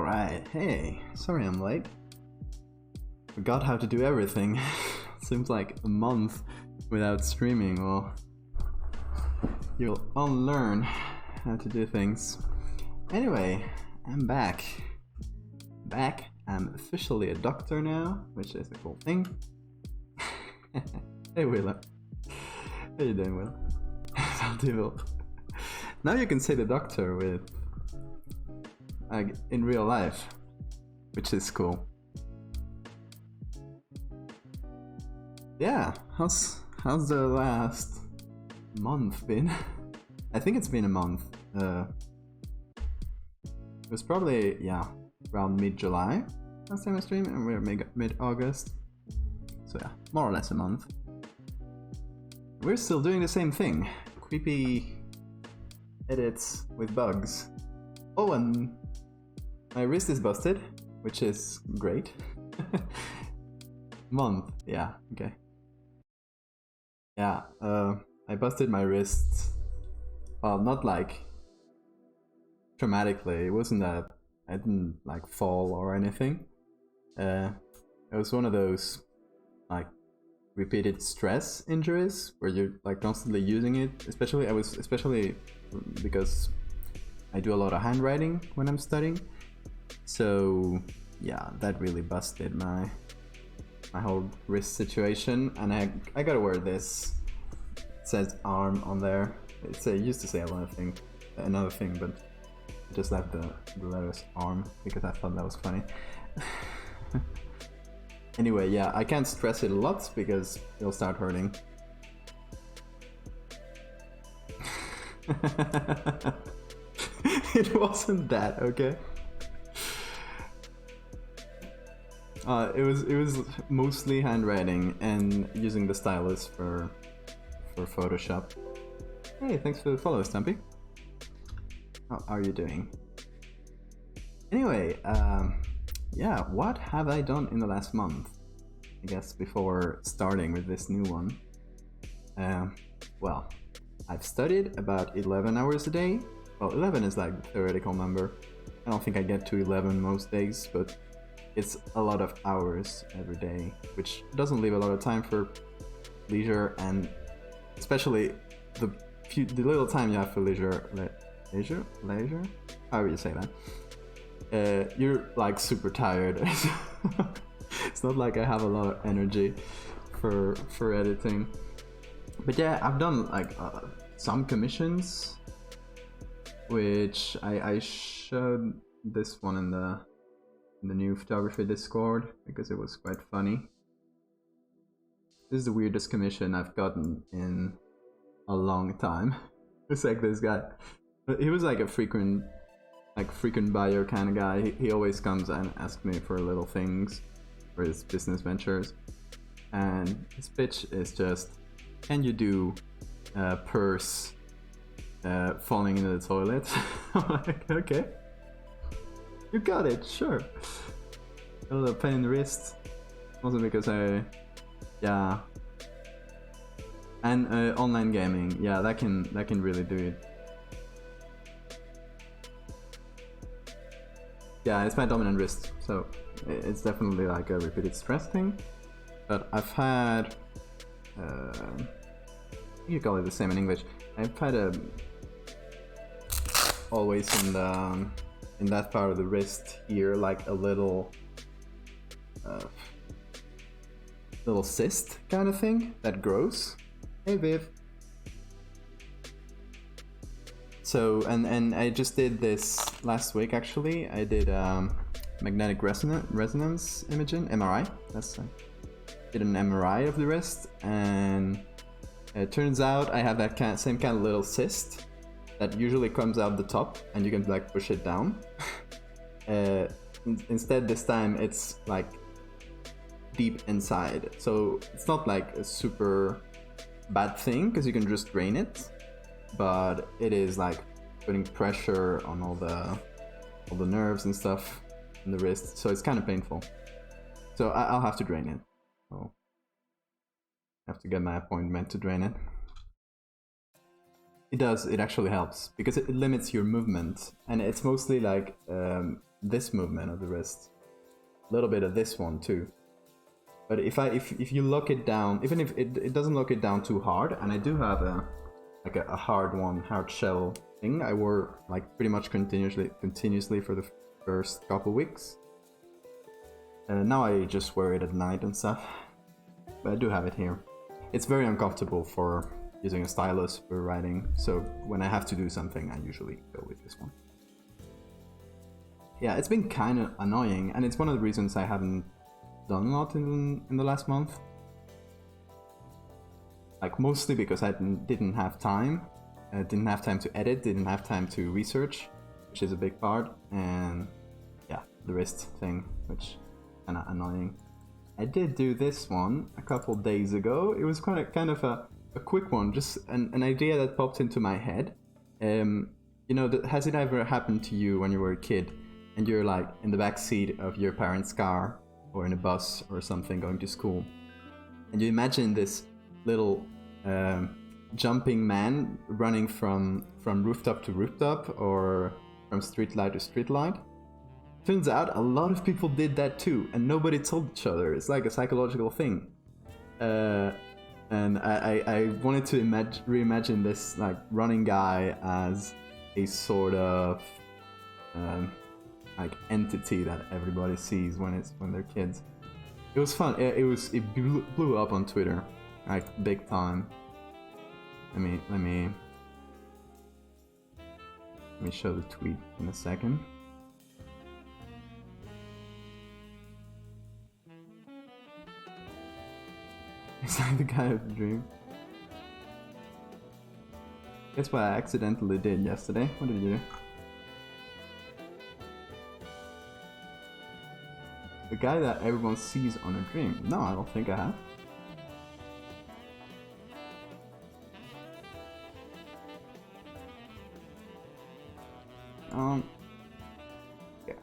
Alright, hey, sorry I'm late. Forgot how to do everything. Seems like a month without streaming. Well, you'll unlearn how to do things. Anyway, I'm back. I'm officially a doctor now, which is a cool thing. Hey Willa. How you doing, Will? Valdevia. Now you can say the doctor with like in real life, which is cool. Yeah, how's the last month been? I think it's been a month. It was probably, yeah, around mid-July last time I streamed, and we're mid-August. So yeah, more or less a month. We're still doing the same thing. Creepy edits with bugs. Oh, and my wrist is busted, which is great. Month, yeah, okay. Yeah, I busted my wrist. Well, not like traumatically. It wasn't that I didn't like fall or anything. It was one of those like repeated stress injuries where you're like constantly using it. Especially because I do a lot of handwriting when I'm studying. So yeah, that really busted my whole wrist situation, and I gotta wear this. It says arm on there. It used to say another thing, but I just left the letters arm because I thought that was funny. Anyway, yeah, I can't stress it a lot because it'll start hurting. It wasn't that, okay? It was mostly handwriting and using the stylus for Photoshop. Hey, thanks for the follow, Stumpy. How are you doing? Anyway, yeah, what have I done in the last month? I guess before starting with this new one. Well, I've studied about 11 hours a day. Well, 11 is like the theoretical number. I don't think I get to 11 most days, but it's a lot of hours every day, which doesn't leave a lot of time for leisure, and especially the little time you have for leisure, however you say that, you're like super tired. It's not like I have a lot of energy for editing. But yeah, I've done like some commissions, which I showed this one in the new photography Discord because it was quite funny. This is the weirdest commission I've gotten in a long time. It's like this guy. He was like a frequent buyer kind of guy. He always comes and asks me for little things for his business ventures. And his pitch is just, can you do a purse falling into the toilet? I'm like, okay. You got it, sure. A little pain in the wrist. Also because yeah. And online gaming, yeah, that can really do it. Yeah, it's my dominant wrist, so it's definitely like a repeated stress thing. But I've had, you call it the same in English. I've had always in that part of the wrist here, like a little cyst kind of thing that grows. Hey Viv. So and I just did this last week actually. I did magnetic resonance imaging, MRI. Did an MRI of the wrist, and it turns out I have that same kind of little cyst that usually comes out the top, and you can like push it down. Instead, this time it's like deep inside, so it's not like a super bad thing because you can just drain it, but it is like putting pressure on all the nerves and stuff in the wrist, so it's kind of painful. So I'll have to drain it. So I have to get my appointment to drain it. It does, it actually helps, because it limits your movement, and it's mostly like this movement of the wrist. A little bit of this one too. But if you lock it down, even if it doesn't lock it down too hard, and I do have a hard shell thing I wore like pretty much continuously for the first couple weeks. Now I just wear it at night and stuff, but I do have it here. It's very uncomfortable for using a stylus for writing, so when I have to do something I usually go with this one. Yeah, it's been kind of annoying, and it's one of the reasons I haven't done a lot in the last month. Like, mostly because I didn't have time. Didn't have time to edit, didn't have time to research, which is a big part, and yeah, the wrist thing, which kind of annoying. I did do this one a couple days ago. It was kind of a quick one, just an idea that popped into my head. You know, has it ever happened to you when you were a kid and you're like in the back seat of your parents' car or in a bus or something going to school, and you imagine this little jumping man running from rooftop to rooftop or from street light to street light? Turns out a lot of people did that too, and nobody told each other. It's like a psychological thing. And I wanted to reimagine this like running guy as a sort of like entity that everybody sees when they're kids. It was fun. It blew up on Twitter, like big time. Let me show the tweet in a second. It's like the guy of the dream. Guess what I accidentally did yesterday? What did you do? The guy that everyone sees on a dream. No, I don't think I have. Yeah.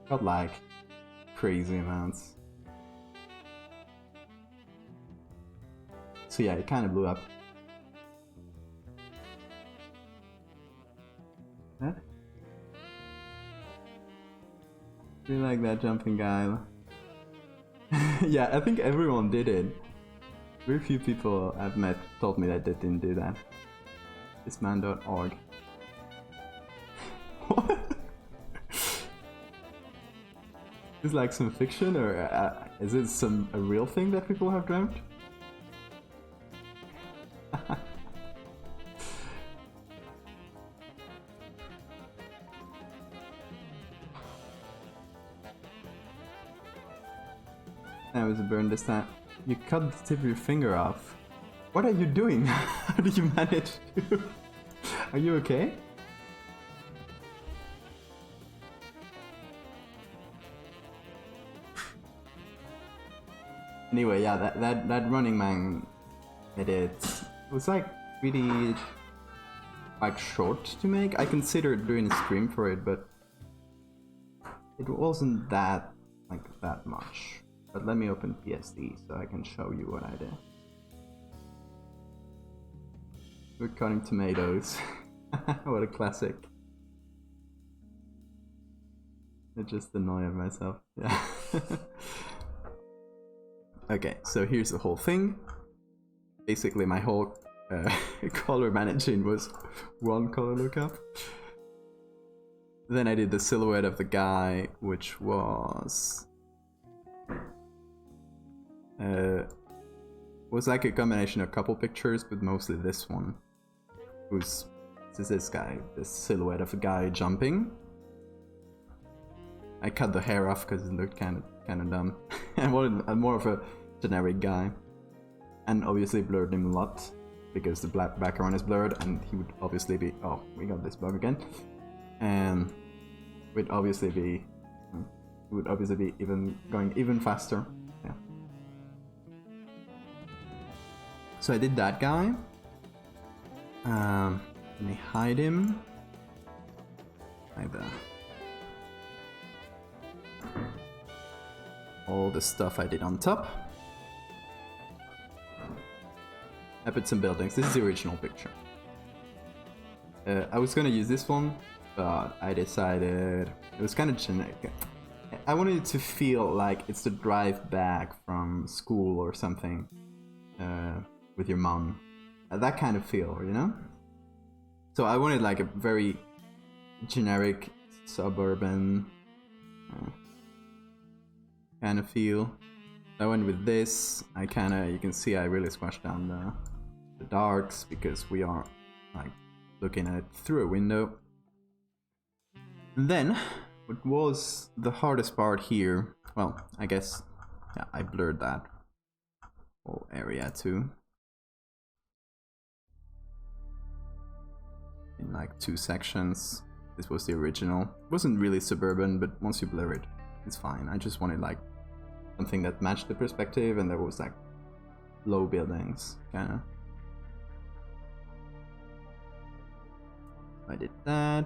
Not like crazy amounts. So yeah, it kind of blew up. What? Really like that jumping guy. Yeah, I think everyone did it. Very few people I've met told me that they didn't do that. Thisman.org. What? Is like some fiction, or is it a real thing that people have dreamt? That was a burn this time. You cut the tip of your finger off. What are you doing? How did you manage to? Are you okay? Anyway, yeah, that running man edit was like really like short to make. I considered doing a stream for it, but it wasn't that much. But let me open PSD so I can show you what I did. We're cutting tomatoes. What a classic. I just annoy myself. Yeah. Okay, so here's the whole thing. Basically, my whole color managing was one color lookup. Then I did the silhouette of the guy, which was like a combination of a couple pictures, but mostly this one. This is this guy, this silhouette of a guy jumping. I cut the hair off because it looked kind of dumb. I wanted more of a generic guy, and obviously blurred him a lot because the black background is blurred, and he would obviously be. Oh, we got this bug again, and would obviously be going even faster. Yeah. So I did that guy. Let me hide him. Like that. All the stuff I did on top. I put some buildings. This is the original picture. I was gonna use this one, but I decided it was kind of generic. I wanted it to feel like it's the drive back from school or something with your mom. That kind of feel, you know? So I wanted like a very generic suburban kind of feel. I went with this. You can see I really squashed down the darks because we are like looking at it through a window. And then what was the hardest part here, well, I guess, yeah, I blurred that whole area too. In like 2 sections. This was the original. It wasn't really suburban, but once you blur it, it's fine. I just wanted like something that matched the perspective, and there was like low buildings, kinda. I did that.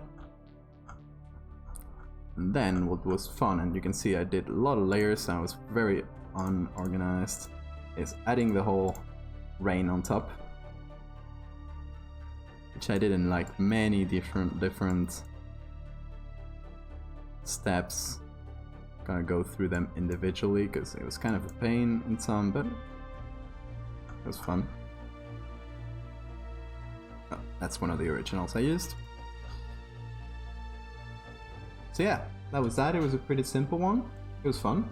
And then what was fun, and you can see I did a lot of layers, and I was very unorganized, is adding the whole rain on top. Which I did in like many different steps. Gonna go through them individually because it was kind of a pain in some, but it was fun. Oh, that's one of the originals I used. So yeah, that was that. It was a pretty simple one. It was fun.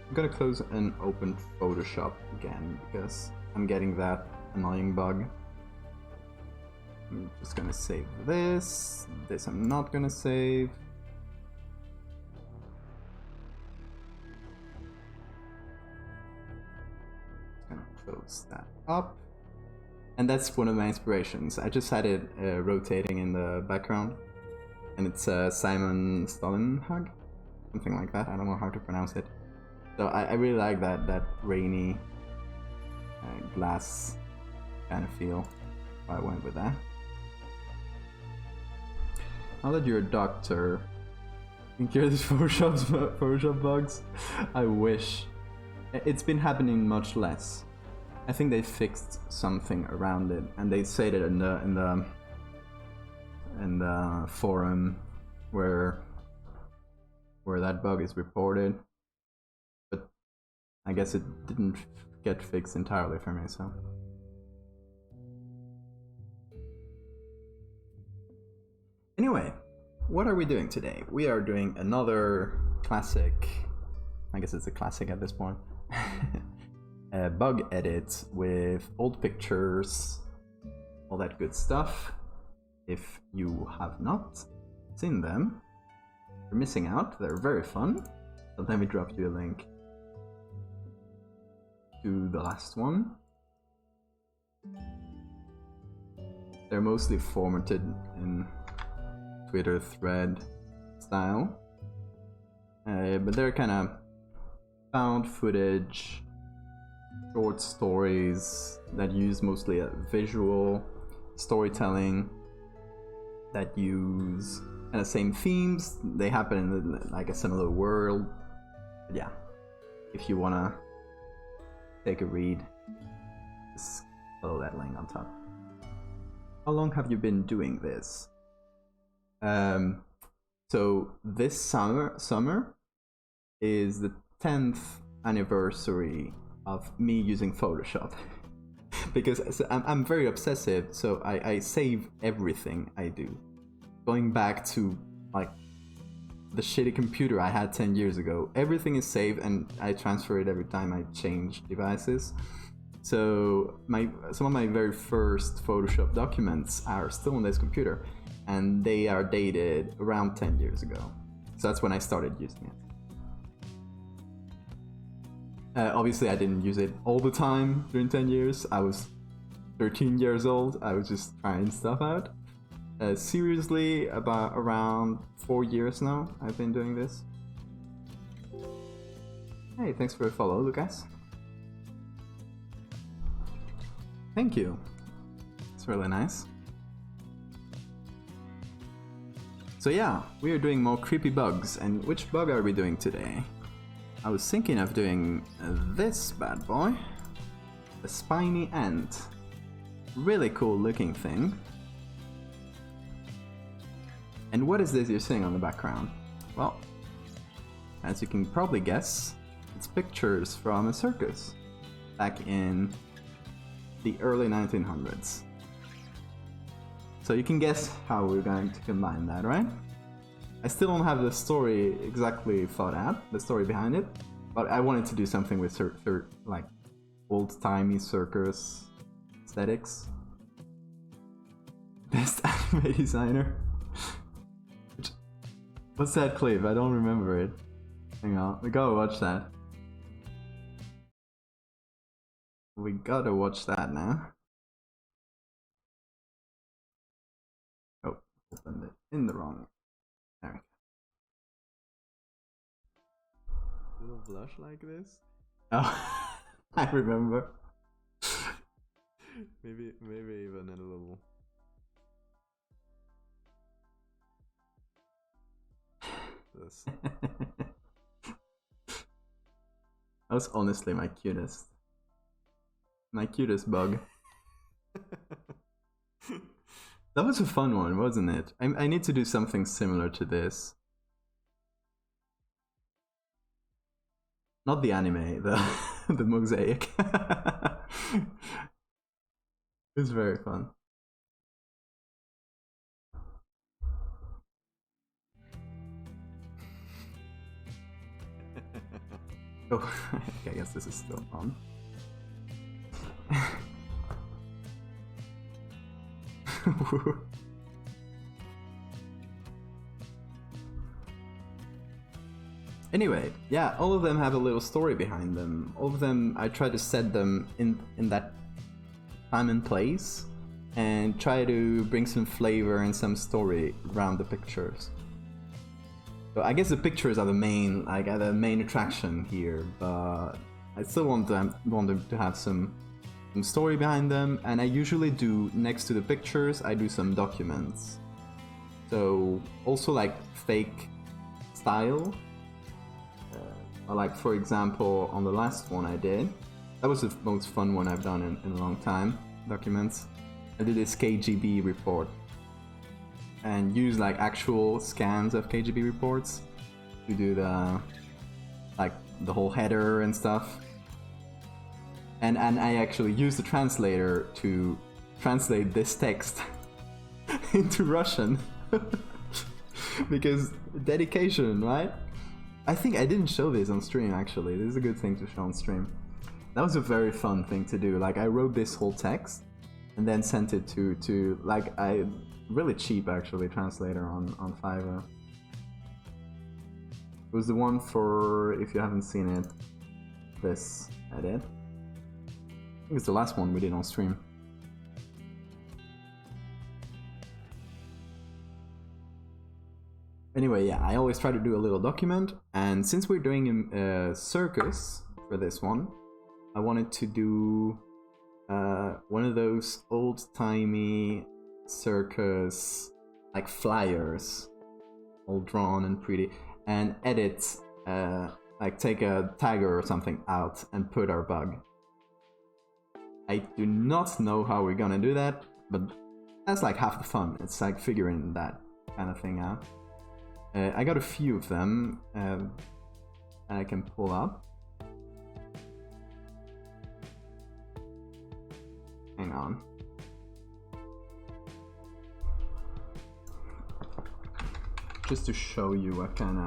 I'm gonna close and open Photoshop again because I'm getting that annoying bug. I'm just gonna save this. This I'm not gonna save. Close that up. And that's one of my inspirations. I just had it rotating in the background. And it's Simon Stollenhag, something like that. I don't know how to pronounce it. So I really like that rainy glass kind of feel. So I went with that. Now that you're a doctor, you can cure these Photoshop bugs. I wish. It's been happening much less. I think they fixed something around it, and they said it in the forum where that bug is reported, but I guess it didn't get fixed entirely for me. So anyway, what are we doing today? We are doing another classic. I guess it's a classic at this point. Bug edit with old pictures, all that good stuff. If you have not seen them, you're missing out. They're very fun. So let me drop you a link to the last one. They're mostly formatted in Twitter thread style, but they're kind of found footage, short stories that use mostly a visual storytelling, that use kind of same themes. They happen in like a similar world. But yeah, if you wanna take a read, just follow that link on top. How long have you been doing this? So this summer is the 10th anniversary of me using Photoshop. Because I'm very obsessive, so I save everything I do. Going back to like the shitty computer I had 10 years ago, everything is saved and I transfer it every time I change devices. So some of my very first Photoshop documents are still on this computer, and they are dated around 10 years ago. So that's when I started using it. Obviously, I didn't use it all the time during 10 years. I was 13 years old. I was just trying stuff out. Seriously, about around 4 years now, I've been doing this. Hey, thanks for the follow, Lucas. Thank you. It's really nice. So yeah, we are doing more creepy bugs. And which bug are we doing today? I was thinking of doing this bad boy, a spiny ant. really cool looking thing. And what is this you're seeing on the background? Well, as you can probably guess, it's pictures from a circus back in the early 1900s. So you can guess how we're going to combine that, right? I still don't have the story exactly thought out, the story behind it, but I wanted to do something with like old-timey circus aesthetics. Best anime designer. What's that clip? I don't remember it. Hang on, we gotta watch that. We gotta watch that now. Oh, opened it in the wrong. There we go. Little blush like this? Oh, I remember. maybe even a little. This. That was honestly my cutest bug. That was a fun one, wasn't it? I need to do something similar to this. Not the anime, the mosaic. It was very fun. Oh, I guess this is still on. Anyway, yeah, all of them have a little story behind them. All of them, I try to set them in that time and place and try to bring some flavor and some story around the pictures. So I guess the pictures are the main attraction here, but I still want them to have some story behind them, and I usually do, next to the pictures, I do some documents. So also like fake style, like for example on the last one I did, that was the most fun one I've done in a long time, documents. I did this KGB report and use like actual scans of KGB reports to do the whole header and stuff. And I actually used the translator to translate this text into Russian. Because dedication, right? I think I didn't show this on stream actually. This is a good thing to show on stream. That was a very fun thing to do. Like I wrote this whole text and then sent it to like I really cheap actually translator on Fiverr. It was the one for, if you haven't seen it, this I did. I think it's the last one we did on stream. Anyway, yeah, I always try to do a little document, and since we're doing a circus for this one, I wanted to do one of those old-timey circus like flyers, all drawn and pretty, and edit, like take a tiger or something out and put our bug. I do not know how we're gonna do that, but that's like half the fun. It's like figuring that kind of thing out. I got a few of them I can pull up. Hang on. Just to show you what kind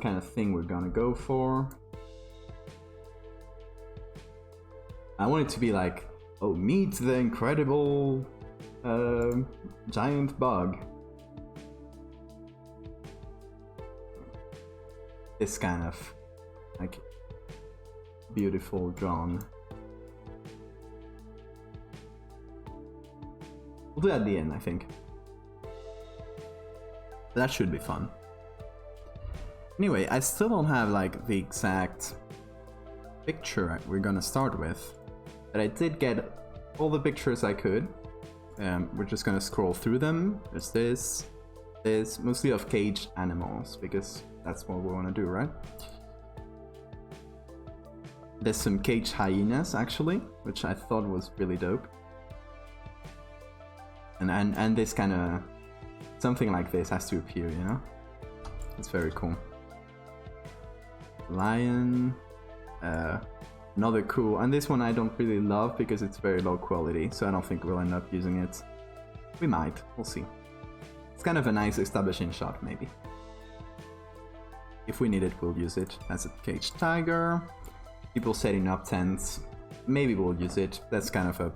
of thing we're gonna go for. I want it to be like, oh, meet the incredible giant bug. This kind of like beautiful drawn. We'll do that at the end, I think. That should be fun. Anyway, I still don't have like the exact picture we're gonna start with, but I did get all the pictures I could. We're just gonna scroll through them. There's this, mostly of caged animals, because that's what we want to do, right? There's some caged hyenas actually, which I thought was really dope. And this kind of something like this has to appear, you know? It's very cool. Lion, another cool, and this one I don't really love because it's very low quality, so I don't think we'll end up using it. We might, we'll see. It's kind of a nice establishing shot, maybe. If we need it, we'll use it. As a caged tiger. People setting up tents, maybe we'll use it. That's kind of a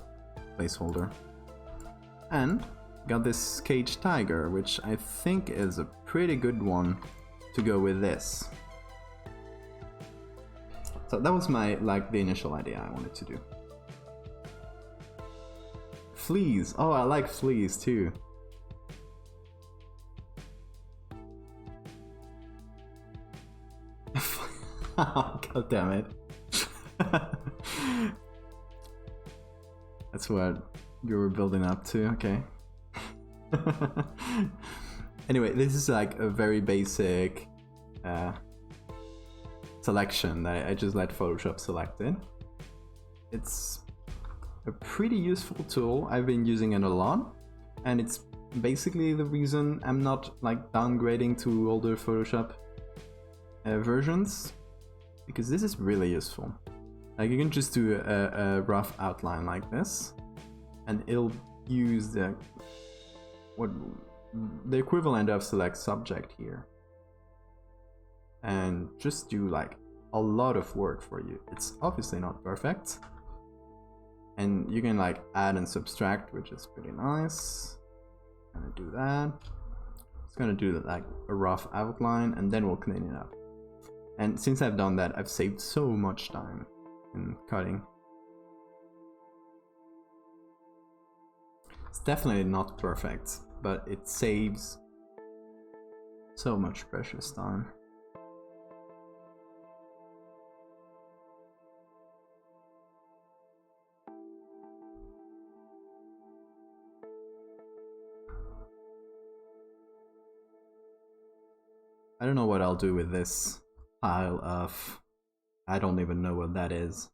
placeholder. And got this caged tiger, which I think is a pretty good one to go with this. So that was my, like, the initial idea I wanted to do. Fleas. Oh, I like fleas too. God damn it. That's what you were building up to, okay. Anyway, this is like a very basic selection that I just let Photoshop select it. It's a pretty useful tool. I've been using it a lot, and it's basically the reason I'm not like downgrading to older Photoshop versions, because this is really useful. Like, you can just do a rough outline like this, and it'll use the equivalent of select subject here, and just do like a lot of work for you. It's obviously not perfect, and you can like add and subtract, which is pretty nice. Gonna do that. It's gonna do like a rough outline, and then we'll clean it up. And since I've done that, I've saved so much time in cutting. It's definitely not perfect, but it saves so much precious time. I don't know what I'll do with this pile of... I don't even know what that is.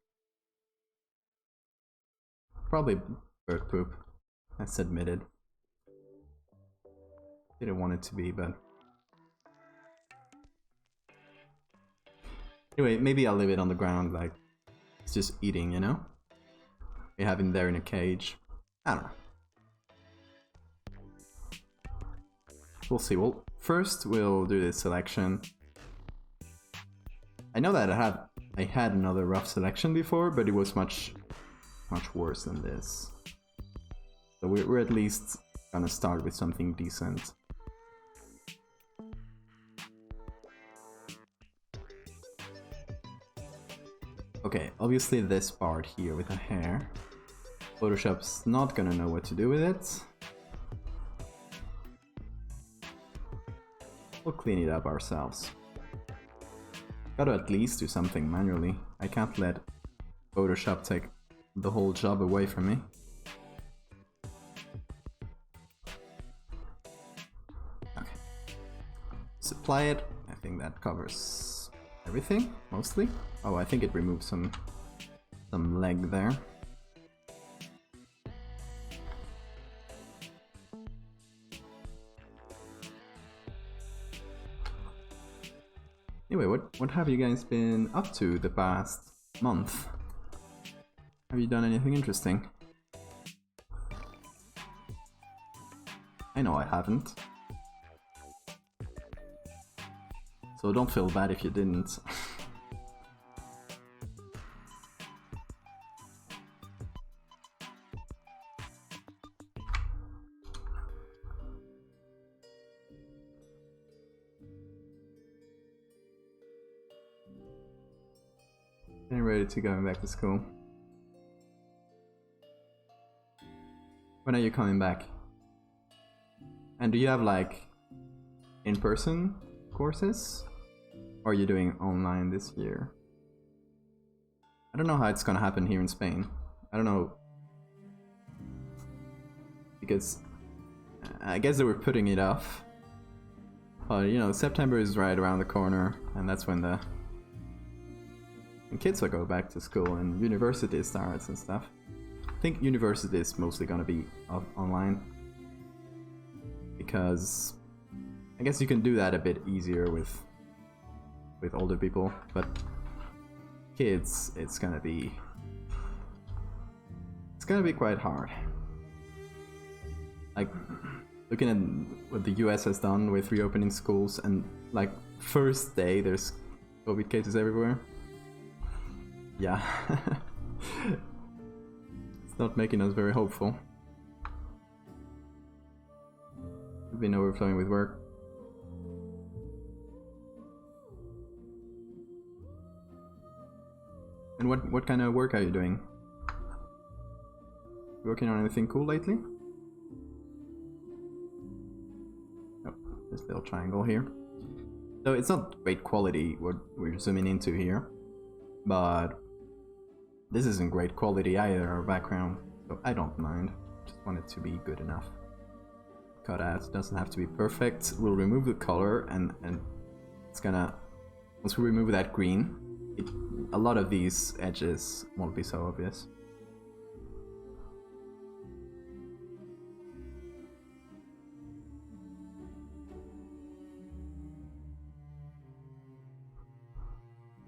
Probably bird poop. That's admitted. Didn't want it to be, but... Anyway, maybe I'll leave it on the ground, like, it's just eating, you know? We have him there in a cage. I don't know. We'll see. Well, first we'll do this selection. I know that I had another rough selection before, but it was much worse than this. So we're at least gonna start with something decent. Okay, obviously this part here with the hair, Photoshop's not gonna know what to do with it. We'll clean it up ourselves. Gotta at least do something manually. I can't let Photoshop take the whole job away from me. Okay. Supply it. I think that covers everything, mostly. Oh, I think it removes some leg there. Anyway, what have you guys been up to the past month? Have you done anything interesting? I know I haven't. So don't feel bad if you didn't. Getting ready to going back to school. When are you coming back? And do you have like in-person courses? Or are you doing online this year? I don't know how it's gonna happen here in Spain. I don't know. Because I guess they were putting it off. But you know, September is right around the corner, and that's when the And kids will go back to school and university starts and stuff. I think university is mostly gonna be online. Because I guess you can do that a bit easier with older people, but kids, it's gonna be quite hard. Like, looking at what the US has done with reopening schools, and like first day there's COVID cases everywhere. Yeah. It's not making us very hopeful. We've been overflowing with work. And what kind of work are you doing? You working on anything cool lately? Oh, this little triangle here. So it's not great quality what we're zooming into here, but this isn't great quality either, our background, so I don't mind. Just want it to be good enough. Cut out, doesn't have to be perfect. We'll remove the color and it's gonna, once we remove that green, a lot of these edges won't be so obvious.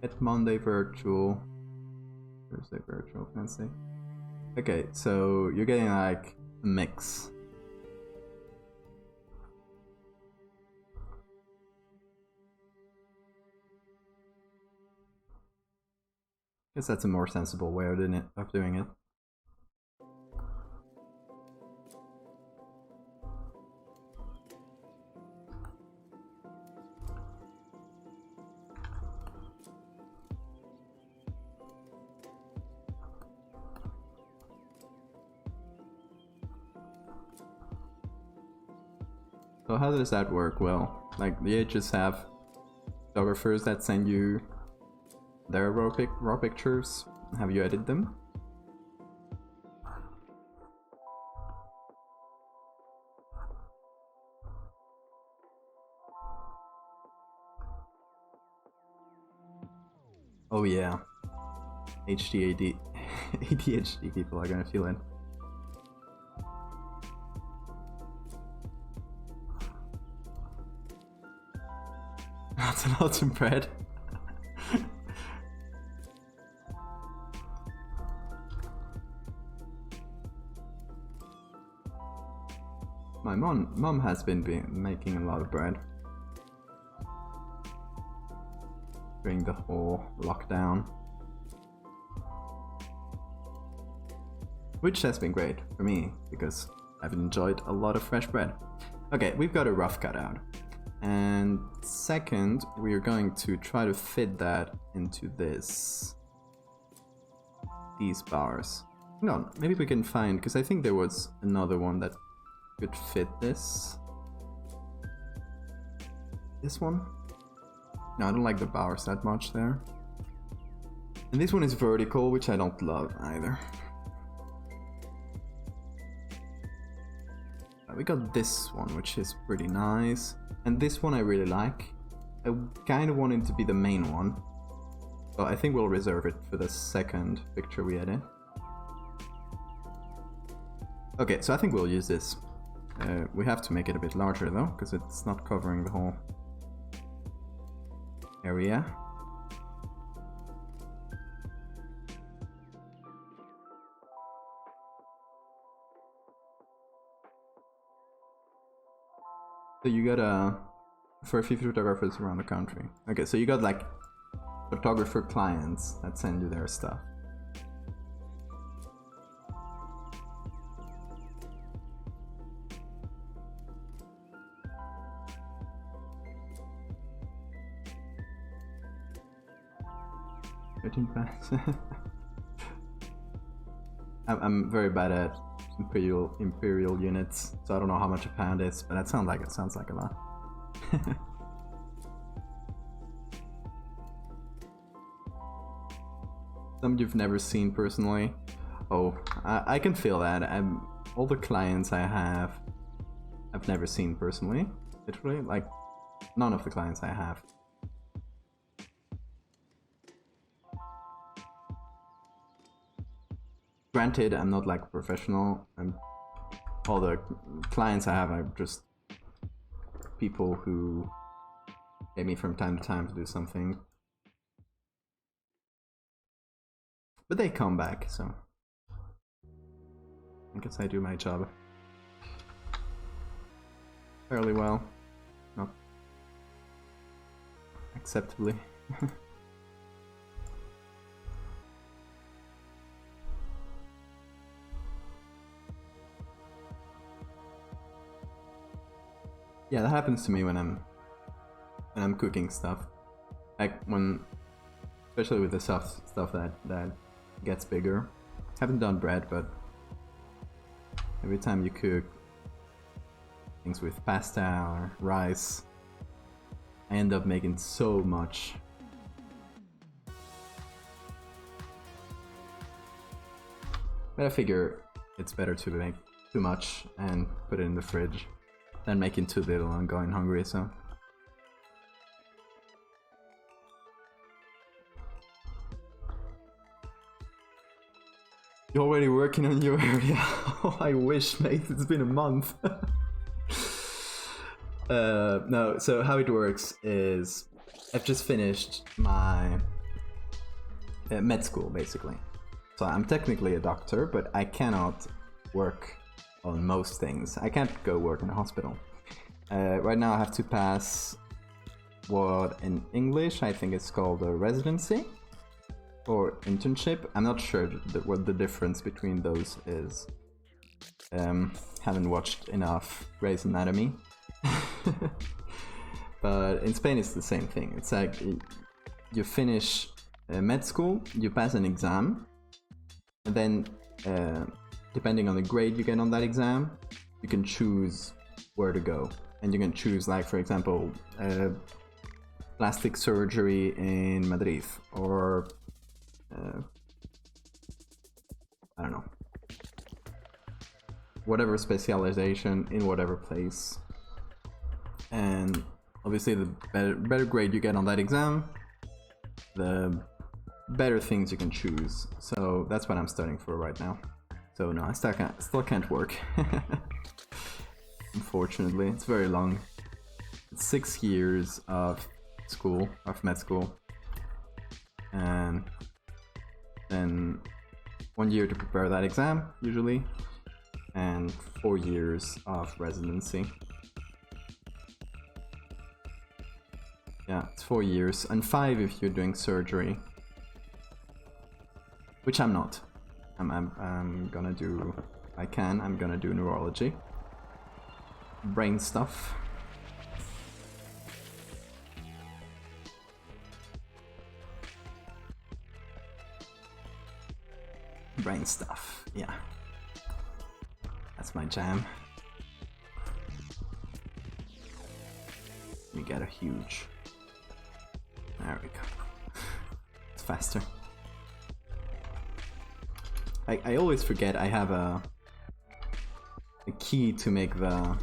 At Monday virtual, Thursday virtual, fancy. Okay, so you're getting like a mix. Guess that's a more sensible way of doing it. So how does that work? Well, like the edges have photographers that send you their raw pictures. Have you edited them? Oh yeah, ADHD people are gonna feel it. That's an autumn bread. My mom has been making a lot of bread during the whole lockdown, which has been great for me because I've enjoyed a lot of fresh bread. Okay, we've got a rough cutout, and second, we are going to try to fit that into these bars. Hang on, maybe we can find, because I think there was another one that could fit this one. No, I don't like the bars that much there. And this one is vertical, which I don't love either. We got this one, which is pretty nice, and this one I really like. I kind of want it to be the main one, so I think we'll reserve it for the second picture we edit. Okay, so I think we'll use this. We have to make it a bit larger though, because it's not covering the whole area. So you got for a few photographers around the country. Okay, so you got like photographer clients that send you their stuff. £13. I'm very bad at imperial units, so I don't know how much a pound is, but that sounds like a lot. Some you've never seen personally. Oh, I can feel that. All the clients I have, I've never seen personally. Literally, like none of the clients I have. Granted, I'm not like a professional, and all the clients I have are just people who pay me from time to time to do something. But they come back, so I guess I do my job fairly well. Not acceptably. Yeah, that happens to me when I'm cooking stuff. Like especially with the soft stuff that gets bigger. Haven't done bread, but every time you cook things with pasta or rice, I end up making so much. But I figure it's better to make too much and put it in the fridge than making too little and going hungry, so. You're already working on your area? Oh, I wish, mate, it's been a month. No, so how it works is I've just finished my med school, basically. So I'm technically a doctor, but I cannot work on most things. I can't go work in a hospital. Right now I have to pass what in English I think it's called a residency or internship. I'm not sure what the difference between those is. Haven't watched enough Grey's Anatomy. But in Spain it's the same thing. It's like you finish med school, you pass an exam, and then depending on the grade you get on that exam, you can choose where to go. And you can choose, like, for example, plastic surgery in Madrid, or I don't know, whatever specialization in whatever place. And obviously the better grade you get on that exam, the better things you can choose. So that's what I'm studying for right now. So no, I still can't work. Unfortunately, it's very long. It's 6 years of school, of med school, and then 1 year to prepare that exam usually, and 4 years of residency. Yeah, it's 4 years, and 5 if you're doing surgery, which I'm not. I'm gonna do, I'm gonna do neurology, brain stuff. Brain stuff, yeah. That's my jam. We get a huge. There we go. It's faster. I always forget I have a key to make the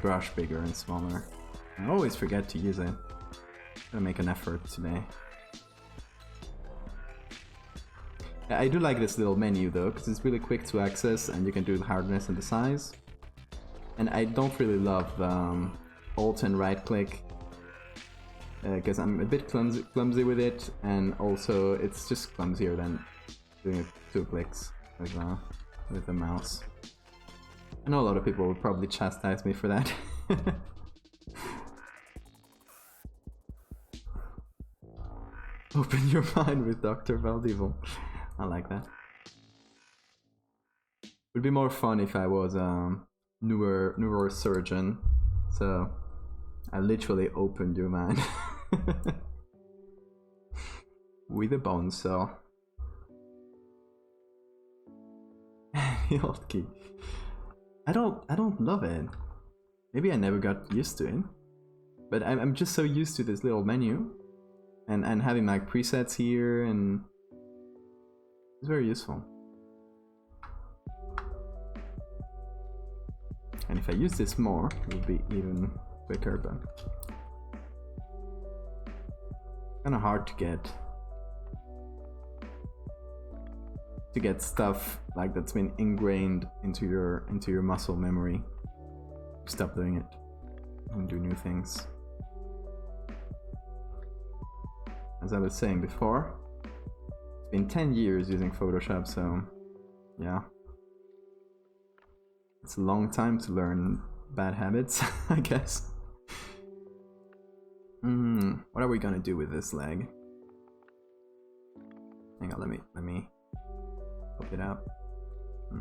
brush bigger and smaller. I always forget to use it. I'm gonna make an effort today. I do like this little menu though, because it's really quick to access and you can do the hardness and the size. And I don't really love the Alt and right click, because I'm a bit clumsy with it, and also it's just clumsier than doing it 2 clicks with the mouse. I know a lot of people will probably chastise me for that. Open your mind with Dr. Valdevia. I like that. It would be more fun if I was a neurosurgeon. So I literally opened your mind with a bone saw. The old key. I don't love it. Maybe I never got used to it. But I'm just so used to this little menu and having like presets here, and it's very useful. And if I use this more, it would be even quicker, but kind of hard to get. to get stuff like that's been ingrained into your muscle memory. Stop doing it and do new things. As I was saying before, it's been 10 years using Photoshop, so yeah. It's a long time to learn bad habits, I guess. What are we gonna do with this leg? Hang on, let me pop it out. I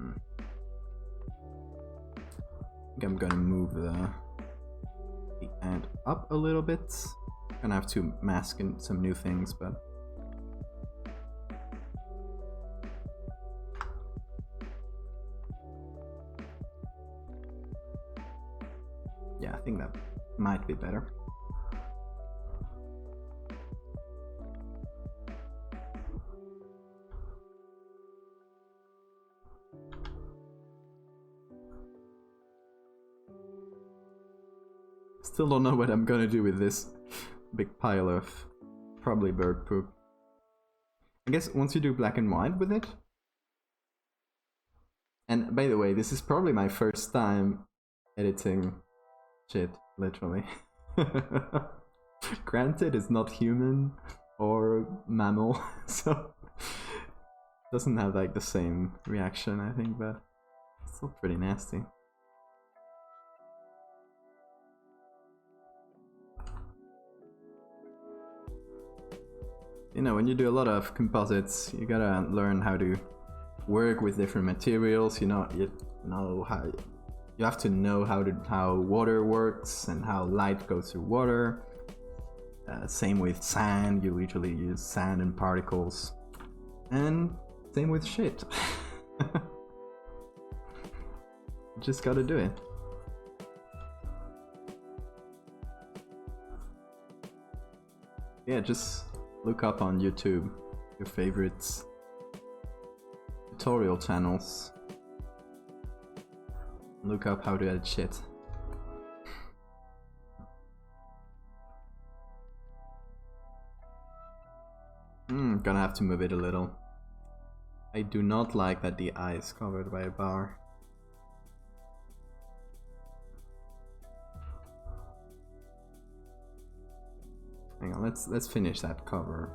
think I'm gonna move the end up a little bit. Gonna have to mask in some new things, but yeah, I think that might be better. Still don't know what I'm gonna do with this big pile of probably bird poop. I guess once you do black and white with it. And by the way, this is probably my first time editing shit, literally. Granted, it's not human or mammal, so doesn't have like the same reaction, I think, but it's still pretty nasty. You know, when you do a lot of composites, you gotta learn how to work with different materials. You have to know how water works and how light goes through water. Same with sand. You literally use sand and particles, and same with shit. Just gotta do it. Yeah, just look up on YouTube your favorites tutorial channels. Look up how to edit shit. Gonna have to move it a little. I do not like that the eye is covered by a bar. Hang on, let's finish that cover.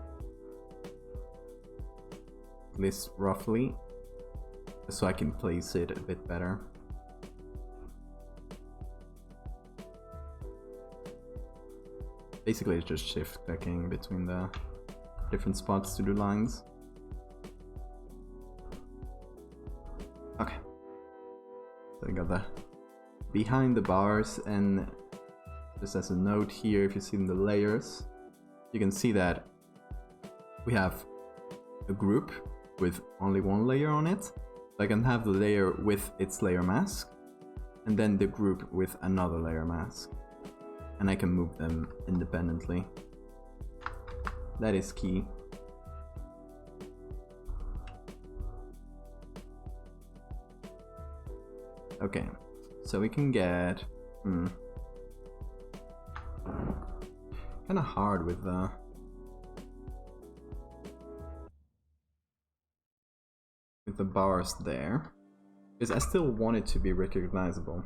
At least roughly, so I can place it a bit better. Basically, it's just shift clicking between the different spots to do lines. Okay. So I got the behind the bars, and just as a note here, if you see in the layers, you can see that we have a group with only one layer on it. I can have the layer with its layer mask, and then the group with another layer mask. And I can move them independently. That is key. Okay, so we can get... Kinda hard with the... bars there, because I still want it to be recognizable.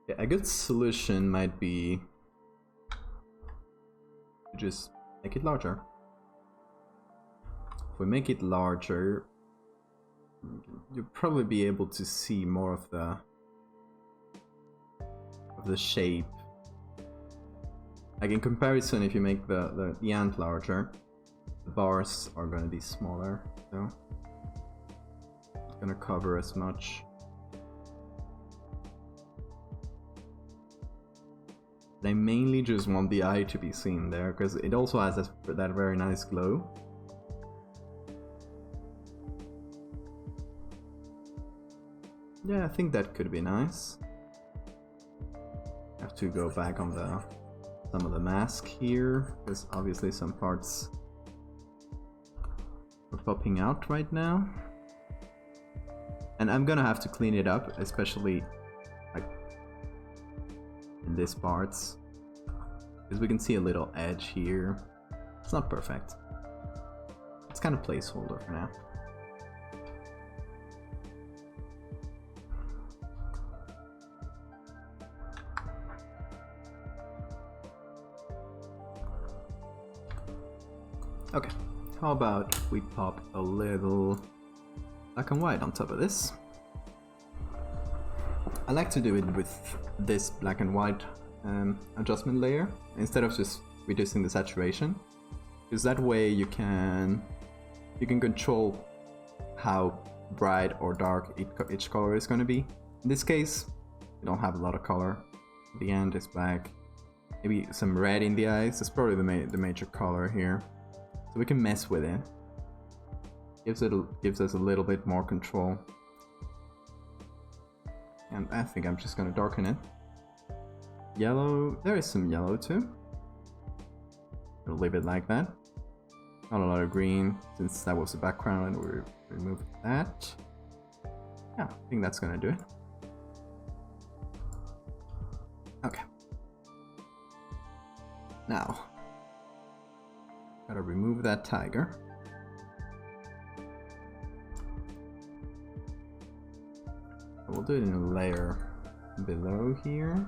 Yeah, a good solution might be to just make it larger. If we make it larger, you'll probably be able to see more of the shape. Like in comparison, if you make the ant larger, the bars are going to be smaller, so it's going to cover as much. I mainly just want the eye to be seen there, because it also has that very nice glow. Yeah, I think that could be nice. I have to go back on some of the mask here, because obviously some parts are popping out right now. And I'm gonna have to clean it up, especially like in these parts, because we can see a little edge here. It's not perfect. It's kind of placeholder for now. Okay, how about we pop a little black and white on top of this? I like to do it with this black and white adjustment layer instead of just reducing the saturation, because that way you can control how bright or dark each color is going to be. In this case, we don't have a lot of color. The end is black, maybe some red in the eyes. That's probably the major color here, so we can mess with it. Gives us a little bit more control. And I think I'm just gonna darken it. Yellow, there is some yellow too. We'll leave it like that. Not a lot of green, since that was the background and we removed that. Yeah, I think that's gonna do it. Okay. Now, gotta remove that tiger. We'll do it in a layer below here.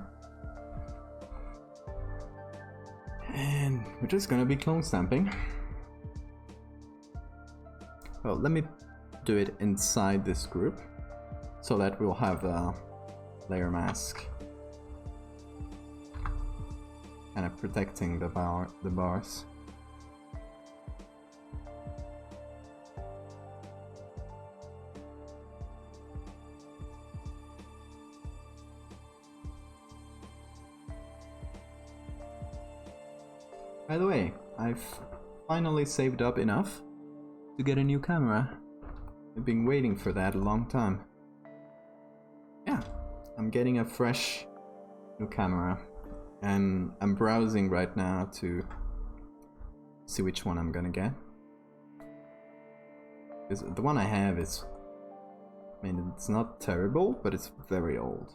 And we're just gonna be clone stamping. Well, let me do it inside this group so that we'll have a layer mask kind of protecting the bars. By the way, I've finally saved up enough to get a new camera. I've been waiting for that a long time. Yeah, I'm getting a fresh new camera, and I'm browsing right now to see which one I'm gonna get. Because the one I have is, I mean, it's not terrible, but it's very old.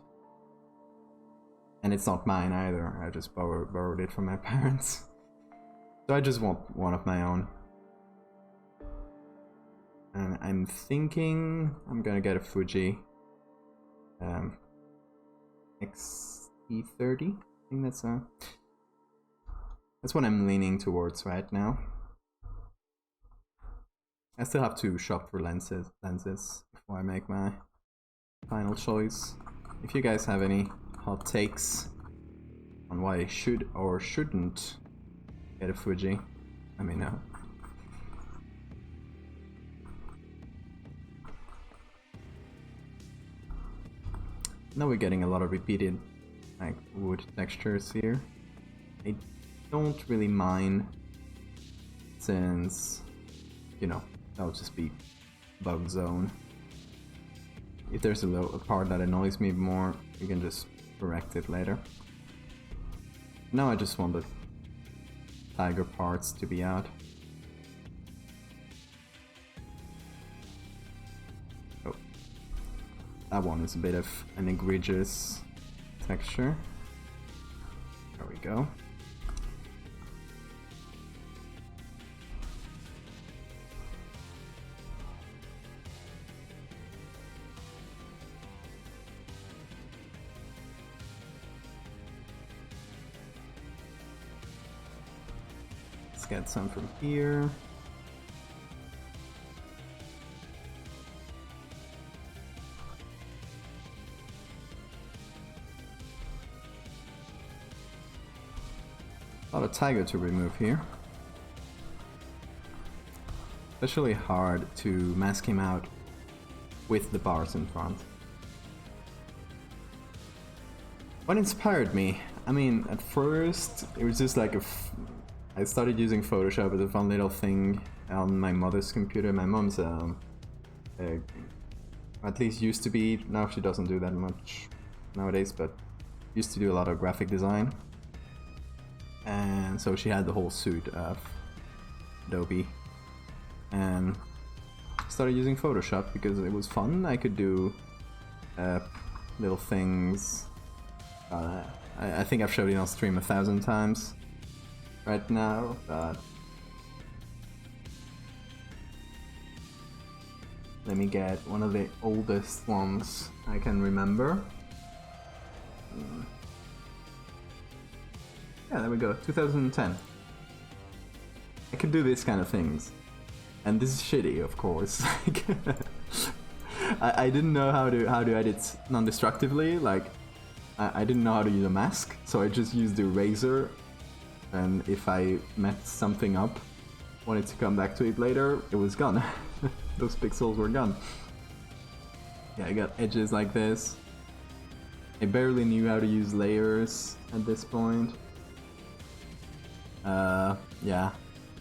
And it's not mine either, I just borrowed it from my parents. So I just want one of my own. And I'm thinking I'm gonna get a Fuji X-T30. I think that's what I'm leaning towards right now. I still have to shop for lenses before I make my final choice. If you guys have any hot takes on why I should or shouldn't get a Fuji, let me know. Now we're getting a lot of repeated like wood textures here. I don't really mind, since, you know, that'll just be bug zone. If there's a part that annoys me more, you can just correct it later. Now I just want the tiger parts to be out. Oh, that one is a bit of an egregious texture. There we go. Get some from here. A lot of tiger to remove here. Especially hard to mask him out with the bars in front. What inspired me? I mean, at first it was just like I started using Photoshop as a fun little thing on my mother's computer. My mom's at least used to be, now she doesn't do that much nowadays, but used to do a lot of graphic design. And so she had the whole suite of Adobe, and started using Photoshop because it was fun. I could do little things. I think I've showed it on stream 1,000 times right now, but Let me get one of the oldest ones I can remember. Yeah, there we go, 2010. I could do this kind of things. And this is shitty, of course. I didn't know how to edit non-destructively, like I didn't know how to use a mask, so I just used the eraser, and if I messed something up, wanted to come back to it later, it was gone. Those pixels were gone. Yeah, I got edges like this. I barely knew how to use layers at this point. Yeah,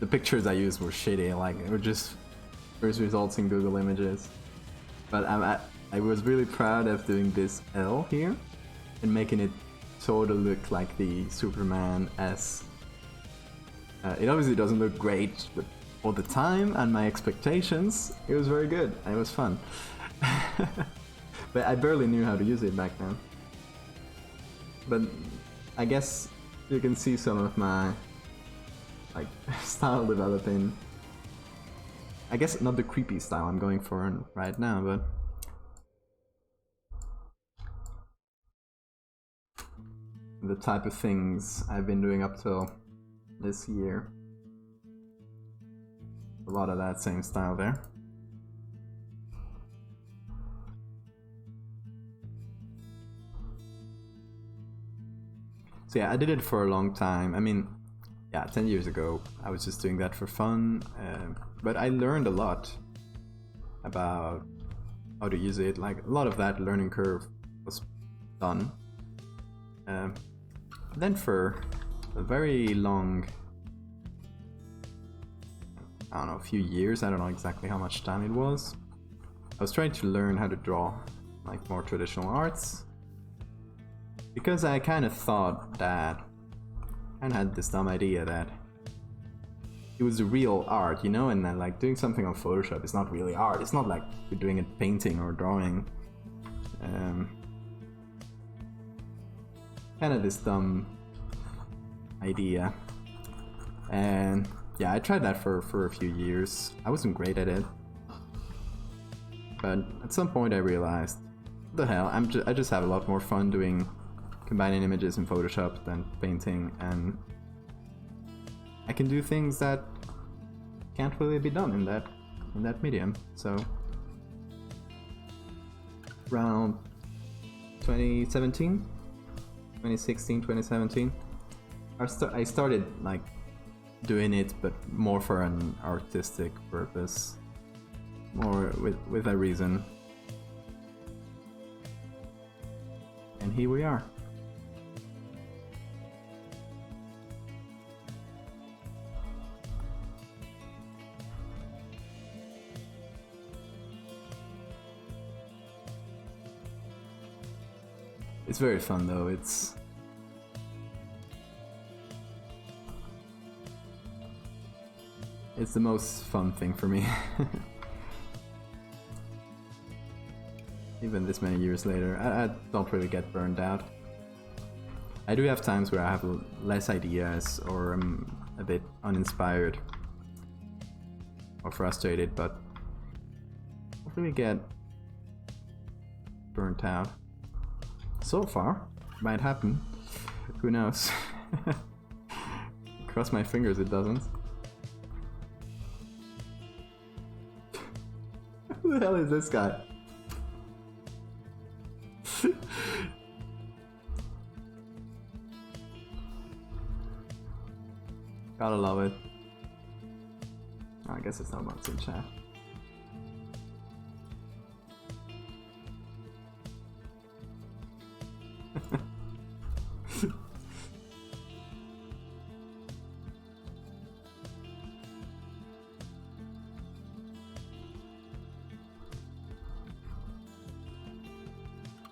the pictures I used were shitty, like they were just first results in Google Images. But I was really proud of doing this L here and making it sort of look like the Superman S. It obviously doesn't look great, but for the time and my expectations, it was very good and it was fun. But I barely knew how to use it back then. But I guess you can see some of my like style developing. I guess not the creepy style I'm going for right now, but the type of things I've been doing up till this year. A lot of that same style there. So yeah, I did it for a long time. I mean, yeah, 10 years ago I was just doing that for fun, but I learned a lot about how to use it. Like a lot of that learning curve was done. Then for a very long, I don't know, a few years, I don't know exactly how much time it was, I was trying to learn how to draw like more traditional arts, because I kind of thought that, and had this dumb idea that it was the real art, you know, and then like doing something on Photoshop is not really art. It's not like you're doing a painting or drawing. Kind of this dumb idea. And yeah, I tried that for a few years. I wasn't great at it, but at some point I realized, what the hell, I just have a lot more fun combining images in Photoshop than painting, and I can do things that can't really be done in that medium. So around 2017, 2016, 2017, I started like doing it, but more for an artistic purpose, more with a reason. And here we are. It's very fun though, it's the most fun thing for me. Even this many years later, I don't really get burned out. I do have times where I have less ideas or I'm a bit uninspired or frustrated, but I don't really get burnt out. So far, might happen. Who knows? Cross my fingers it doesn't. Who the hell is this guy? Gotta love it. Oh, I guess it's not much in chat.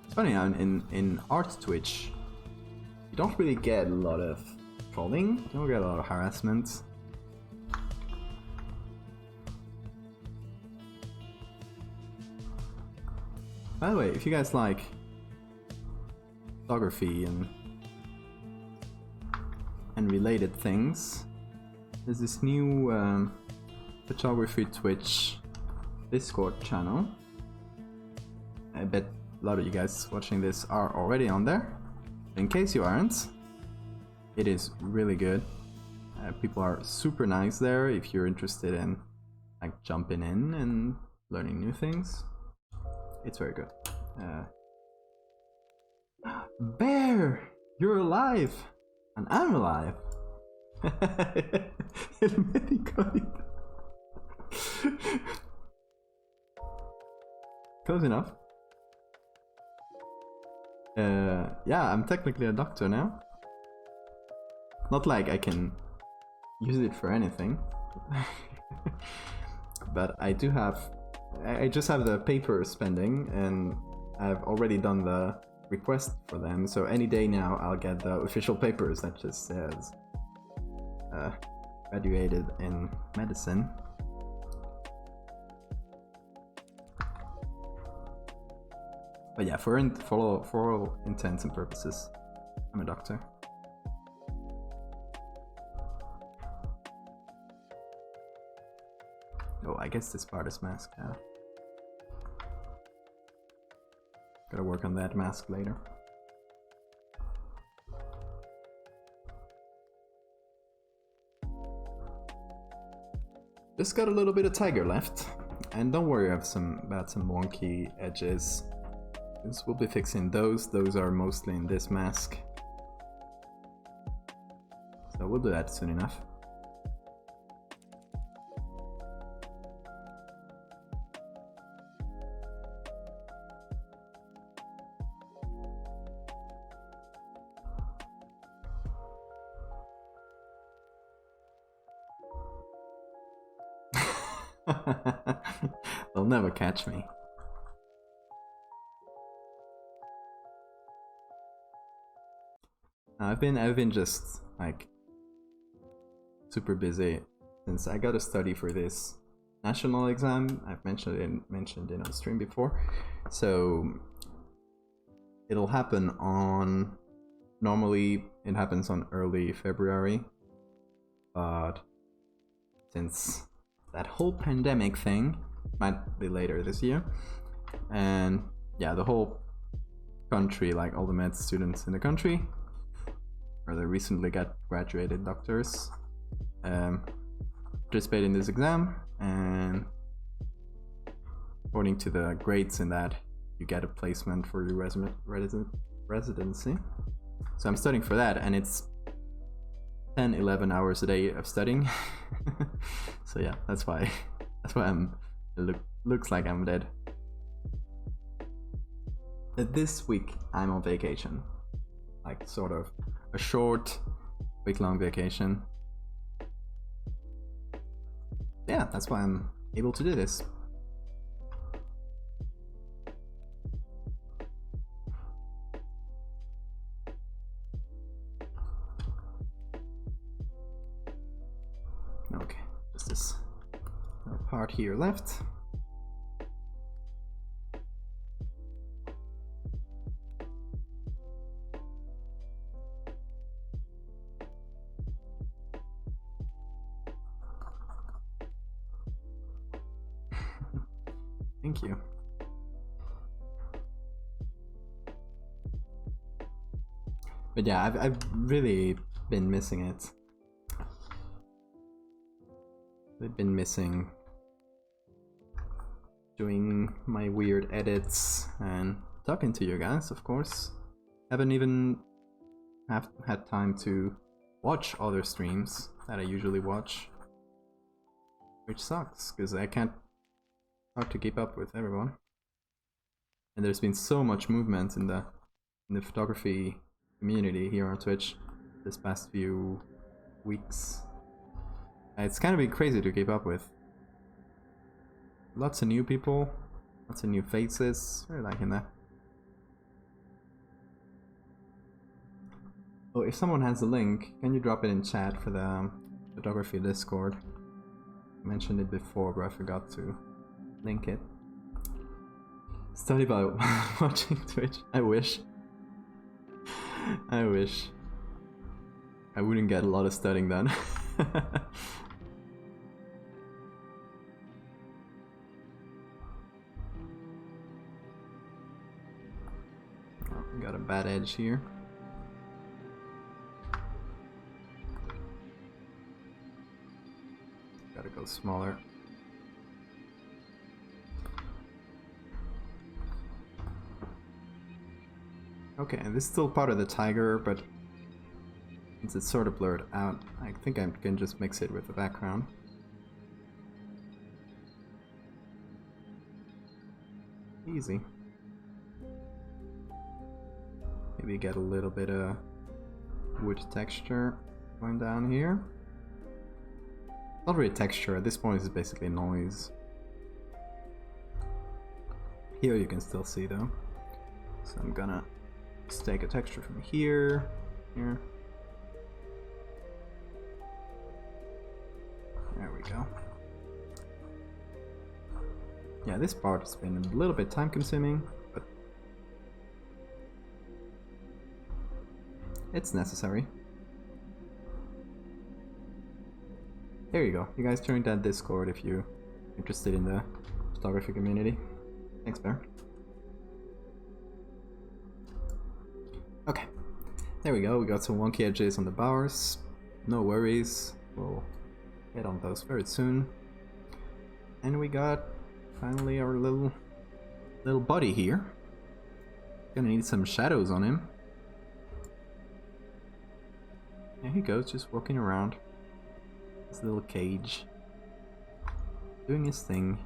It's funny, in art Twitch, you don't really get a lot of trolling, you don't get a lot of harassment. By the way, if you guys like photography and related things, there's this new photography Twitch Discord channel. I bet a lot of you guys watching this are already on there. In case you aren't, it is really good. People are super nice there if you're interested in like jumping in and learning new things. It's very good. Bear, you're alive, and I'm alive. Close enough. Yeah, I'm technically a doctor now. Not like I can use it for anything. But I do have... I just have the papers pending, and I've already done the request for them, so any day now I'll get the official papers that just says graduated in medicine. But yeah, for all intents and purposes, I'm a doctor. Oh, I guess this part is masked now. Gotta work on that mask later. Just got a little bit of tiger left, and don't worry about some wonky edges. We'll be fixing those. Those are mostly in this mask, so we'll do that soon enough. They'll never catch me. I've been just like super busy since I got to study for this national exam. I've mentioned it on stream before. So it'll happen on, normally it happens on early February, but since that whole pandemic thing, might be later this year. And yeah, the whole country, like all the med students in the country, or the recently graduated doctors, participate in this exam, and according to the grades in that, you get a placement for your residency. So I'm studying for that, and it's 10-11 hours a day of studying. So yeah, that's why looks like I'm dead. This week I'm on vacation, like sort of a short week-long vacation. Yeah, that's why I'm able to do this. Okay, just this part here left. Thank you. But yeah, I've really been missing it. I've been missing doing my weird edits and talking to you guys, of course. Haven't even had time to watch other streams that I usually watch, which sucks because I can't hard to keep up with everyone. And there's been so much movement in the photography community here on Twitch this past few weeks. It's kind of been crazy to keep up with. Lots of new people, lots of new faces. Really liking that. Oh, if someone has a link, can you drop it in chat for the photography Discord? I mentioned it before, but I forgot to link it. Study by watching Twitch. I wish. I wish. I wouldn't get a lot of studying done. bad edge here. Gotta go smaller. Okay, and this is still part of the tiger, but since it's sort of blurred out, I think I can just mix it with the background. Easy. Maybe get a little bit of wood texture going down here. Not really texture, at this point it's basically noise. Here you can still see though. So I'm gonna just take a texture from here, here. There we go. Yeah, this part has been a little bit time consuming, but it's necessary. There you go. You guys join that Discord if you're interested in the photography community. Thanks, Bear. Okay. There we go. We got some wonky edges on the bars. No worries. We'll get on those very soon. And we got finally our little buddy here. Gonna need some shadows on him. There he goes, just walking around. His little cage. Doing his thing.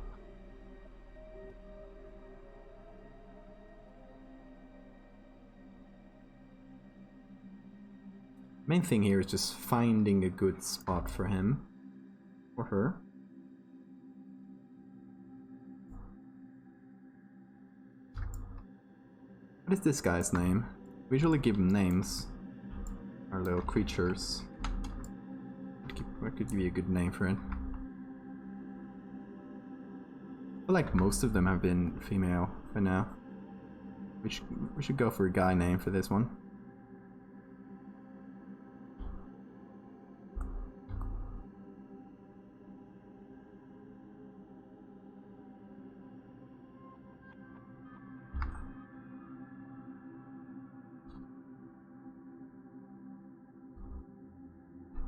Main thing here is just finding a good spot for him. Or her. What is this guy's name? We usually give him names. Our little creatures. What could be a good name for it? I feel like most of them have been female for now. We should go for a guy name for this one.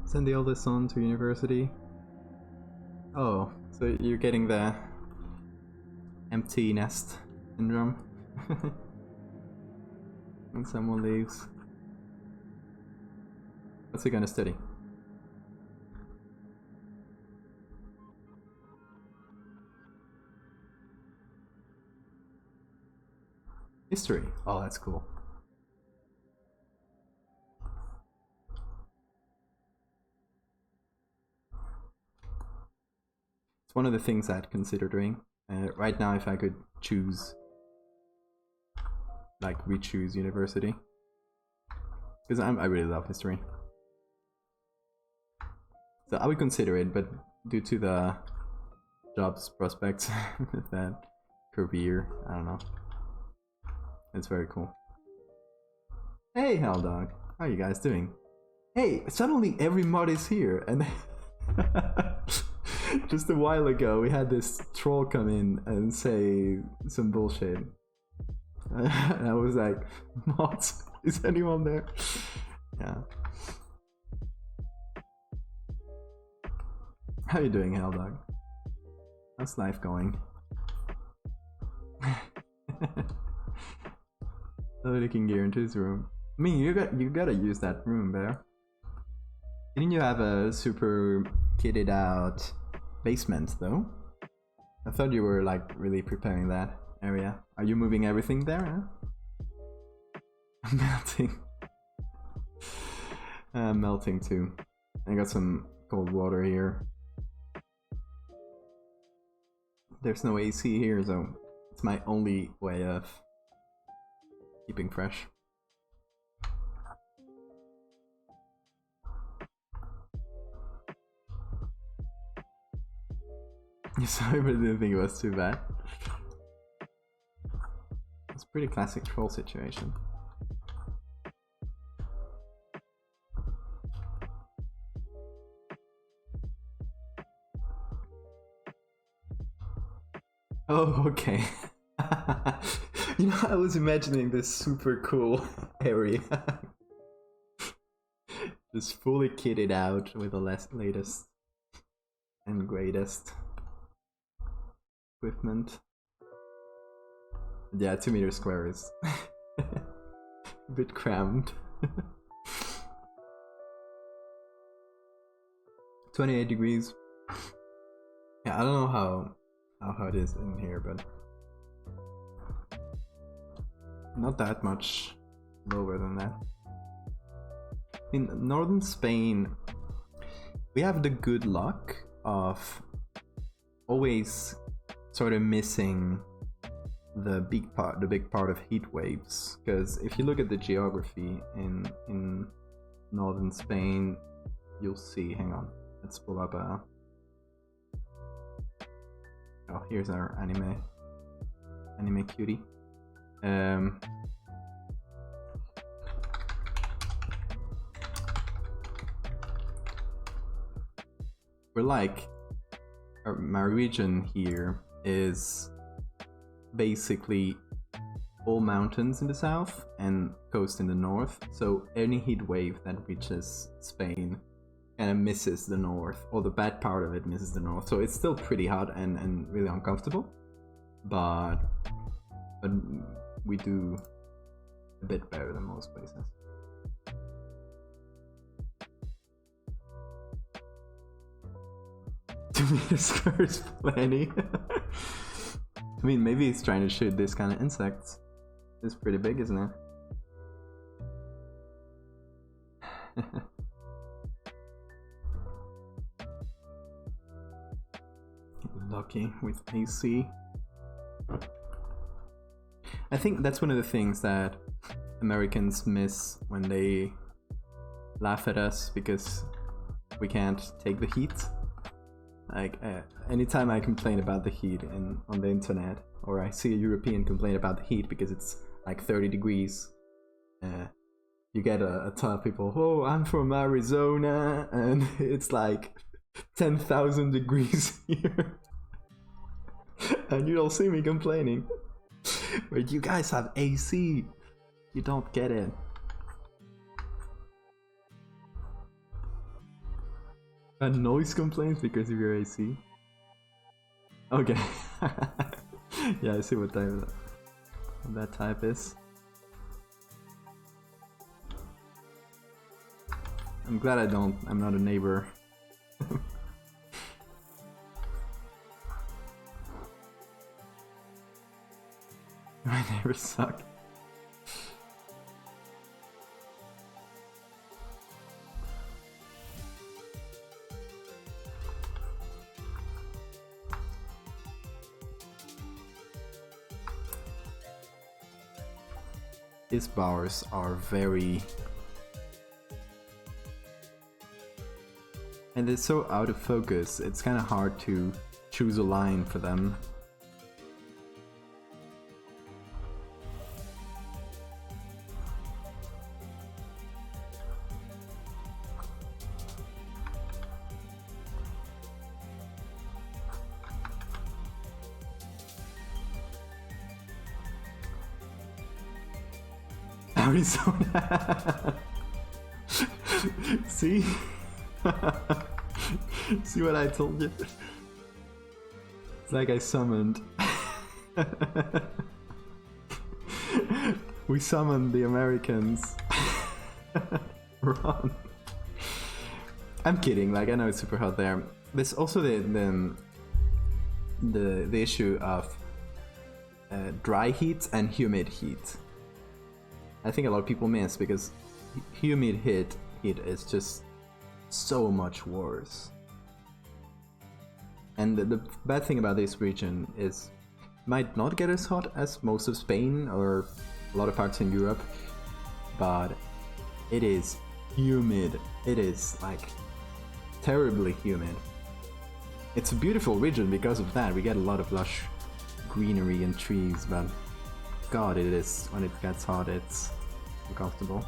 Send the oldest son to university. Oh, so you're getting the empty nest syndrome when someone leaves. What's he gonna study? History. Oh, that's cool. It's one of the things I'd consider doing. Right now, if I could choose, like re-choose university, because I really love history. So I would consider it, but due to the jobs prospects, that career, I don't know. It's very cool. Hey, Hell Dog, how are you guys doing? Hey, suddenly every mod is here, and just a while ago we had this troll come in and say some bullshit. And I was like, mods, is anyone there? Yeah. How you doing, Hell Dog? How's life going? Looking gear into his room. I mean, you gotta use that room, Bear. Didn't you have a super kitted out basement though? I thought you were like really preparing that area. Are you moving everything there? Huh? I'm melting. I'm melting too. I got some cold water here. There's no AC here, so it's my only way of keeping fresh. Sorry, but I didn't think it was too bad. It's a pretty classic troll situation. Oh, okay. You know, I was imagining this super cool area. Just fully kitted out with the latest and greatest equipment. Yeah, 2 meters square is a bit crammed. 28 degrees. Yeah, I don't know how hot it is in here, but not that much lower than that. In northern Spain, we have the good luck of always sort of missing the big part of heat waves, because if you look at the geography in northern Spain, you'll see. Hang on, let's pull up a. Oh, here's our anime cutie. We're like, my region here is basically all mountains in the south and coast in the north, so any heat wave that reaches Spain kind of misses the north, or the bad part of it misses the north, so it's still pretty hot and really uncomfortable, but we do a bit better than most places. There's plenty. I mean, maybe he's trying to shoot this kind of insects. It's pretty big, isn't it? Lucky with AC. I think that's one of the things that Americans miss when they laugh at us, because we can't take the heat. Like, anytime I complain about the heat on the internet, or I see a European complain about the heat because it's like 30 degrees, you get a ton of people, oh, I'm from Arizona, and it's like 10,000 degrees here. And you don't see me complaining. But you guys have AC. You don't get it. And noise complaints because of your AC? Okay. Yeah, I see what type that type is. I'm glad I'm not a neighbor. My neighbors suck. These bars are very... and they're so out of focus, it's kind of hard to choose a line for them. Arizona. See? See what I told you? It's like I summoned. We summoned the Americans. Run. I'm kidding, like I know it's super hot there. There's also the issue of dry heat and humid heat. I think a lot of people miss, because humid heat is just so much worse. And the bad thing about this region is it might not get as hot as most of Spain or a lot of parts in Europe, but it is humid. It is like terribly humid. It's a beautiful region because of that. We get a lot of lush greenery and trees, but God, it is, when it gets hot, it's uncomfortable.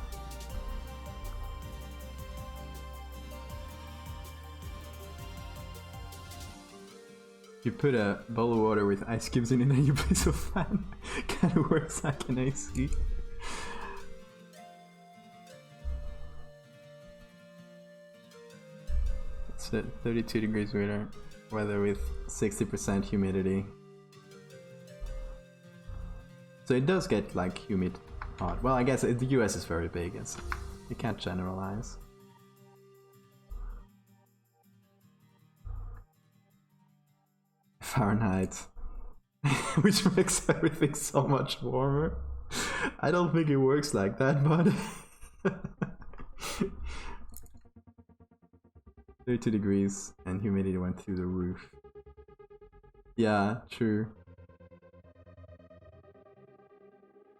You put a bowl of water with ice cubes in it and you place a fan. Kind of works like an AC. What's it? 32 degrees weather with 60% humidity. So it does get like humid hot. Well, I guess the US is very big. You can't generalize. Fahrenheit. Which makes everything so much warmer. I don't think it works like that, but 32 degrees and humidity went through the roof. Yeah, true.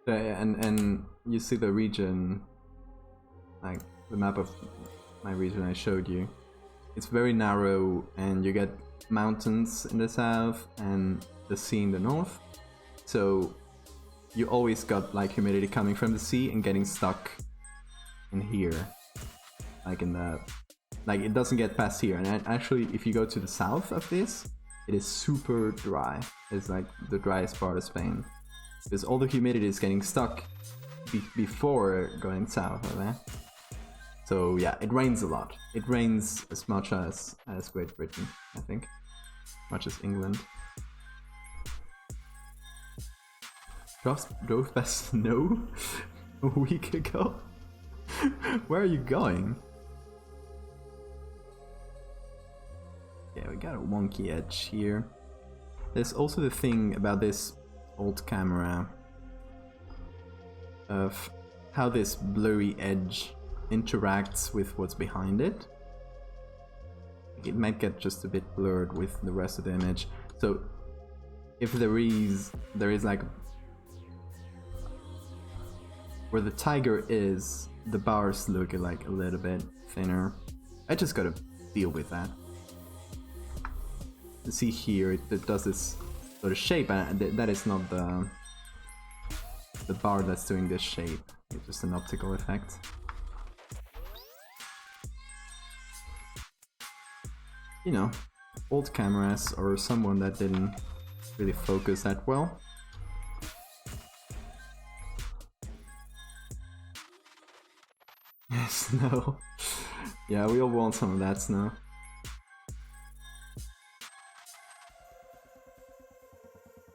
And you see the region, like the map of my region I showed you. It's very narrow, and you get mountains in the south and the sea in the north. So you always got like humidity coming from the sea and getting stuck in here, like in the, like it doesn't get past here. And actually, if you go to the south of this, it is super dry. It's like the driest part of Spain, because all the humidity is getting stuck before going south of there. So yeah, it rains a lot. It rains as much as Great Britain, I think, as much as England. Drove past snow a week ago. Where are you going? Yeah, we got a wonky edge here. There's also the thing about this old camera of how this blurry edge interacts with what's behind it. It might get just a bit blurred with the rest of the image. So if there is like where the tiger is, the bars look like a little bit thinner. I just gotta deal with that. You see here, it does this sort of shape, and that is not the bar that's doing this shape. It's just an optical effect. You know, old cameras or someone that didn't really focus that well. Snow. Yeah, we all want some of that snow.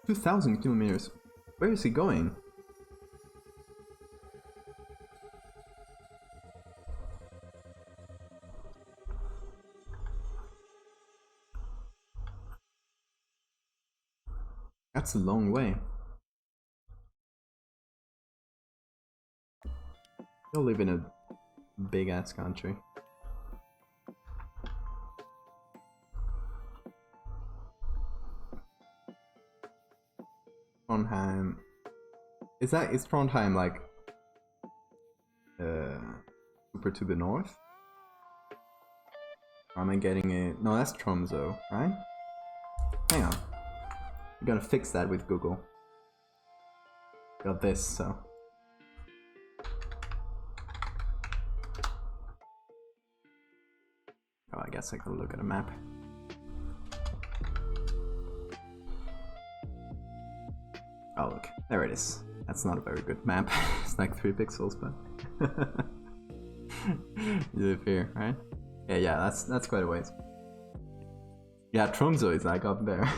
"2,000 kilometers. Where is he going?" That's a long way. You'll live in a big ass country. Trondheim. Is Trondheim like super to the north? Or am I getting it? No, that's Tromsø, right? Hang on. I'm gonna fix that with Google. Got this, so. Oh, I guess I gotta look at a map. Oh, look, there it is. That's not a very good map. It's like 3 pixels, but you live here, right? Yeah, that's quite a ways. Yeah, Tromsø is like up there.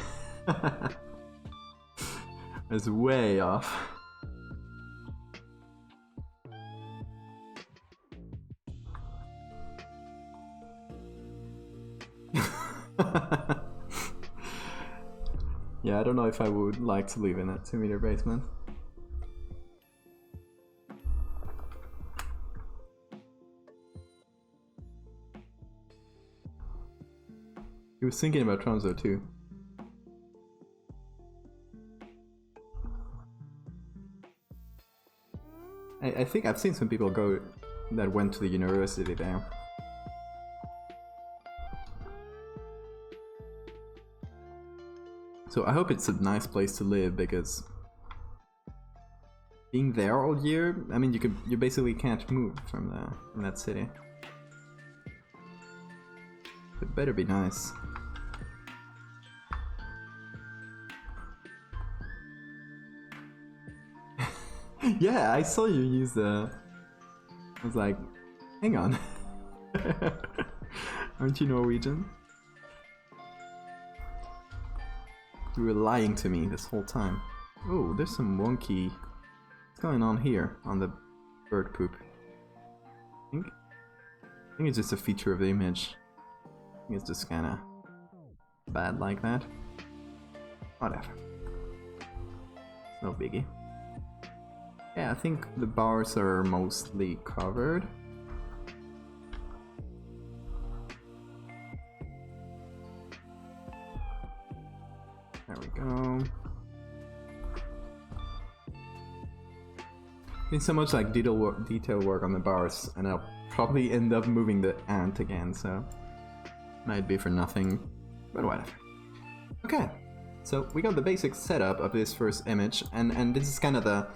It's way off. Yeah, I don't know if I would like to live in a 2-meter basement. He was thinking about Tromsø too. I think I've seen some people go that went to the university there. So I hope it's a nice place to live, because being there all year, I mean, you basically can't move from that city. It better be nice. Yeah, I saw you use the. I was like, hang on. Aren't you Norwegian? You were lying to me this whole time. Oh, there's some wonky... What's going on here on the bird poop? I think it's just a feature of the image. I think it's just kinda bad like that. Whatever. No biggie. Yeah, I think the bars are mostly covered. There we go. Been so much like detail work on the bars, and I'll probably end up moving the ant again, so might be for nothing, but whatever. Okay, so we got the basic setup of this first image, and this is kind of the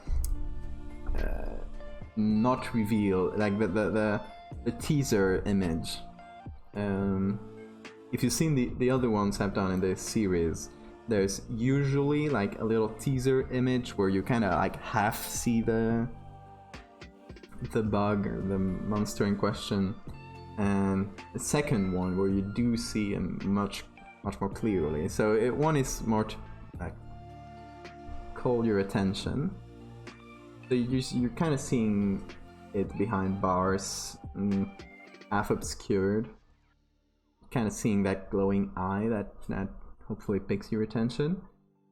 not reveal, like the teaser image. If you've seen the other ones I've done in this series, there's usually like a little teaser image where you kind of like half see the bug or the monster in question, and the second one where you do see him much more clearly. So one is more to like call your attention. So you're kind of seeing it behind bars, half obscured. Kind of seeing that glowing eye that hopefully picks your attention.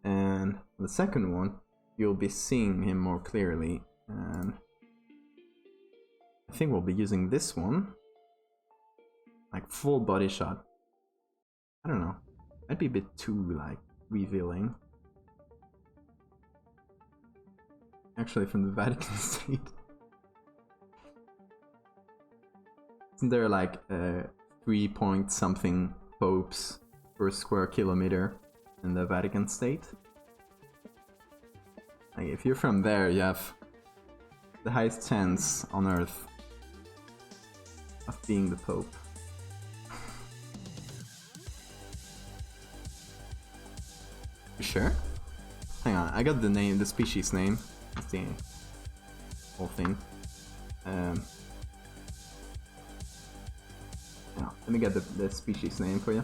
And the second one, you'll be seeing him more clearly. And I think we'll be using this one, like full body shot. I don't know. Might be a bit too like revealing. Actually, from the Vatican State. Isn't there like 3 point something popes per square kilometer in the Vatican State? Like, if you're from there, you have the highest chance on Earth of being the Pope. You sure? Hang on, I got the name, the species name. That's the whole thing. Let me get the species name for you. I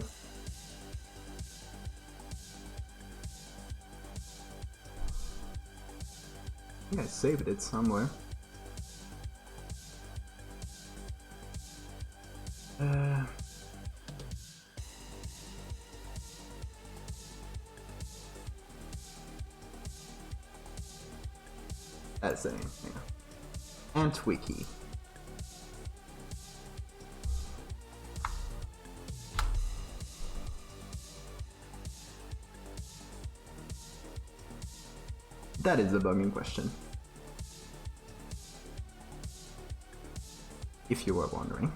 think I saved it somewhere. That's the name. Yeah. Antwiki. That is the bug in question. If you were wondering.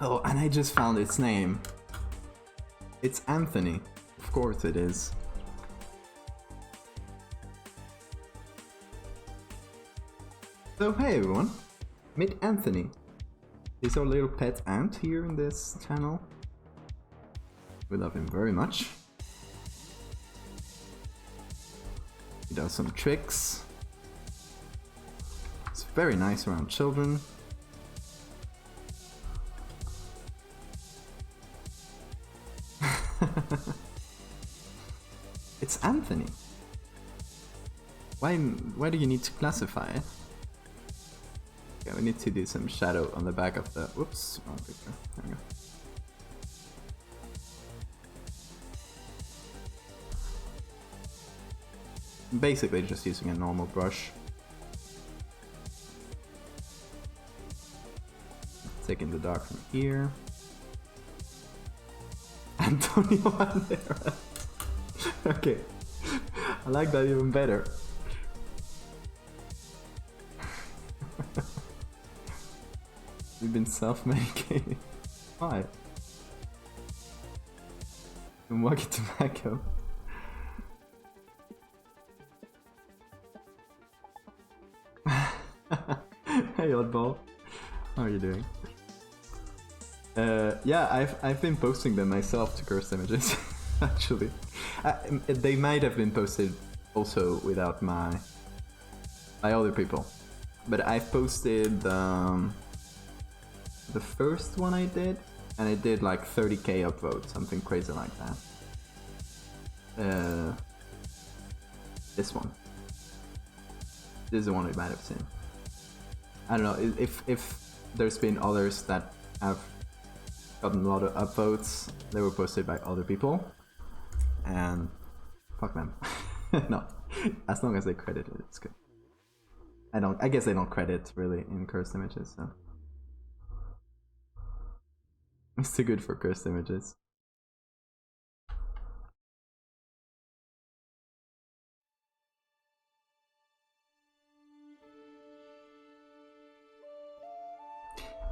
Oh, and I just found its name. It's Anthony. Of course it is. So hey everyone, meet Anthony. He's our little pet ant here in this channel. We love him very much. He does some tricks. It's very nice around children. It's Anthony. Why do you need to classify it? Yeah, we need to do some shadow on the back of the... Whoops, wrong picture. There we go. Basically just using a normal brush. Taking the dark from here. Antonio Banderas. Okay, I like that even better. You've been self-medicating. Why? And walking tobacco. Hey oddball, how are you doing? Yeah, I've been posting them myself to cursed images, actually. They might have been posted also without by other people, but I've posted the first one I did, and it did like 30k upvotes, something crazy like that. This one. This is the one we might have seen. I don't know if there's been others that have gotten a lot of upvotes. They were posted by other people, and fuck them. No, as long as they credit it, it's good. I guess they don't credit really in cursed images, so it's too good for cursed images.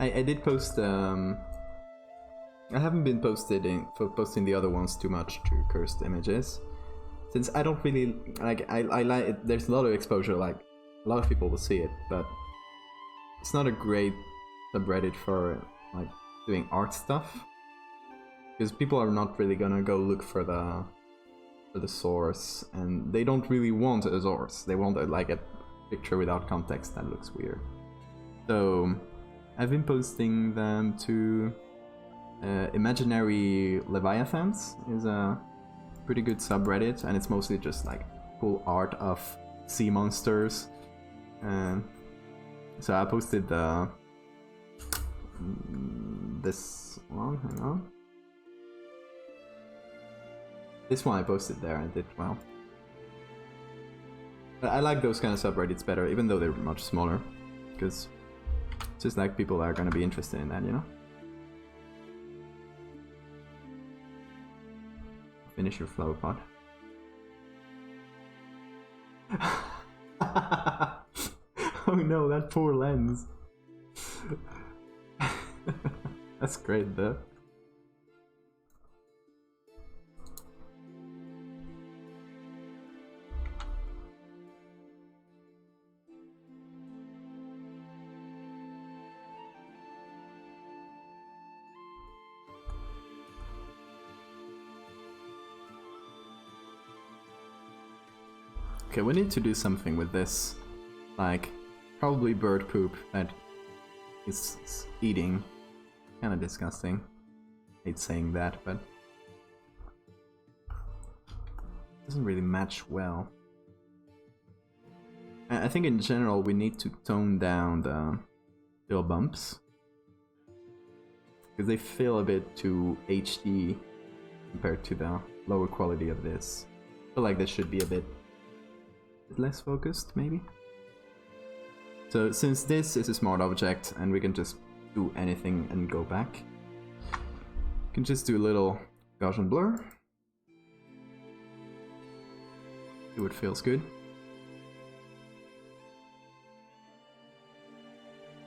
I did post. I haven't been posting the other ones too much to cursed images, since I don't really like. I like it. There's a lot of exposure. Like a lot of people will see it, but it's not a great subreddit for like doing art stuff, because people are not really gonna go look for the source, and they don't really want a source. They want like a picture without context that looks weird. So I've been posting them to Imaginary Leviathans is a pretty good subreddit, and it's mostly just like cool art of sea monsters. So I posted this one, hang on. This one I posted there and did well. But I like those kind of subreddits better, even though they're much smaller, because it's just like people are gonna be interested in that, you know? Finish your flower pot. Oh no, that poor lens. That's great though. Okay, we need to do something with this. Like, probably bird poop that is eating. Kinda disgusting. Hate saying that, but doesn't really match well. I think in general we need to tone down the fill bumps, because they feel a bit too HD compared to the lower quality of this. I feel like this should be a bit less focused, maybe. So since this is a smart object and we can just do anything and go back, we can just do a little Gaussian blur. See what feels good.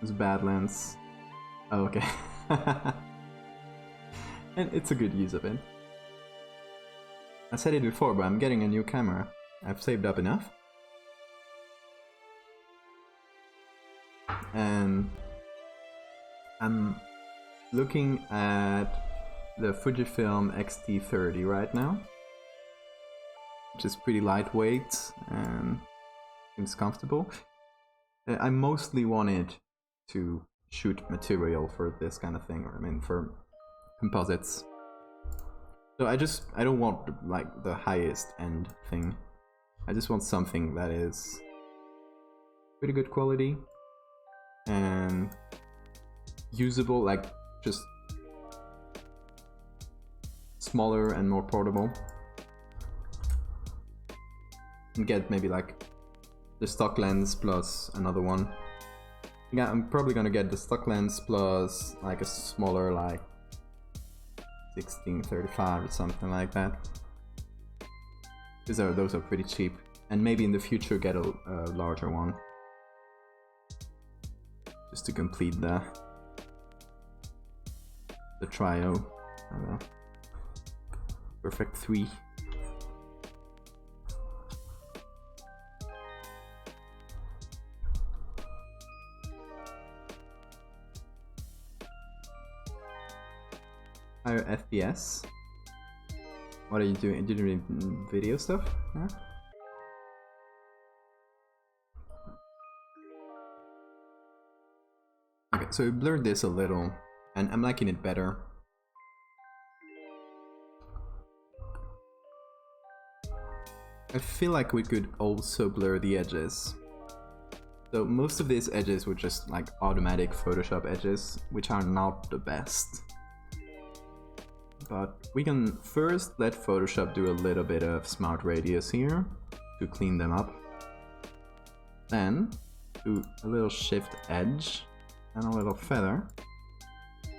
It's bad lens. Oh, okay. And it's a good use of it. I said it before, but I'm getting a new camera. I've saved up enough. And I'm looking at the Fujifilm X-T30 right now, which is pretty lightweight and seems comfortable. I mostly wanted to shoot material for this kind of thing, or I mean for composites. So I don't want like the highest end thing. I just want something that is pretty good quality and usable, like just smaller and more portable, and get maybe like the stock lens plus another one. Yeah, I'm probably gonna get the stock lens plus like a smaller, like 1635 or something like that. Those are pretty cheap, and maybe in the future get a larger one, just to complete the trio. Perfect 3. higher FPS. What are you doing? Are you doing video stuff? Huh? Okay, so we blurred this a little, and I'm liking it better. I feel like we could also blur the edges. So most of these edges were just like automatic Photoshop edges, which are not the best. But we can first let Photoshop do a little bit of smart radius here to clean them up. Then do a little shift edge and a little feather.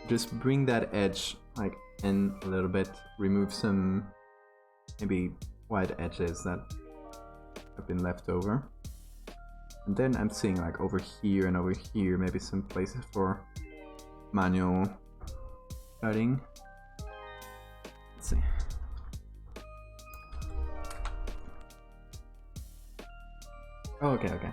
Just bring that edge like in a little bit, remove some maybe white edges that have been left over. And then I'm seeing like over here and over here, maybe some places for manual cutting. Let's see. Oh, okay, okay.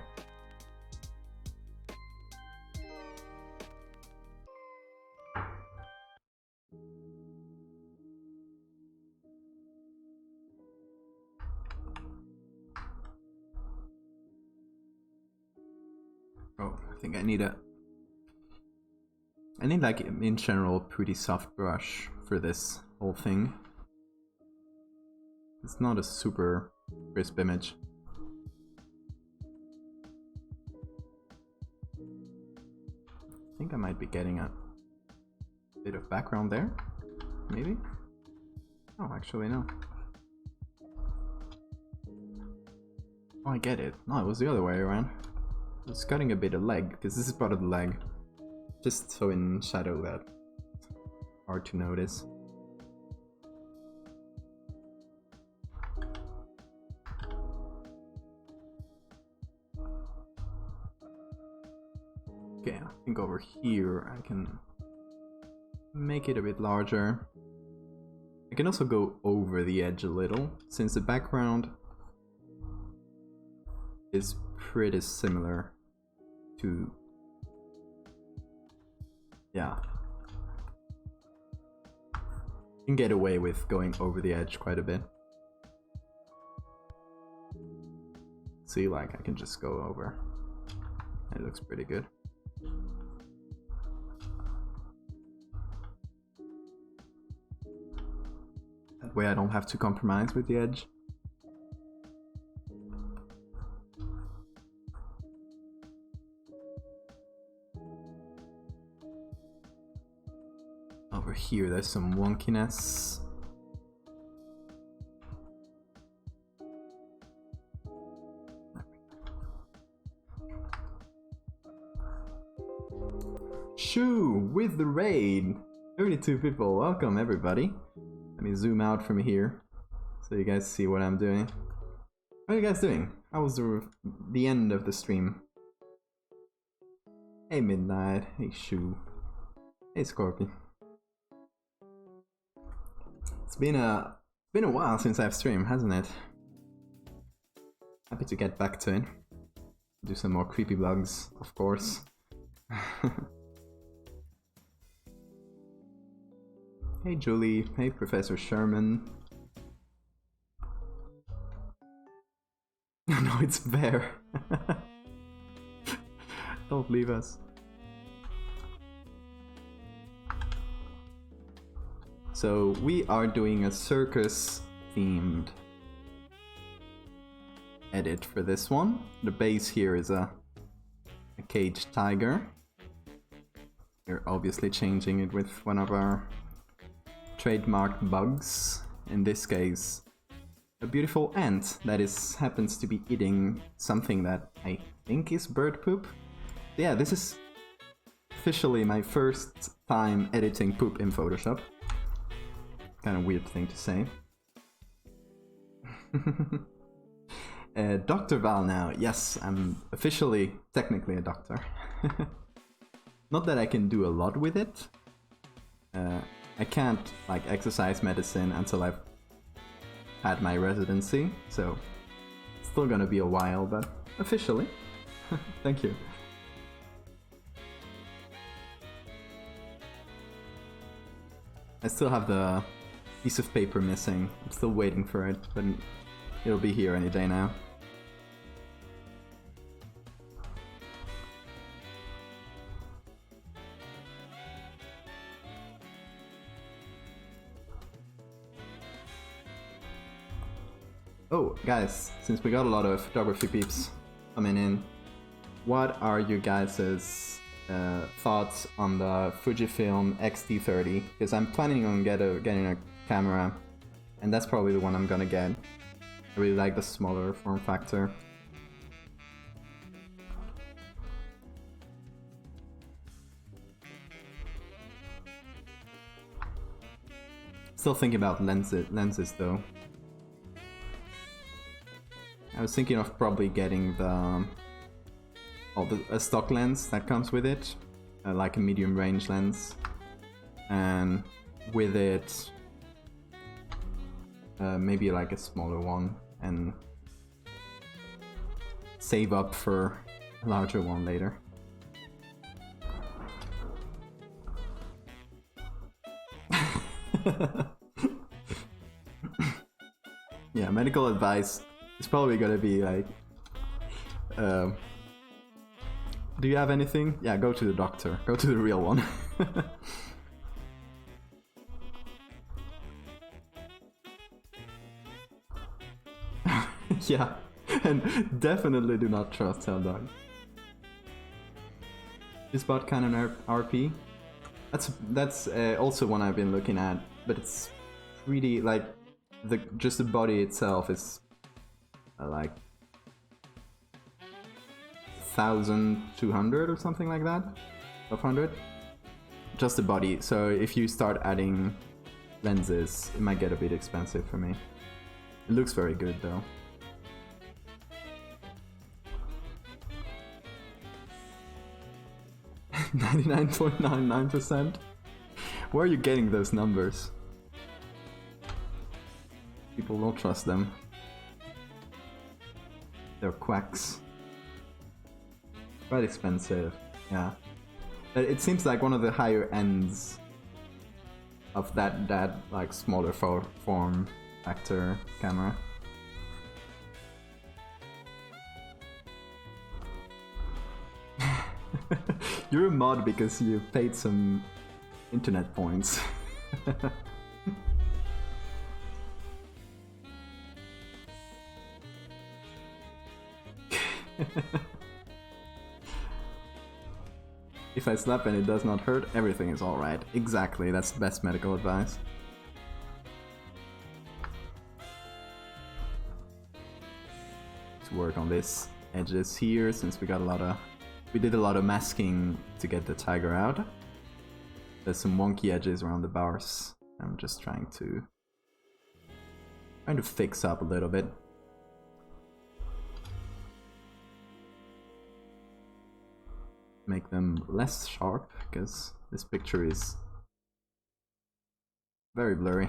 Oh, I think I need like in general pretty soft brush for this whole thing. It's not a super crisp image. I think I might be getting a bit of background there, maybe? Oh, actually no. Oh, I get it. No, it was the other way around. I was cutting a bit of leg, because this is part of the leg. Just so in shadow that hard to notice. Okay, I think over here I can make it a bit larger. I can also go over the edge a little, since the background is pretty similar to... yeah. You can get away with going over the edge quite a bit. See, like, I can just go over. It looks pretty good. That way I don't have to compromise with the edge. Over here there's some wonkiness. Shoo with the raid. 32 people. Welcome everybody. Let me zoom out from here so you guys see what I'm doing. How are you guys doing? How was the end of the stream? Hey Midnight. Hey Shoo. Hey Scorpion. It's been a while since I've streamed, hasn't it? Happy to get back to it. Do some more creepy vlogs, of course. Hey Julie, hey Professor Sherman. No, it's Bear. Don't leave us. So we are doing a circus themed edit for this one. The base here is a caged tiger. We're obviously changing it with one of our trademark bugs. In this case, a beautiful ant that happens to be eating something that I think is bird poop. Yeah, this is officially my first time editing poop in Photoshop. Kind of weird thing to say. Dr. Val now. Yes, I'm officially, technically a doctor. Not that I can do a lot with it. I can't like exercise medicine until I've had my residency, so it's still gonna be a while, but officially. Thank you. I still have the piece of paper missing. I'm still waiting for it, but it'll be here any day now. Oh, guys, since we got a lot of photography peeps coming in, what are you guys' thoughts on the Fujifilm X-T30? Because I'm planning on getting a camera, and that's probably the one I'm gonna get. I really like the smaller form factor. Still thinking about lenses though. I was thinking of probably getting a stock lens that comes with it, like a medium range lens, and with it maybe like a smaller one, and save up for a larger one later. Yeah, medical advice. It's probably gonna be like, do you have anything? Yeah, go to the doctor. Go to the real one. Yeah, and definitely do not trust Heldog. Is bought Canon RP? That's also one I've been looking at, but it's pretty like just the body itself is like 1,200 or something like that, 1,200. Just the body. So if you start adding lenses, it might get a bit expensive for me. It looks very good though. %99.99%. Where are you getting those numbers? People don't trust them. They're quacks. Quite expensive, yeah. But it seems like one of the higher ends of that like smaller form factor camera. You're a mod because you paid some internet points. If I slap and it does not hurt, everything is alright. Exactly, that's the best medical advice. Let's work on this edges here, since we did a lot of masking to get the tiger out. There's some wonky edges around the bars. I'm just trying to fix up a little bit. Make them less sharp, because this picture is very blurry.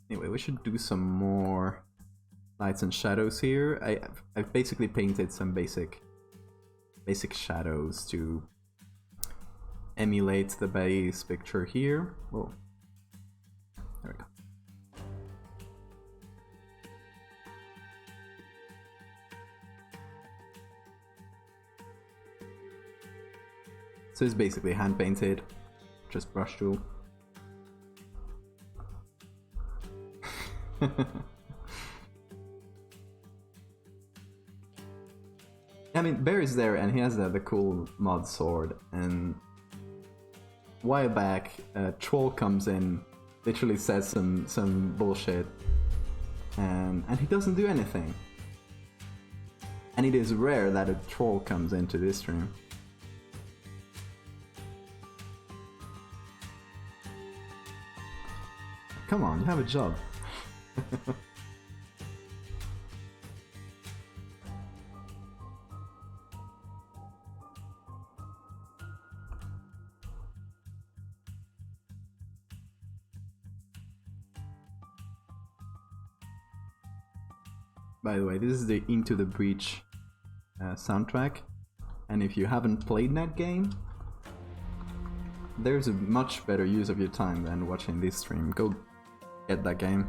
Anyway, we should do some more lights and shadows here. I've basically painted some basic shadows to emulate the base picture here. Whoa. There we go. So it's basically hand painted, just brush tool. I mean, Bear is there and he has the cool mod sword, and a while back a troll comes in, literally says some bullshit, and he doesn't do anything. And it is rare that a troll comes into this stream. Come on, you have a job. By the way, this is the Into the Breach soundtrack, And if you haven't played that game, there's a much better use of your time than watching this stream. Go get that game.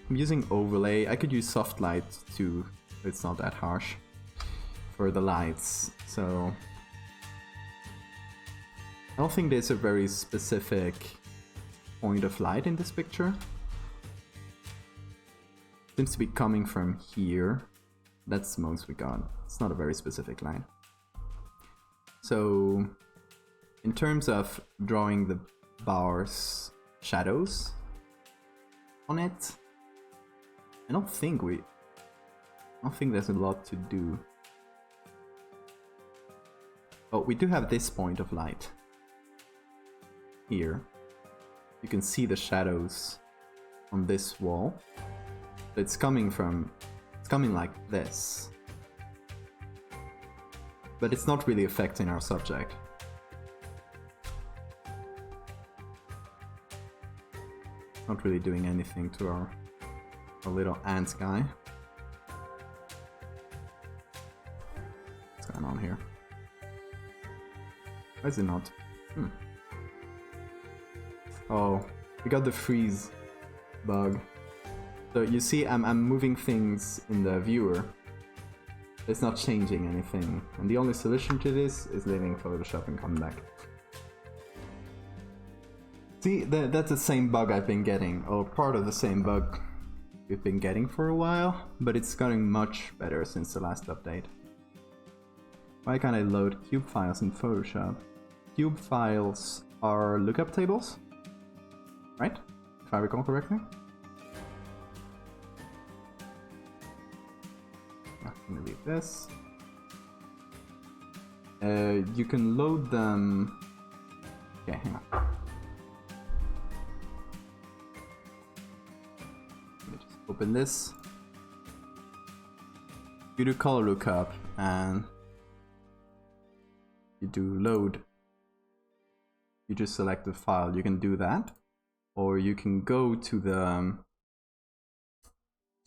I'm using overlay. I could use soft light too, it's not that harsh for the lights, so I don't think there's a very specific point of light in this picture. Seems to be coming from here. That's the most we got. It's not a very specific line. So in terms of drawing the bars shadows on it, I don't think there's a lot to do. Oh, we do have this point of light here. You can see the shadows on this wall. It's coming like this. But it's not really affecting our subject. Not really doing anything to our little ant guy. What's going on here? Why is it not? Oh, we got the freeze bug. So you see I'm moving things in the viewer. It's not changing anything. And the only solution to this is leaving Photoshop and coming back. See, that's the same bug I've been getting, or part of the same bug we've been getting for a while, but it's gotten much better since the last update. Why can't I load cube files in Photoshop? Cube files are lookup tables, right? If I recall correctly. I'm gonna leave this. You can load them. Okay, hang on. Open this, you do color lookup, and you do load. You just select the file. You can do that, or you can go to the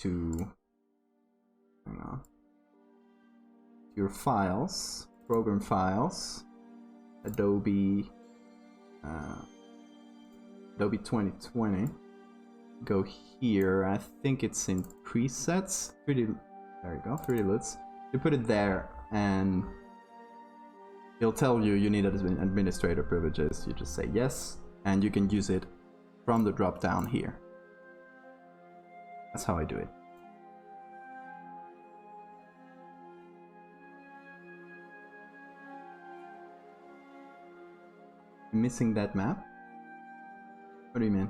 hang on, your files, program files, Adobe 2020. Go here. I think it's in presets. There you go, 3D LUTs. You put it there, and it'll tell you need administrator privileges. You just say yes, and you can use it from the drop down here. That's how I do it. Missing that map? What do you mean?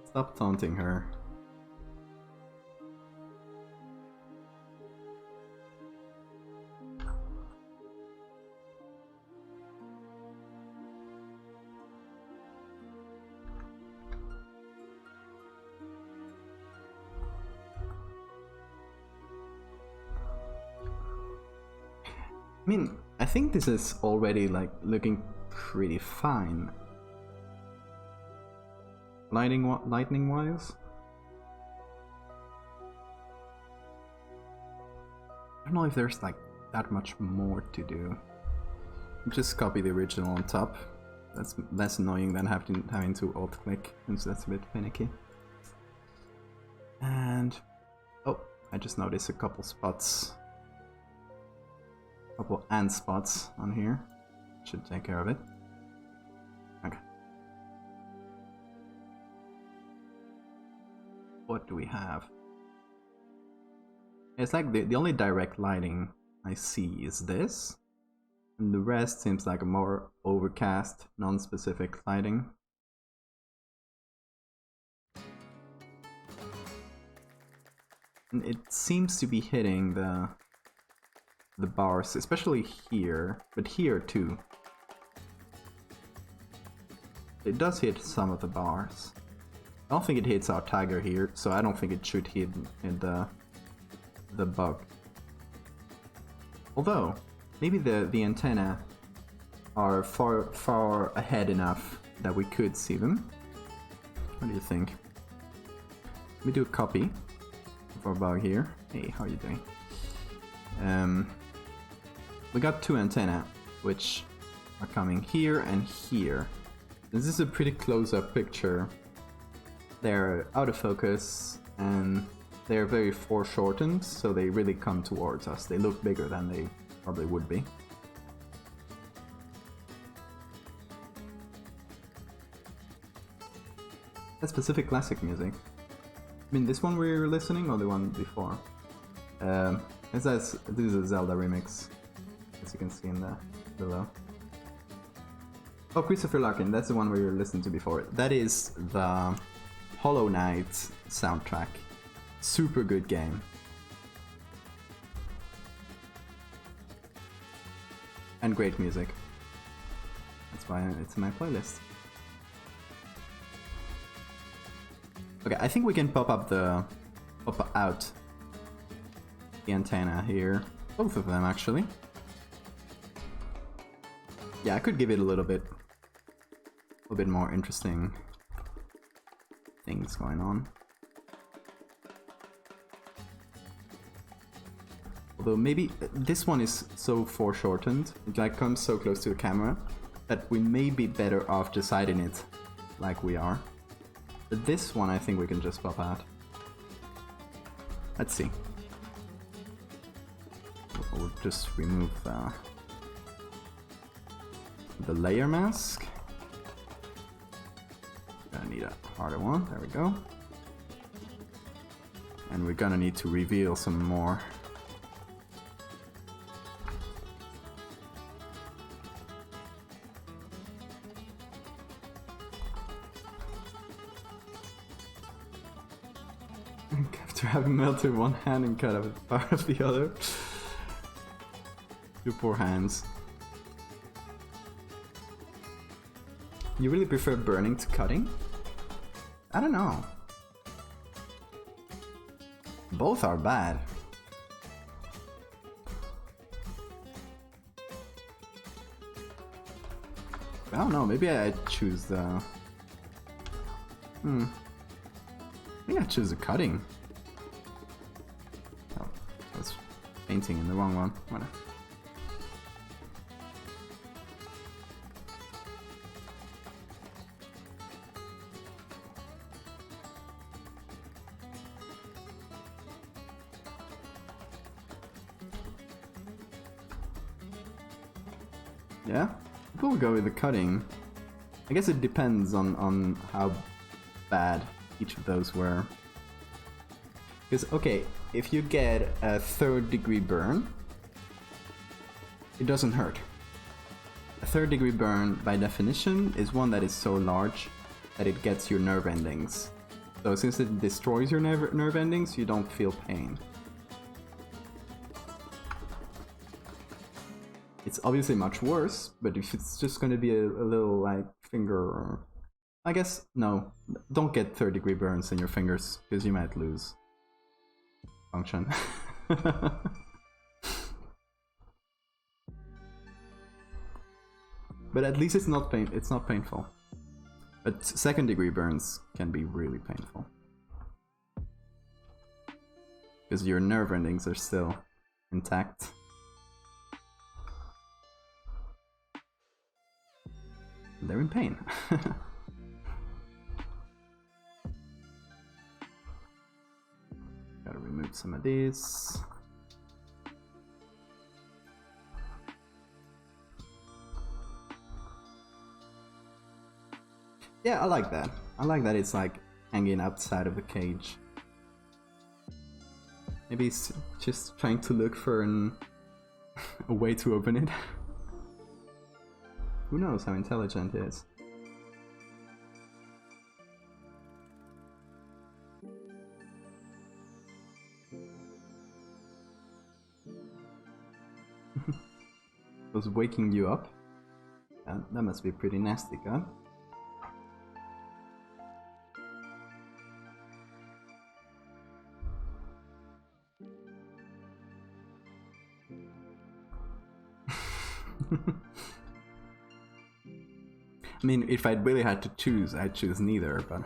Stop taunting her. I mean, I think this is already like looking pretty fine. Lightning wise, I don't know if there's like that much more to do. Just copy the original on top. That's less annoying than having to alt click, since that's a bit finicky. And oh, I just noticed a couple ant spots on here. Should take care of it. Okay. What do we have? It's like the only direct lighting I see is this, and the rest seems like a more overcast, non-specific lighting. And it seems to be hitting the the bars, especially here, but here too. It does hit some of the bars. I don't think it hits our tiger here, so I don't think it should hit in the bug. Although, maybe the antenna are far ahead enough that we could see them. What do you think? Let me do a copy of our bug here. Hey, how are you doing? We got two antennae, which are coming here and here. This is a pretty close-up picture. They're out of focus and they're very foreshortened, so they really come towards us. They look bigger than they probably would be. That's Pacific classic music. I mean, this one we were listening or the one before? This is a Zelda remix, as you can see in the below. Oh, Christopher Larkin, that's the one we were listening to before. That is the Hollow Knight soundtrack. Super good game. And great music. That's why it's in my playlist. Okay, I think we can pop out the antenna here. Both of them, actually. Yeah, I could give it a little bit more interesting things going on. Although maybe this one is so foreshortened, it like comes so close to the camera, that we may be better off deciding it like we are. But this one I think we can just pop out. Let's see. We'll just remove the layer mask. Gonna need a harder one, there we go. And we're gonna need to reveal some more. After having melted one hand and cut off part of the other. Your poor hands. You really prefer burning to cutting? I don't know. Both are bad. I don't know, maybe I choose the... Maybe I choose the cutting. Oh, I was painting in the wrong one. Whatever. Yeah? We'll go with the cutting. I guess it depends on how bad each of those were. Because, okay, if you get a 3rd-degree burn, it doesn't hurt. A 3rd-degree burn, by definition, is one that is so large that it gets your nerve endings. So since it destroys your nerve endings, you don't feel pain. It's obviously much worse, but if it's just going to be a little, like, finger... I guess, no. Don't get 3rd-degree burns in your fingers, because you might lose function. But at least it's not painful. But 2nd-degree burns can be really painful. Because your nerve endings are still intact. They're in pain. Gotta remove some of these. Yeah, I like that. I like that it's like hanging outside of the cage. Maybe it's just trying to look for a way to open it. Who knows how intelligent it is? was waking you up. That must be pretty nasty, God. I mean, if I really had to choose, I'd choose neither, but...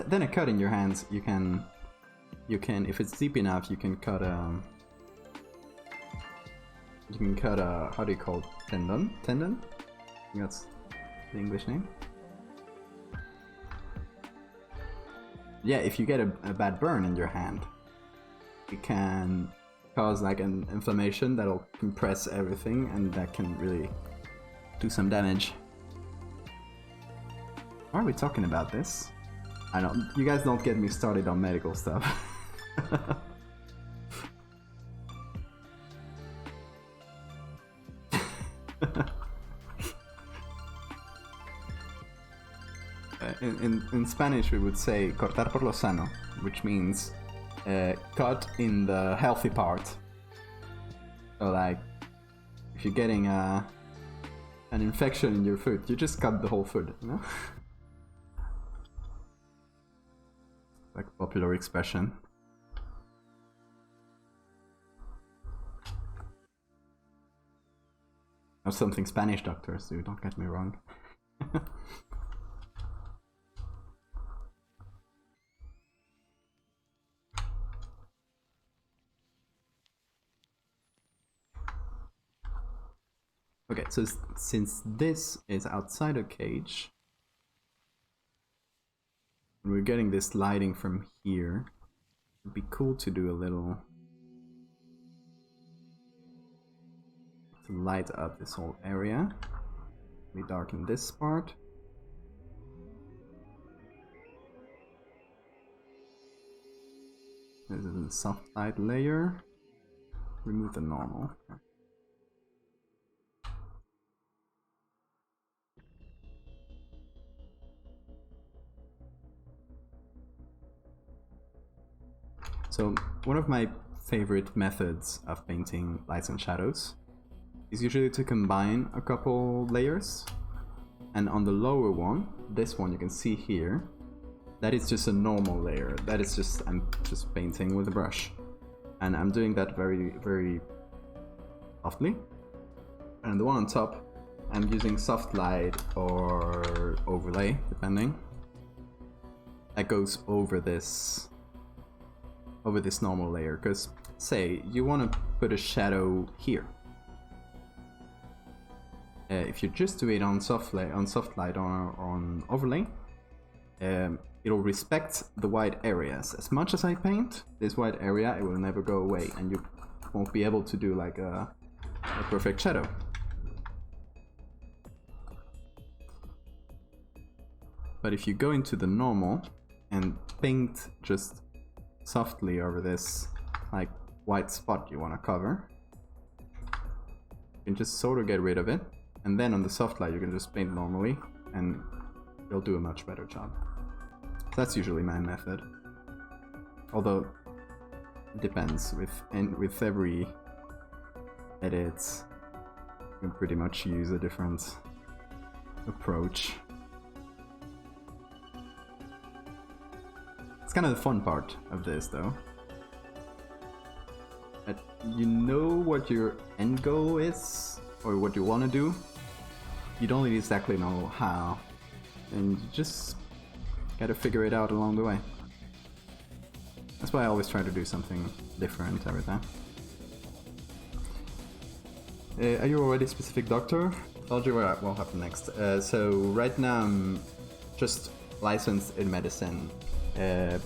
Then a cut in your hands, you can, if it's deep enough, you can cut a, how do you call it? Tendon? Tendon? I think that's the English name. Yeah, if you get a bad burn in your hand, it can cause like an inflammation that'll compress everything, and that can really do some damage. Why are we talking about this? I don't. You guys don't get me started on medical stuff. In Spanish we would say cortar por lo sano, which means cut in the healthy part. So like, if you're getting an infection in your foot, you just cut the whole foot, you know? Like a popular expression. Or something Spanish doctors do, don't get me wrong. Okay, so since this is outside a cage, and we're getting this lighting from here, it'd be cool to do a little... to light up this whole area. We darken this part. This is a soft light layer. Remove the normal. So one of my favorite methods of painting lights and shadows is usually to combine a couple layers. And on the lower one, this one you can see here, that is just a normal layer. That is just, I'm just painting with a brush. And I'm doing that very, very softly. And the one on top, I'm using soft light or overlay, depending. That goes over this normal layer, because say you want to put a shadow here. If you just do it on soft light or on overlay, it'll respect the white areas. As much as I paint this white area, it will never go away, and you won't be able to do like a perfect shadow. But if you go into the normal and paint just softly over this like white spot you want to cover, you can just sort of get rid of it, and then on the soft light you can just paint normally and you'll do a much better job. So that's usually my method, although it depends. With every edit you can pretty much use a different approach. It's kind of the fun part of this, though. That you know what your end goal is, or what you want to do. You don't really exactly know how, and you just gotta figure it out along the way. That's why I always try to do something different every time. Are you already a specific doctor? Told you what will happen next. So right now I'm just licensed in medicine.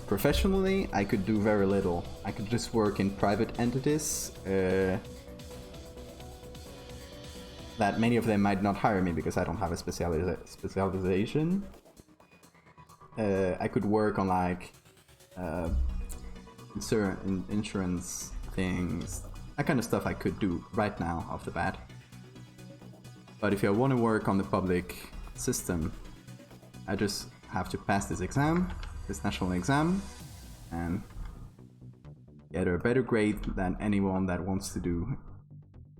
Professionally, I could do very little. I could just work in private entities. That many of them might not hire me because I don't have a specialization. I could work on like insurance things, that kind of stuff I could do right now off the bat. But if I want to work on the public system, I just have to pass this exam, this national exam, and get a better grade than anyone that wants to do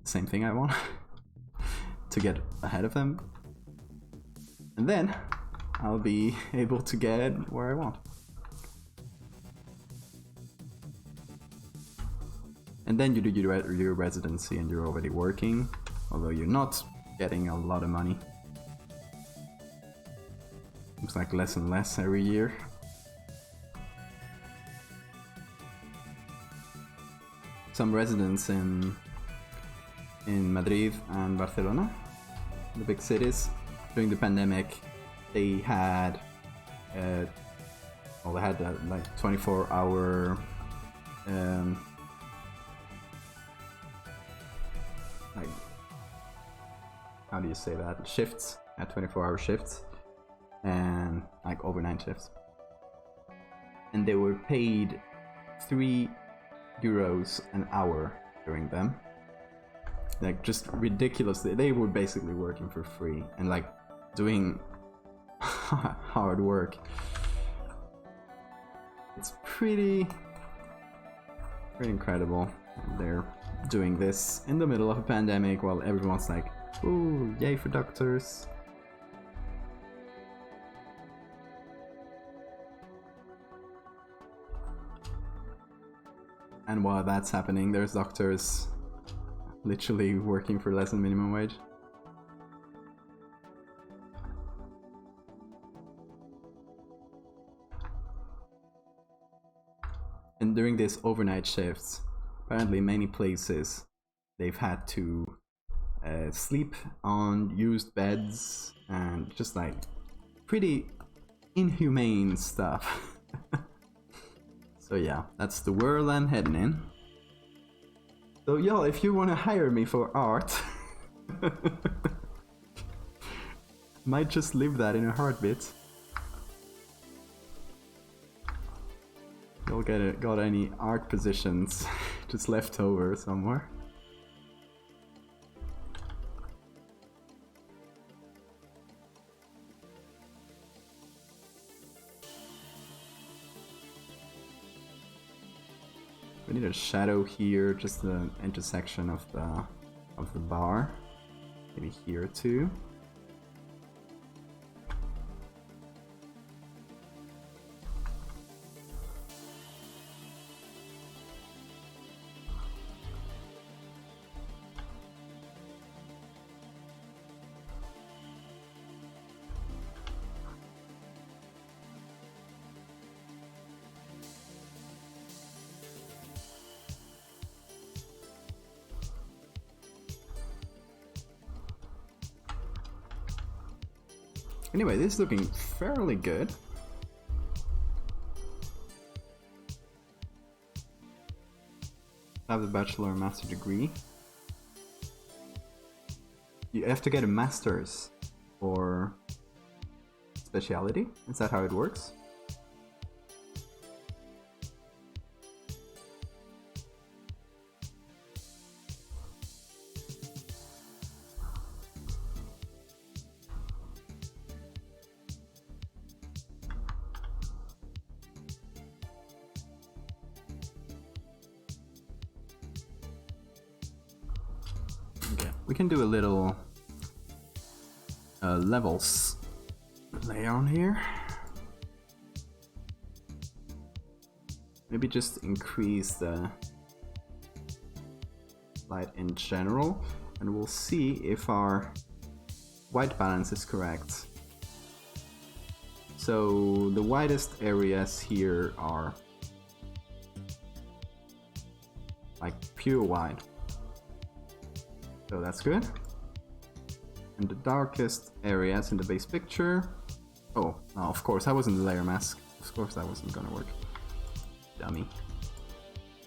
the same thing I want to get ahead of them. And then I'll be able to get where I want. And then you do your residency and you're already working, although you're not getting a lot of money. Seems like less and less every year. Some residents in Madrid and Barcelona, the big cities, during the pandemic, they had like 24-hour like, how do you say that, shifts, at 24-hour shifts, and like overnight shifts, and they were paid €3 an hour during them, like just ridiculously. They were basically working for free and like doing hard work. It's pretty incredible. They're doing this in the middle of a pandemic while everyone's like, ooh, yay for doctors. And while that's happening, there's doctors literally working for less than minimum wage. And during these overnight shifts, apparently many places, they've had to sleep on used beds and just like pretty inhumane stuff. So yeah, that's the world I'm heading in. So y'all, if you want to hire me for art, might just leave that in a heartbeat. Y'all got any art positions just left over somewhere? We need a shadow here, just the intersection of the bar. Maybe here too. Anyway, this is looking fairly good. I have the bachelor and master degree. You have to get a master's for speciality? Is that how it works? We can do a little levels layer on here. Maybe just increase the light in general, and we'll see if our white balance is correct. So the widest areas here are like pure white. So that's good. And the darkest areas in the base picture. Oh, of course, that wasn't the layer mask. Of course, that wasn't gonna work. Dummy.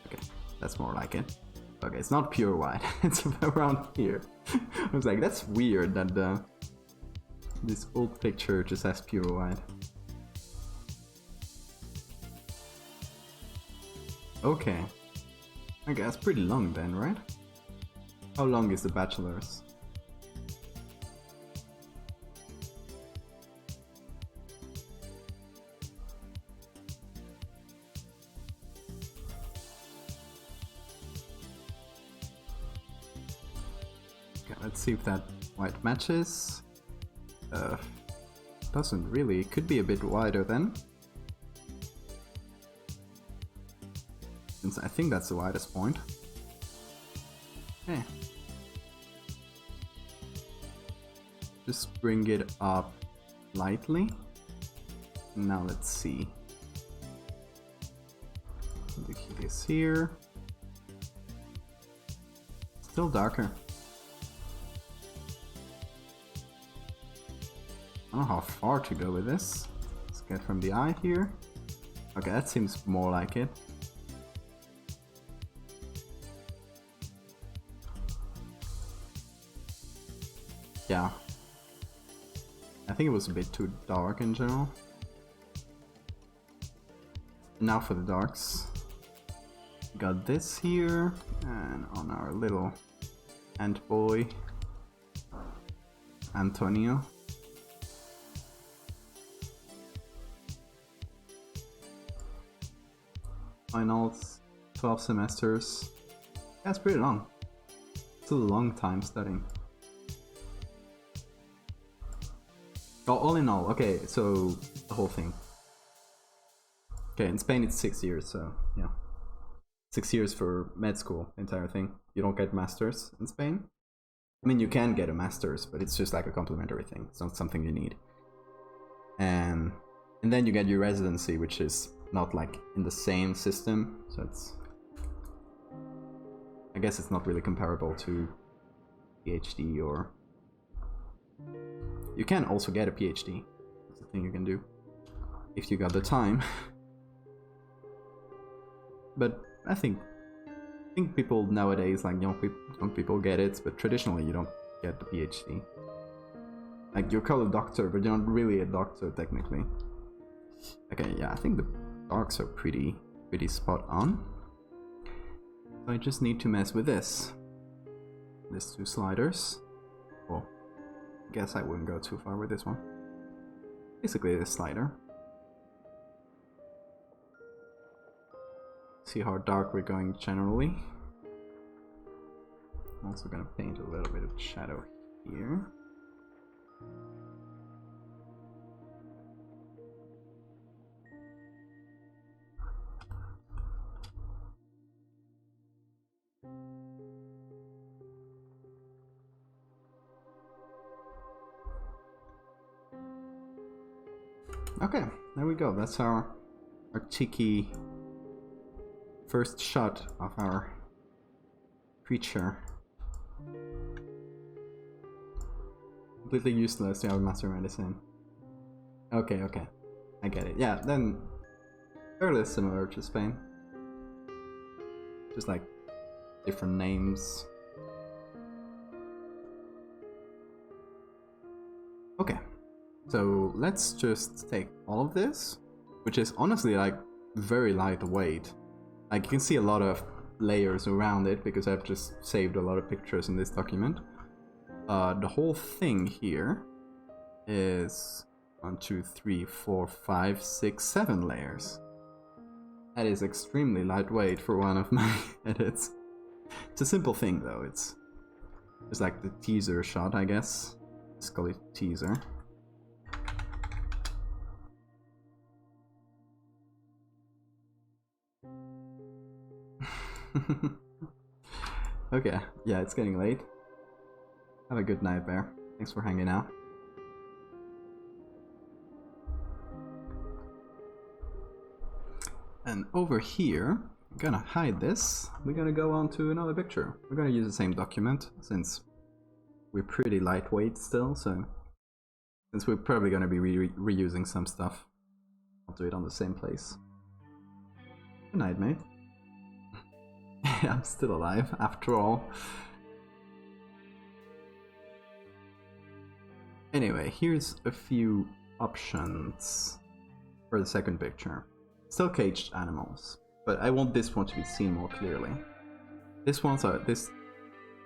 Okay, that's more like it. Okay, it's not pure white. It's around here. I was like, that's weird that this old picture just has pure white. Okay. Okay, that's pretty long then, right? How long is the bachelor's? let's see if that white matches. Doesn't really. It could be a bit wider then. Since I think that's the widest point. Okay. Just bring it up lightly. Now let's see. The key is here. Still darker. I don't know how far to go with this. Let's get from the eye here. Okay, that seems more like it. Yeah. I think it was a bit too dark in general. Now for the darks. Got this here, and on our little ant boy, Antonio. Finals, 12 semesters. That's pretty long. It's a long time studying. Oh, all in all, okay, so the whole thing. Okay, in Spain it's 6 years, so yeah. 6 years for med school, the entire thing. You don't get masters in Spain. I mean, you can get a master's, but it's just like a complementary thing. It's not something you need. And then you get your residency, which is not like in the same system. So it's... I guess it's not really comparable to PhD or... You can also get a PhD. That's the thing you can do. If you got the time. But I think people nowadays, like young people get it, but traditionally you don't get the PhD. Like you're called a doctor, but you're not really a doctor technically. Okay, yeah, I think the darks are pretty spot on. So I just need to mess with this. These two sliders. Well, I guess I wouldn't go too far with this one. Basically this slider. See how dark we're going generally. I'm also gonna paint a little bit of shadow here. Okay, there we go. That's our cheeky first shot of our creature. Completely useless to have a master medicine. Okay, I get it. Yeah, then fairly similar to Spain. Just like different names. Okay, so let's just take all of this, which is honestly like very lightweight. Like you can see a lot of layers around it because I've just saved a lot of pictures in this document. The whole thing here is 1, 2, 3, 4, 5, 6, 7 layers. That is extremely lightweight for one of my edits. It's a simple thing though. It's like the teaser shot, I guess. Let's call it teaser. Okay, yeah, it's getting late. Have a good night, Bear. Thanks for hanging out. And over here, I'm gonna hide this. We're gonna go on to another picture. We're gonna use the same document since we're pretty lightweight still, so since we're probably gonna be reusing some stuff, I'll do it on the same place. Good night, mate. I'm still alive, after all. Anyway, here's a few options for the second picture. Still caged animals, but I want this one to be seen more clearly. These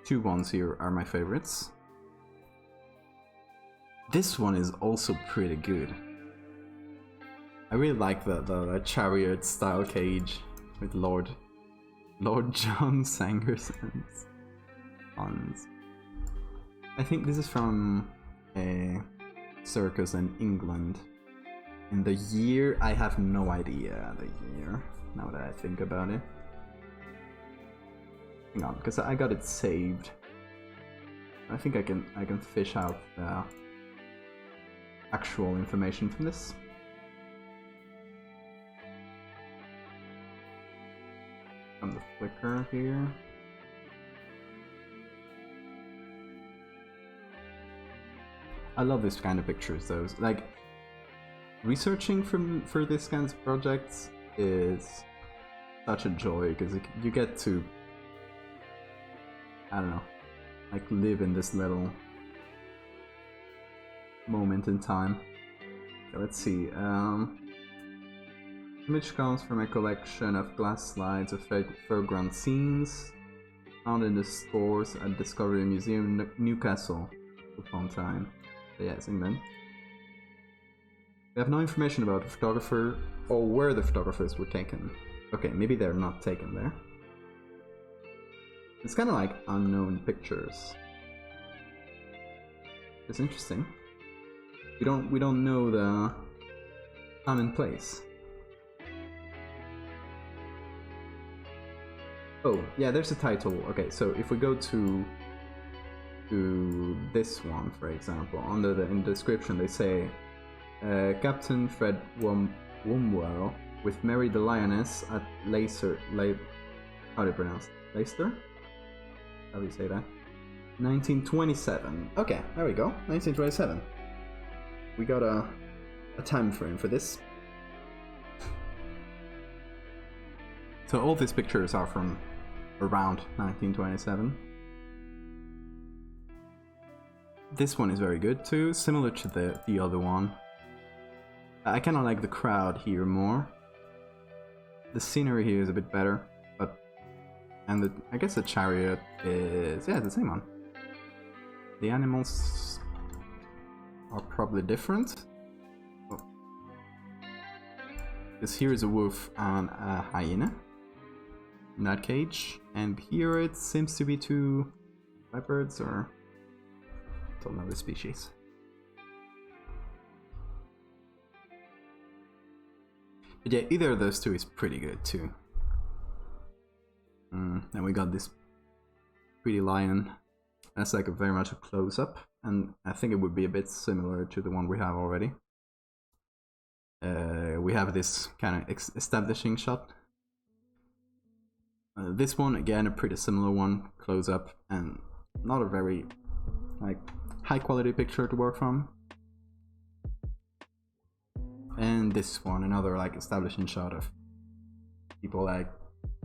two ones here are my favorites. This one is also pretty good. I really like the chariot style cage with Lord John Sangerson's Hans. I think this is from a circus in England. In the year, I have no idea the year, now that I think about it. Hang on, because I got it saved. I think I can fish out the actual information from this. From the Flickr here. I love this kind of pictures, though. Like, researching for this kinds of projects is such a joy, because you get to, I don't know, like live in this little moment in time. Okay, let's see. Image comes from a collection of glass slides of fairground scenes found in the stores at Discovery Museum, Newcastle upon time. Yes, England. We have no information about the photographer or where the photographers were taken. Okay, maybe they're not taken there. It's kind of like unknown pictures. It's interesting. We don't know the time and place. Oh, yeah, there's a title. Okay, so if we go to this one, for example, under in the description they say Captain Fred Wombwell with Mary the Lioness at Leicester. How do you pronounce it? Leicester? How do you say that? 1927. Okay, there we go. 1927. We got a time frame for this. So all these pictures are from around 1927. This one is very good too, similar to the other one. I kind of like the crowd here more. The scenery here is a bit better, but I guess the chariot is, yeah, the same one. The animals are probably different. Because here is a wolf and a hyena in that cage, and here it seems to be two leopards or another species. But yeah, either of those two is pretty good too. Then we got this pretty lion. That's like very much a close-up, and I think it would be a bit similar to the one we have already. We have this kind of establishing shot. This one, again, a pretty similar one, close-up, and not a very like high quality picture to work from. And this one, another like establishing shot of people like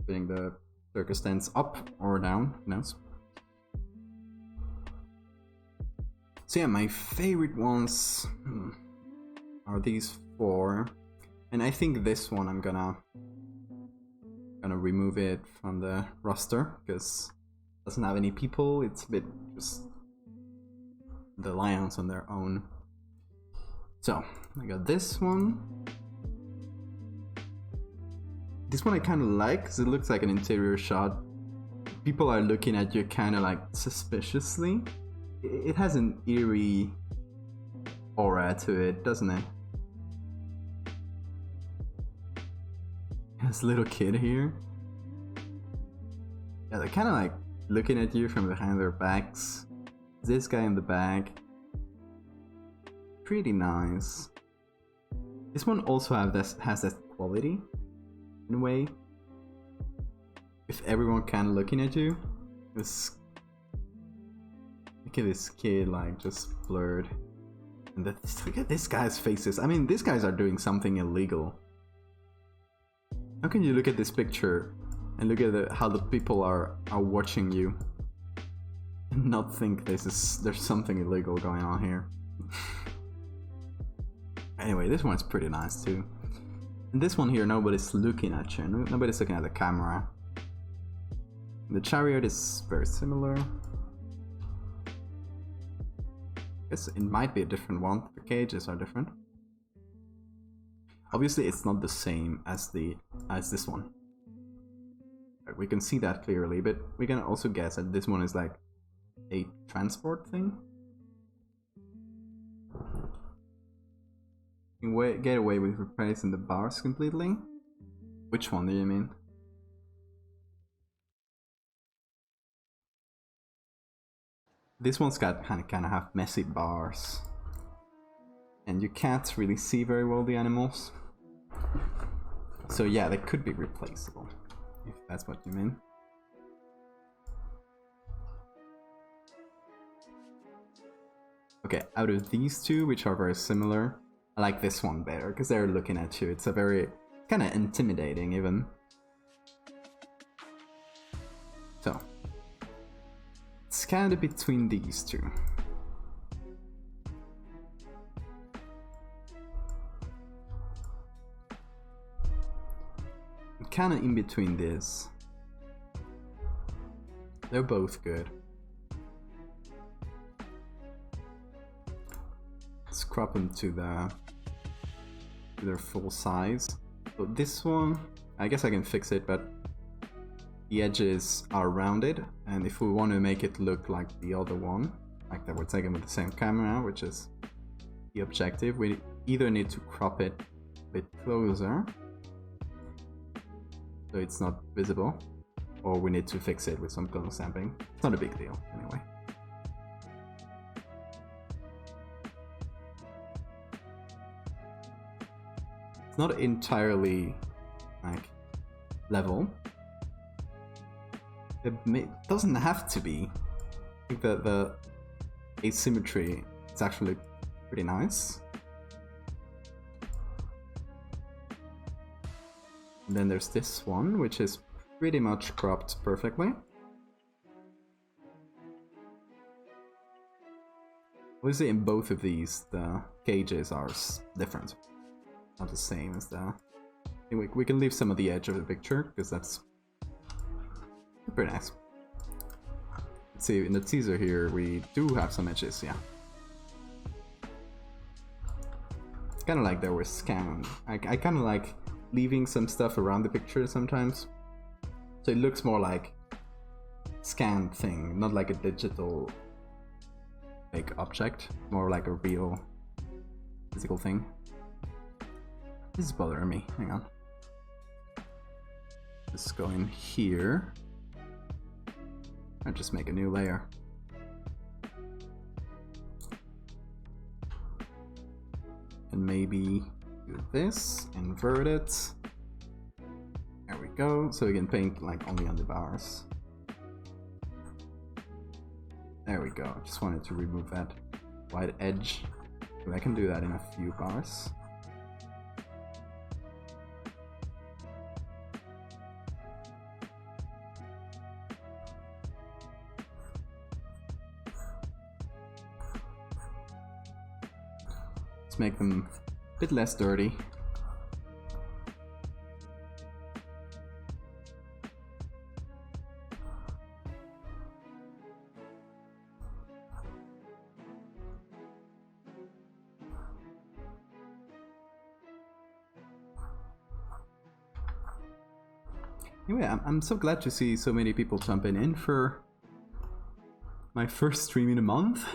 putting the circus tents up or down, who knows. So yeah, my favorite ones are these four, and I think this one I'm gonna remove it from the roster because it doesn't have any people. It's a bit just the lions on their own. So I got this one. This one I kind of like because it looks like an interior shot. People are looking at you kind of like suspiciously. It has an eerie aura to it, doesn't it? This little kid here. Yeah, they're kind of like looking at you from behind their backs. This guy in the back. Pretty nice. This one also has that quality in a way. With everyone kind of looking at you. Look at this kid like just blurred. And look at this guy's faces. I mean, these guys are doing something illegal. How can you look at this picture and look at how the people are watching you and not think there's something illegal going on here? Anyway, this one's pretty nice too. And this one here, nobody's looking at you. Nobody's looking at the camera. The chariot is very similar. I guess it might be a different one. The cages are different. Obviously, it's not the same as this one. We can see that clearly, but we can also guess that this one is like a transport thing. You can get away with replacing the bars completely. Which one do you mean? This one's got kind of have messy bars, and you can't really see very well the animals. So yeah, they could be replaceable, if that's what you mean. Okay, out of these two, which are very similar, I like this one better, because they're looking at you. It's a very, kind of intimidating even. So, it's kind of between these two. Kind of in between this. They're both good. Let's crop them to their full size. So this one, I guess I can fix it, but the edges are rounded, and if we want to make it look like the other one, like that we're taken with the same camera, which is the objective, we either need to crop it a bit closer so it's not visible, or we need to fix it with some clone stamping. It's not a big deal anyway. It's not entirely like level. It doesn't have to be. I think that the asymmetry is actually pretty nice. And then there's this one, which is pretty much cropped perfectly. Obviously in both of these, the cages are different. Not the same as the... We can leave some of the edge of the picture, because that's pretty nice. Let's see, in the teaser here, we do have some edges, yeah. Kind of like they were scanned. I kind of like leaving some stuff around the picture sometimes, so it looks more like scanned thing, not like a digital like object, more like a real physical thing. This is bothering me. Hang on. Let's go in here. I'll just make a new layer. And maybe do this, invert it. There we go. So we can paint like only on the bars. There we go. Just wanted to remove that white edge. But I can do that in a few bars. Let's make them a bit less dirty. Anyway, I'm so glad to see so many people jumping in for my first stream in a month.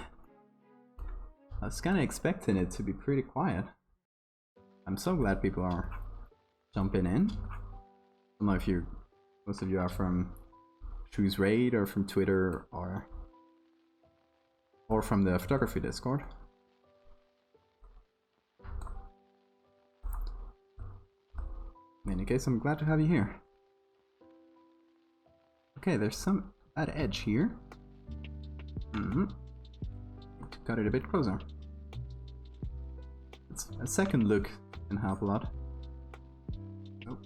I was kind of expecting it to be pretty quiet. I'm so glad people are jumping in. I don't know if most of you are from Choose Raid or from Twitter or from the photography Discord. In any case, I'm glad to have you here. Okay, there's some bad edge here. Need to cut it a bit closer. A second look can help a lot. Oh.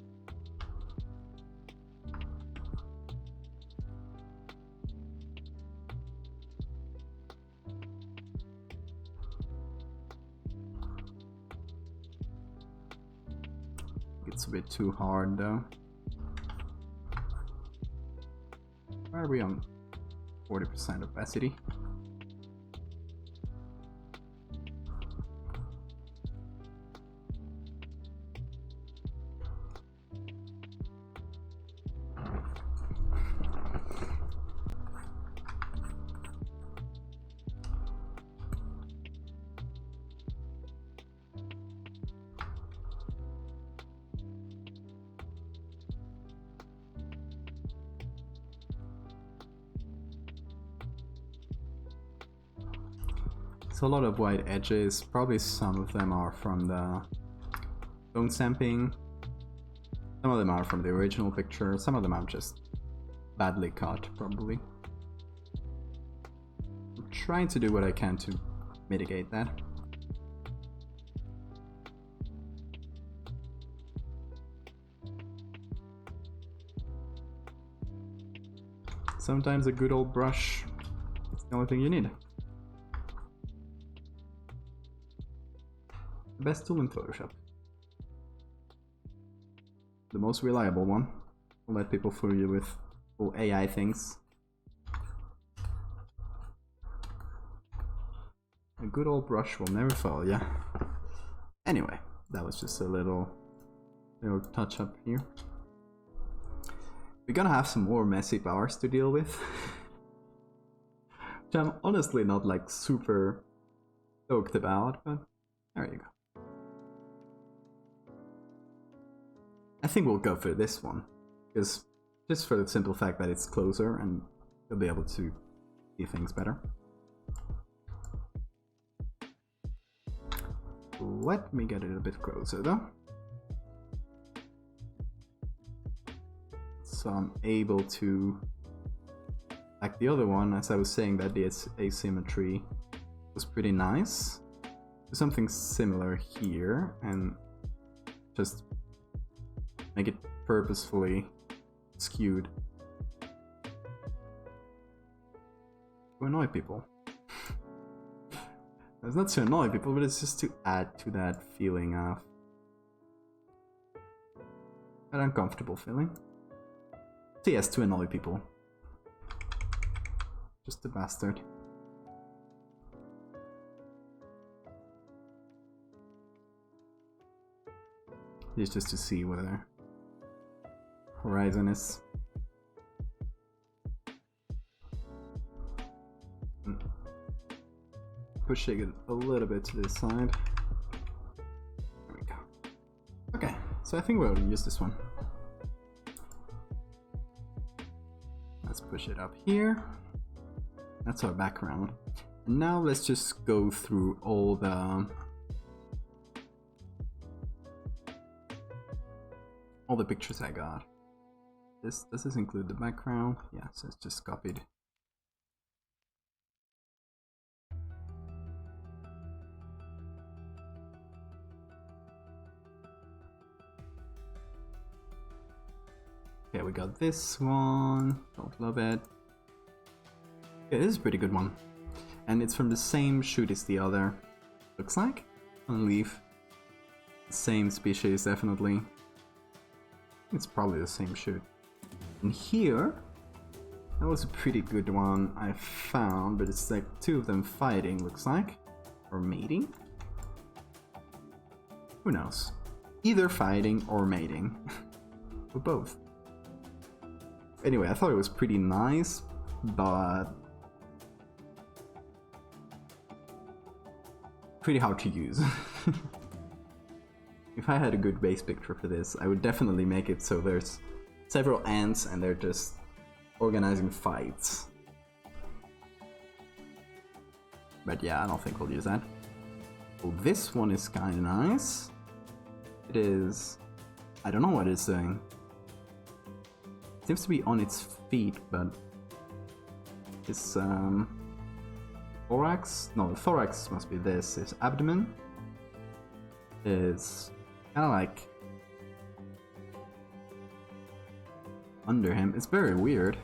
It's a bit too hard though. Why are we on 40% opacity? It's a lot of white edges. Probably some of them are from the bone stamping. Some of them are from the original picture. Some of them are just badly cut, probably. I'm trying to do what I can to mitigate that. Sometimes a good old brush is the only thing you need. The best tool in Photoshop. The most reliable one. Don't let people fool you with all AI things. A good old brush will never fail, yeah. Anyway, that was just a little touch up here. We're gonna have some more messy powers to deal with. Which I'm honestly not like super stoked about, but there you go. I think we'll go for this one, because just for the simple fact that it's closer and you'll be able to see things better. Let me get it a bit closer though. So I'm able to, like the other one, as I was saying that the asymmetry was pretty nice. Do something similar here and just make it purposefully skewed to annoy people. It's not to annoy people, but it's just to add to that feeling of that uncomfortable feeling. So yes, to annoy people. Just a bastard. It's just to see whether horizon is pushing it a little bit to this side. There we go. Okay, so I think we'll use this one. Let's push it up here. That's our background. And now let's just go through all the pictures I got. Does this include the background? Yeah, so it's just copied. Okay, we got this one. Don't love it. Yeah, this is a pretty good one. And it's from the same shoot as the other. Looks like. On leaf. Same species, definitely. It's probably the same shoot. And here, that was a pretty good one I found, but it's like two of them fighting, looks like. Or mating? Who knows? Either fighting or mating. Or both. Anyway, I thought it was pretty nice, but pretty hard to use. If I had a good base picture for this, I would definitely make it so there's several ants and they're just organizing fights. But yeah, I don't think we'll use that. Oh, this one is kind of nice. It is... I don't know what it's doing. It seems to be on its feet, but... Its thorax? No, the thorax must be this. Its abdomen is kind of like under him. It's very weird.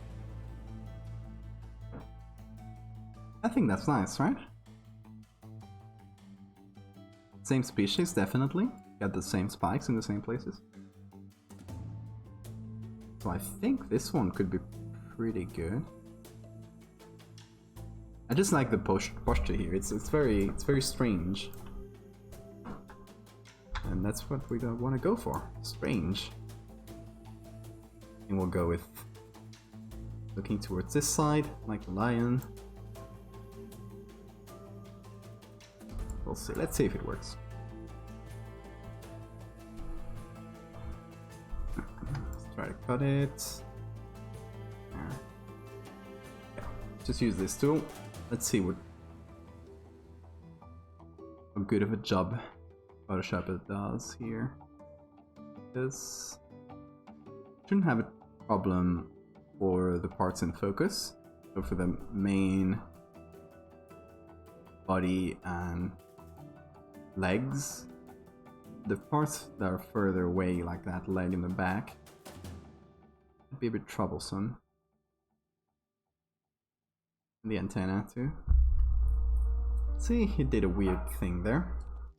I think that's nice, right? Same species, definitely. Got the same spikes in the same places. So I think this one could be pretty good. I just like the posture here. It's very strange. And that's what we want to go for. Strange. And we'll go with looking towards this side, like a lion. We'll see. Let's see if it works. Let's try to cut it. Yeah. Just use this tool. Let's see what good of a job Photoshop it does here. This shouldn't have a problem for the parts in focus. So for the main body and legs, the parts that are further away, like that leg in the back, would be a bit troublesome. And the antenna too. See, it did a weird thing there.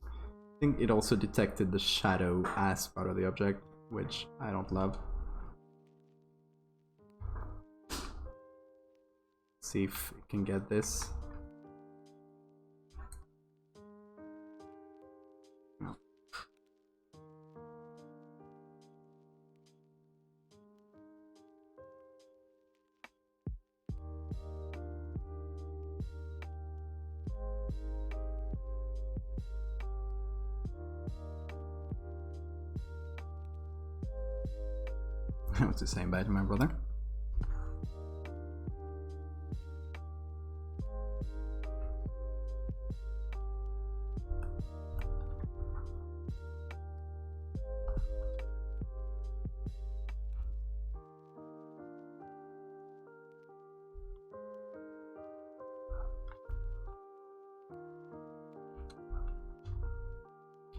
I think it also detected the shadow as part of the object, which I don't love. See if we can get this. No. I was just saying bye to my brother.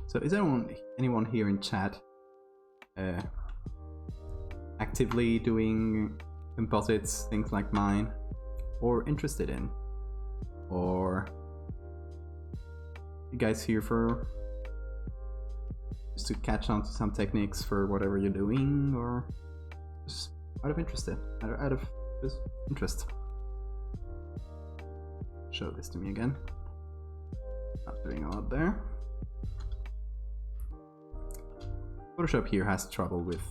So is anyone here in chat actively doing composites, things like mine, or interested in? Or you guys here for just to catch on to some techniques for whatever you're doing, or just out of interest? Out of just interest. Show this to me again. Not doing a lot there. Photoshop here has trouble with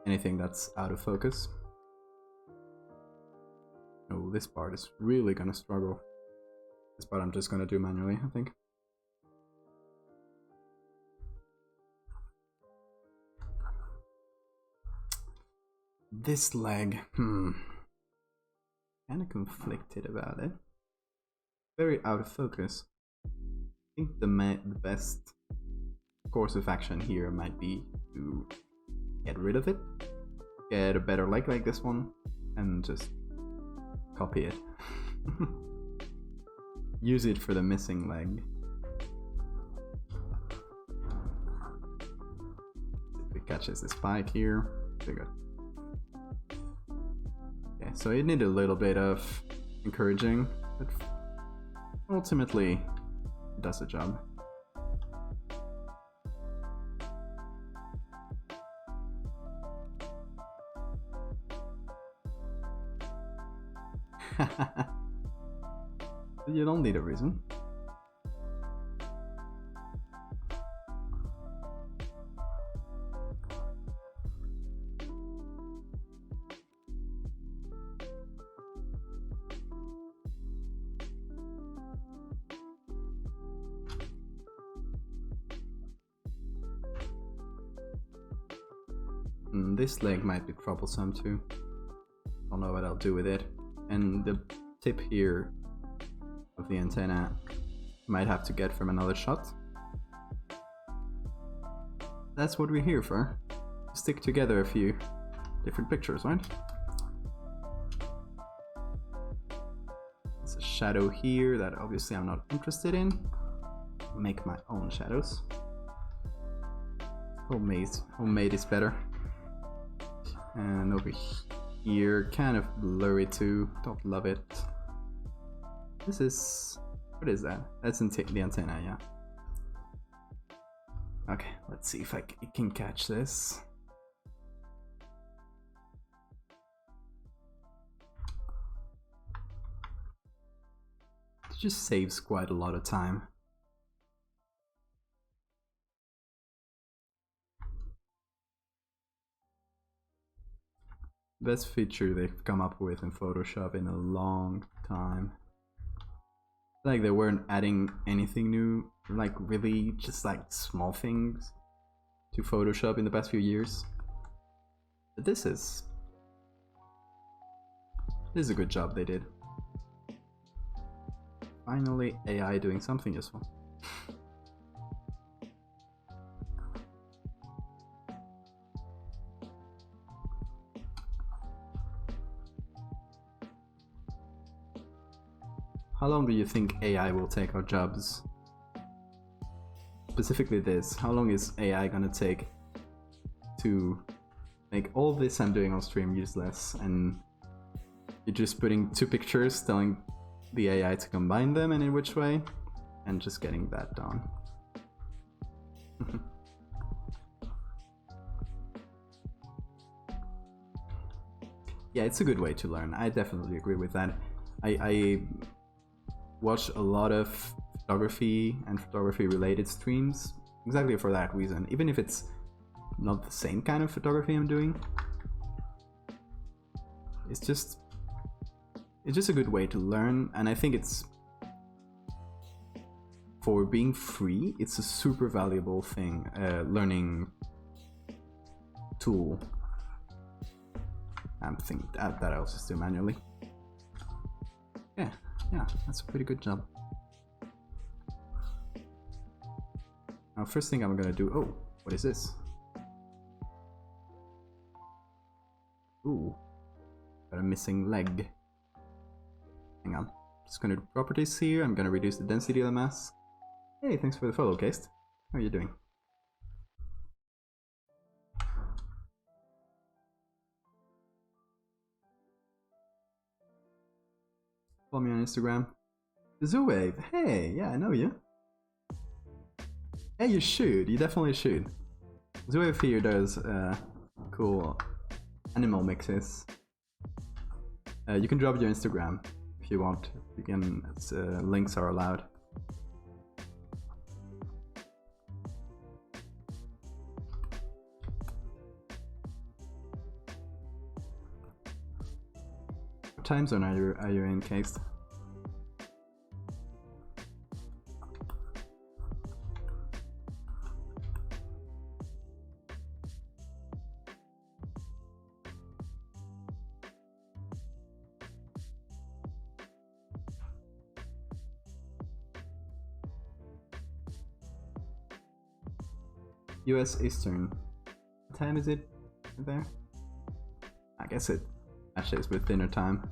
anything that's out of focus. Oh, this part is really gonna struggle. This part I'm just gonna do manually, I think. This leg, kinda conflicted about it. Very out of focus. I think the best course of action here might be to get rid of it, get a better leg like this one, and just copy it. Use it for the missing leg. If it catches the spike here, very good. Okay, so it needed a little bit of encouraging, but ultimately it does the job. You don't need a reason. This leg might be troublesome too. Don't know what I'll do with it. And the tip here of the antenna might have to get from another shot. That's what we're here for. Stick together a few different pictures, right? There's a shadow here that obviously I'm not interested in. Make my own shadows. Homemade is better. And over here, kind of blurry too. Don't love it. This is... what is that? That's the antenna, yeah. Okay, let's see if it can catch this. It just saves quite a lot of time. Best feature they've come up with in Photoshop in a long time. Like they weren't adding anything new, like really just like small things to Photoshop in the past few years. But this is a good job they did. Finally AI doing something useful. How long do you think AI will take our jobs? Specifically this, how long is AI gonna take to make all this I'm doing on stream useless, and you're just putting two pictures, telling the AI to combine them and in which way, and just getting that done. Yeah, it's a good way to learn. I definitely agree with that. I watch a lot of photography and photography related streams exactly for that reason. Even if it's not the same kind of photography I'm doing, it's just a good way to learn, and I think it's, for being free, it's a super valuable thing, learning tool. I think that I also do manually. Yeah, that's a pretty good job. Now, first thing I'm gonna do. Oh, what is this? Ooh, got a missing leg. Hang on. Just gonna do properties here. I'm gonna reduce the density of the mask. Hey, thanks for the follow, Cast. How are you doing? Follow me on Instagram. Zoe, hey, yeah, I know you. Yeah, you should. You definitely should. Zoe here does cool animal mixes. You can drop your Instagram if you want. You can. Links are allowed. What time zone are you in, Case? US Eastern. What time is it there? I guess it actually is with dinner time.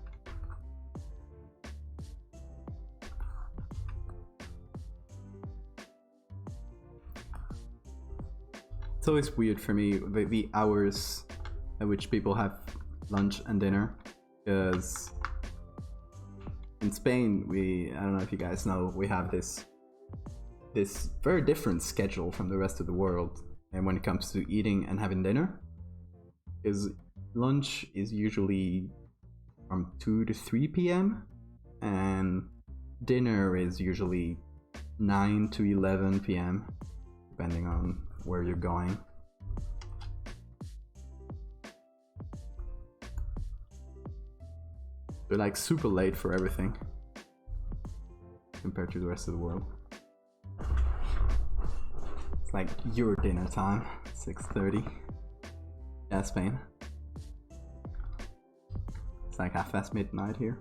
It's always weird for me, the hours at which people have lunch and dinner, because in Spain, I don't know if you guys know, we have this very different schedule from the rest of the world, and when it comes to eating and having dinner, because lunch is usually from 2 to 3 p.m. and dinner is usually 9 to 11 p.m. depending on where you're going. They're like super late for everything compared to the rest of the world. It's like your dinner time, 6:30. Yeah, Spain. It's like half past midnight here.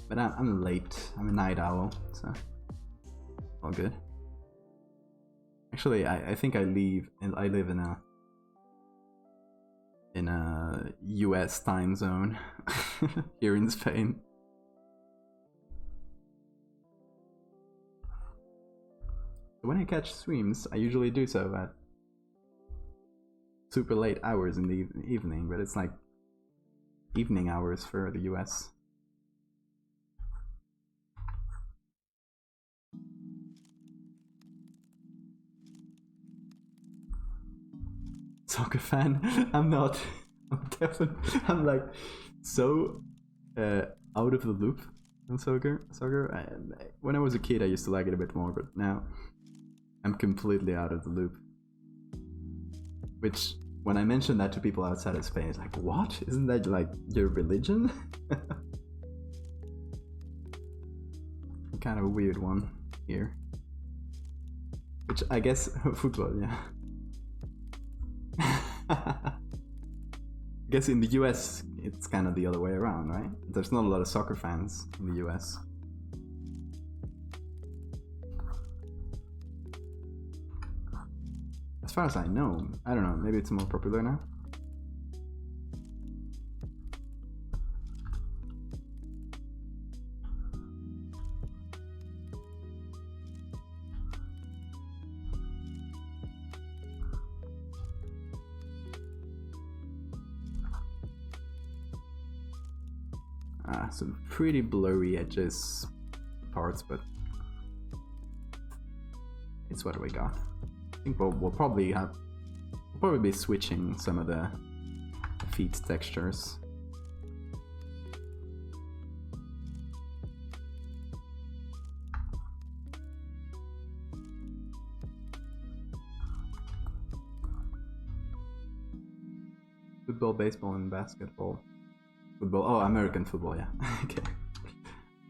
But I'm late. I'm a night owl, so all good. Actually, I think I live in a US time zone here in Spain. When I catch streams, I usually do so at super late hours in the evening, but it's like evening hours for the US. Soccer fan? I'm not. I'm like so out of the loop on soccer. When I was a kid, I used to like it a bit more, but now I'm completely out of the loop. Which, when I mention that to people outside of Spain, it's like, what? Isn't that like your religion? Kind of a weird one here. Which I guess football, yeah. I guess in the US it's kind of the other way around, right? There's not a lot of soccer fans in the US. As far as I know, I don't know, maybe it's more popular now. Some pretty blurry edges parts, but it's what we got. I think we'll probably be switching some of the feet textures. Football, baseball, and basketball. Football. Oh, American football. Yeah. Okay.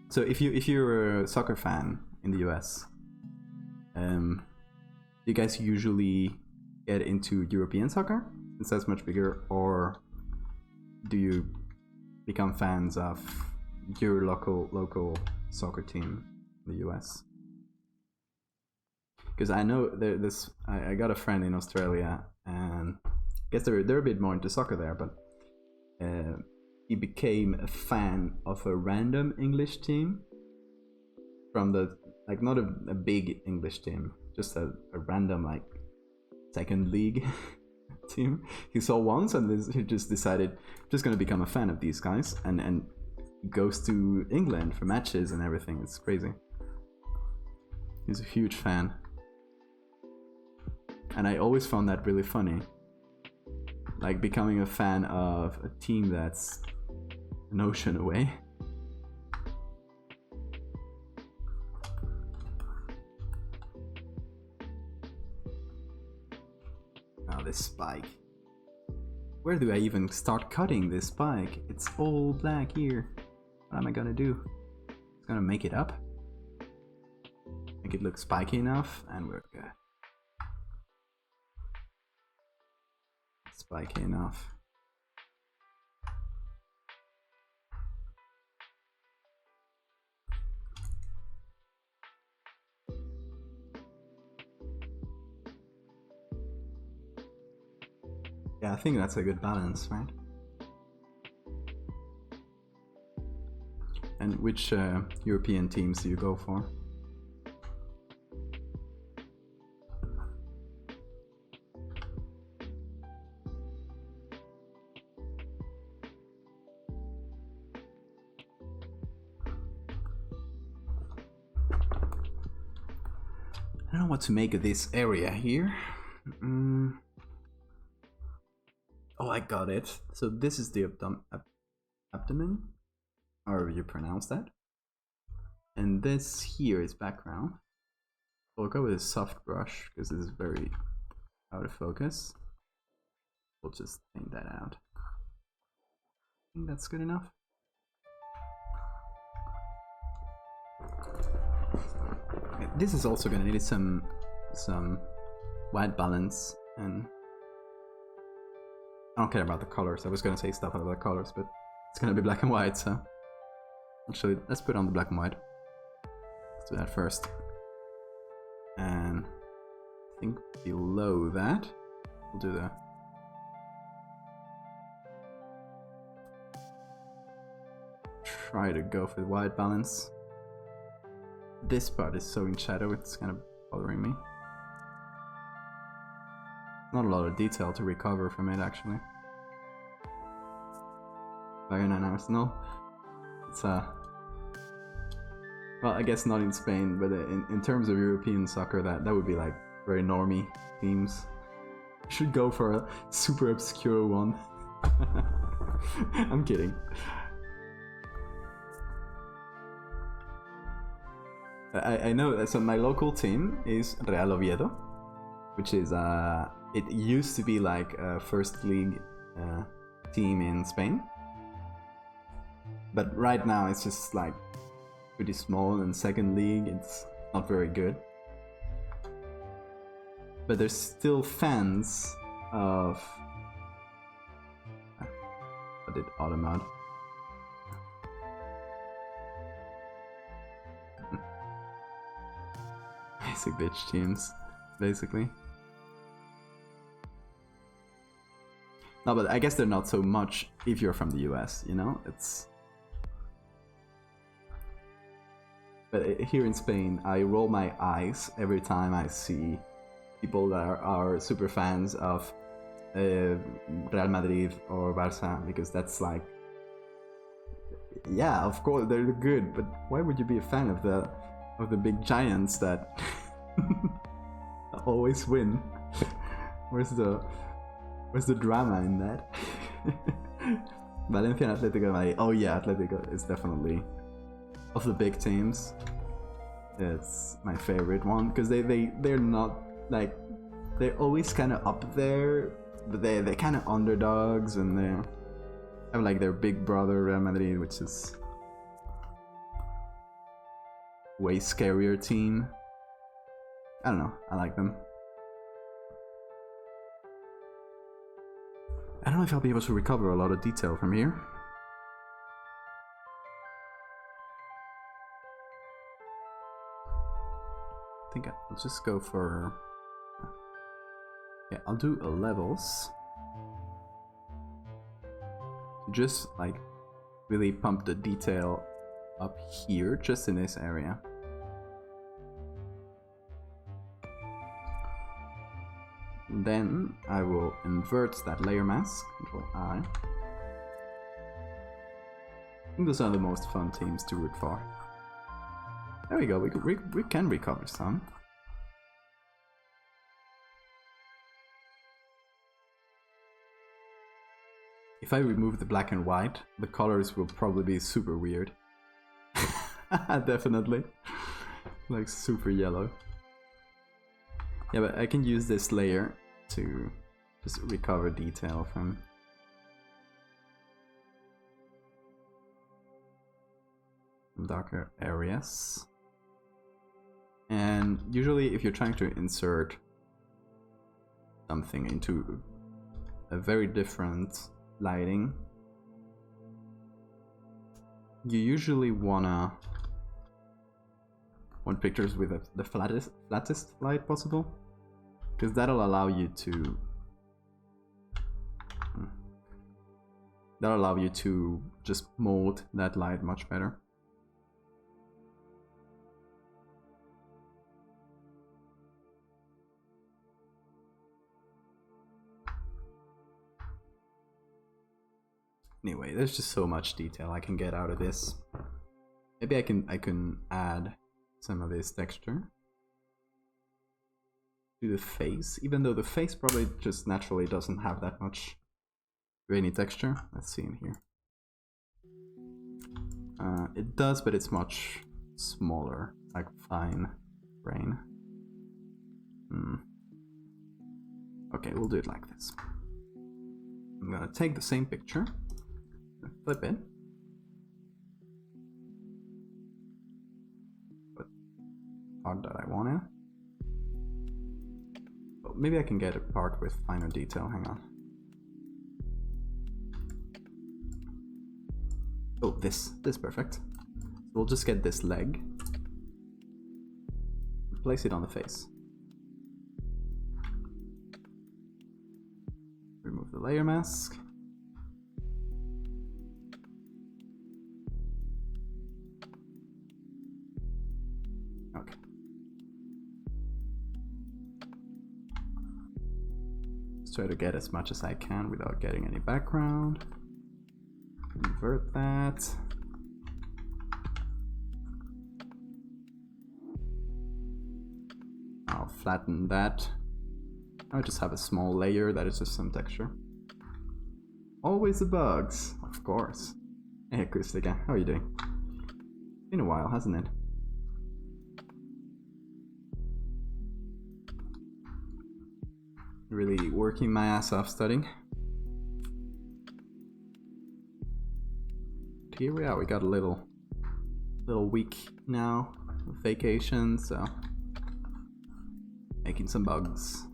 So if you're a soccer fan in the US, do you guys usually get into European soccer since that's much bigger, or do you become fans of your local soccer team in the US? Because I know I got a friend in Australia, and I guess they're a bit more into soccer there, but he became a fan of a random English team from the, like, not a big English team, just a random, like, second league team he saw once, and he just decided, I'm just gonna become a fan of these guys, and goes to England for matches and everything. It's crazy. He's a huge fan, and I always found that really funny, like becoming a fan of a team that's an ocean away. Now this spike. Where do I even start cutting this spike? It's all black here. What am I gonna do? It's gonna make it up. Make it look spiky enough, and we're good. Spiky enough. Yeah, I think that's a good balance, right? And which European teams do you go for? I don't know what to make of this area here. Oh, I got it. So this is the abdomen, however you pronounce that. And this here is background. We'll go with a soft brush because this is very out of focus. We'll just paint that out. I think that's good enough. This is also gonna need some white balance, and I don't care about the colors. I was gonna say stuff about the colors, but it's gonna be black and white, so actually let's put on the black and white. Let's do that first. And I think below that we'll do the try to go for the white balance. This part is so in shadow, it's kind of bothering me. Not a lot of detail to recover from it, actually. Bayern Arsenal. It's well, I guess not in Spain, but in terms of European soccer, that would be like very normie teams. Should go for a super obscure one. I'm kidding. I know that, so my local team is Real Oviedo, which is it used to be like a first league team in Spain, but right now it's just like pretty small, and second league it's not very good. But there's still fans of what did Automod? Basic bitch teams, basically. No, but I guess they're not so much if you're from the US, you know? It's... But here in Spain, I roll my eyes every time I see people that are super fans of Real Madrid or Barça, because that's like... Yeah, of course they're good, but why would you be a fan of the big giants that always win? Where's the drama in that? Valencia and Atletico Madrid. Oh yeah, Atletico is definitely, of the big teams, it's my favorite one because they're not like, they're always kind of up there, but they're kind of underdogs, and they have like their big brother Real Madrid, which is way scarier team. I don't know, I like them. I don't know if I'll be able to recover a lot of detail from here. I think I'll just go for... Yeah, I'll do a levels. Just like really pump the detail up here, just in this area. Then I will invert that layer mask, Control I. And those are the most fun teams to root for. There we go, we can recover some. If I remove the black and white, the colors will probably be super weird. Definitely. Like super yellow. Yeah, but I can use this layer to just recover detail from darker areas. And usually if you're trying to insert something into a very different lighting, you usually want pictures with the flattest light possible, because that'll allow you to just mold that light much better. Anyway, there's just so much detail I can get out of this. Maybe I can add some of this texture to the face, even though the face probably just naturally doesn't have that much grainy texture. Let's see in here. It does, but it's much smaller, like fine grain. Okay, we'll do it like this. I'm gonna take the same picture, flip it, put part that I want in. Oh, maybe I can get a part with finer detail, hang on. Oh, this perfect. So we'll just get this leg, place it on the face. Remove the layer mask. Okay. Just try to get as much as I can without getting any background. Invert that. I'll flatten that. I just have a small layer that is just some texture. Always the bugs, of course. Hey, Kustika, how are you doing? Been a while, hasn't it? Really working my ass off studying. Here we are, we got a little week now of vacation, so making some bugs.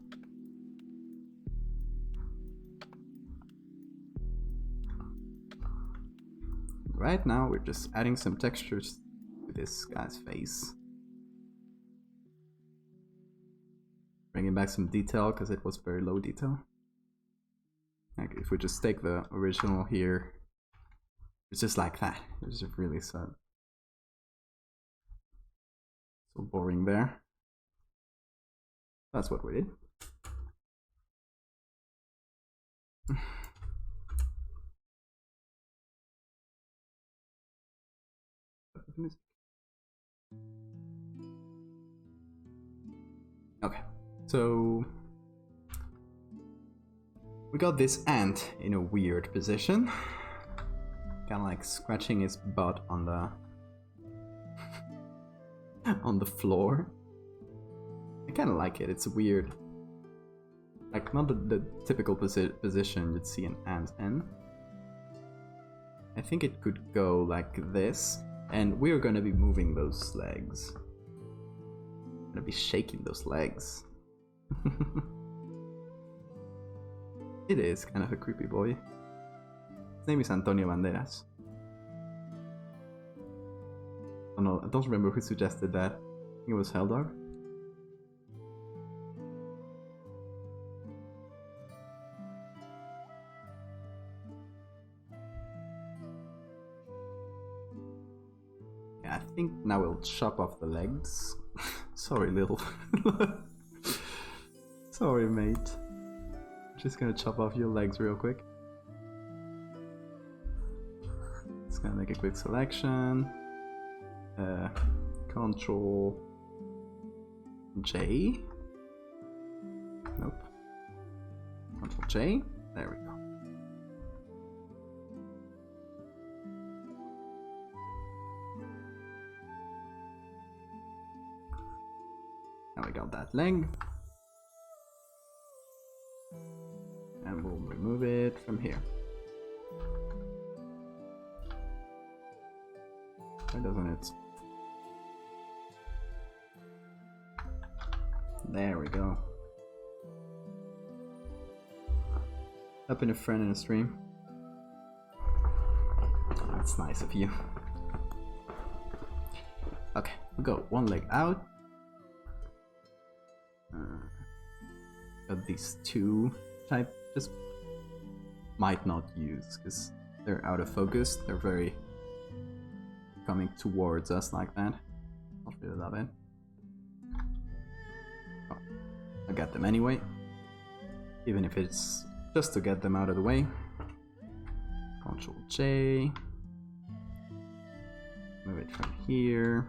Right now we're just adding some textures to this guy's face. Bringing back some detail because it was very low detail. Like if we just take the original here, it's just like that. It's just really sad. So boring there. That's what we did. Okay, so we got this ant in a weird position, kind of like scratching his butt on the on the floor. I kind of like it. It's weird, like not the typical position you'd see an ant in. I think it could go like this, and we're gonna be moving those legs. Gonna be shaking those legs. It is kind of a creepy boy. His name is Antonio Banderas. Oh no, I don't remember who suggested that. I think it was Heldar. Yeah, I think now we'll chop off the legs. Sorry, little. Sorry, mate. Just gonna chop off your legs real quick. Just gonna make a quick selection. Control J. Nope. Control J. There we go. Now we got that leg. And we'll remove it from here. Why doesn't it? There we go. Up in a friend in a stream. That's nice of you. Okay, we got one leg out. Got these two type just might not use because they're out of focus. They're very coming towards us like that. I'll feel that in. Oh, I got them anyway, even if it's just to get them out of the way. Control J. Move it from here.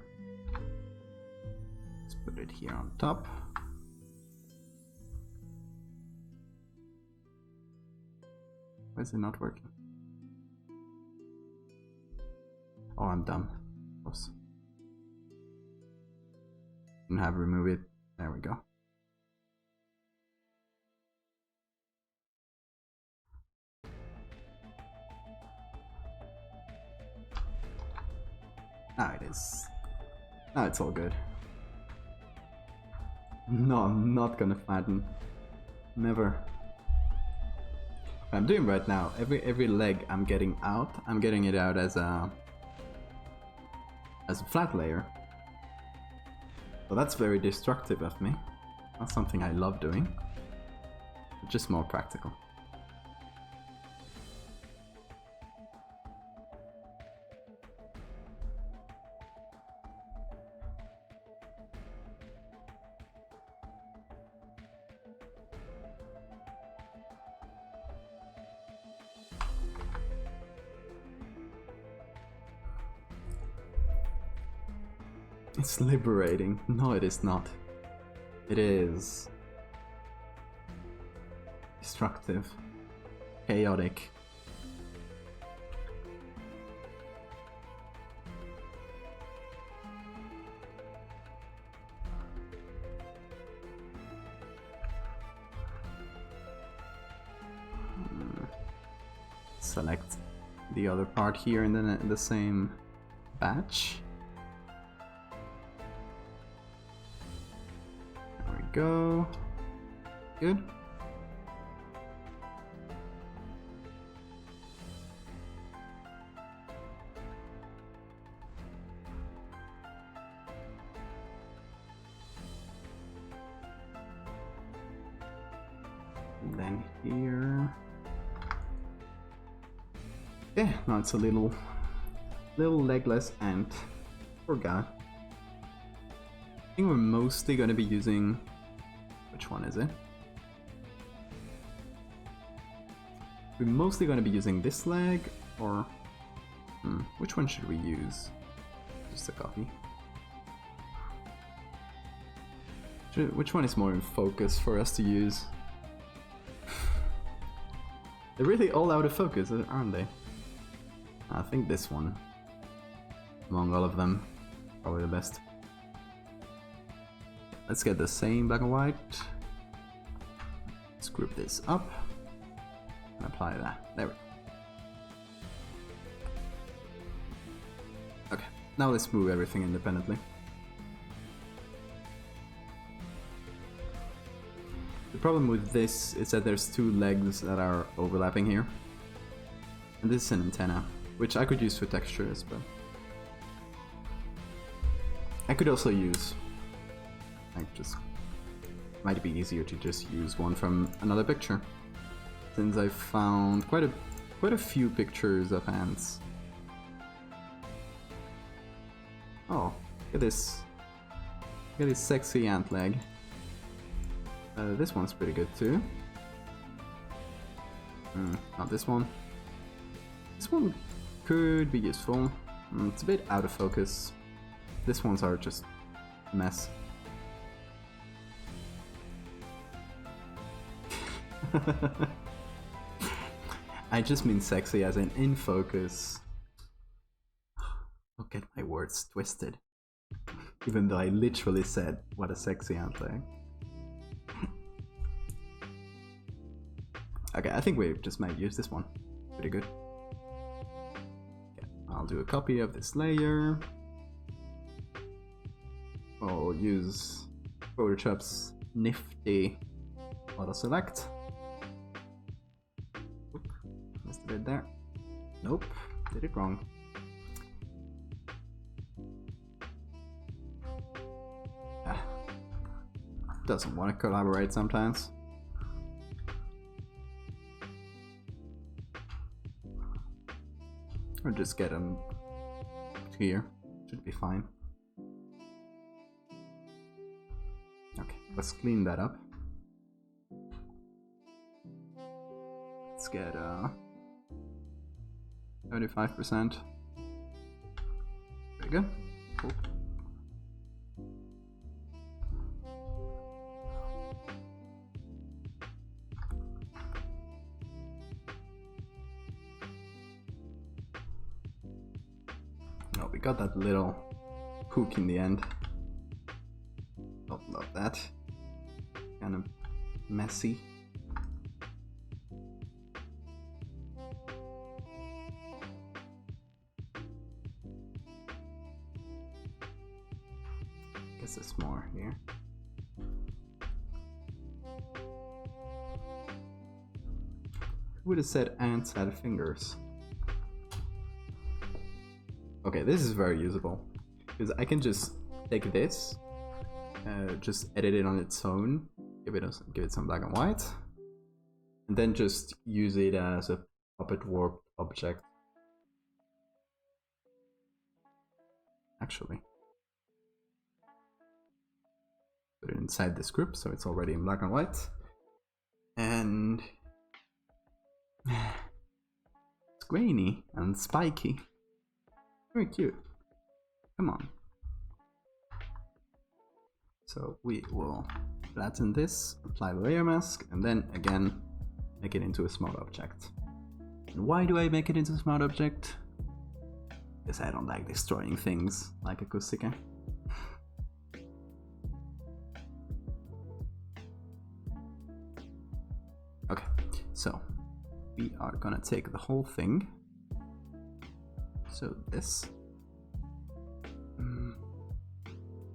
Let's put it here on top. Why is it not working? Oh, I'm dumb. Oops. Didn't have remove it. There we go. Now it is. Now it's all good. No, I'm not gonna flatten. Never. What I'm doing right now, every leg I'm getting it out as a flat layer. So that's very destructive of me. Not something I love doing, but just more practical. It's liberating. No, it is not. It is destructive, chaotic. Select the other part here and then in the same batch. Go. Good. And then here. Yeah, now it's a little legless ant. Poor guy. I think we're mostly going to be using. Which one is it? We're mostly going to be using this leg, or which one should we use? just a copy. Which one is more in focus for us to use? They're really all out of focus, aren't they? I think this one, among all of them, probably the best. Let's get the same black and white. Let's group this up and apply that. There we go. Okay, now let's move everything independently. The problem with this is that there's two legs that are overlapping here. And this is an antenna, which I could use for textures, but I could also use, like, just might be easier to just use one from another picture, since I found quite a few pictures of ants. Oh, look at this! Look at this sexy ant leg. This one's pretty good too. Not this one. This one could be useful. It's a bit out of focus. This ones are just a mess. I just mean sexy as in focus. Don't get my words twisted. Even though I literally said, what a sexy ant leg. Okay, I think we just might use this one. Pretty good. Okay, I'll do a copy of this layer. I'll use Photoshop's nifty auto select. Oop, missed a bit there. Nope, did it wrong. Doesn't want to collaborate sometimes. Or just get them here. Should be fine. Okay, let's clean that up. Let's get 35%. Very good. Cool. Oh, we got that little hook in the end. Don't love that. Kind of messy. Guess there's more here. Who would have said ants had fingers? Okay, this is very usable, because I can just take this, just edit it on its own, give it some black and white, and then just use it as a puppet warp object. Actually, put it inside the script so it's already in black and white, and it's grainy and spiky. Very cute. Come on. So we will flatten this, apply the layer mask, and then again make it into a smart object. And why do I make it into a smart object? Because I don't like destroying things like Acoustica. Okay, so we are gonna take the whole thing. So this,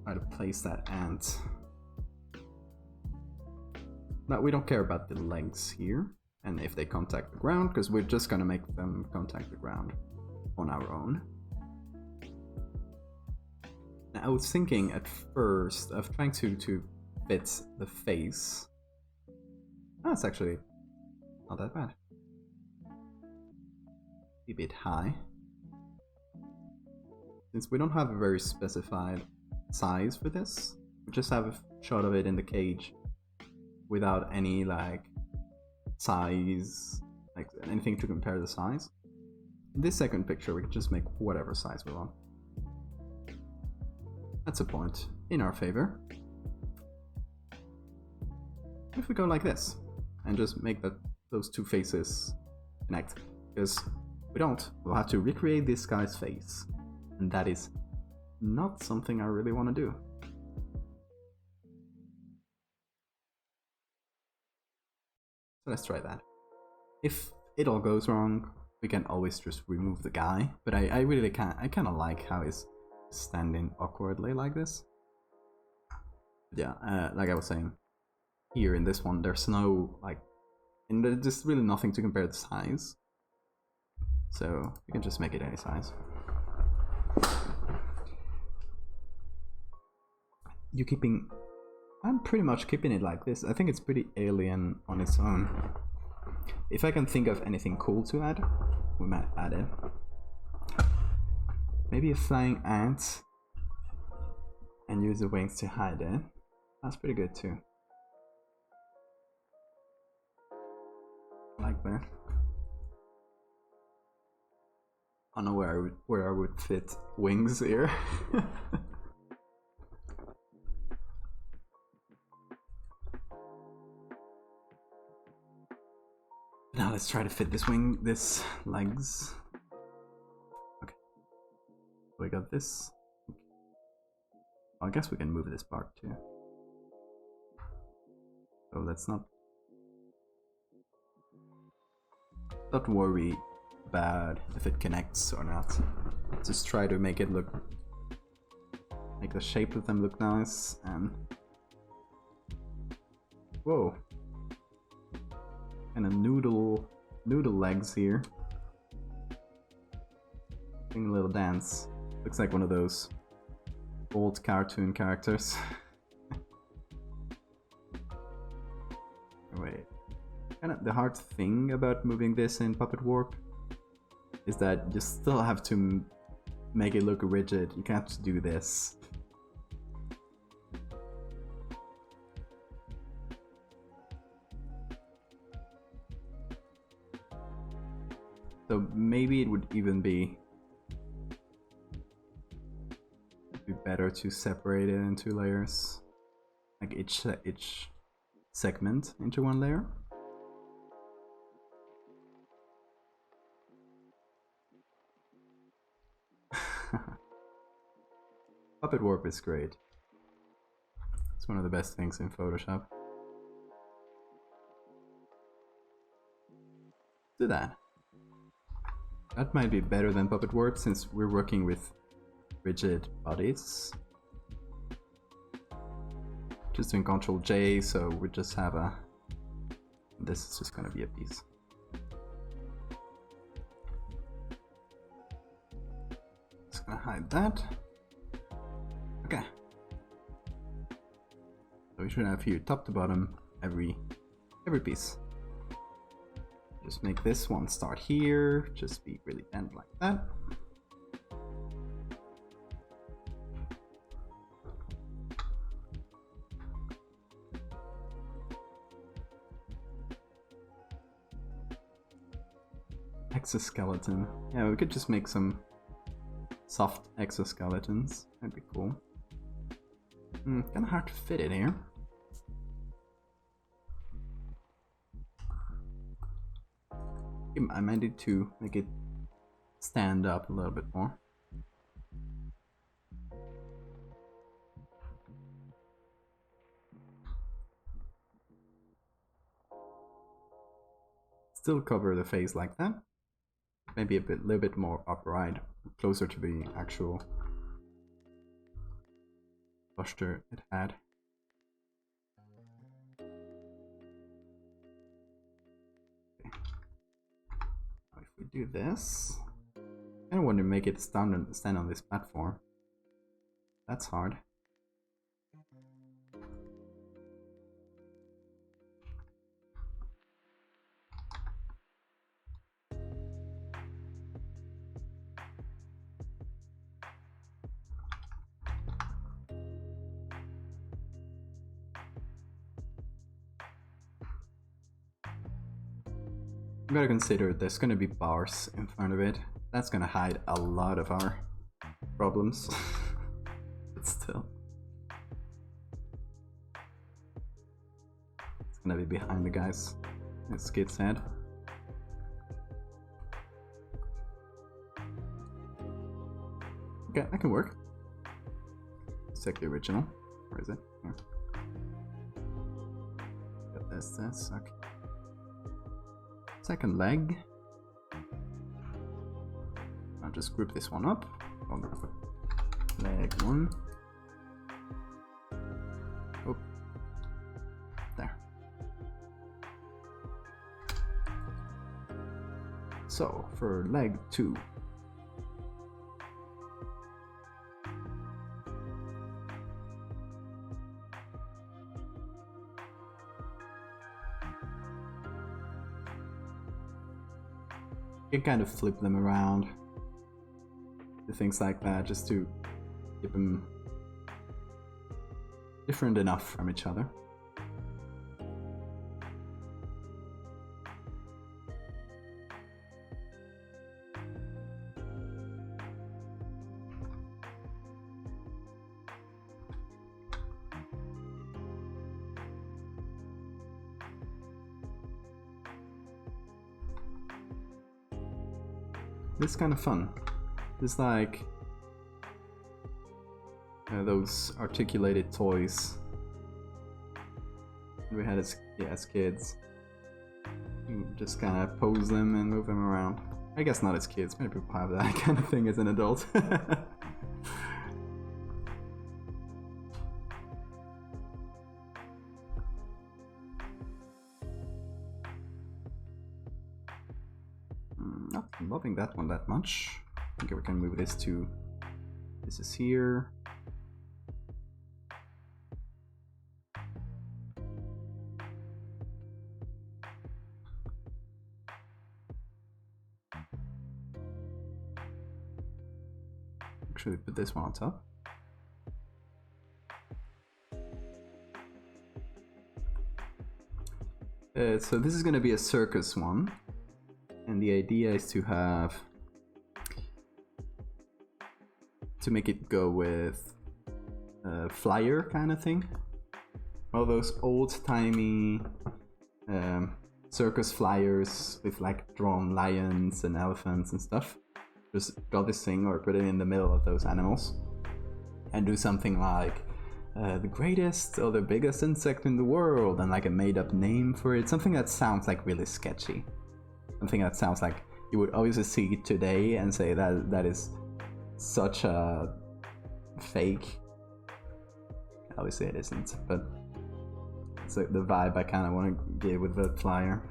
try to place that ant. Now we don't care about the legs here, and if they contact the ground, because we're just gonna make them contact the ground on our own. Now I was thinking at first of trying to fit the face. That's actually not that bad. A bit high. Since we don't have a very specified size for this, we just have a shot of it in the cage without any like size, like anything to compare the size. In this second picture we can just make whatever size we want. That's a point in our favor. If we go like this and just make those two faces connect, because we don't, we'll have to recreate this guy's face, and that is not something I really want to do. So let's try that. If it all goes wrong, we can always just remove the guy, but I really can't. I kind of like how he's standing awkwardly like this. Yeah, like I was saying, here in this one, there's no, like, and there's just really nothing to compare the size. So you can just make it any size. I'm pretty much keeping it like this. I think it's pretty alien on its own. If I can think of anything cool to add, we might add it. Maybe a flying ant and use the wings to hide it. That's pretty good too. Like that. I don't know where I would fit wings here. Now let's try to fit this legs. Okay. We got this. I guess we can move this part too. So let's not worry about if it connects or not. Just try to make the shape of them look nice, and whoa. And a noodle legs here. Doing a little dance. Looks like one of those old cartoon characters. Wait. Kind of the hard thing about moving this in Puppet Warp is that you still have to make it look rigid. You can't do this. So maybe it would even be better to separate it into layers, like each segment into one layer. Puppet Warp is great. It's one of the best things in Photoshop. Do that. That might be better than Puppet Warp since we're working with rigid bodies. Just doing Ctrl J, so we just have a. This is just gonna be a piece. Just gonna hide that. Okay. So we should have here top to bottom every piece. Just make this one start here, just be really bent like that. Exoskeleton. Yeah, we could just make some soft exoskeletons. That'd be cool. Kinda hard to fit it here. I might need to make it stand up a little bit more. Still cover the face like that. Maybe little bit more upright, closer to the actual posture it had. If we do this, I don't want to make it stand on this platform. That's hard. You gotta consider there's gonna be bars in front of it. That's gonna hide a lot of our problems. But still. It's gonna be behind the guy's kid's head. Okay, that can work. Check the original. Where is it? Here. Got this, okay. Second leg. I'll just group this one up. Leg 1. Oh. There. So, for leg 2. You can kind of flip them around, do things like that, just to keep them different enough from each other. This is kind of fun. It's like those articulated toys we had as kids. You just kind of pose them and move them around. I guess not as kids, maybe people have that kind of thing as an adult. Not loving that one that much. I think we can move this to... This is here. Actually, put this one on top. So this is going to be a circus one. And the idea is to make it go with a flyer kind of thing. All those old-timey circus flyers with like drawn lions and elephants and stuff. Just draw this thing or put it in the middle of those animals and do something like the greatest or the biggest insect in the world, and like a made-up name for it. Something that sounds like really sketchy. Something that sounds like you would obviously see today and say that is such a fake. Obviously it isn't, but it's like the vibe I kind of want to give with the flyer.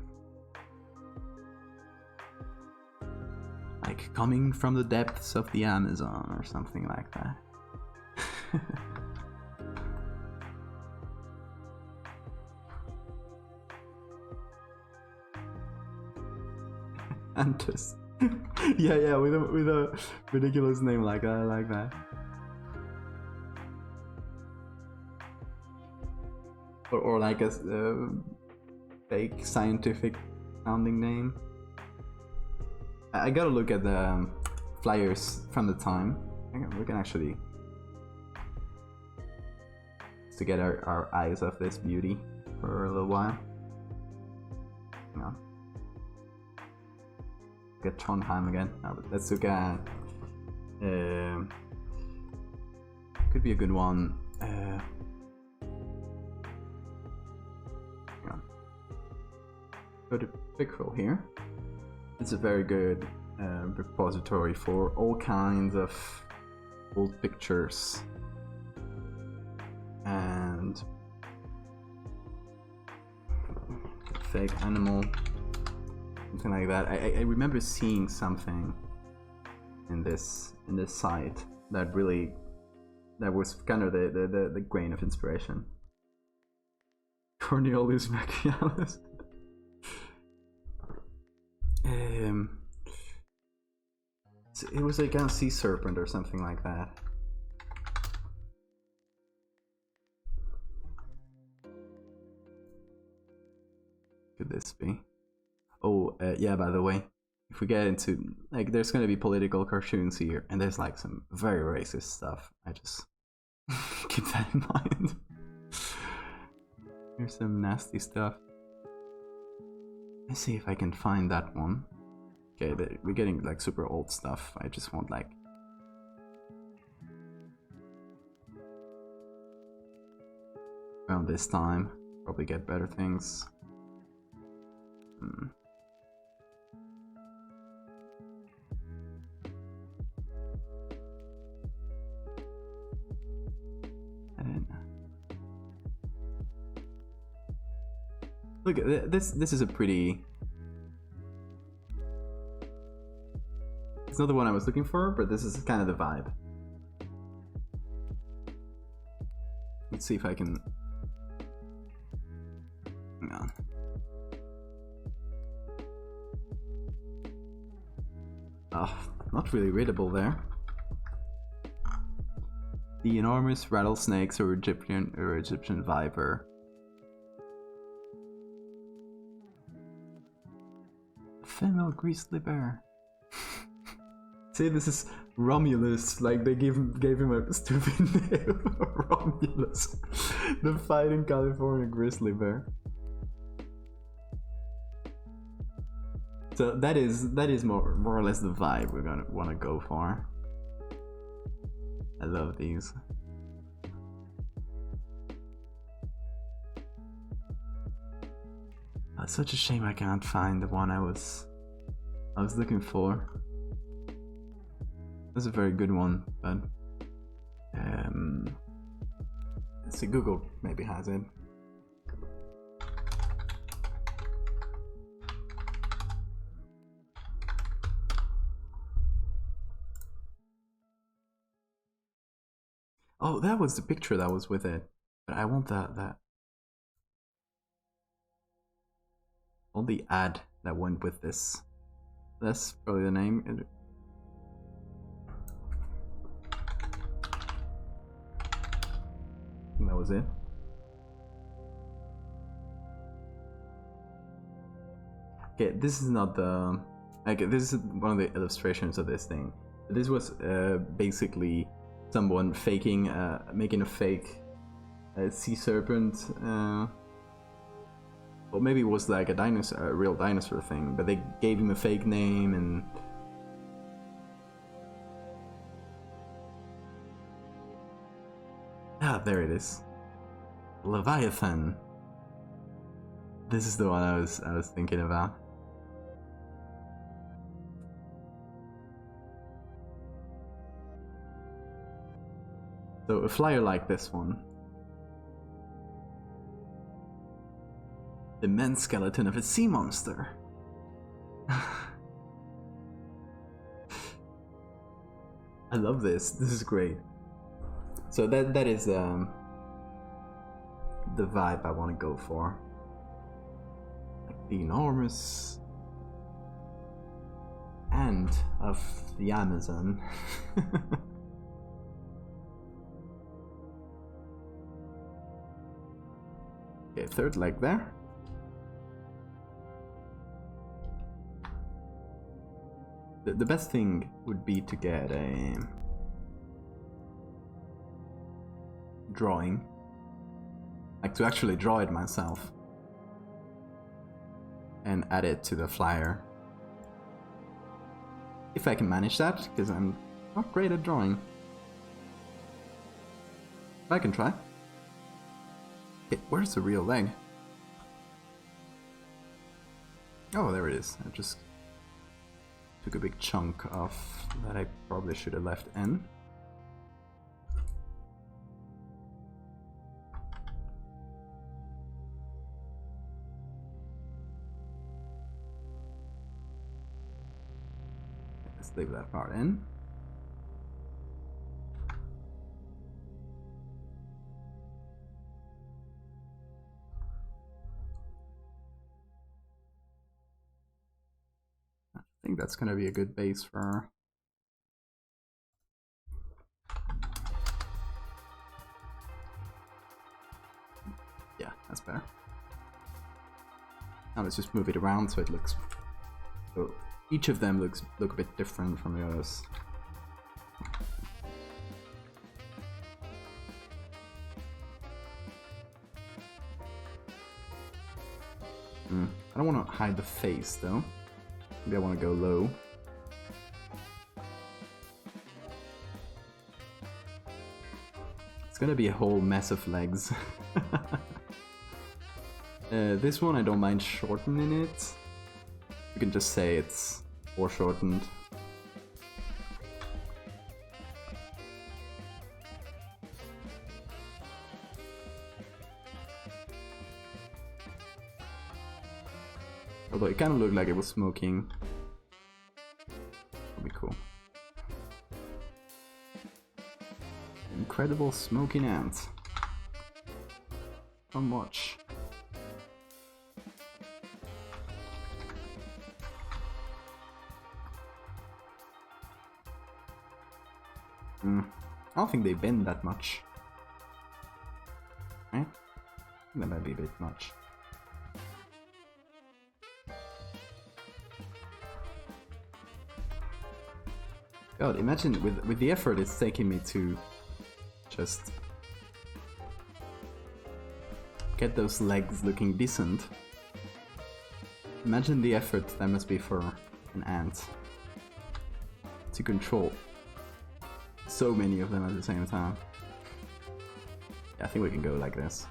Like coming from the depths of the Amazon or something like that. Antus. yeah, with a ridiculous name like that, I like that. Or like a fake scientific sounding name. I gotta look at the flyers from the time. We can actually just to get our eyes off this beauty for a little while. Hang on. Get Trondheim again. No, but let's look at could be a good one. Hang on. Go to Pickrell here. It's a very good repository for all kinds of old pictures and fake animal, something like that. I remember seeing something in this site that was kind of the grain of inspiration. Cornelius Machiavellis. It was like a sea serpent or something like that. Could this be? Oh, yeah, by the way, if we get into, like, there's gonna be political cartoons here, and there's like some very racist stuff. Keep that in mind. Here's some nasty stuff. Let's see if I can find that one. Okay, we're getting like super old stuff. I just want like... around this time, probably get better things. Look, this is a pretty... It's not the one I was looking for, but this is kind of the vibe. Let's see if I can... Hang on. Oh, not really readable there. The enormous rattlesnakes or Egyptian viper. Female grizzly bear. See, this is Romulus. Like they gave him a stupid name. Romulus, the fighting California grizzly bear. So that is more or less the vibe we're gonna want to go for. I love these. It's such a shame I can't find the one I was looking for. That's a very good one, but let's see, Google maybe has it. Oh, that was the picture that was with it, but I want that. On the ad that went with this. That's probably the name. And that was it. Okay, this is not the... Okay, this is one of the illustrations of this thing. This was basically someone faking, making a fake sea serpent. Well, maybe it was like a dinosaur, a real dinosaur thing, but they gave him a fake name and... Ah, there it is. Leviathan. This is the one I was thinking about. So a flyer like this one. The immense skeleton of a sea monster. I love this. This is great. So that is the vibe I want to go for. Like the enormous ant of the Amazon. Okay, third leg there. The best thing would be to get a drawing, like to actually draw it myself and add it to the flyer. If I can manage that, because I'm not great at drawing. But I can try. Okay, where's the real leg? Oh, there it is. I just took a big chunk off that I probably should have left in. Let's leave that part in. I think that's going to be a good base for... Yeah, that's better. Now let's just move it around so it looks... So each of them look a bit different from the others. I don't want to hide the face though. Maybe I want to go low. It's gonna be a whole mess of legs. This one I don't mind shortening it. You can just say it's foreshortened. Although it kind of looked like it was smoking. That'd be cool. Incredible smoking ant. Come watch. I don't think they bend that much. Right? That might be a bit much. God, imagine with the effort it's taking me to just get those legs looking decent. Imagine the effort that must be for an ant to control so many of them at the same time. Yeah, I think we can go like this.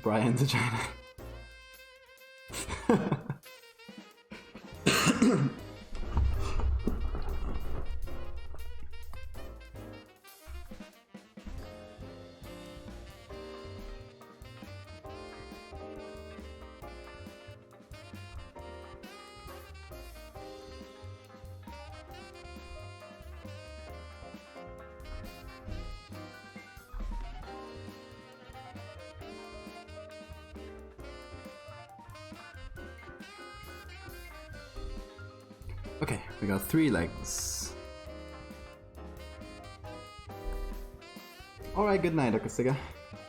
Brian's a China. Okay, we got 3 legs. Alright, good night, Akasiga.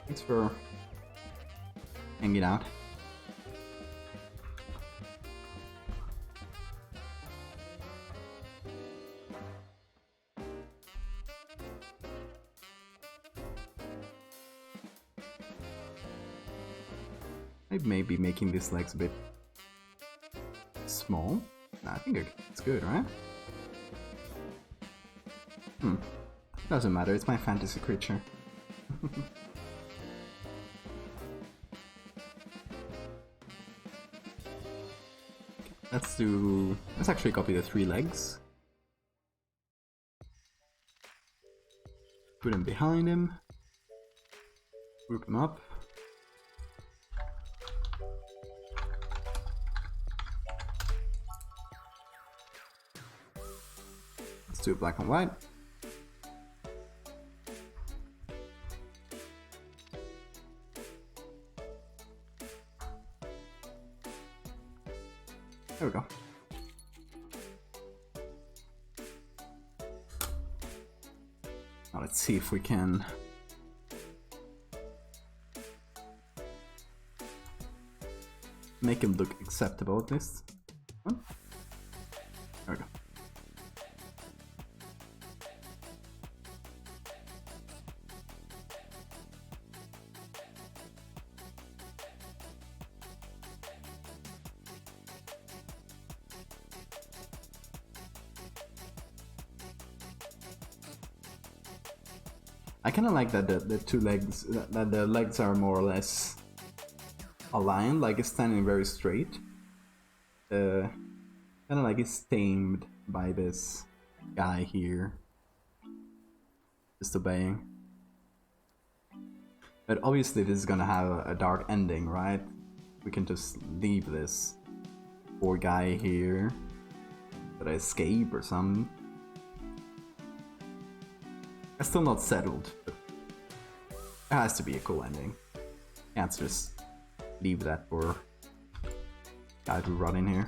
Thanks for hanging out. I may be making these legs a bit small. I think it's good, right? Doesn't matter, it's my fantasy creature. Let's actually copy the 3 legs. Put him behind him. Group him up. Do it black and white. There we go. Now let's see if we can make him look acceptable at least. There we go. I kind of like that the 2 legs, that the legs are more or less aligned, like it's standing very straight. Kind of like it's tamed by this guy here, just obeying. But obviously this is gonna have a dark ending, right? We can just leave this poor guy here. Did I escape or something? It's still not settled, but it has to be a cool ending. Can't just leave that poor guy to rot in here.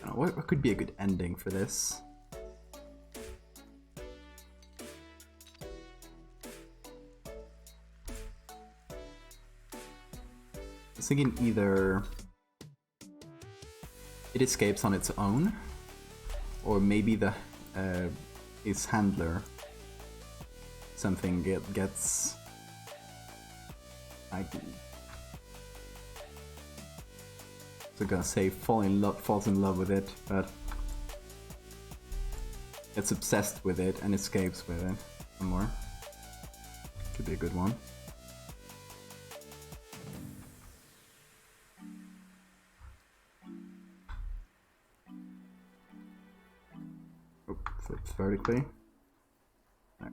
I don't know, what could be a good ending for this? thinking either it escapes on its own, or maybe the its handler something gets like, so gonna say falls in love with it, but gets obsessed with it and escapes with it somewhere. Could be a good one. Oh, flips vertically. There.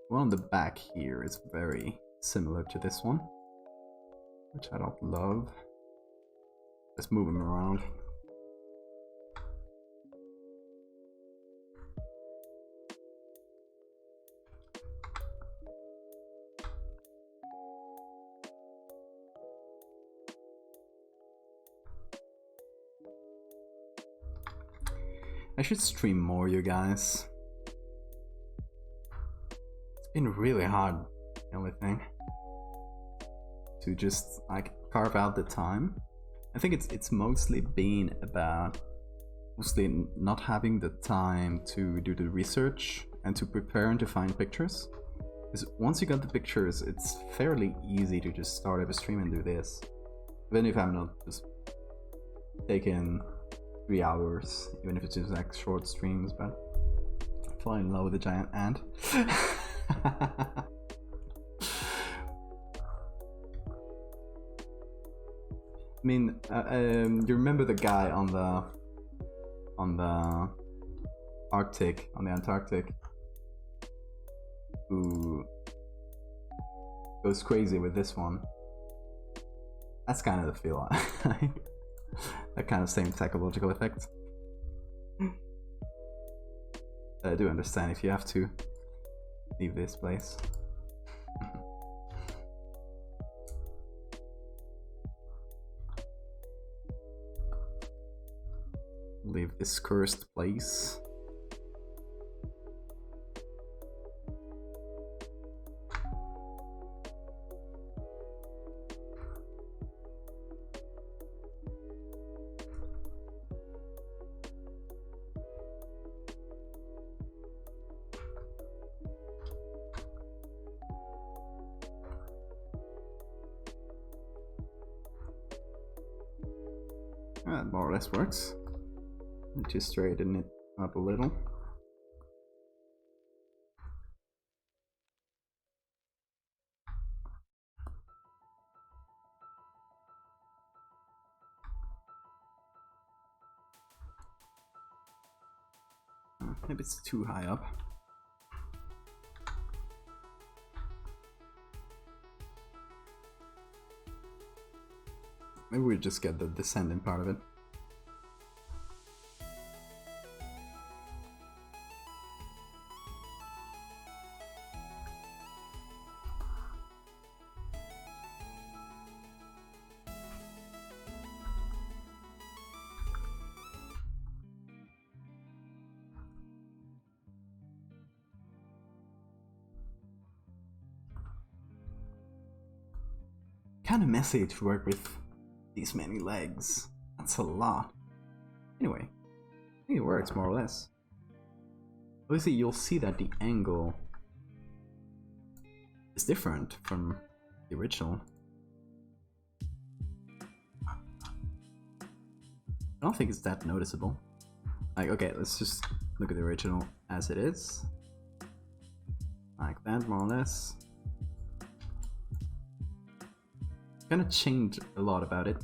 One on the back here is very similar to this one, which I don't love. Let's move him around. I should stream more, you guys. It's been really hard, the only thing, to just like carve out the time. I think it's mostly been about not having the time to do the research and to prepare and to find pictures. Because once you got the pictures, it's fairly easy to just start up a stream and do this. Even if I'm not just taking 3 hours, even if it's just like short streams, but fall in love with a giant ant. I mean, you remember the guy on the Antarctic, who goes crazy with this one? That's kind of the feel. That kind of same psychological effect. I do understand if you have to leave this place. Leave this cursed place. That more or less works. Just straighten it up a little. Maybe it's too high up. Maybe we just get the descending part of it. Kind of messy to work with these many legs. That's a lot. Anyway, I think it works more or less. Obviously, you'll see that the angle is different from the original. I don't think it's that noticeable. Like, okay, let's just look at the original as it is. Like that, more or less. Gonna change a lot about it.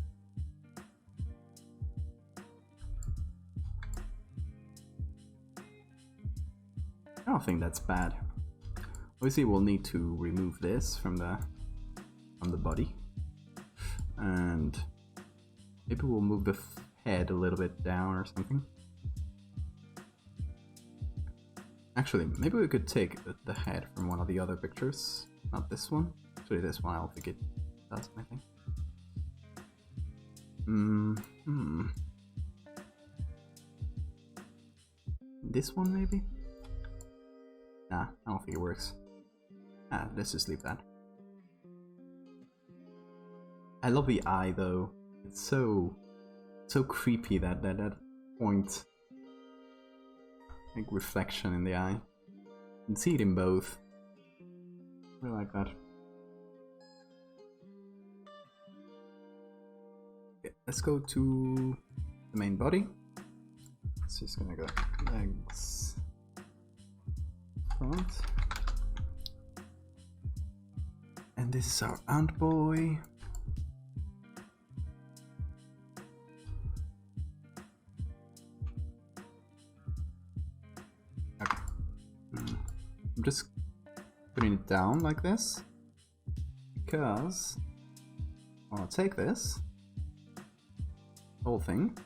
I don't think that's bad. Obviously, we'll need to remove this from the body, and maybe we'll move the head a little bit down or something. Actually, maybe we could take the head from one of the other pictures, not this one. Actually, this one I don't think it does anything. this one maybe? Nah, I don't think it works. Ah, let's just leave that. I love the eye though. It's so creepy, that point. Like reflection in the eye. You can see it in both. I really like that. Okay, let's go to the main body. It's just gonna go legs, front. And this is our ant boy. Okay. I'm just putting it down like this because I want to take this whole thing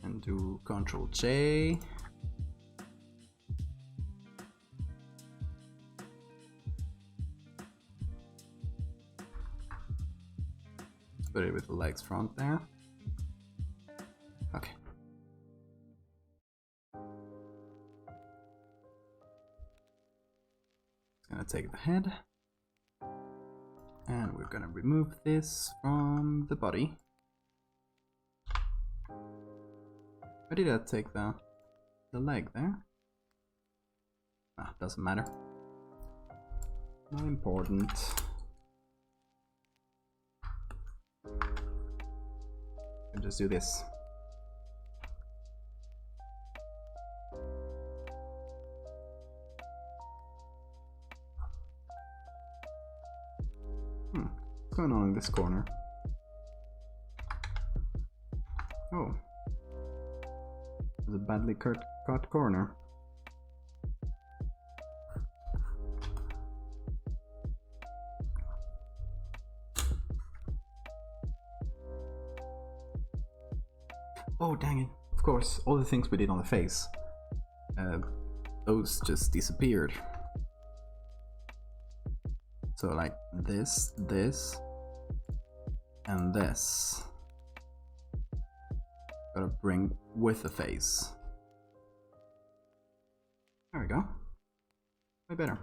and do Ctrl J. Put it with the legs front there. Okay. It's gonna take the head. And we're gonna remove this from the body. Why did I take the leg there? Ah, doesn't matter. Not important. And just do this. What's going on in this corner? Oh. There's a badly cut corner. Oh, dang it. Of course, all the things we did on the face, those just disappeared. So like this, and this. Gotta bring with the face. There we go. Way better.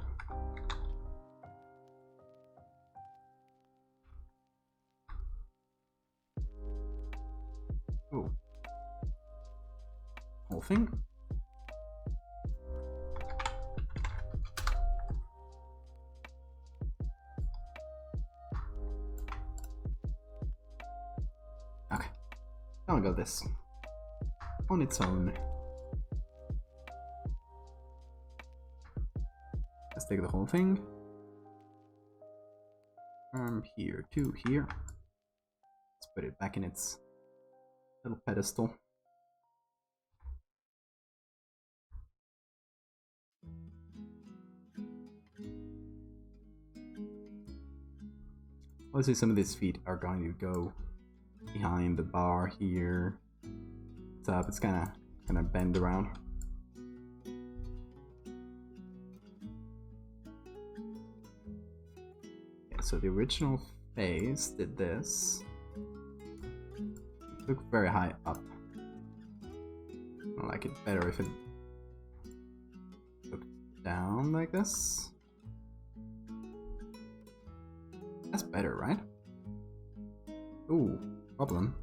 Oh. Whole thing. Okay. Now we got this on its own. Let's take the whole thing from here to here. Let's put it back in its little pedestal. Obviously some of these feet are going to go behind the bar here. So it's gonna bend around. Yeah, so the original face did this. It looked very high up. I like it better if it looked down like this. That's better, right? Ooh, problem.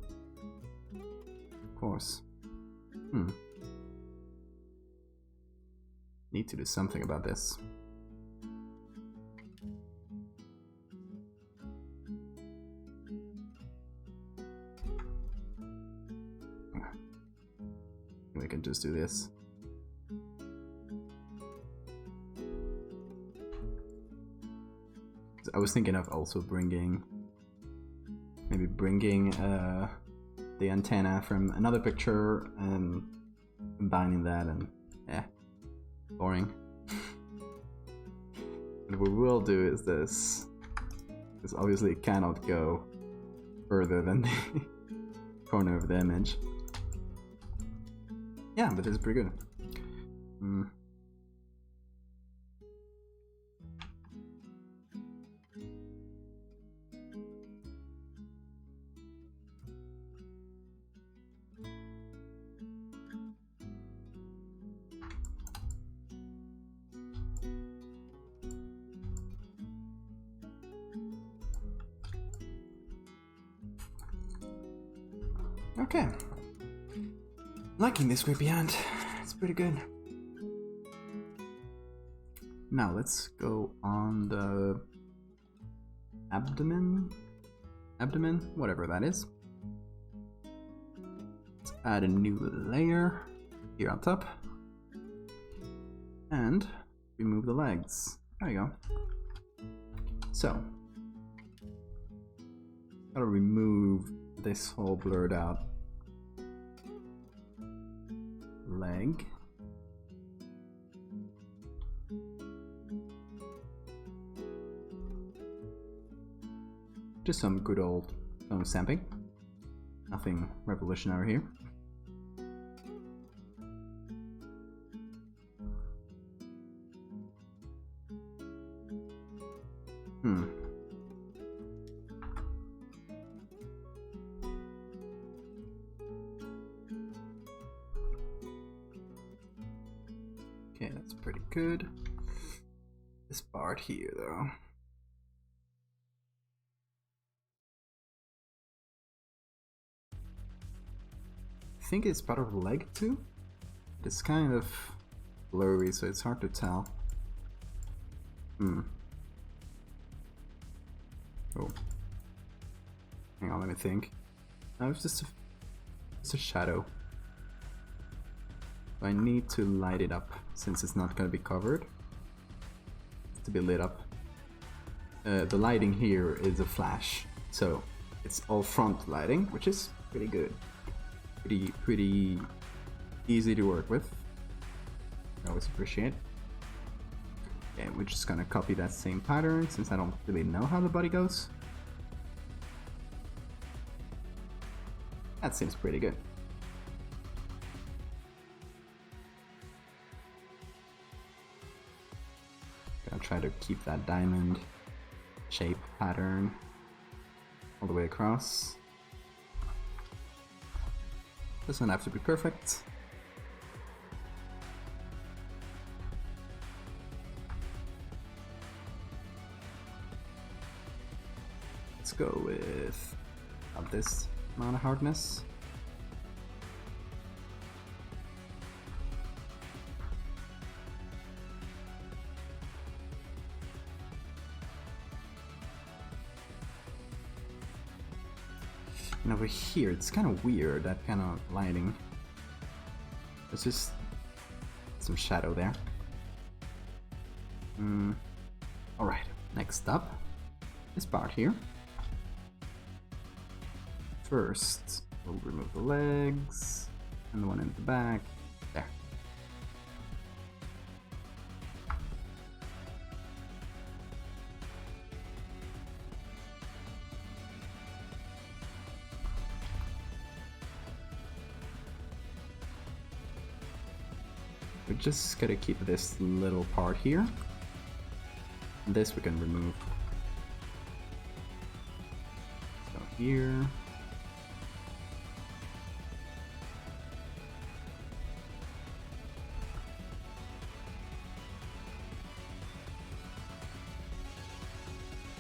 Of course. Need to do something about this. We can just do this. I was thinking of also bringing the antenna from another picture and combining that, and yeah, boring. What we will do is this, because obviously it cannot go further than the corner of the image. Yeah, but it's pretty good. Okay. Liking this creepy ant. It's pretty good. Now let's go on the abdomen, whatever that is. Let's add a new layer here on top and remove the legs. There you go. So, gotta remove this whole blurred out leg. Just some good old foam stamping. Nothing revolutionary here. Okay, that's pretty good. This part here, though. I think it's part of the leg too. It's kind of blurry, so it's hard to tell. Oh. Hang on, let me think. No, it's just a shadow. I need to light it up since it's not going to be covered. It's to be lit up. The lighting here is a flash, so it's all front lighting, which is pretty good. Pretty easy to work with. I always appreciate. Okay, we're just gonna copy that same pattern since I don't really know how the body goes. That seems pretty good. I'll try to keep that diamond shape pattern all the way across. Doesn't have to be perfect. Let's go with about this amount of hardness. And over here, it's kind of weird, that kind of lighting. There's just some shadow there. Alright, next up, this part here. First, we'll remove the legs, and the one in the back. There. We just gotta keep this little part here. This we can remove. So here.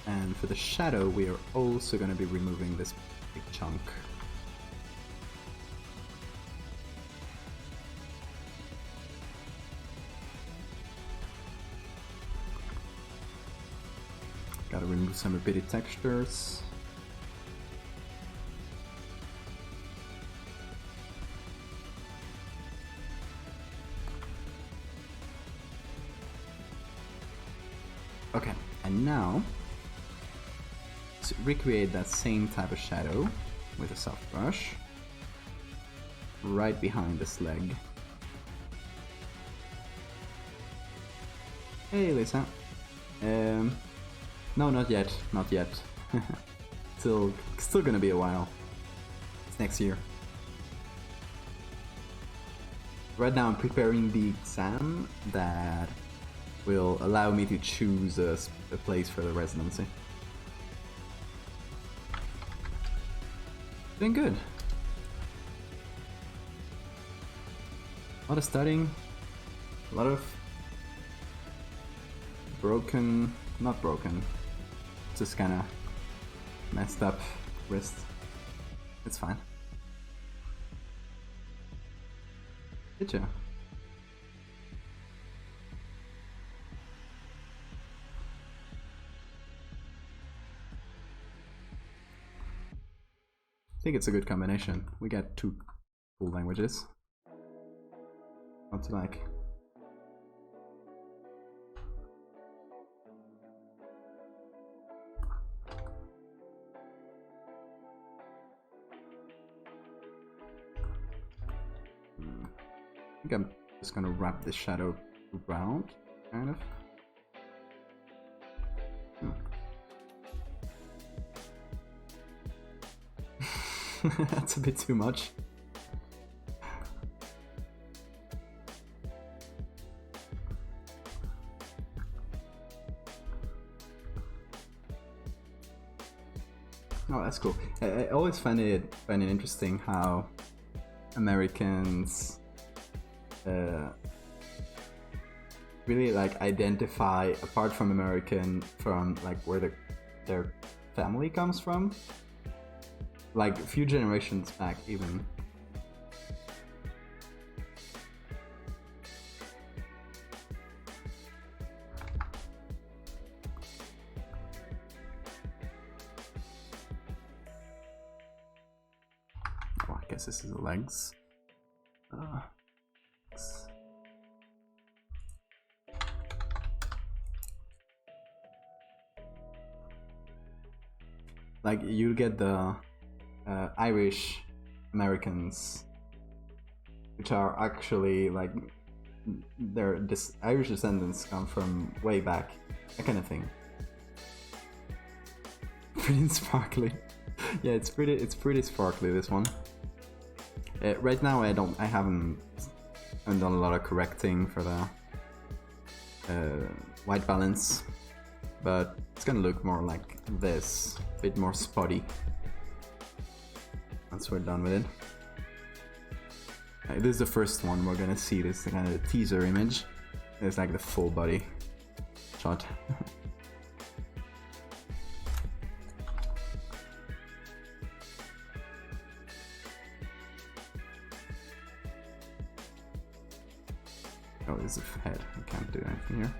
And for the shadow, we are also gonna be removing this big chunk. Gotta remove some repeated textures. Okay, and now to recreate that same type of shadow with a soft brush right behind this leg. Hey Lisa. No, not yet, not yet. Still gonna be a while. It's next year. Right now I'm preparing the exam that will allow me to choose a place for the residency. Doing good. A lot of studying, a lot of not broken, just kinda messed up wrist. It's fine. Did you? I think it's a good combination. We get 2 cool languages. Not to like. I think I'm just gonna wrap the shadow around, kind of. That's a bit too much. Oh, that's cool. I always find it interesting how Americans really like identify, apart from American, from like where their family comes from. Like a few generations back, even. Oh, I guess this is the legs. Like you get the Irish Americans, which are actually like this Irish descendants come from way back, that kind of thing. Pretty sparkly. Yeah, it's pretty sparkly, this one. Right now I haven't done a lot of correcting for the white balance, but it's gonna look more like this, a bit more spotty once we're done with it. This is the first one we're gonna see. This kind of teaser image. It's like the full body shot. Oh, there's a head. I can't do anything here.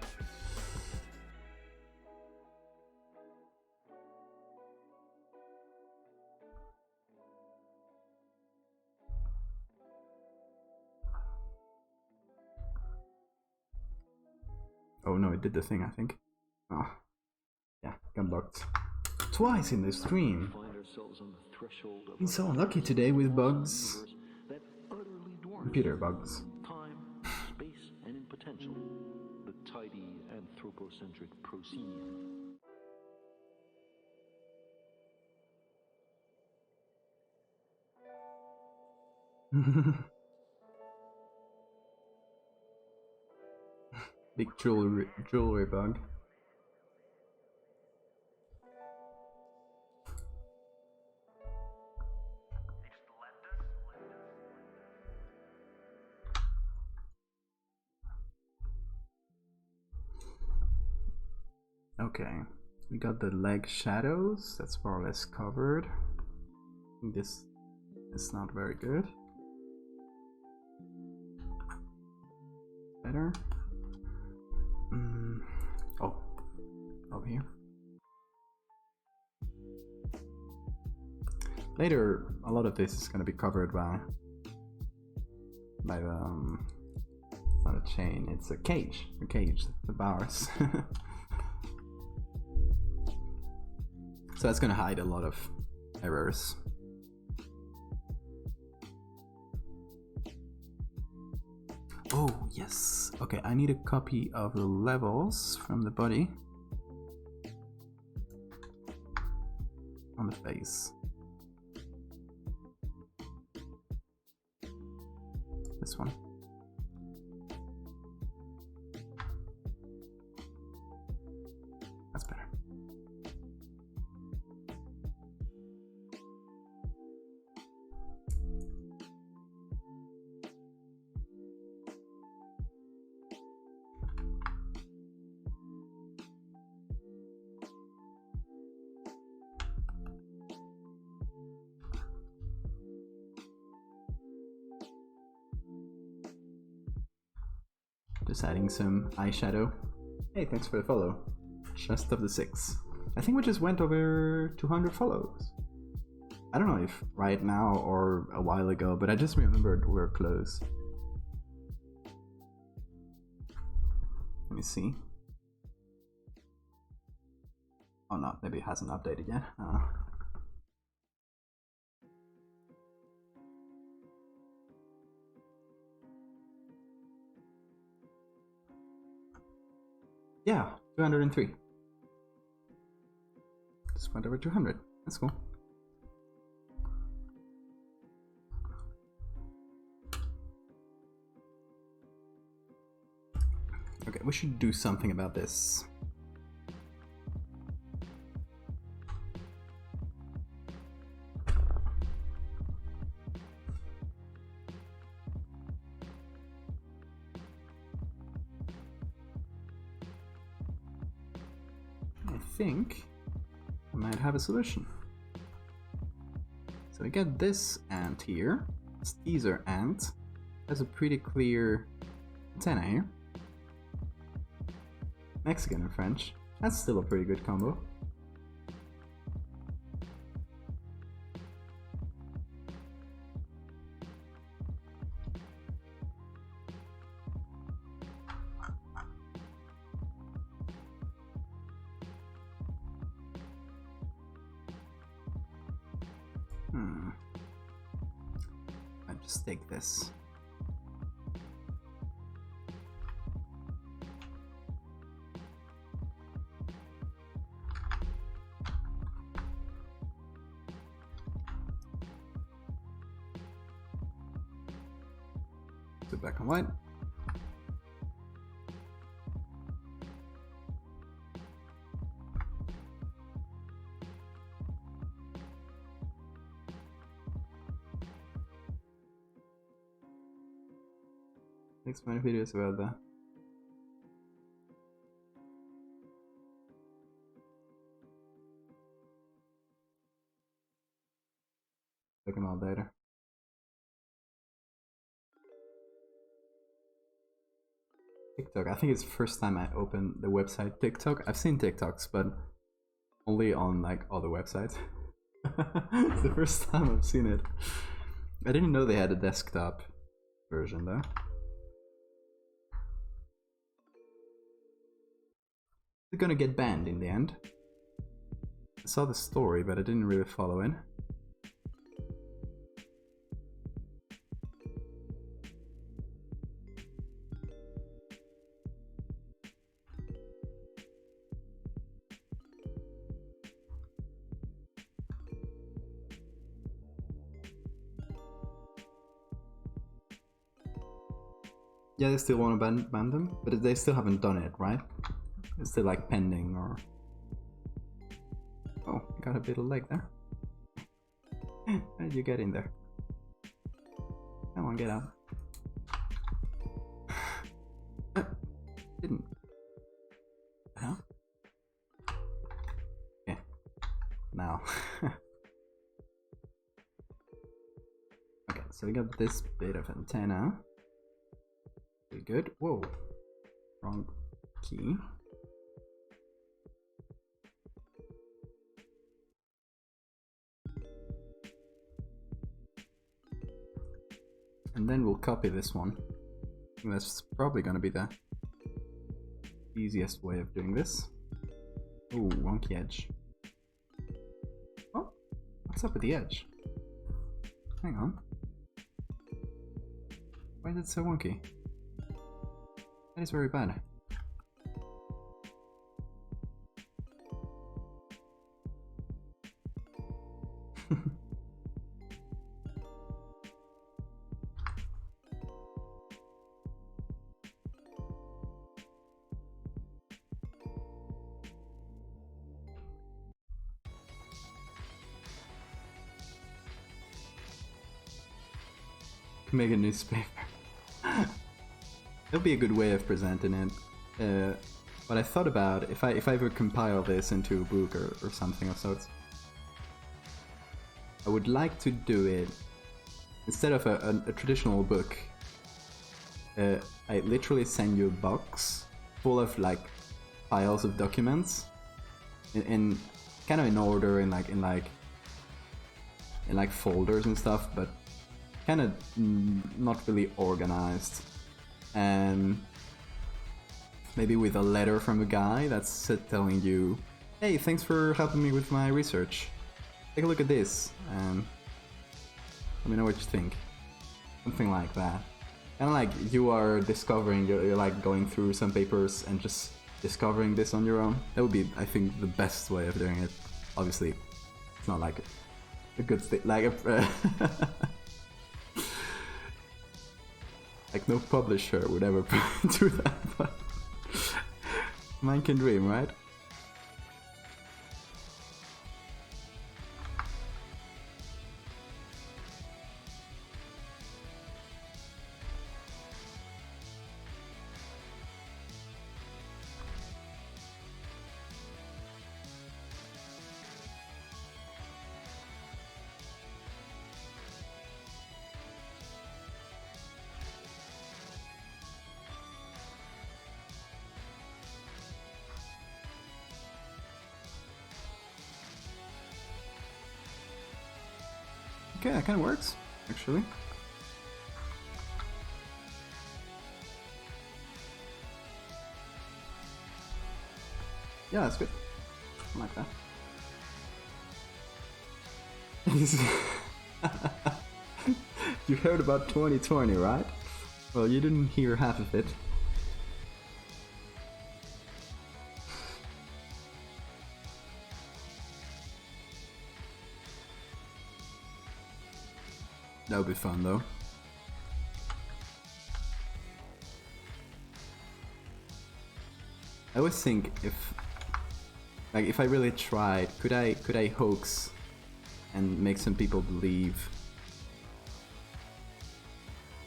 Oh no, it did the thing, I think. Oh, yeah, got blocked. Twice in the stream. Been so unlucky today with bugs. Computer bugs. Time, space, and in potential, the tidy anthropocentric proceed. Big jewelry bug. Okay, we got the leg shadows. That's more or less covered. This is not very good. Better. Oh, over here. Later, a lot of this is going to be covered by the not a chain, it's a cage. The bars. So that's going to hide a lot of errors. Oh, yes. Okay, I need a copy of the levels from the body on the face. This one. That's better. Just adding some eyeshadow. Hey, thanks for the follow. Just of the 6. I think we just went over 200 follows. I don't know if right now or a while ago, but I just remembered we're close. Let me see. Oh no, maybe it hasn't updated yet. Yeah, 203. Just went over 200. That's cool. Okay, we should do something about this. I think I might have a solution. So we get this ant here, this teaser ant, has a pretty clear antenna here. Mexican and French, that's still a pretty good combo. I'll just take this. So black and white. Next many videos about that. Check them out later. TikTok. I think it's the first time I opened the website TikTok. I've seen TikToks, but only on like other websites. It's the first time I've seen it. I didn't know they had a desktop version though. They're gonna get banned in the end. I saw the story, but I didn't really follow in. Yeah, they still want to ban them, but they still haven't done it, right? It's still like pending or... Oh, got a little leg there. How did you get in there? Come on, get out. Didn't. Huh? Yeah. Now. Okay, so we got this bit of antenna. Pretty good. Whoa. Wrong key. And then we'll copy this one. I think that's probably gonna be the easiest way of doing this. Ooh, wonky edge. Oh, what's up with the edge? Hang on. Why is it so wonky? That is very bad. Make a newspaper. That'll be a good way of presenting it. What I thought about, if I ever compile this into a book or something of sorts, I would like to do it instead of a traditional book. I literally send you a box full of like files of documents in kind of in order, in like folders and stuff, but kind of not really organized, and maybe with a letter from a guy that's telling you, hey, thanks for helping me with my research, take a look at this and let me know what you think. Something like that. And like you are discovering, you're like going through some papers and just discovering this on your own. That would be, I think, the best way of doing it. Obviously, it's not like a good thing, like like no publisher would ever do that, but man can dream, right? Okay, that kind of works, actually. Yeah, that's good. I like that. You heard about 2020, right? Well, you didn't hear half of it. That would be fun, though. I always think if I really tried, could I hoax and make some people believe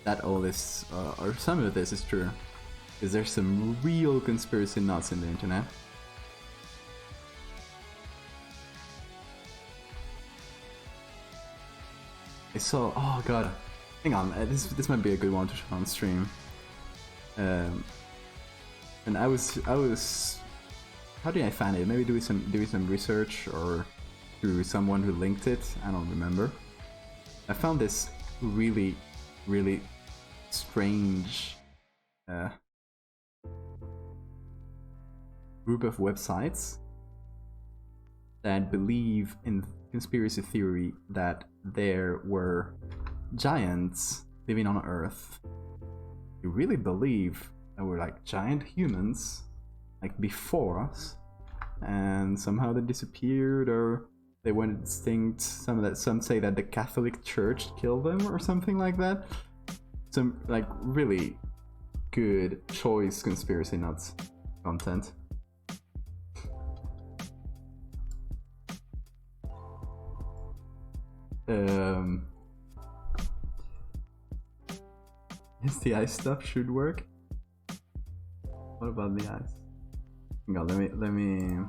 that all this, or some of this is true? Because there's some real conspiracy nuts in the internet. I saw, oh god, hang on, this might be a good one to show on stream. And I was, how did I find it? Maybe doing some research or through someone who linked it. I don't remember. I found this really strange group of websites that believe in conspiracy theory that there were giants living on Earth. You really believe there were like giant humans like before us, and somehow they disappeared or they went extinct. Some say that the Catholic Church killed them or something like that. Some like really good choice conspiracy nuts content. STI stuff should work. What about the eyes? Hang on, let me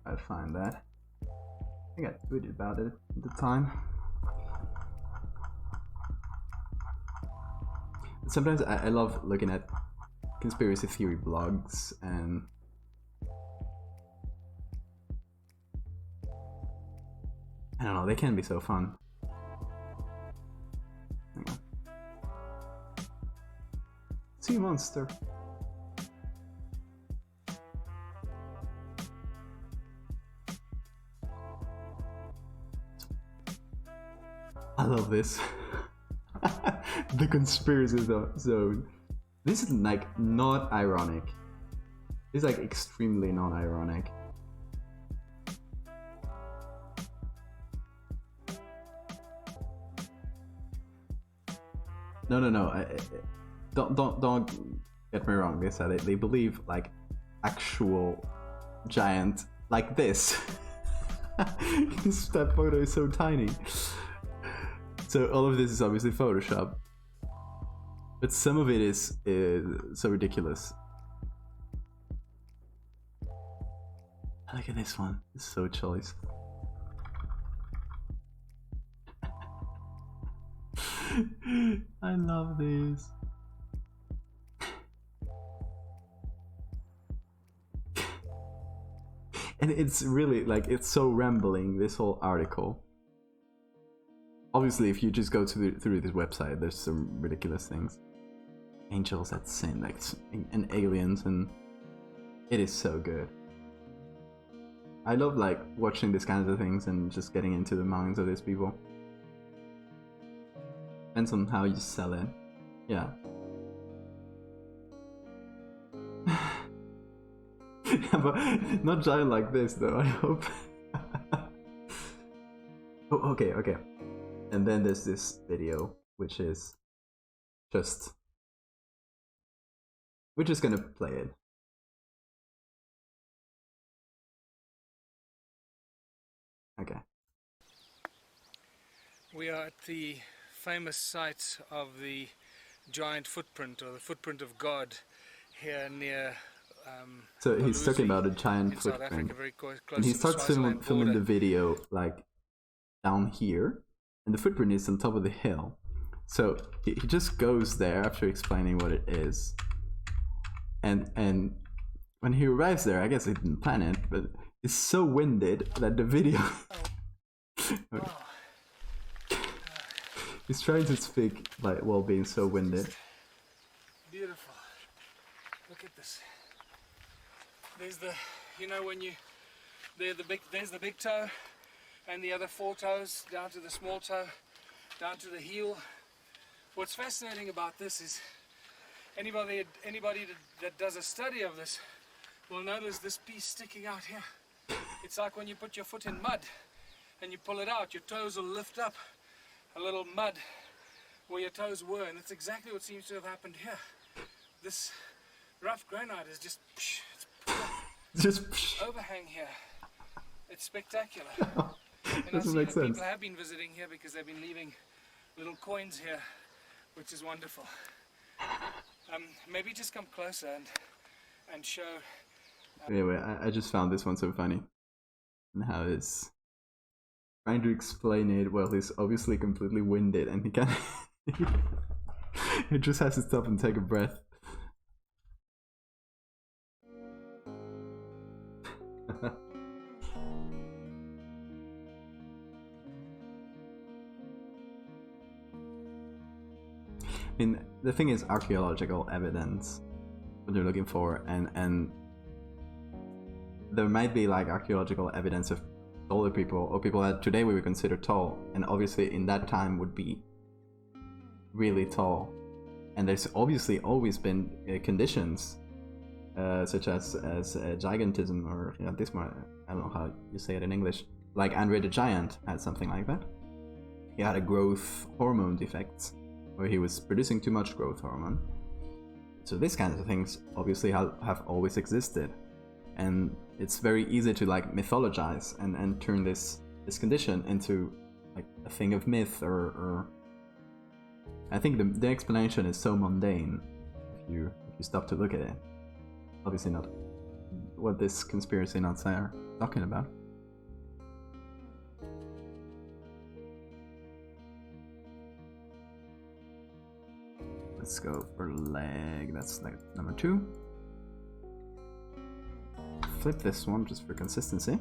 I'll find that. I think I tweeted about it at the time. Sometimes I love looking at conspiracy theory blogs, and I don't know, they can be so fun. Hang on. Sea monster. I love this. The conspiracy zone. This is like not ironic. This is like extremely non-ironic. No. Don't get me wrong. They believe like actual giant like this. That photo is so tiny. So all of this is obviously Photoshop, but some of it is so ridiculous. Look at this one. It's so choice. I love these. And it's really like, it's so rambling, this whole article. Obviously, if you just go through this website, there's some ridiculous things. Angels that sin, like, and aliens, and it is so good. I love like watching these kinds of things and just getting into the minds of these people. Depends on how you sell it. Yeah. Yeah, but not giant like this though, I hope. Oh, okay. And then there's this video, which is just... We're just gonna play it. Okay. We are at the famous site of the giant footprint, or the footprint of God, here near so he's talking about a giant footprint, and he starts filming the video like down here, and the footprint is on top of the hill. So he just goes there after explaining what it is, and when he arrives there, I guess he didn't plan it, but it's so winded that the video... Okay. He's trying to speak like while being so winded. Beautiful. Look at this. There's the, you know, when you, there's the big toe, and the other 4 toes down to the small toe, down to the heel. What's fascinating about this is anybody that does a study of this will notice this piece sticking out here. It's like when you put your foot in mud and you pull it out, your toes will lift up a little mud where your toes were, and that's exactly what seems to have happened here. This rough granite is just overhang here. It's spectacular. And I see that people have been visiting here because they've been leaving little coins here, which is wonderful. Maybe just come closer and show. Anyway, I just found this one so funny, and how it's trying to explain it while he's obviously completely winded, and he can't. He just has to stop and take a breath. I mean, the thing is archaeological evidence, what they're looking for, and there might be like archaeological evidence of taller people, or people that today we would consider tall, and obviously in that time would be really tall. And there's obviously always been conditions such as gigantism, or you know, this one, I don't know how you say it in English, like Andre the Giant had something like that. He had a growth hormone defect, where he was producing too much growth hormone. So these kinds of things obviously have always existed, and it's very easy to like mythologize and turn this condition into like a thing of myth, or I think the explanation is so mundane if you stop to look at it. Obviously not what this conspiracy nuts are talking about. Let's go for leg, that's like number 2. Flip this one just for consistency.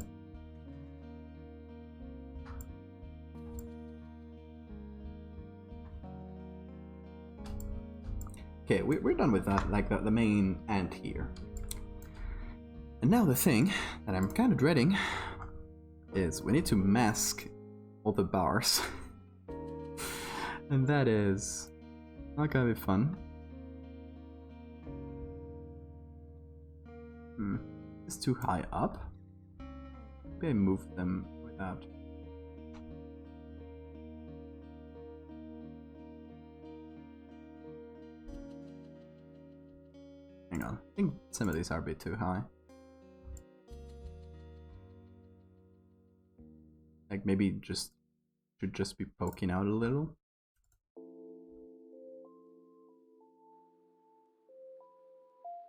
Okay, we're done with that, like the main ant here. And now the thing that I'm kind of dreading is we need to mask all the bars. And that is not gonna be fun. It's too high up. Maybe I move them without. Hang on, I think some of these are a bit too high. Like maybe should just be poking out a little.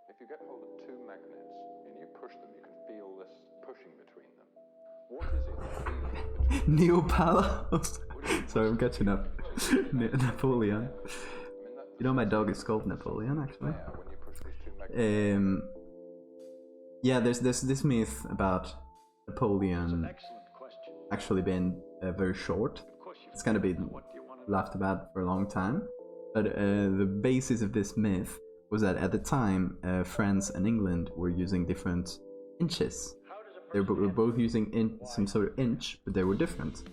If you get hold of 2 magnets and you push them, you can feel this pushing between them. What is it feeling between them? Neopalos. Sorry, I'm catching up. Napoleon. You know, my dog is called Napoleon, actually. When you push these two magnets. Yeah, there's this myth about Napoleon actually being very short. It's kind of been laughed about for a long time. But the basis of this myth was that at the time, France and England were using different inches. They were both using some sort of inch, but they were different.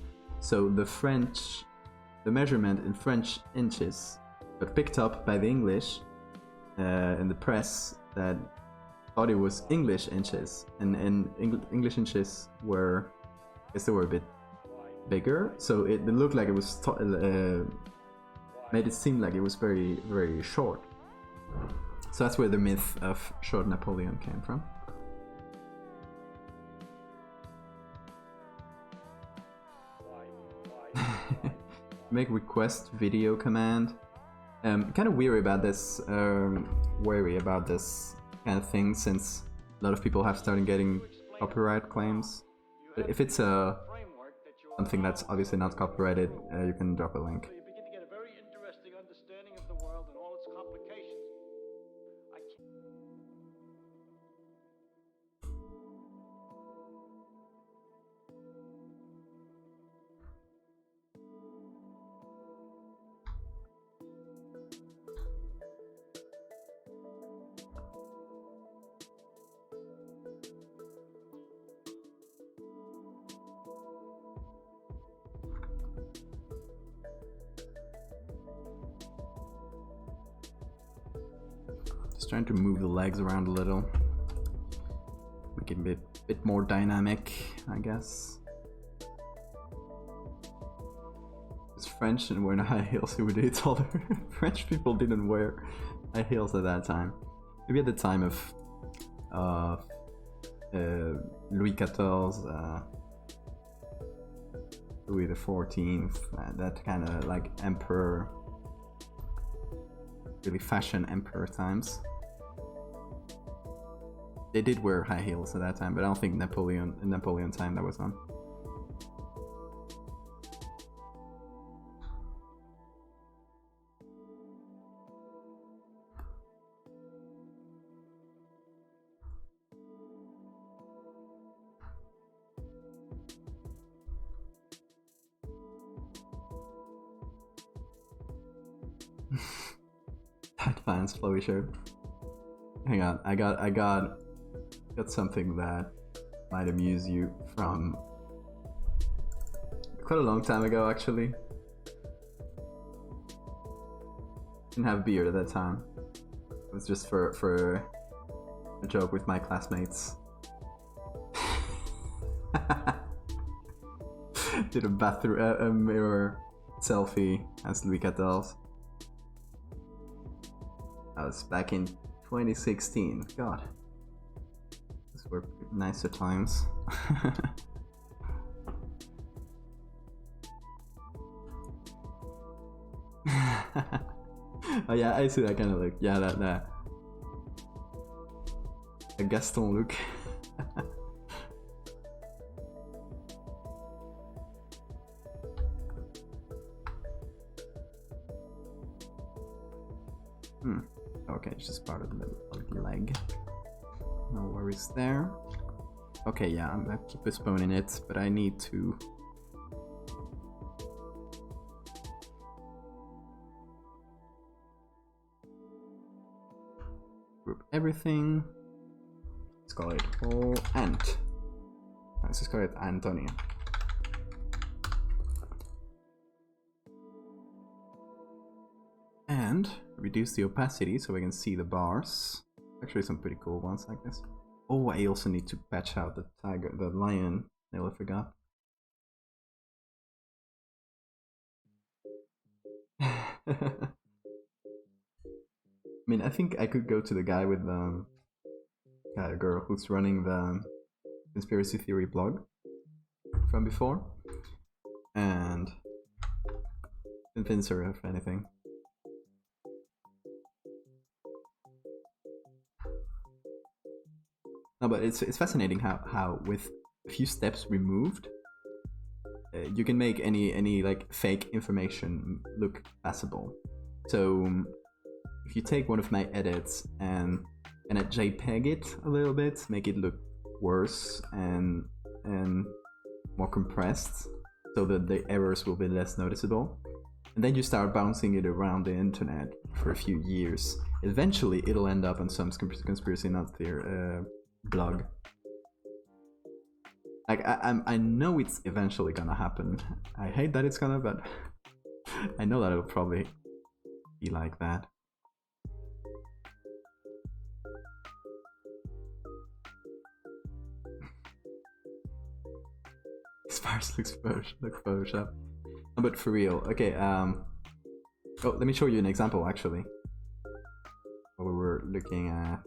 So the measurement in French inches got picked up by the English in the press that thought it was English inches, and English inches were, I guess they were a bit bigger, so it looked like it was made it seem like it was very, very short. So that's where the myth of short Napoleon came from. Make request video command. Kind of wary about this kind of thing, since a lot of people have started getting copyright claims. But if it's something that's obviously not copyrighted, you can drop a link. You begin to get a very interesting understanding of the world and all its complications. Just trying to move the legs around a little, make it a bit more dynamic, I guess. It's French and wearing high heels, who would do taller. French people didn't wear high heels at that time. Maybe at the time of Louis XIV, Louis XIV, that kind of like emperor, really fashion emperor times. They did wear high heels at that time, but I don't think in Napoleon time that was on. Tight pants, flowy shirt. Hang on, I got something that might amuse you from quite a long time ago, actually. Didn't have a beard at that time. It was just for a joke with my classmates. Did a bathroom a mirror selfie as Louis XIV. That was back in 2016. God, those were nicer times. Oh yeah, I see that kind of look. Yeah, that a Gaston look. Okay, it's just part of the leg. No worries there. Okay, yeah, I'm gonna keep postponing it, but I need to group everything. Let's call it whole ant. Let's just call it Antonia. And reduce the opacity so we can see the bars. Actually, some pretty cool ones like this. Oh, I also need to patch out the tiger, the lion. I forgot. I mean, I think I could go to the guy with the girl who's running the conspiracy theory blog from before and convince her of anything. No, but it's fascinating how with a few steps removed, you can make any like fake information look passable. So if you take one of my edits and I JPEG it a little bit, make it look worse and more compressed, so that the errors will be less noticeable, and then you start bouncing it around the internet for a few years. Eventually, it'll end up on some conspiracy nut theory blog. Like I know it's eventually gonna happen. I hate that it's gonna, but I know that it'll probably be like that. Sparse looks Photoshop. No, but for real, okay. Oh, let me show you an example actually. While we were looking at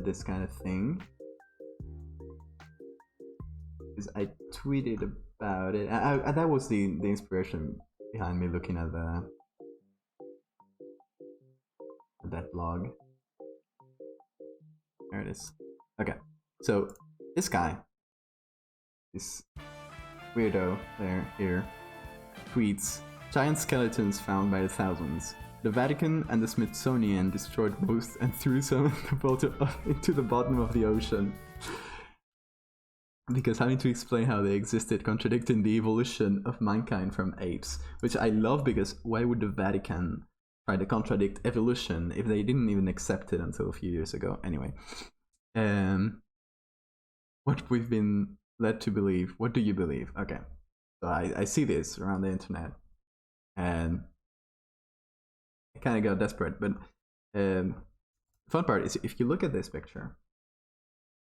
this kind of thing, because I tweeted about it. That was the inspiration behind me looking at that blog. There it is. Okay, so this guy, this weirdo here, tweets: giant skeletons found by the thousands. The Vatican and the Smithsonian destroyed most and threw some into the bottom of the ocean. Because having to explain how they existed, contradicting the evolution of mankind from apes. Which I love, because why would the Vatican try to contradict evolution if they didn't even accept it until a few years ago? Anyway. What we've been led to believe. What do you believe? Okay. So I see this around the internet. And I kind of got desperate, but the fun part is if you look at this picture,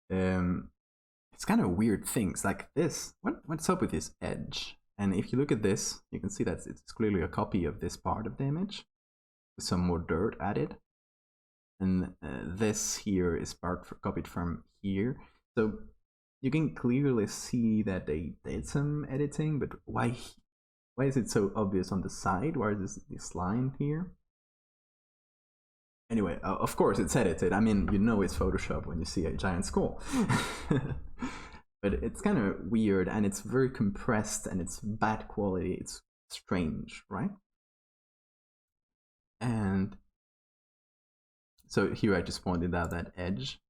it's kind of weird things like this. What's up with this edge? And if you look at this, you can see that it's clearly a copy of this part of the image with some more dirt added. And this here is copied from here. So you can clearly see that they did some editing, but why is it so obvious on the side? Why is this line here? Anyway, of course it's edited. I mean, you know it's Photoshop when you see a giant skull. But it's kind of weird, and it's very compressed, and it's bad quality. It's strange, right? And so here I just pointed out that edge.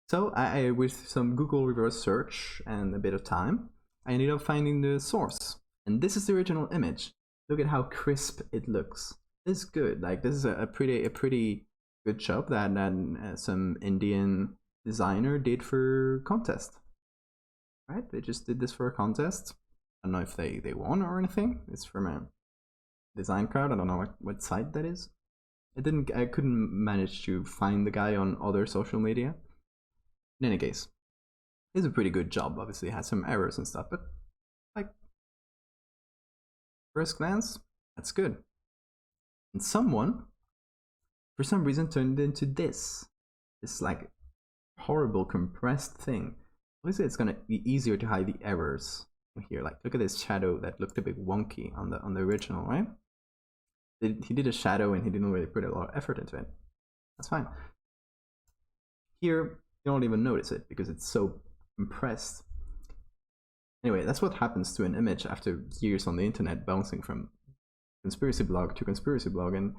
So I with some Google reverse search and a bit of time, I ended up finding the source. And this is the original image. Look at how crisp it looks. This is good. Like, this is a pretty good job that some Indian designer did for contest. Right? They just did this for a contest. I don't know if they won or anything. It's from a design crowd. I don't know what site that is. I couldn't manage to find the guy on other social media. In any case, it's a pretty good job. Obviously, it has some errors and stuff, but like, first glance, that's good. And someone, for some reason, turned it into this like horrible compressed thing. Obviously, it's gonna be easier to hide the errors here. Like, look at this shadow that looked a bit wonky on the original, right? He did a shadow and he didn't really put a lot of effort into it. That's fine. Here, you don't even notice it because it's so compressed. Anyway, that's what happens to an image after years on the internet bouncing from conspiracy blog to conspiracy blog, and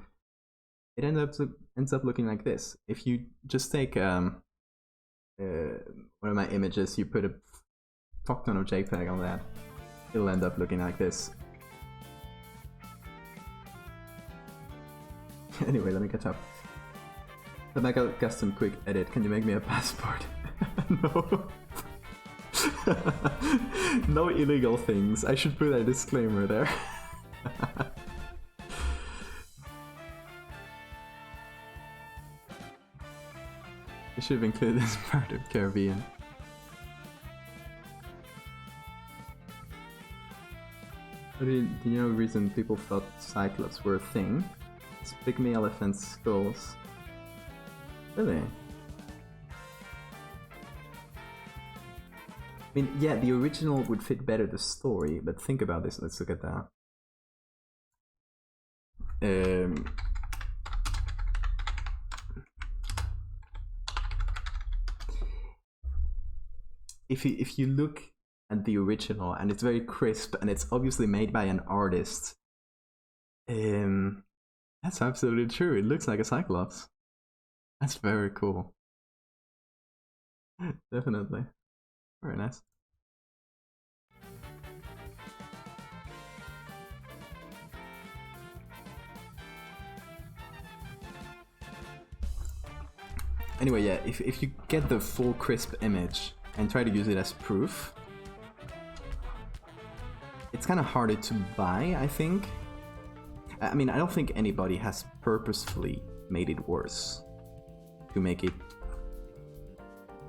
it ends up looking like this. If you just take one of my images, you put a fuck ton of JPEG on that, it'll end up looking like this. Anyway, let me catch up. The Mega custom quick edit. Can you make me a passport? No. No illegal things. I should put a disclaimer there. I should have included this part of Caribbean. But do you know the reason people thought cyclops were a thing? It's pygmy elephant skulls. Really? I mean, yeah, the original would fit better the story, but think about this. Let's look at that. if you look at the original, and it's very crisp, and it's obviously made by an artist. That's absolutely true. It looks like a Cyclops. That's very cool. Definitely. Very nice. Anyway, yeah, if you get the full crisp image and try to use it as proof, it's kind of harder to buy, I think. I mean, I don't think anybody has purposefully made it worse to make it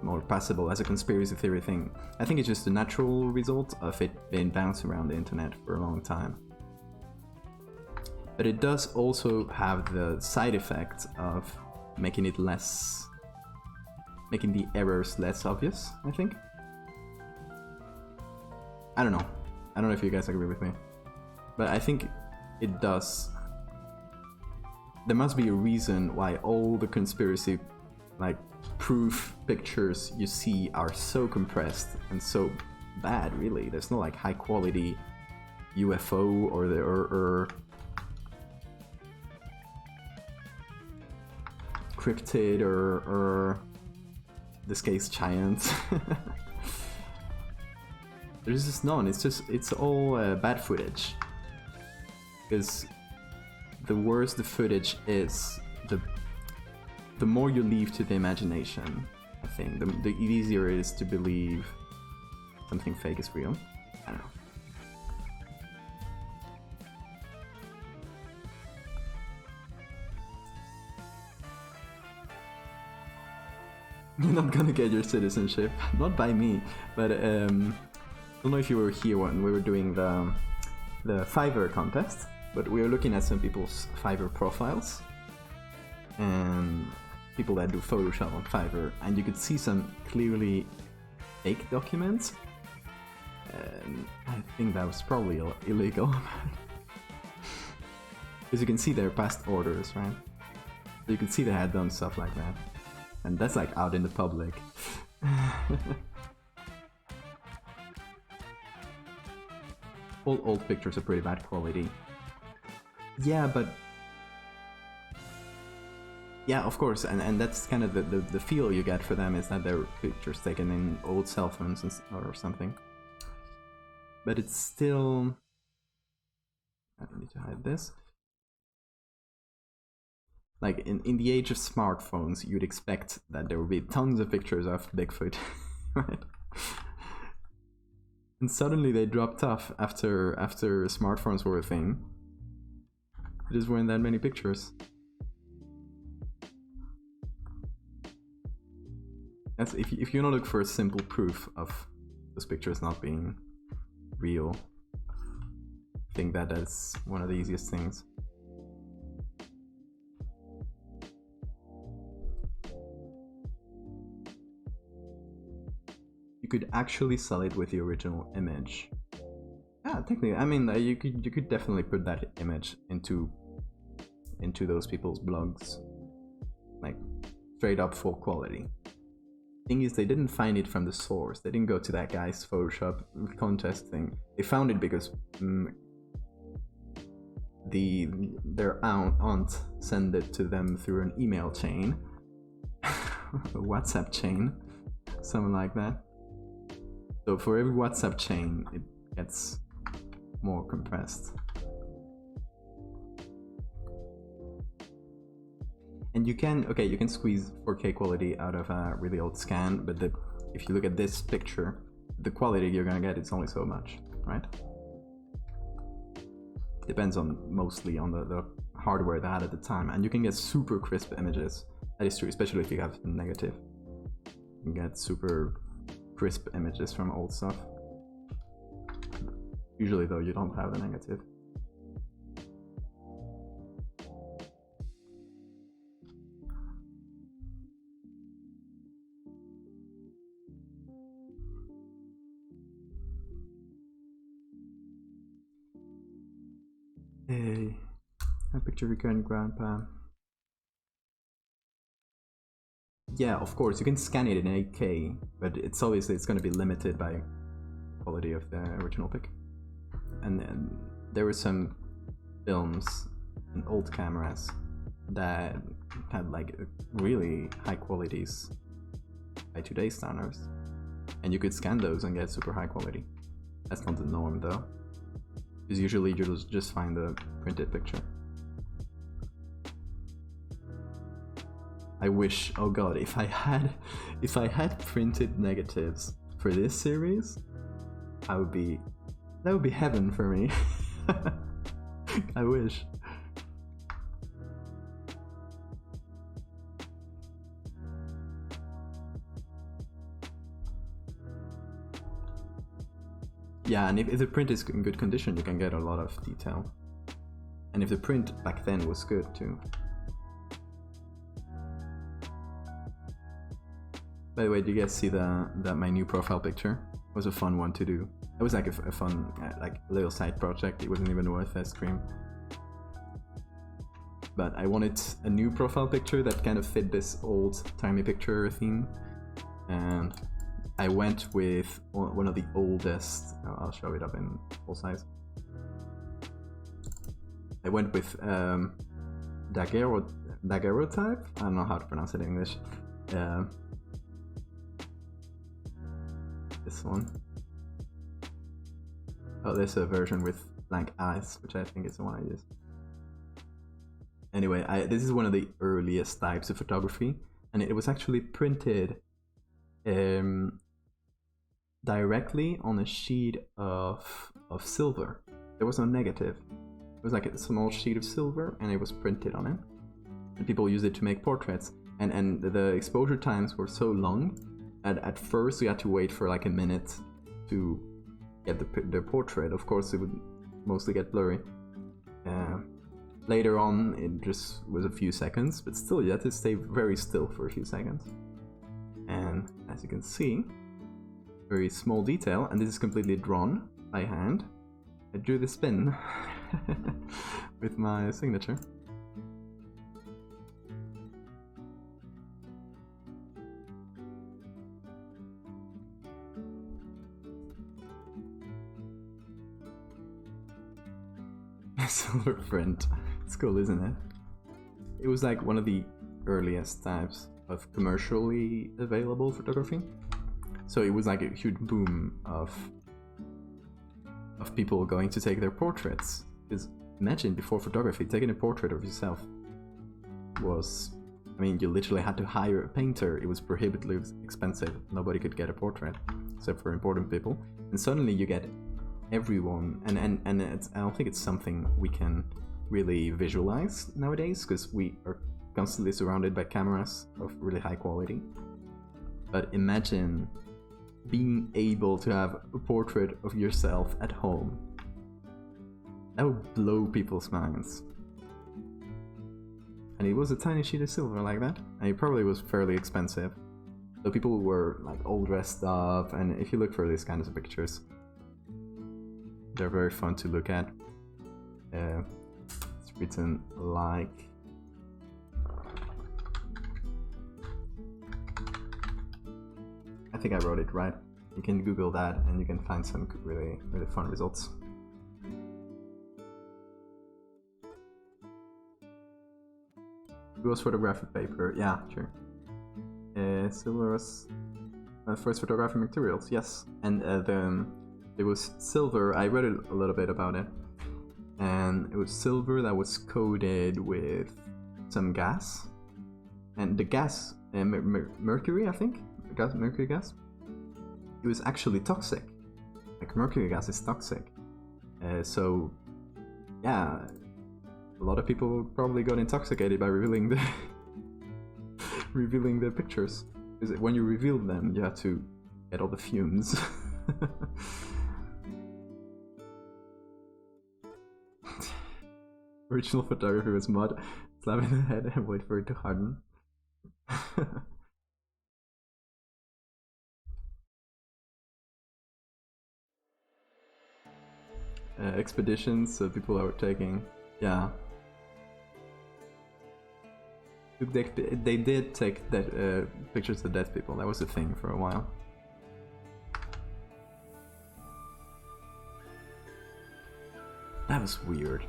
more passable as a conspiracy theory thing. I think it's just a natural result of it being bounced around the internet for a long time. But it does also have the side effect of making it less... making the errors less obvious, I think. I don't know. I don't know if you guys agree with me. But I think it does. There must be a reason why all the conspiracy, like, proof pictures you see are so compressed and so bad, really. There's no, like, high quality UFO or cryptid or this case giant. There's just none. It's all bad footage. Because the worse the footage is, the more you leave to the imagination, I think. The easier it is to believe something fake is real. I don't know. You're not gonna get your citizenship. Not by me, but I don't know if you were here when we were doing the Fiverr contest, but we were looking at some people's Fiverr profiles and people that do Photoshop on Fiverr, and you could see some clearly fake documents. And I think that was probably illegal. Because you can see their past orders, right? So you can see they had done stuff like that. And that's like out in the public. All old pictures are pretty bad quality. Yeah, but... yeah, of course, and that's kind of the feel you get for them, is that they're pictures taken in old cell phones or something. But it's still... I need to hide this. Like, in the age of smartphones, you'd expect that there would be tons of pictures of Bigfoot, right? And suddenly they dropped off after smartphones were a thing. There just weren't that many pictures. That's if you want to look for a simple proof of those pictures not being real, I think that is one of the easiest things. You could actually sell it with the original image. Yeah, technically, I mean, you could definitely put that image into those people's blogs, like straight up full quality. Thing is, they didn't find it from the source. They didn't go to that guy's Photoshop contest thing. They found it because their aunt sent it to them through an email chain, a WhatsApp chain, something like that. So for every WhatsApp chain, it gets more compressed. And you can squeeze 4K quality out of a really old scan, but if you look at this picture, the quality you're gonna get is only so much, right? Depends mostly on the hardware they had at the time, and you can get super crisp images. That is true, especially if you have a negative. You can get super crisp images from old stuff. Usually though, you don't have the negative. Hey, I picture your grandpa. yeah, of course, you can scan it in 8K, but it's obviously it's going to be limited by quality of the original pic. And then there were some films and old cameras that had like really high qualities by today's standards, and you could scan those and get super high quality. That's not the norm though, because usually you'll just find the printed picture. I wish, oh god, if I had printed negatives for this series, that would be heaven for me. I wish. Yeah, and if the print is in good condition, you can get a lot of detail. And if the print back then was good too. By the way, do you guys see that my new profile picture? It was a fun one to do. It was like a fun, like little side project. It wasn't even worth a stream. But I wanted a new profile picture that kind of fit this old-timey picture theme. And I went with one of the oldest, I'll show it up in full size. I went with daguerreotype? I don't know how to pronounce it in English. This one. Oh, there's a version with blank eyes, which I think is the one I use. Anyway, this is one of the earliest types of photography, and it was actually printed directly on a sheet of silver. There was no negative. It was like a small sheet of silver, and it was printed on it. And people used it to make portraits. And the exposure times were so long. At first, you had to wait for like a minute to get the portrait. Of course, it would mostly get blurry. Later on, it just was a few seconds, but still, you had to stay very still for a few seconds. And as you can see, very small detail, and this is completely drawn by hand. I drew the spin with my signature. Silver print. It's cool, isn't it? It was like one of the earliest types of commercially available photography. So it was like a huge boom of people going to take their portraits. Because imagine before photography, taking a portrait of yourself was, I mean, you literally had to hire a painter. It was prohibitively expensive. Nobody could get a portrait except for important people. And suddenly you get everyone, and it's, I don't think it's something we can really visualize nowadays because we are constantly surrounded by cameras of really high quality. But imagine being able to have a portrait of yourself at home. That would blow people's minds. And it was a tiny sheet of silver like that, and it probably was fairly expensive. So people were like all dressed up, and if you look for these kinds of pictures, they're very fun to look at. It's written like... I think I wrote it right. You can Google that and you can find some really, really fun results. It was photographic paper, yeah, sure. Silver was first photographic materials, yes. And it was silver, I read a little bit about it. And it was silver that was coated with some gas. And the gas, mercury, I think? Mercury gas? It was actually toxic. Like, mercury gas is toxic. So, yeah, a lot of people probably got intoxicated by revealing the revealing the pictures. Because when you reveal them, you have to get all the fumes. Original photography was mud, slap in the head and wait for it to harden. Expeditions, so people are taking, yeah. They did take pictures of dead people. That was a thing for a while. That was weird.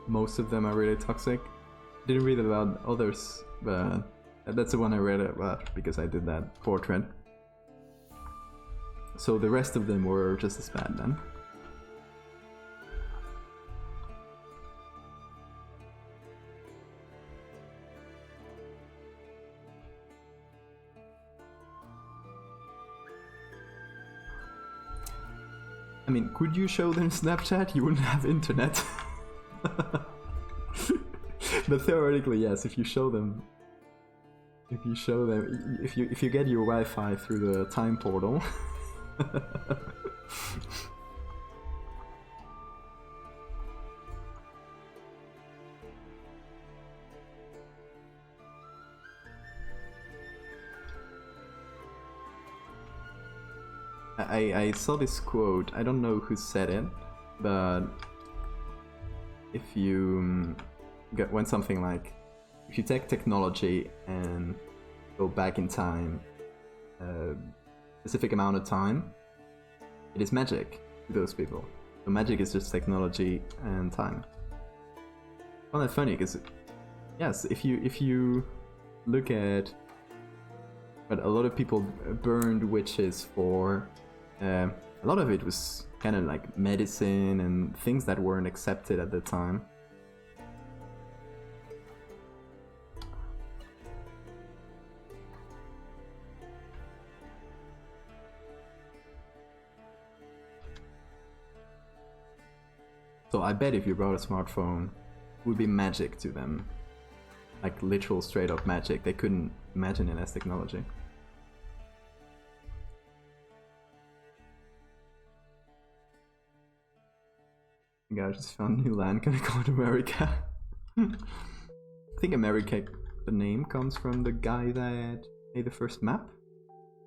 Most of them are really toxic. Didn't read about others, but that's the one I read about because I did that portrait. So the rest of them were just as bad then. I mean, could you show them Snapchat? You wouldn't have internet. But theoretically, yes. If you show them, if you get your Wi-Fi through the time portal. I saw this quote. I don't know who said it, but if you went something like, if you take technology and go back in time a specific amount of time, it is magic to those people. So magic is just technology and time. I find that funny because, yes, if you look at what a lot of people burned witches for, a lot of it was kind of like medicine and things that weren't accepted at the time. So I bet if you brought a smartphone, it would be magic to them. Like literal straight up magic. They couldn't imagine it as technology. I just found new land, gonna call it America. I think America, the name comes from the guy that made the first map.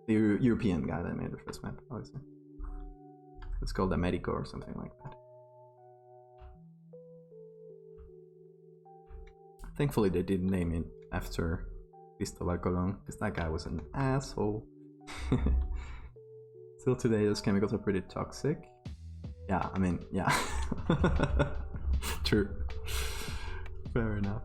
The European guy that made the first map, obviously. It's called America or something like that. Thankfully they didn't name it after Cristobal Colon, because that guy was an asshole. Still today those chemicals are pretty toxic. Yeah, I mean, yeah. True. Fair enough.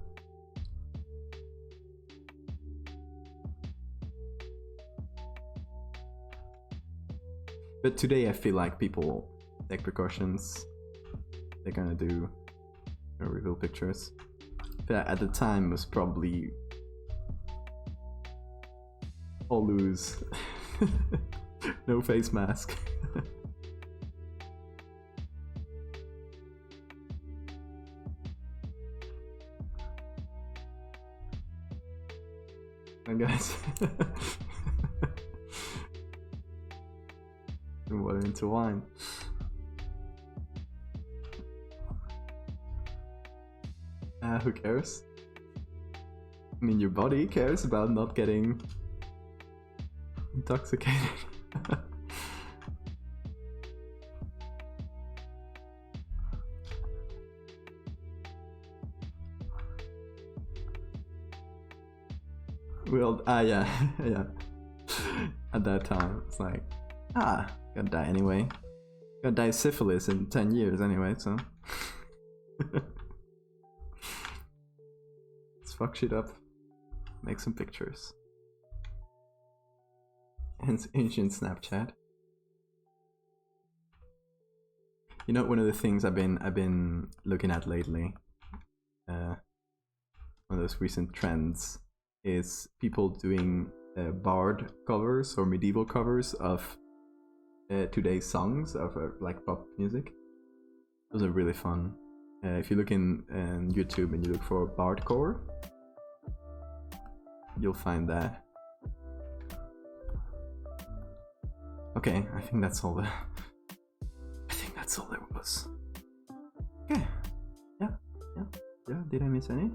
But today I feel like people take precautions. They're gonna do reveal pictures. But at the time it was probably all loose. No face mask. And guys, water into wine. Who cares? I mean, your body cares about not getting intoxicated. Well, yeah, yeah. At that time, it's like, gonna die anyway. Gonna die of syphilis in 10 years anyway, so. Let's fuck shit up. Make some pictures. And ancient Snapchat. You know, one of the things I've been looking at lately, one of those recent trends, is people doing bard covers or medieval covers of today's songs of like pop music. Those are really fun. If you look in YouTube and you look for bardcore, you'll find that. Okay, I think that's all there was. Okay. Yeah. Did I miss any?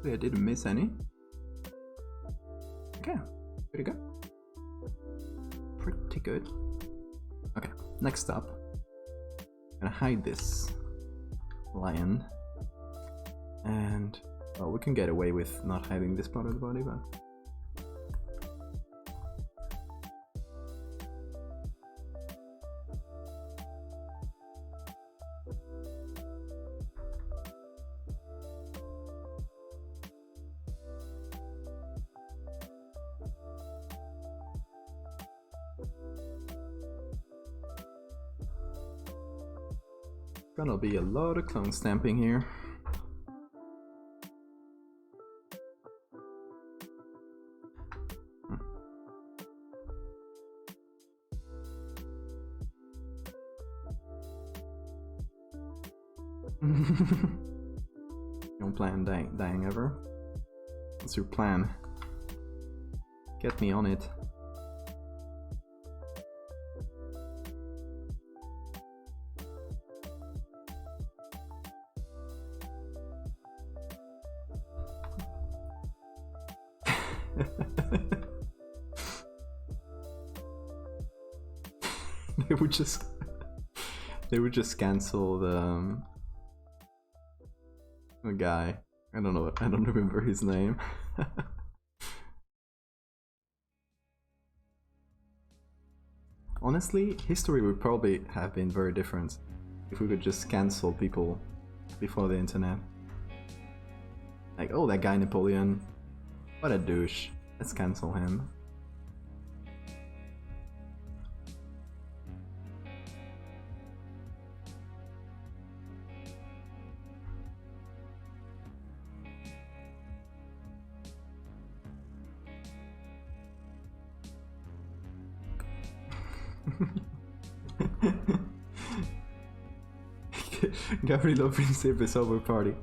I didn't miss any. Okay, pretty good. Pretty good. Okay, next up, I'm gonna hide this lion, and well, we can get away with not hiding this part of the body, but gonna be a lot of clone stamping here. You don't plan dying ever? What's your plan? Get me on it. They would just cancel the guy. I don't know. I don't remember his name. Honestly, history would probably have been very different if we could just cancel people before the internet. Like, oh, that guy Napoleon, what a douche. Let's cancel him. Gabriel Principe is over party.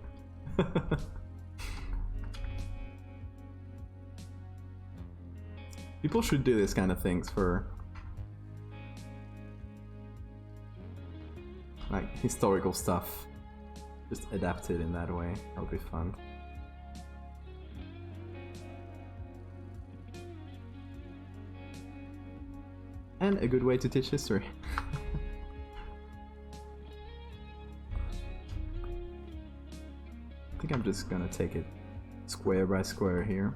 People should do this kind of things for like historical stuff. Just adapt it in that way. That would be fun. And a good way to teach history. I think I'm just gonna take it square by square here.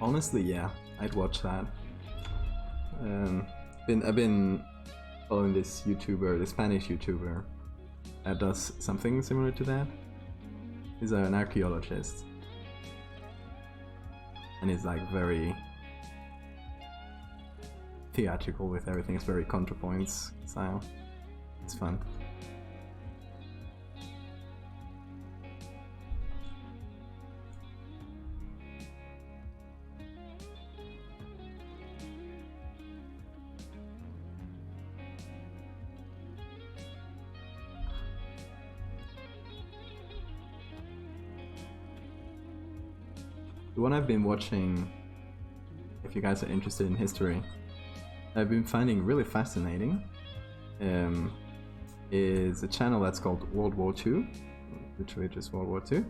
Honestly, yeah, I'd watch that. I've been following this YouTuber, the Spanish YouTuber, that does something similar to that. He's an archaeologist, and he's like very theatrical with everything. It's very ContraPoints style. It's fun. The one I've been watching, if you guys are interested in history, I've been finding really fascinating, is a channel that's called World War II, literally just World War II,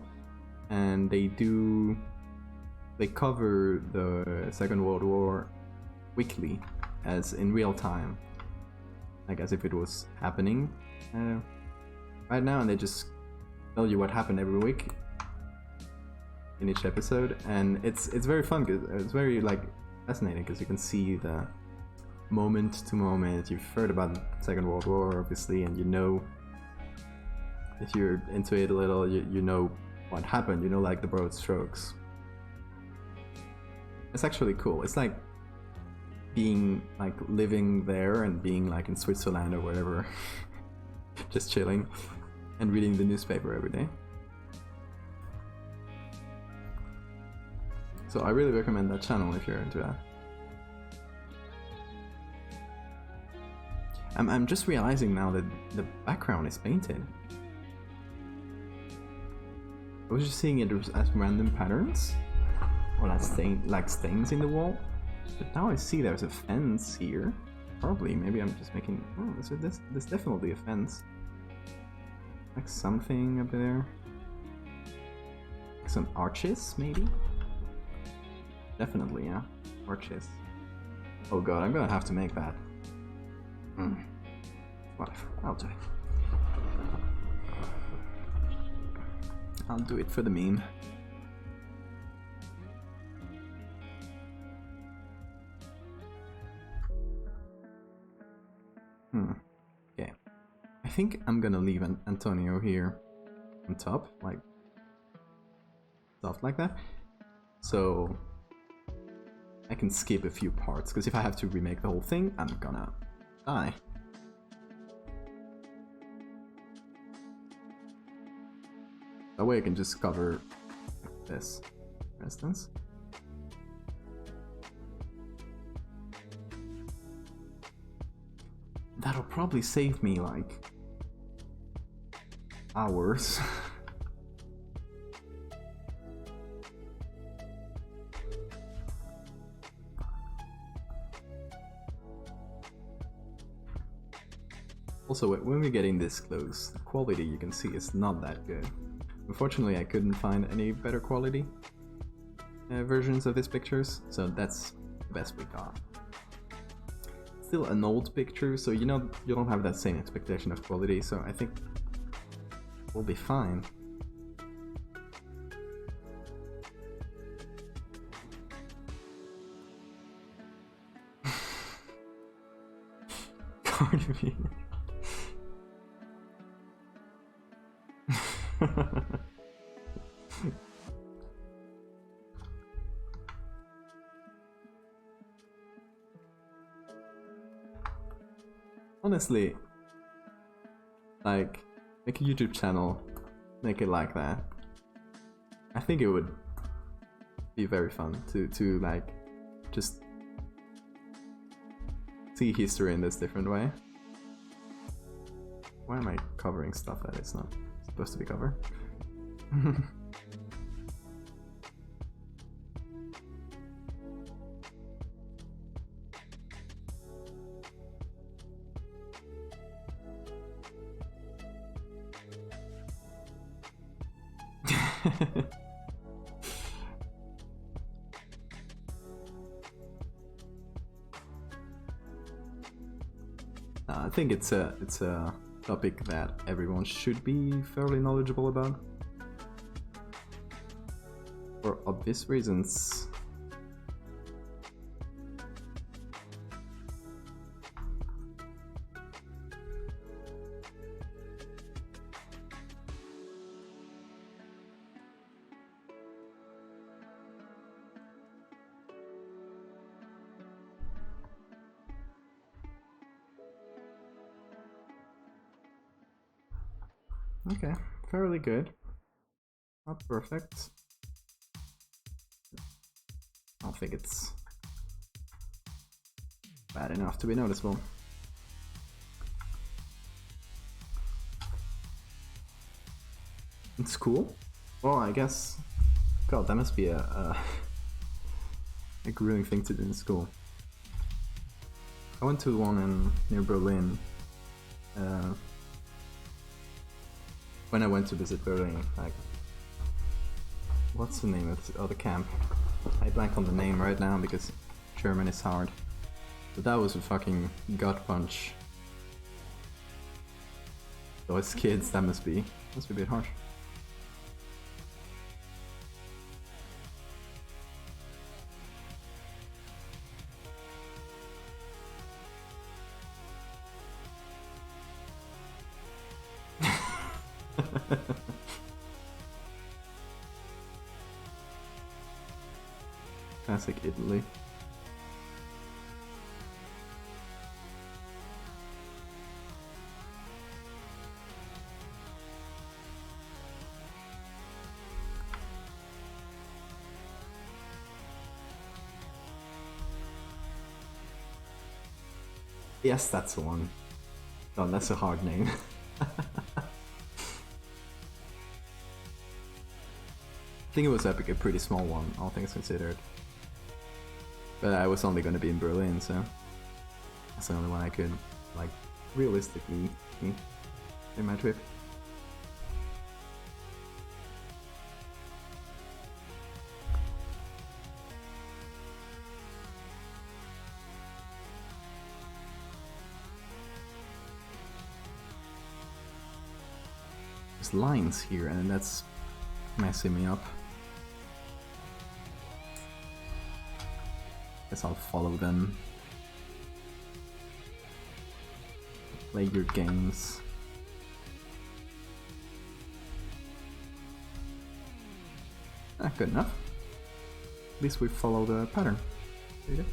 and they cover the Second World War weekly, as in real time, like as if it was happening right now, and they just tell you what happened every week in each episode, and it's very fun, cause it's very like fascinating because you can see the moment to moment. You've heard about the Second World War obviously, and you know, if you're into it a little, you know what happened, you know, like the broad strokes. It's actually cool. It's like being like living there and being like in Switzerland or wherever just chilling and reading the newspaper every day. So I really recommend that channel if you're into that. I'm just realizing now that the background is painted. I was just seeing it as random patterns, or like stains in the wall. But now I see there's a fence here. Probably, maybe I'm just making. Oh, so there's definitely a fence. Like something up there. Like some arches, maybe. Definitely, yeah, arches. Oh god, I'm gonna have to make that. Whatever, I'll do it. I'll do it for the meme. Okay. I think I'm gonna leave Antonio here on top, like stuff like that. So I can skip a few parts, because if I have to remake the whole thing, I'm gonna die. That way I can just cover this, for instance. That'll probably save me like hours. Also, when we're getting this close, the quality you can see is not that good. Unfortunately, I couldn't find any better quality versions of these pictures, so that's the best we got. Still an old picture, so you know you don't have that same expectation of quality, so I think we'll be fine. Cardi. Honestly, like, make a YouTube channel, make it like that. I think it would be very fun to like, just see history in this different way. Why am I covering stuff that it's not supposed to be covered? I think it's a topic that everyone should be fairly knowledgeable about, for obvious reasons. Okay, fairly good. Not perfect. I don't think it's bad enough to be noticeable. It's cool. Well, I guess. God, that must be a grueling thing to do in school. I went to one near Berlin. When I went to visit Berlin, like, what's the name of the camp? I blank on the name right now because German is hard. But that was a fucking gut punch. Those kids, that must be a bit harsh. Classic Italy. Yes, that's the one. Oh, that's a hard name. I think it was a pretty small one, all things considered. But I was only gonna be in Berlin, so that's the only one I could, like, realistically see in my trip. There's lines here, and that's messing me up. Guess I'll follow them. Play your games. Good enough. At least we follow the pattern. There you go.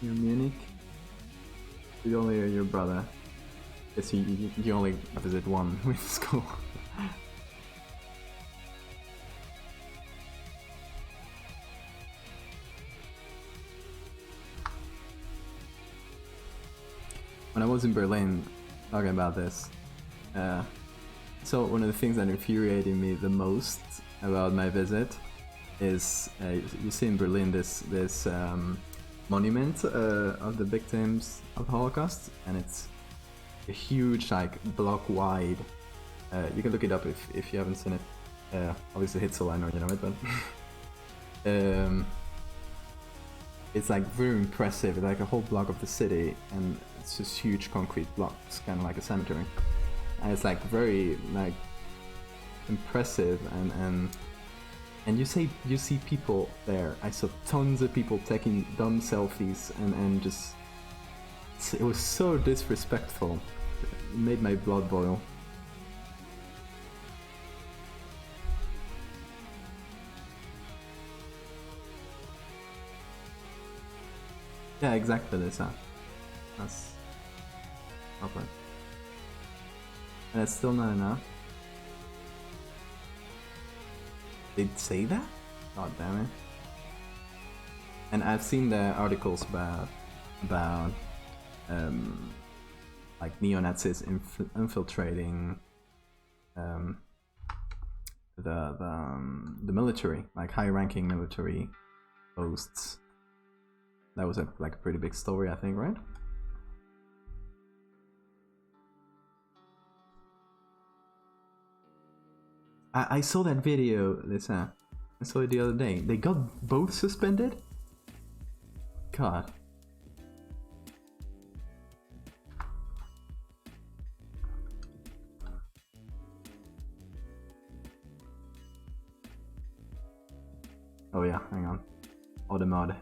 You're Munich. You only are your brother. Guess you only visit one with school. When I was in Berlin talking about this, so one of the things that infuriated me the most about my visit is you see in Berlin this monument of the victims of the Holocaust, and it's a huge, like, block wide. You can look it up if you haven't seen it. Obviously, Hitzel, I know you know it, but it's like very impressive. It's like a whole block of the city, and it's just huge concrete blocks, kind of like a cemetery. And it's like very, like, impressive, and you see people there. I saw tons of people taking dumb selfies, and just, it was so disrespectful. It made my blood boil. Yeah, exactly, Lisa. That's okay. And it's still not enough. They'd say that? God damn it. And I've seen the articles about like neo-Nazis infiltrating the military, like high-ranking military posts. That was a pretty big story, I think, right? I saw that video, Lisa. I saw it the other day. They got both suspended? God. Oh yeah, hang on. Automod.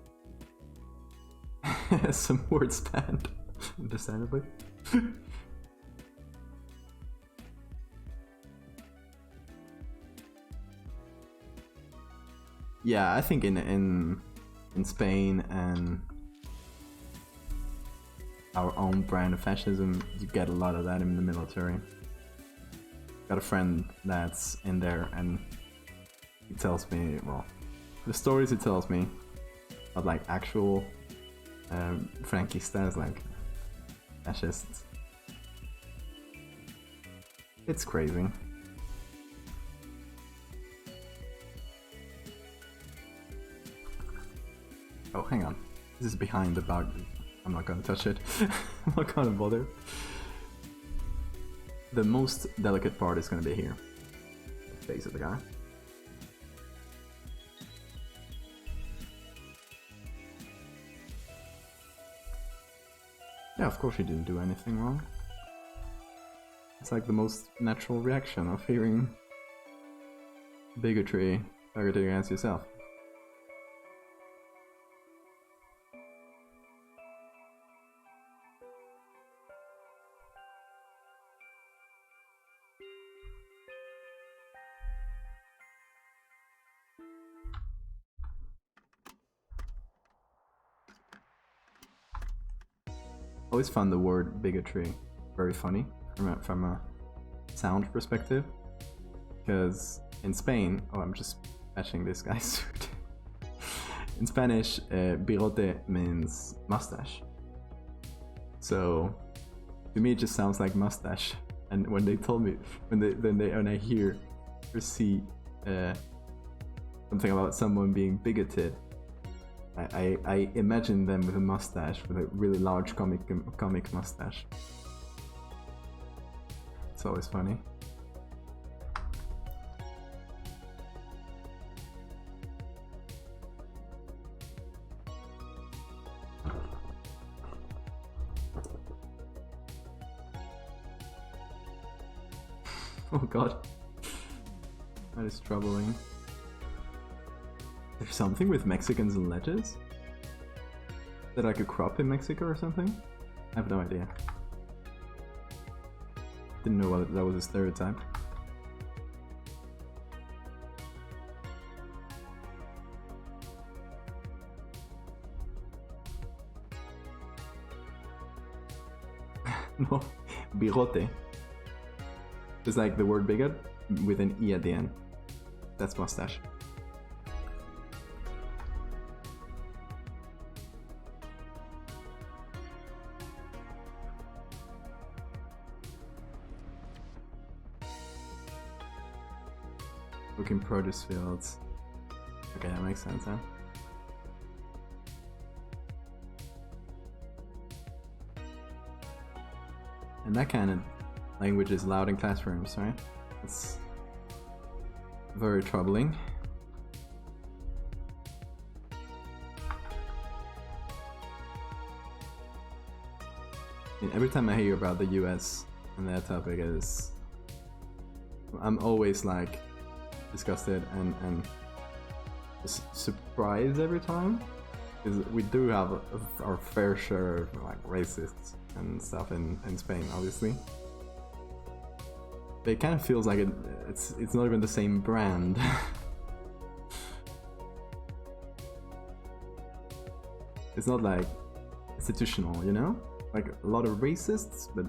Some words banned, understandably. Yeah, I think in Spain and our own brand of fascism, you get a lot of that in the military. Got a friend that's in there, and he tells me, well, the stories he tells me of, like, actual Frankistas, like fascists. It's crazy. Oh, hang on. This is behind the bug. I'm not gonna touch it. I'm not gonna bother. The most delicate part is gonna be here. The face of the guy. Yeah, of course you didn't do anything wrong. It's like the most natural reaction of hearing bigotry targeted against yourself. Always found the word bigotry very funny from a sound perspective, because in Spain, oh, I'm just matching this guy's suit. in Spanish, bigote means mustache. So to me, it just sounds like mustache. And when they told me, when I hear or see something about someone being bigoted, I imagine them with a mustache, with a really large comic mustache. It's always funny. Oh god. That is troubling. There's something with Mexicans and ledges? Is that like a crop in Mexico or something? I have no idea. Didn't know whether that was a stereotype. No, bigote. It's like the word bigot with an E at the end. That's mustache. Looking produce fields. Okay, that makes sense, huh? And that kind of language is allowed in classrooms, right? It's very troubling. I mean, every time I hear about the US and that topic I'm always like disgusted and surprised every time, because we do have our fair share of like racists and stuff in Spain, obviously. But it kind of feels like it's not even the same brand. It's not like institutional, you know? Like a lot of racists, but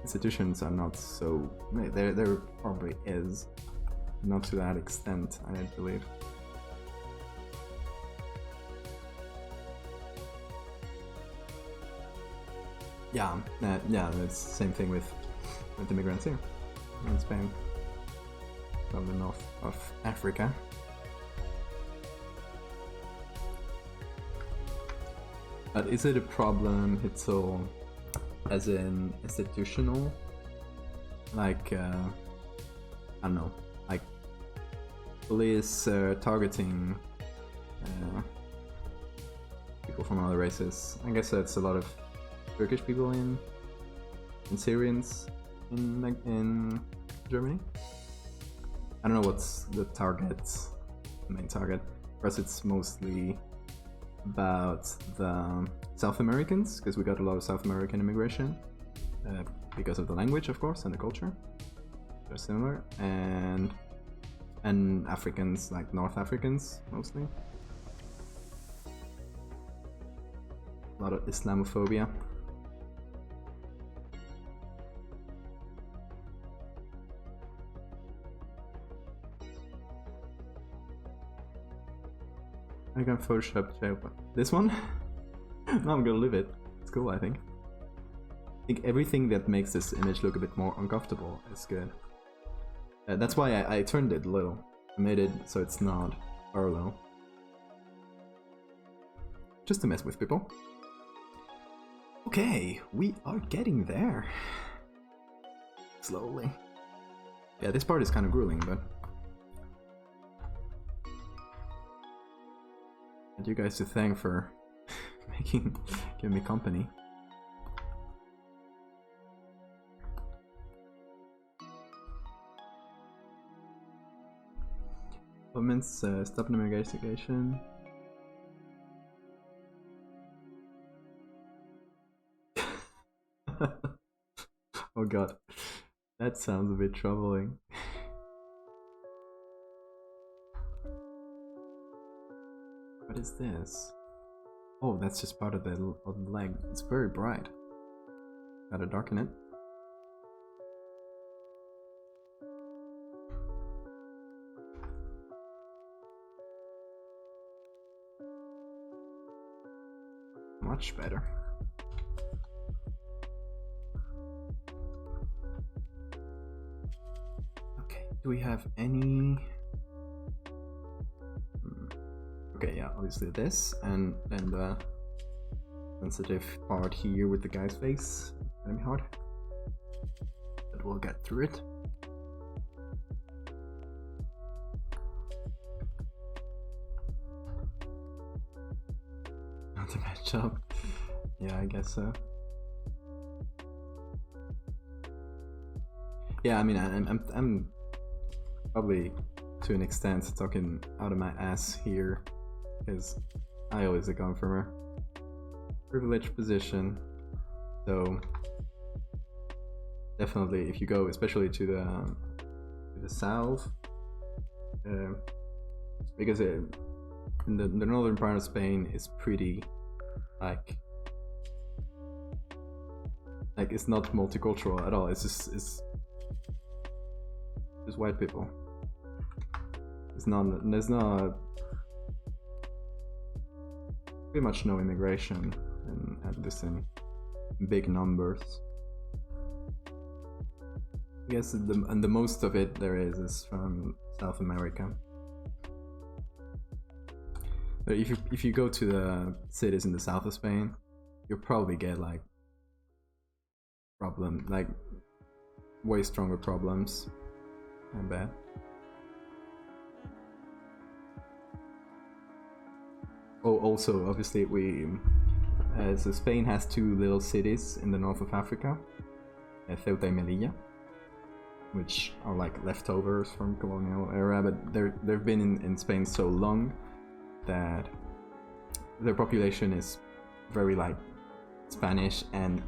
institutions are not so. There probably is, not to that extent, I believe. Yeah, it's the same thing with immigrants here in Spain, from the north of Africa. But is it a problem, Hitzel, as in institutional? Like, I don't know, like police targeting people from other races? I guess that's a lot of Turkish people and Syrians in Germany. I don't know what's the main target. For us, it's mostly about the South Americans, because we got a lot of South American immigration because of the language, of course, and the culture. They're similar, and Africans, like North Africans, mostly. A lot of Islamophobia. I can Photoshop this one. Now I'm gonna leave it. It's cool, I think. I think everything that makes this image look a bit more uncomfortable is good. That's why I turned it a little. I made it so it's not parallel. Just to mess with people. Okay, we are getting there. Slowly. Yeah, this part is kind of grueling, but and you guys to thank for giving me company. Comments, stop the investigation. Oh god, that sounds a bit troubling. What is this? Oh, that's just part of the leg. It's very bright. Gotta darken it. much better. Okay, do we have any... Okay, yeah, obviously this, and then the sensitive part here with the guy's face. Gonna be hard. But we'll get through it. Not a bad job. Yeah, I guess so. Yeah, I mean, I'm probably to an extent talking out of my ass here, because I always come from a privileged position. So definitely, if you go, especially to the south, because in the northern part of Spain is pretty like it's not multicultural at all. It's just white people. There's not pretty much no immigration and this in big numbers. I guess the most of it there is from South America. But if you go to the cities in the south of Spain, you'll probably get like way stronger problems. I bet. Oh, also, obviously, so Spain has two little cities in the north of Africa, Ceuta and Melilla, which are like leftovers from colonial era, but they've been in Spain so long that their population is very like Spanish and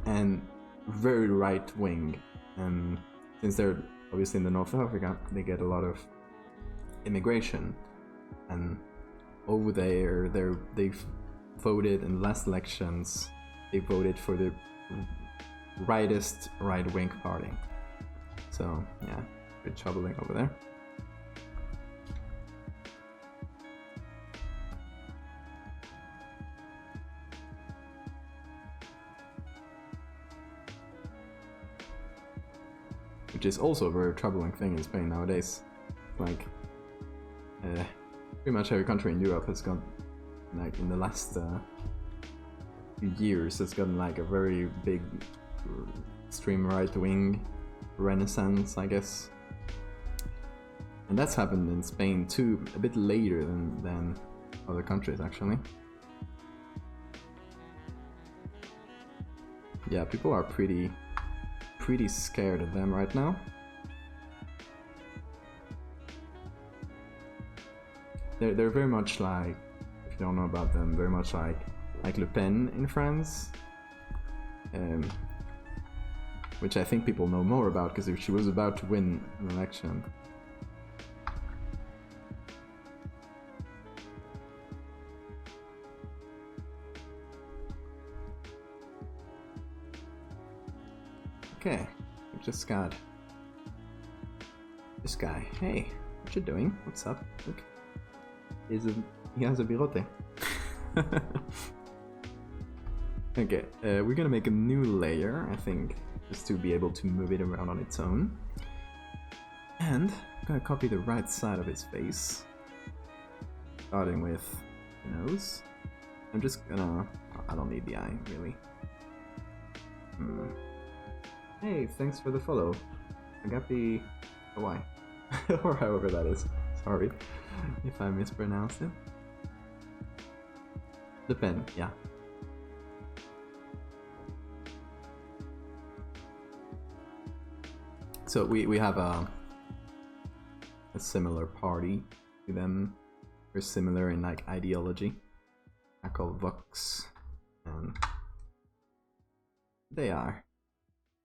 very right wing, and since they're obviously in the north of Africa, they get a lot of immigration, and over there they've voted in the last elections, they voted for the rightist right-wing party. So yeah, bit troubling over there. Which is also a very troubling thing in Spain nowadays. Like, pretty much every country in Europe has got, like, in the last few years, has gotten like a very big extreme right-wing renaissance, I guess. And that's happened in Spain too, a bit later than other countries actually. Yeah, people are pretty scared of them right now. They're very much like, if you don't know about them, very much like Le Pen in France, which I think people know more about because she was about to win an election. Okay, we just got this guy. Hey, what you doing? What's up? Look, he has a bigote. Okay, we're gonna make a new layer, I think, just to be able to move it around on its own. And I'm gonna copy the right side of his face, starting with the nose. I'm just gonna... I don't need the eye, really. Hey, thanks for the follow. I got the Hawaii. Or however that is. Sorry if I mispronounced it. The pen, yeah. So we have a similar party to them. We're similar in like ideology. I call Vox, and they are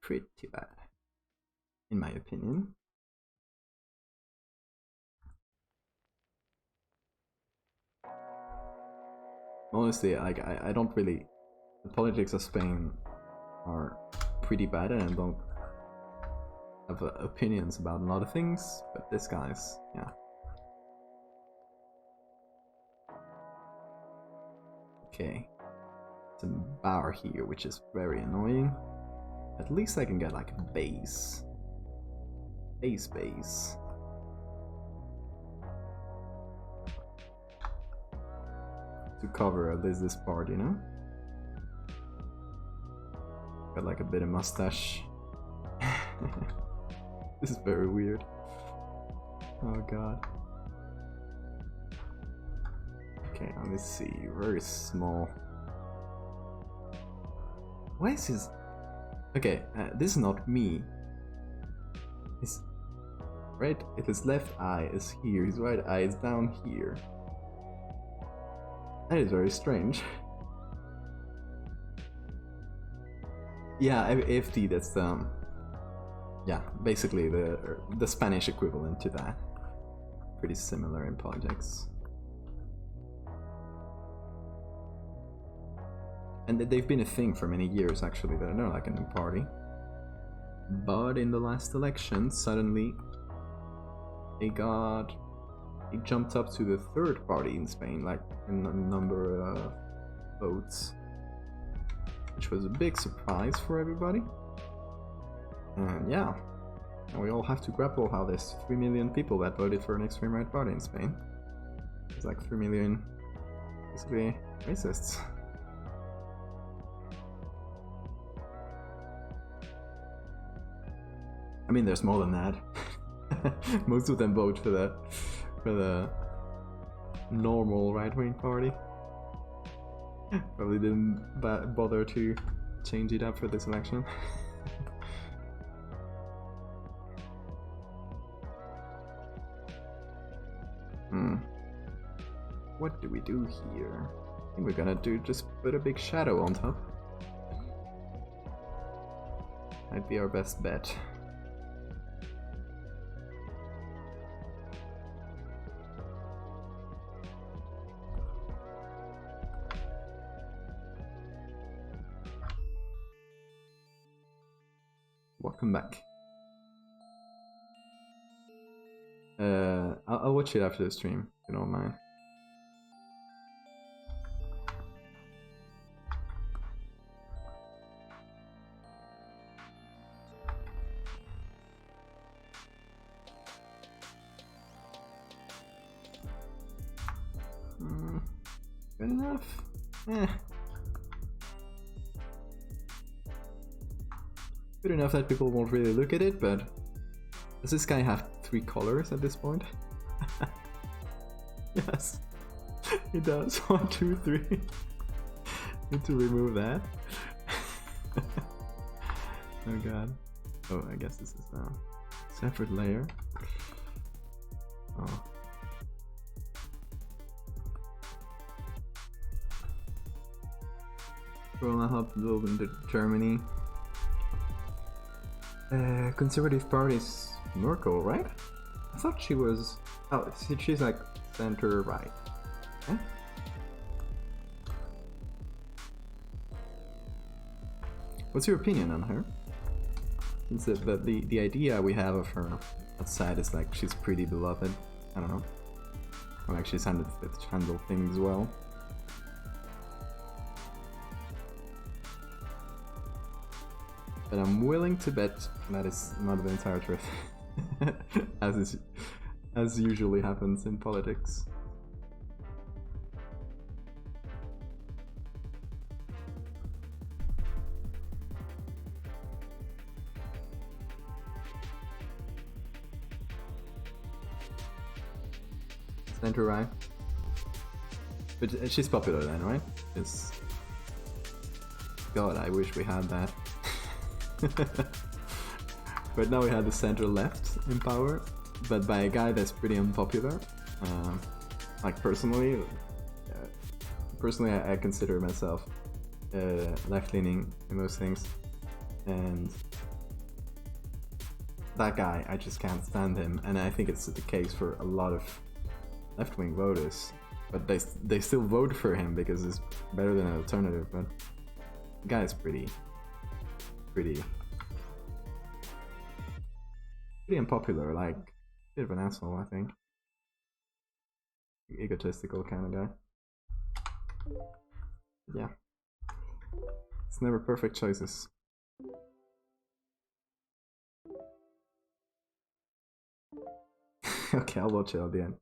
pretty bad, in my opinion. Honestly, like I don't really. The politics of Spain are pretty bad, and I don't have opinions about a lot of things. But this guy's, yeah. Okay, some bar here, which is very annoying. At least I can get like a base. Base. To cover at least this part, you know? Got like a bit of mustache. This is very weird. Oh god. Okay, let me see. Very small. Why is his... Okay, this is not me. His right, if his left eye is here, his right eye is down here. That is very strange. Yeah, AFT, that's the... yeah, basically the Spanish equivalent to that. Pretty similar in politics. And they've been a thing for many years, actually. They're not like a new party. But in the last election, suddenly they jumped up to the third party in Spain, like in a number of votes, which was a big surprise for everybody. And yeah, we all have to grapple how there's 3 million people that voted for an extreme right party in Spain. It's like 3 million basically racists. I mean, there's more than that. Most of them vote for the normal right-wing party. Probably didn't bother to change it up for this election. What do we do here? I think we're gonna just put a big shadow on top. Might be our best bet. Welcome back. I'll watch it after the stream, if you don't mind. Good enough? Good enough that people won't really look at it, but does this guy have 3 colors at this point? Yes, he does. 1, 2, 3. Need to remove that. Oh god. Oh, I guess this is a separate layer. Oh. Corona helped build into Germany. Conservative Party's Merkel, right? I thought she was... oh, she's like center right. Eh? What's your opinion on her? Since the idea we have of her outside is like she's pretty beloved. I don't know. Or like she's handled things well. But I'm willing to bet that is not the entire truth, as usually happens in politics. Center right, but she's popular then, right? Because God, I wish we had that. But now we have the center left in power, but by a guy that's pretty unpopular. Like personally, I consider myself left-leaning in most things, and that guy, I just can't stand him, and I think it's the case for a lot of left-wing voters. But they still vote for him because it's better than an alternative. But the guy is pretty unpopular, like a bit of an asshole, I think. Egotistical kind of guy. Yeah. It's never perfect choices. Okay, I'll watch it at the end.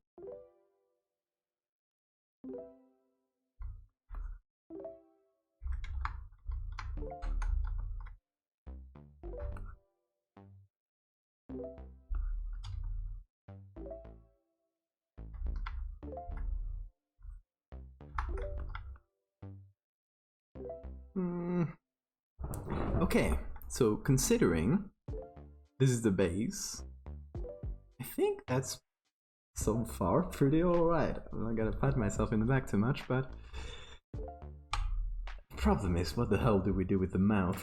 Okay, so considering this is the base, I think that's so far pretty alright. I'm not gonna pat myself in the back too much, but the problem is, what the hell do we do with the mouth?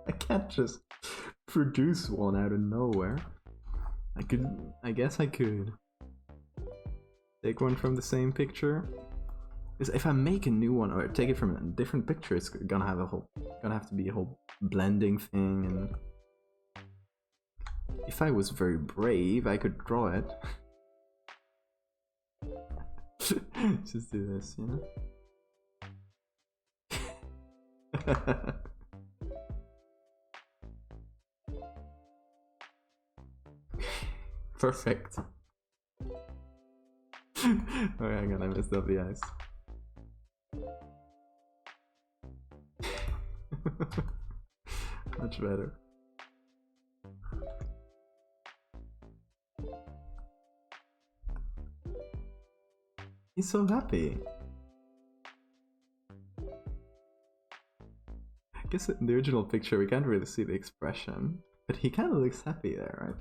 I can't just produce one out of nowhere. I guess I could take one from the same picture. Because if I make a new one or take it from a different picture, it's gonna have to be a whole blending thing. And if I was very brave, I could draw it. Just do this, you know? Perfect. Oh, hang on, I messed up the eyes. Much better. He's so happy. I guess in the original picture we can't really see the expression, but he kind of looks happy there, right?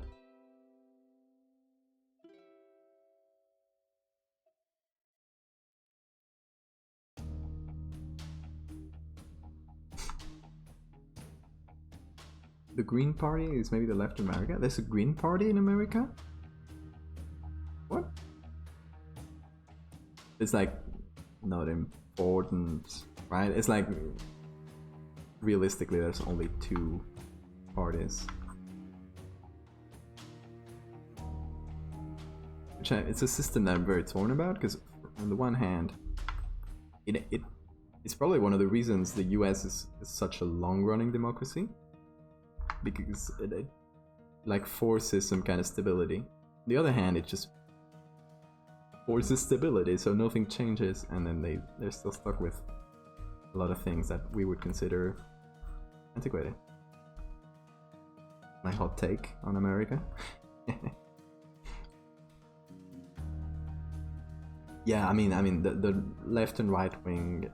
The Green Party is maybe the left in America? There's a Green Party in America? What? It's like not important, right? It's like realistically there's only two parties. Which it's a system that I'm very torn about, because on the one hand, it's probably one of the reasons the US is such a long-running democracy, because it like forces some kind of stability. On the other hand, it just forces stability, so nothing changes, and then they're still stuck with a lot of things that we would consider antiquated. My hot take on America. Yeah, I mean the left and right wing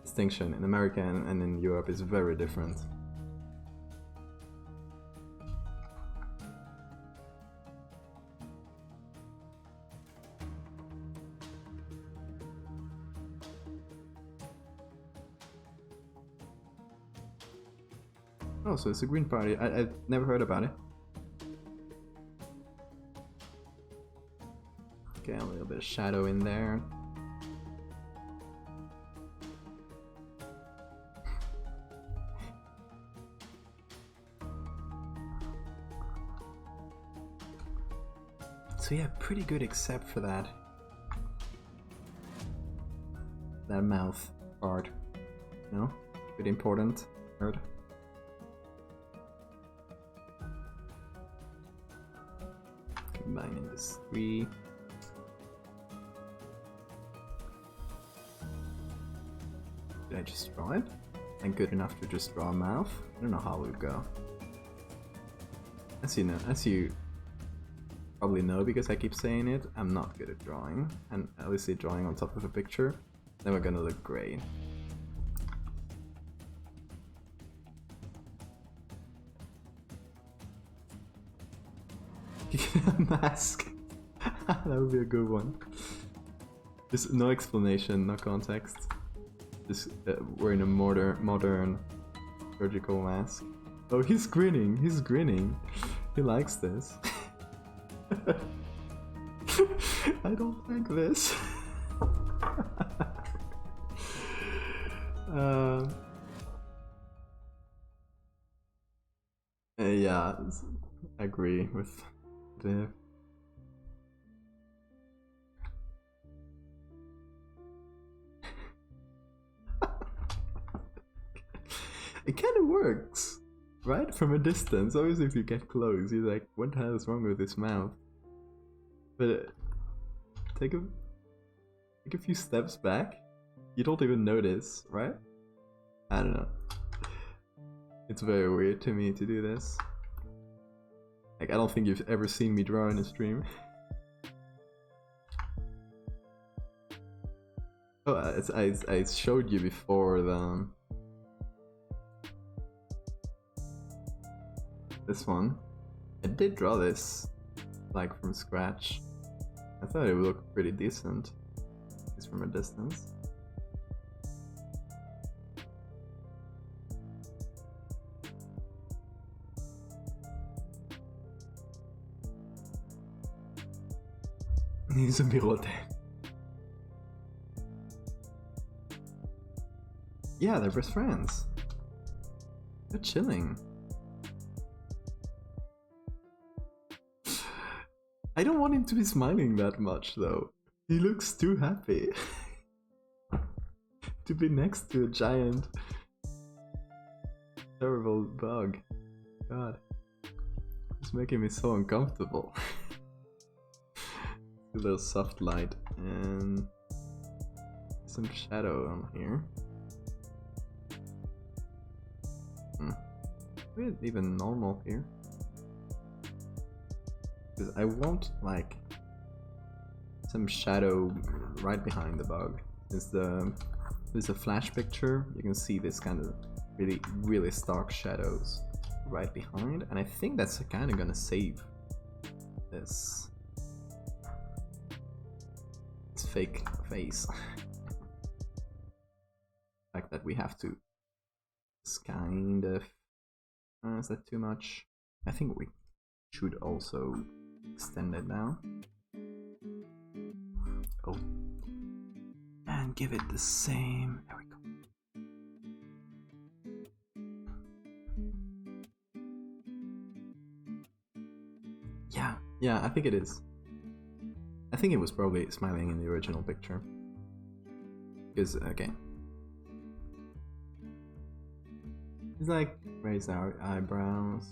distinction in America and in Europe is very different. Oh, so it's a Green Party. I've never heard about it. Okay, a little bit of shadow in there. So yeah, pretty good except for that mouth part. You know? Pretty important. Heard. Combining this 3. Did I just draw it? I'm good enough to just draw a mouth? I don't know how it would go. As you probably know because I keep saying it, I'm not good at drawing, and obviously drawing on top of a picture, then we're gonna look great. Mask. That would be a good one. Just no explanation, no context. Just wearing a modern surgical mask. Oh, he's grinning. He's grinning. He likes this. I don't like this. Yeah, I agree with the. It kind of works, right? From a distance. Obviously, if you get close, you're like, what the hell is wrong with his mouth? But take a few steps back, you don't even notice, right? I don't know. It's very weird to me to do this. Like, I don't think you've ever seen me draw in a stream. Oh, I showed you before this one. I did draw this, like, from scratch. I thought it would look pretty decent, just from a distance. He's a birote. Yeah, they're best friends. They're chilling. I don't want him to be smiling that much though. He looks too happy to be next to a giant terrible bug. God. It's making me so uncomfortable. A little soft light and some shadow on here. Even normal here. Because I want like some shadow right behind the bug. There's a flash picture. You can see this kind of really stark shadows right behind, and I think that's kind of gonna save this fake face. The fact that we have to kind of is that too much? I think we should also extend it now. Oh, and give it the same. There we go. Yeah, I think it is. I think it was probably smiling in the original picture. Because, okay. He's like, raise our eyebrows.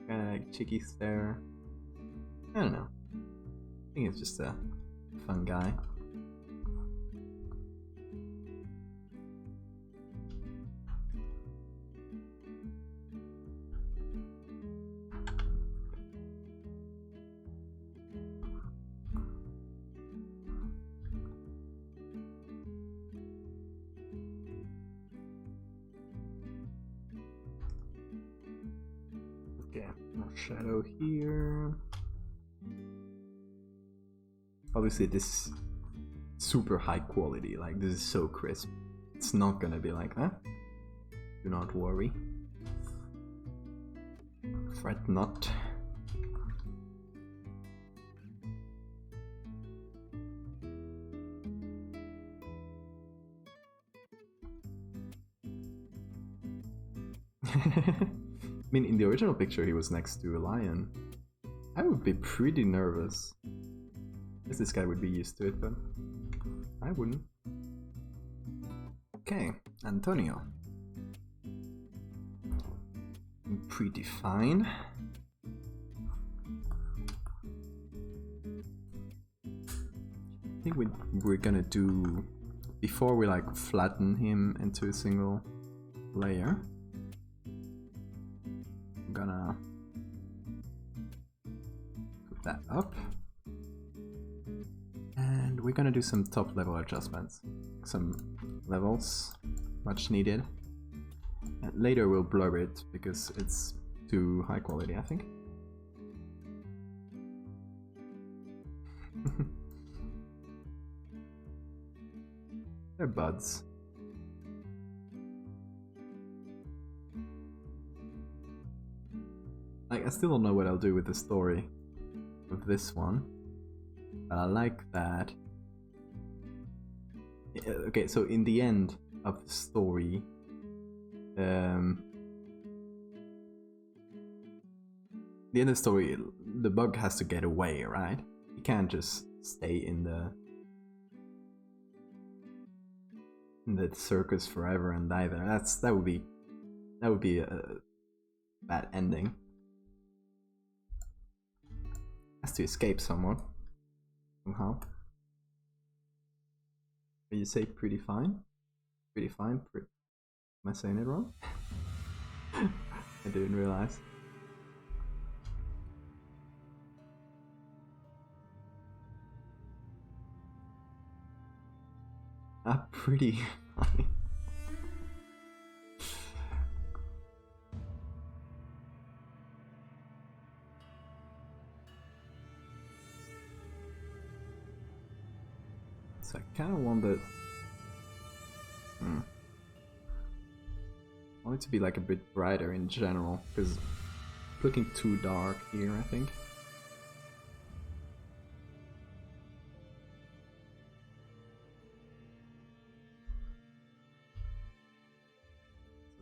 Kinda like cheeky stare. I don't know. I think it's just a fun guy. Okay, more shadow here. Obviously this is super high quality, like this is so crisp. It's not gonna be like that. Do not worry. Fret not. I mean, in the original picture he was next to a lion. I would be pretty nervous. I guess this guy would be used to it, but I wouldn't. Okay, Antonio. Pretty fine. I think we're gonna do, before we like flatten him into a single layer, I'm gonna put that up. And we're gonna do some top level adjustments. Some levels, much needed. And later we'll blur it because it's too high quality, I think. They're buds. Like, I still don't know what I'll do with the story of this one. But I like that. Okay, so in the end of the story, the end of the story, the bug has to get away, right? He can't just stay in the circus forever and die there. That would be That would be a bad ending. Has to escape somehow. Am you say pretty fine? Pretty fine? Am I saying it wrong? I didn't realize. Pretty fine. So I kind of want that. I want it to be like a bit brighter in general, because it's looking too dark here, I think.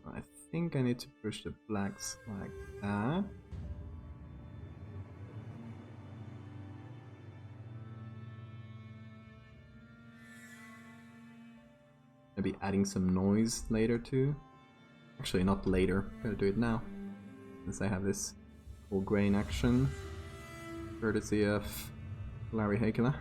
So I think I need to push the blacks like that. Maybe adding some noise later too. Actually, not later. I'm gonna do it now, since I have this full grain action, courtesy of Larry Hakela.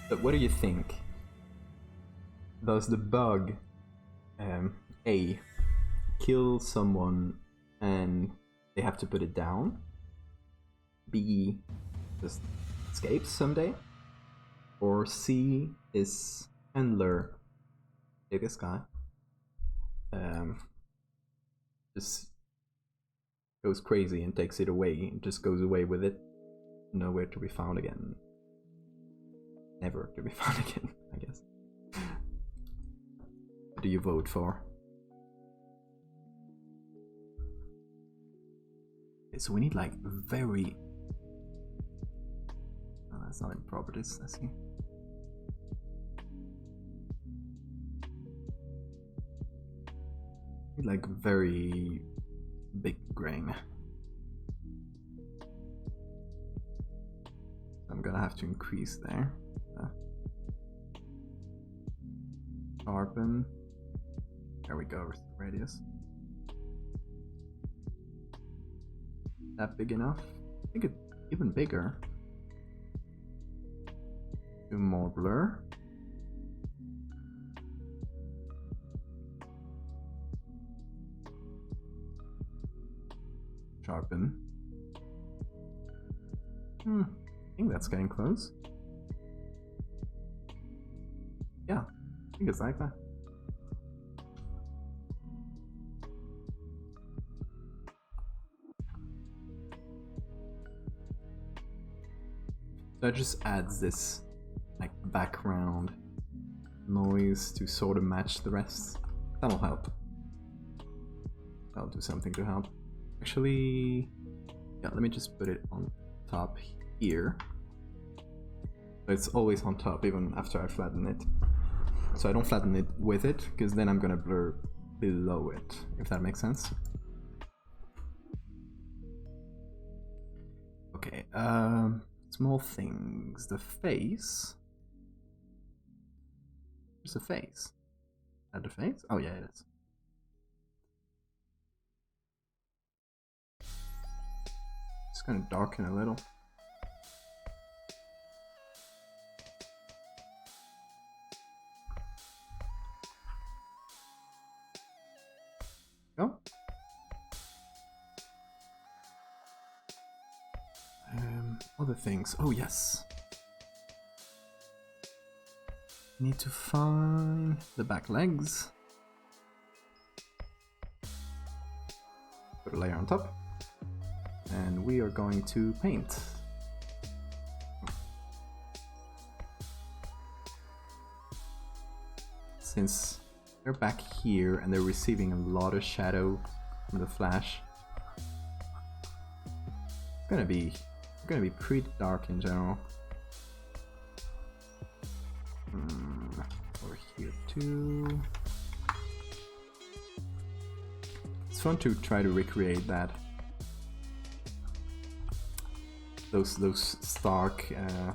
But what do you think? Does the bug A kill someone and they have to put it down? B just escapes someday? Or C is handler, take this guy, just goes crazy and takes it away and just goes away with it, nowhere to be found again. Never to be found again, I guess. What do you vote for? Okay, so we need like very... Oh, that's not in properties, I see. We need like very big grain. I'm gonna have to increase there. Sharpen. There we go with the radius. That big enough? I think it's even bigger. Do more blur. Sharpen. I think that's getting close. Yeah, I think it's like that. So it just adds this like background noise to sort of match the rest. That'll help. That'll do something to help. Actually, yeah, let me just put it on top here. So it's always on top even after I flatten it. So I don't flatten it with it, because then I'm gonna blur below it, if that makes sense. Okay, small things. The face. There's a face. Is that the face? Oh yeah, it is. It's gonna darken a little. Go. Other things. Oh yes. Need to find the back legs. Put a layer on top. And we are going to paint. Since they're back here and they're receiving a lot of shadow from the flash, it's gonna be pretty dark in general. Over here too. Let's fun to try to recreate that. Those stark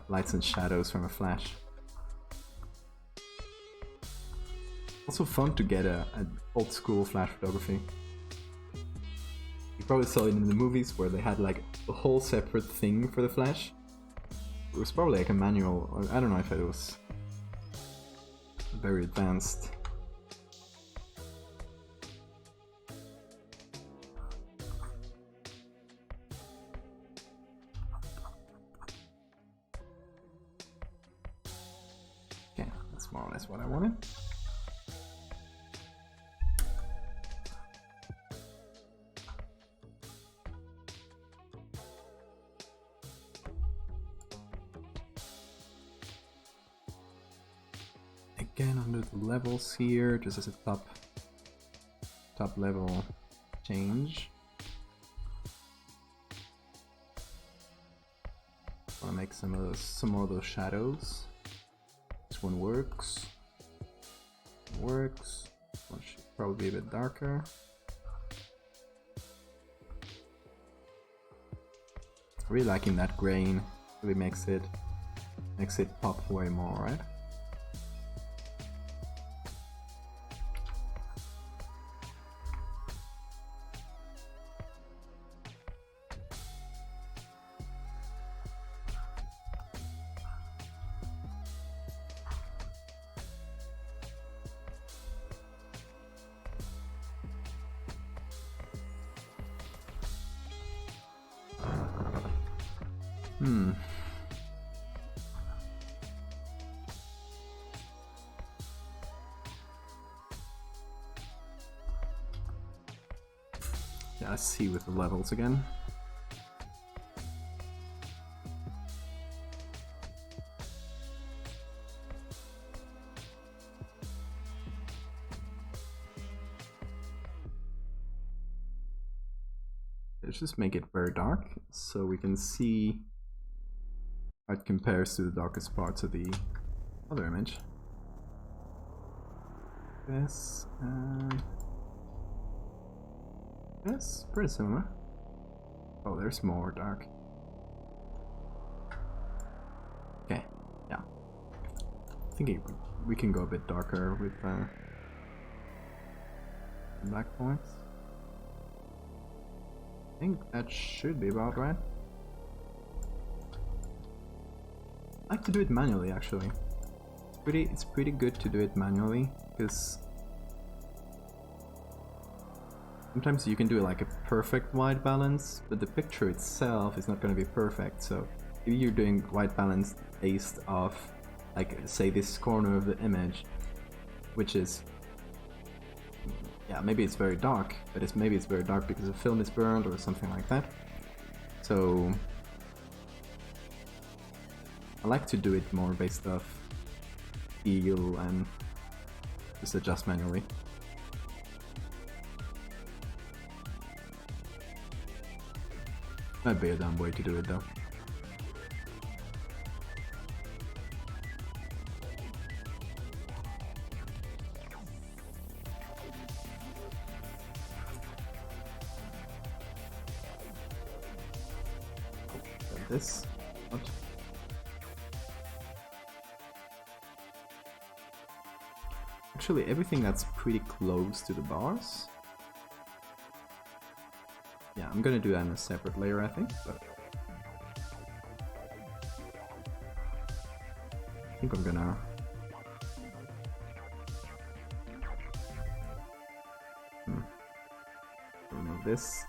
lights and shadows from a flash. Also fun to get an old school flash photography. You probably saw it in the movies where they had like a whole separate thing for the flash. It was probably like a manual, or I don't know if it was very advanced. Okay, that's more or less what I wanted. Again, under the levels here, just as a top level change. Want to make some more of those shadows. This one works. Works. One should probably be a bit darker. Really liking that grain. Really makes it pop way more, right? Yeah, let's see with the levels again. Let's just make it very dark so we can see how it compares to the darkest parts of the other image. Yes, and yes, pretty similar. Oh, there's more dark. Okay, yeah. I think we can go a bit darker with black points. I think that should be about right. I like to do it manually, actually. It's pretty good to do it manually, because sometimes you can do like a perfect white balance, but the picture itself is not going to be perfect. So if you're doing white balance based off, like, say this corner of the image, which is, yeah, maybe it's very dark, but maybe it's very dark because the film is burned or something like that. So I like to do it more based off feel and just adjust manually. Might be a dumb way to do it though. This. What? Actually, everything that's pretty close to the bars. Yeah, I'm gonna do that in a separate layer, I think. But I think I'm gonna remove this.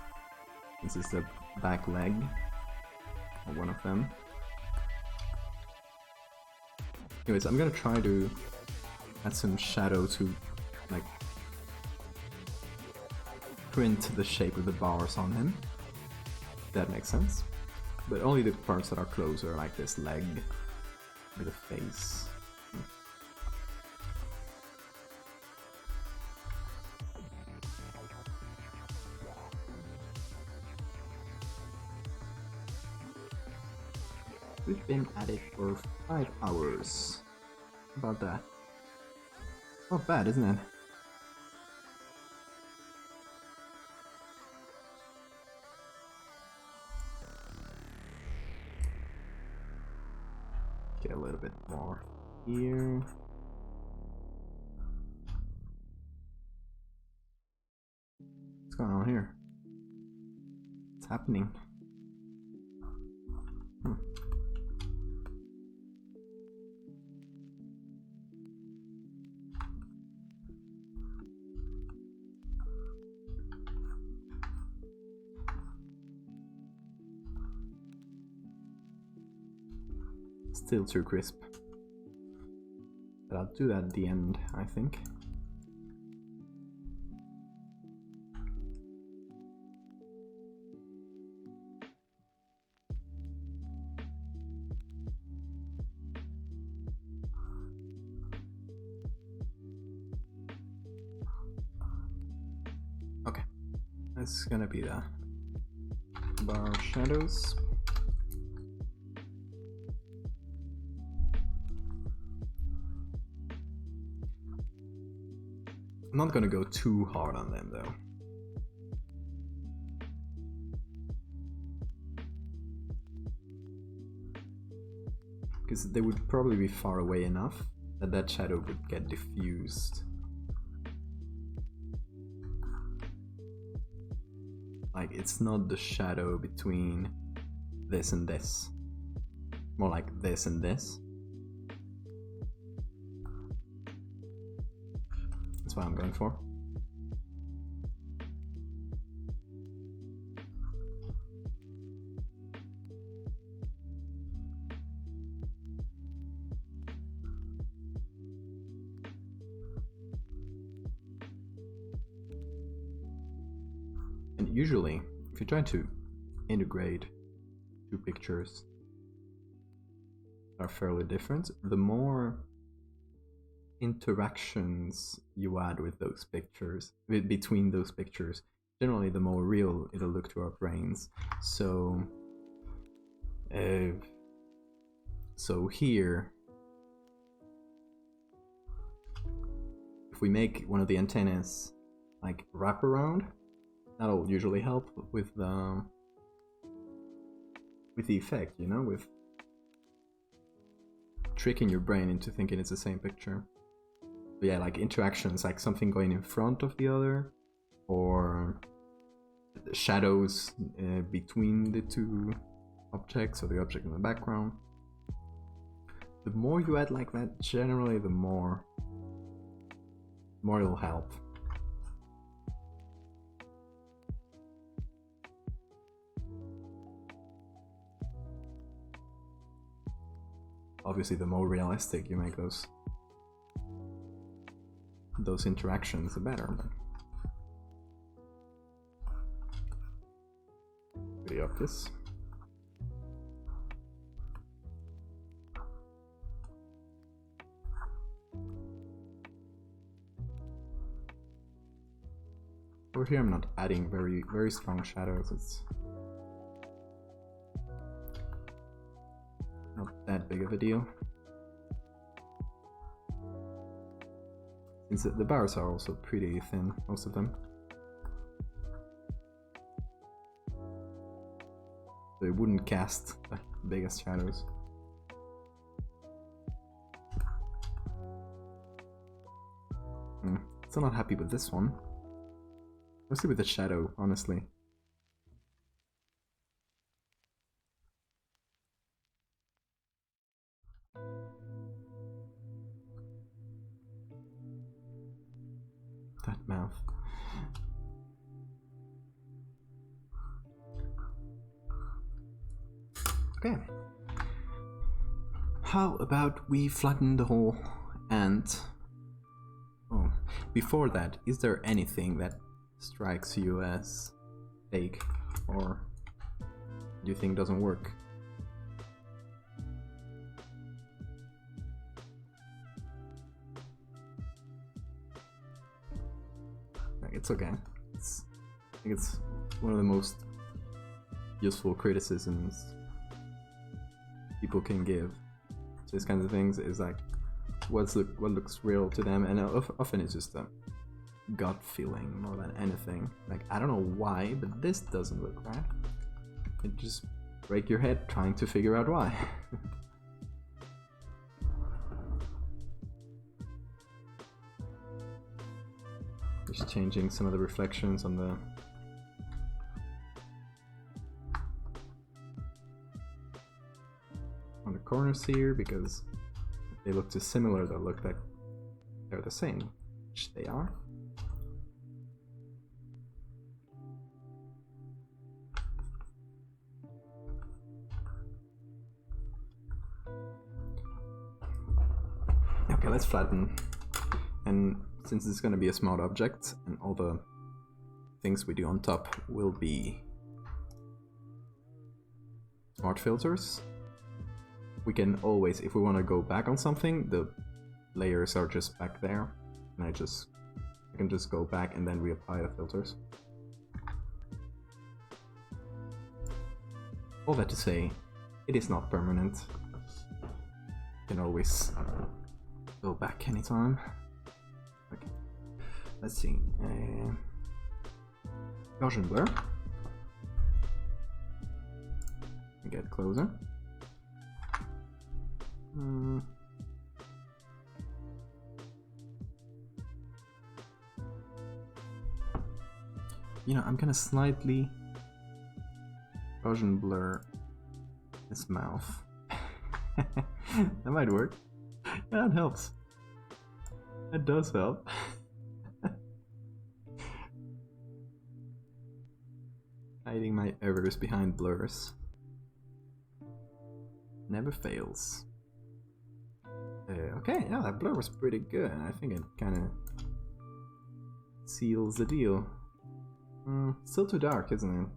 This is the back leg. One of them. Anyways, I'm gonna try to add some shadow to like print the shape of the bars on him. If that makes sense. But only the parts that are closer, like this leg or the face. We've been at it for 5 hours. How about that? Not bad, isn't it? Get a little bit more here. What's going on here? What's happening? Still too crisp. But I'll do that at the end, I think. Okay, that's gonna be the bar shadows. I'm not gonna go too hard on them though. Because they would probably be far away enough that that shadow would get diffused. Like, it's not the shadow between this and this. More like this and this. That's what I'm going for. And usually, if you're trying to integrate two pictures that are fairly different, the more interactions you add with those pictures, between those pictures, generally the more real it'll look to our brains. So here, if we make one of the antennas like wrap around, that'll usually help with the effect, you know, with tricking your brain into thinking it's the same picture. But yeah, like interactions, like something going in front of the other, or the shadows between the two objects, or the object in the background. The more you add like that, generally the more it'll help. Obviously, the more realistic you make those interactions, the better. Pretty obvious. Over here, I'm not adding very strong shadows. It's not that big of a deal. Since the bars are also pretty thin, most of them. So it wouldn't cast the biggest shadows. Still not happy with this one. Mostly with the shadow, honestly. That mouth. Okay. How about we flatten the hole and... Oh, before that, is there anything that strikes you as fake or do you think doesn't work? It's okay. I think it's one of the most useful criticisms people can give to these kinds of things is like what looks real to them, and often it's just a gut feeling more than anything. Like, I don't know why, but this doesn't look right. It just break your head trying to figure out why. Just changing some of the reflections on the corners here, because if they look too similar, they'll look like they're the same, which they are. Okay, let's flatten. And since it's going to be a smart object, and all the things we do on top will be smart filters, we can always, if we want to go back on something, the layers are just back there, and I can just go back and then reapply the filters. All that to say, it is not permanent. You can always go back anytime. Okay, let's see. Gaussian blur. Get closer. You know, I'm gonna slightly Gaussian blur his mouth. That might work. Yeah, that helps. That does help. Hiding my errors behind blurs. Never fails. Okay, yeah, that blur was pretty good. I think it kind of seals the deal. Still too dark, isn't it?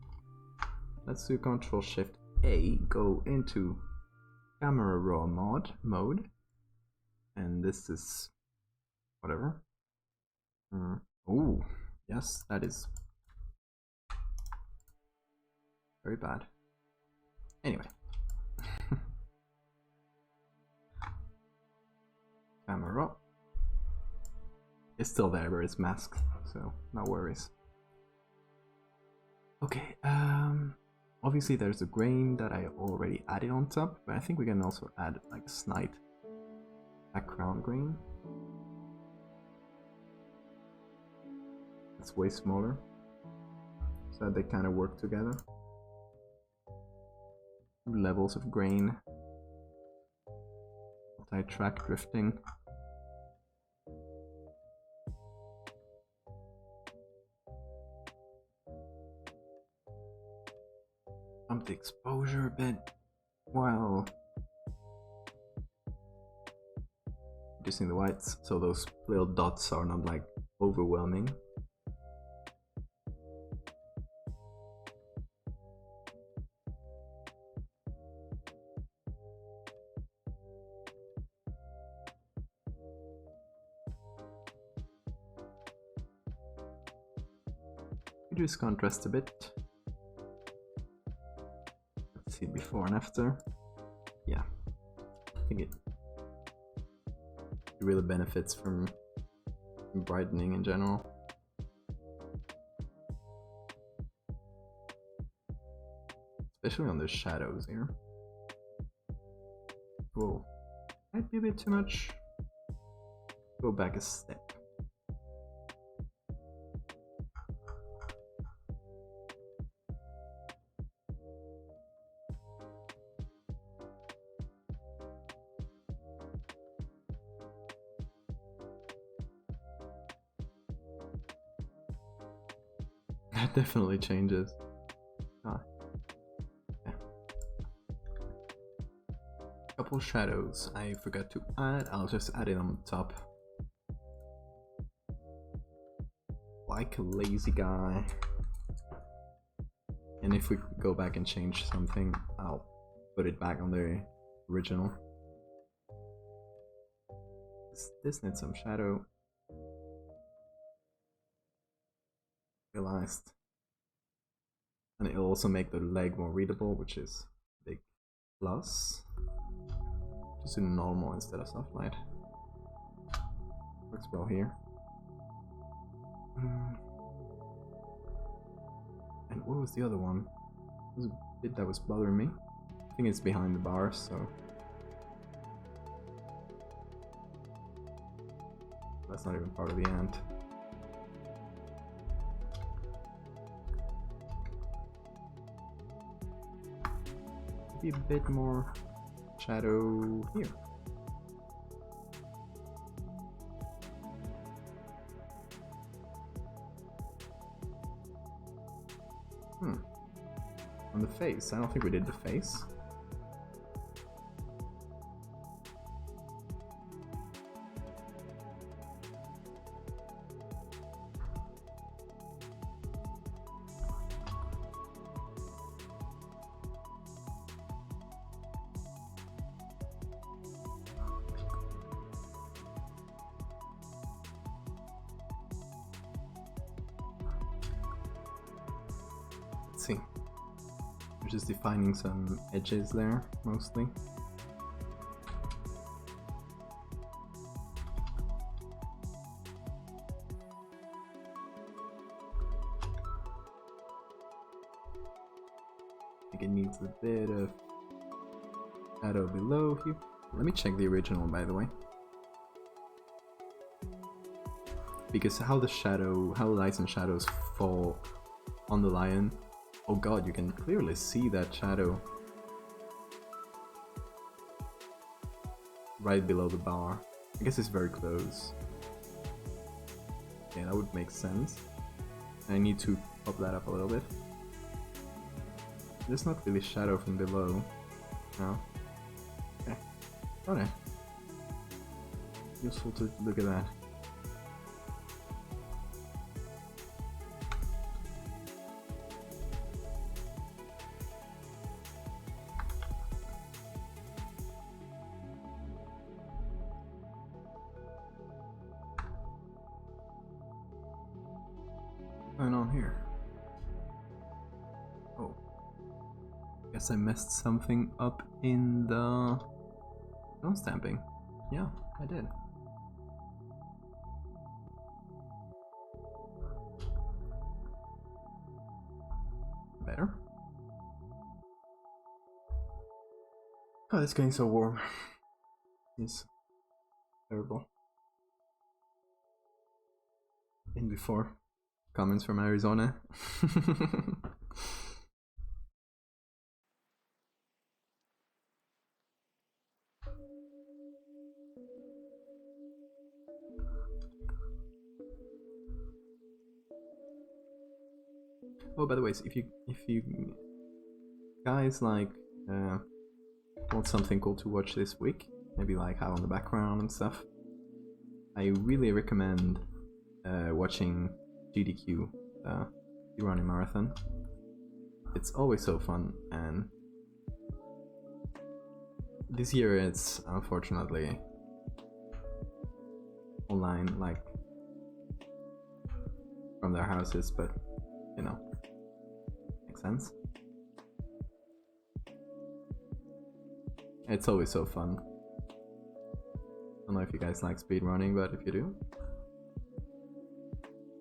Let's do Ctrl-Shift-A, go into Camera Raw mode, and this is whatever. Oh, yes, that is very bad. Anyway. Camera it's still there, but it's masked, so no worries. Okay, obviously there's a grain that I already added on top, but I think we can also add like a slight background grain. It's way smaller, so that they kind of work together. Levels of grain, multi-track drifting. Bump the exposure a bit while reducing the whites, so those little dots are not like overwhelming. Reduce contrast a bit. Let's see before and after. Yeah, I think it really benefits from brightening in general. Especially on the shadows here. Whoa, might be a bit too much. Go back a step. That definitely changes. Yeah. Couple shadows I forgot to add. I'll just add it on top. Like a lazy guy. And if we go back and change something, I'll put it back on the original. This needs some shadow. Realized. And it'll also make the leg more readable, which is a big plus. Just do normal instead of soft light. Works well here. And what was the other one? There was a bit that was bothering me. I think it's behind the bars, so that's not even part of the ant. Maybe a bit more shadow here. On the face. I don't think we did the face. Let's see. We're just defining some edges there, mostly. I think it needs a bit of shadow below here. Let me check the original, by the way. Because how the lights and shadows fall on the lion. Oh god, you can clearly see that shadow right below the bar. I guess it's very close. Yeah, that would make sense. I need to pop that up a little bit. There's not really shadow from below. No. Okay. Okay. Useful to look at that. What's going on here? Oh. Guess I messed something up in the stone stamping. Yeah, I did. Better? Oh, it's getting so warm. It's terrible. In before. Comments from Arizona. Oh, by the way, so if you guys like want something cool to watch this week, maybe like have on the background and stuff, I really recommend watching GDQ, the running marathon. It's always so fun, and this year it's unfortunately online, like from their houses, but you know, makes sense. It's always so fun. I don't know if you guys like speedrunning, but if you do,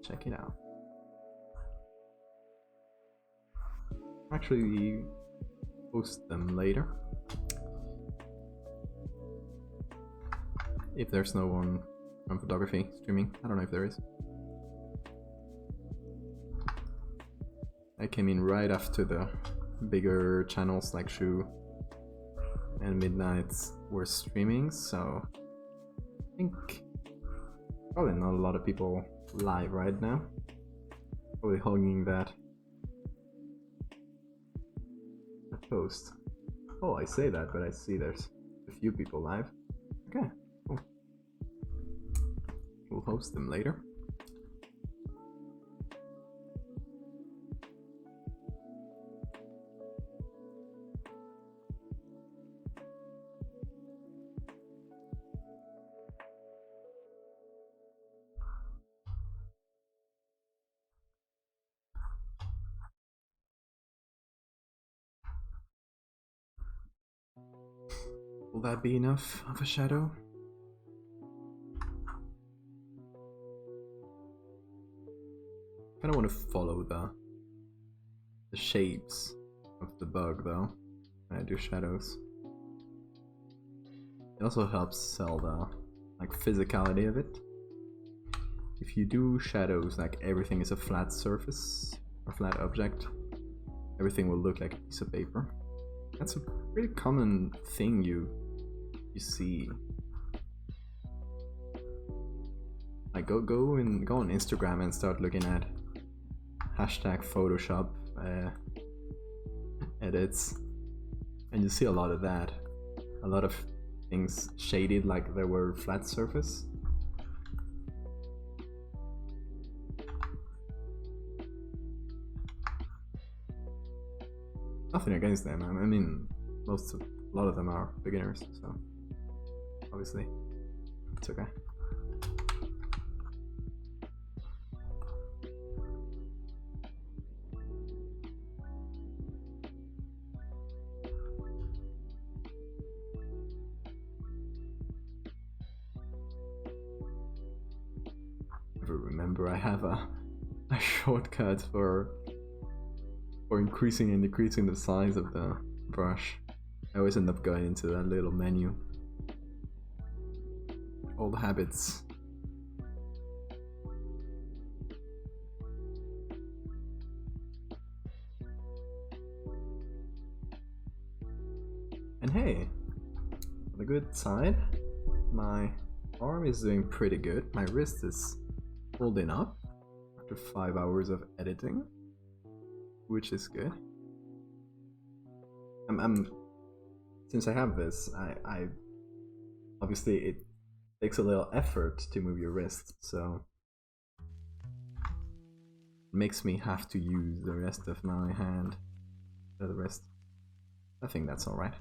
check it out. Actually, post them later. If there's no one from photography streaming, I don't know if there is. I came in right after the bigger channels like Shu and Midnights were streaming, so I think probably not a lot of people live right now. Probably hogging that post. Oh, I say that, but I see there's a few people live. Okay, cool. We'll host them later. Will that be enough of a shadow? I kind of want to follow the shapes of the bug though when I do shadows. It also helps sell the like physicality of it. If you do shadows like everything is a flat surface or flat object, everything will look like a piece of paper. That's a pretty common thing you see. Like go on Instagram and start looking at hashtag Photoshop edits, and you see a lot of that. A lot of things shaded like they were flat surface. Nothing against them. I mean, a lot of them are beginners, so obviously it's okay. Remember, I have a shortcut for increasing and decreasing the size of the brush. I always end up going into that little menu. Old habits. And hey, on the good side, my arm is doing pretty good. My wrist is holding up after 5 hours of editing, which is good. Since I have this, I obviously it takes a little effort to move your wrist, so it makes me have to use the rest of my hand, the wrist. I think that's all right.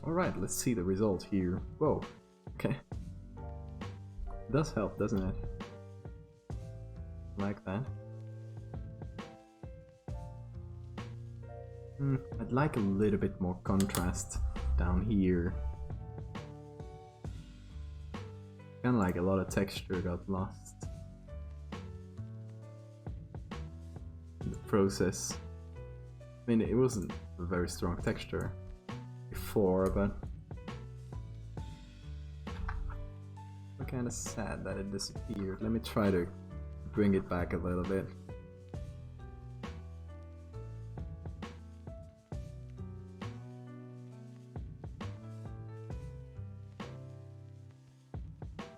Alright, let's see the result here. Whoa, okay. It does help, doesn't it? Like that. I'd like a little bit more contrast down here. Kinda like a lot of texture got lost in the process. I mean, it wasn't a very strong texture before, but I'm kinda sad that it disappeared. Let me try to bring it back a little bit.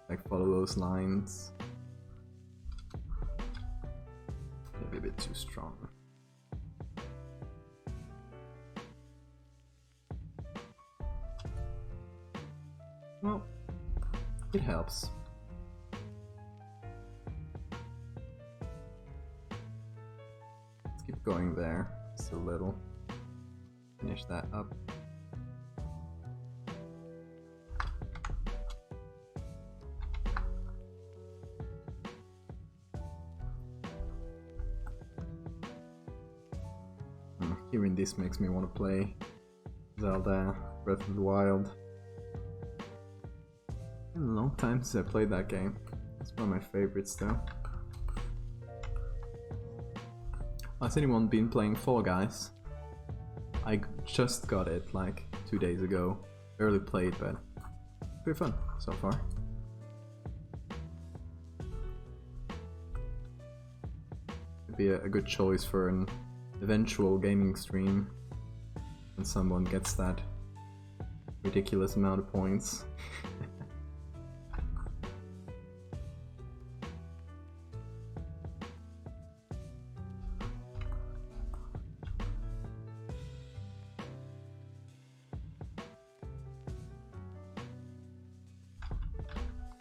Like follow those lines. Maybe a bit too strong. Well, it helps. Let's keep going there, just a little. Finish that up. Hearing this makes me want to play Zelda Breath of the Wild. Been a long time since I played that game. It's one of my favorites though. Has anyone been playing Fall Guys? I just got it like 2 days ago. Barely played, but pretty fun so far. Could be a good choice for an eventual gaming stream when someone gets that ridiculous amount of points.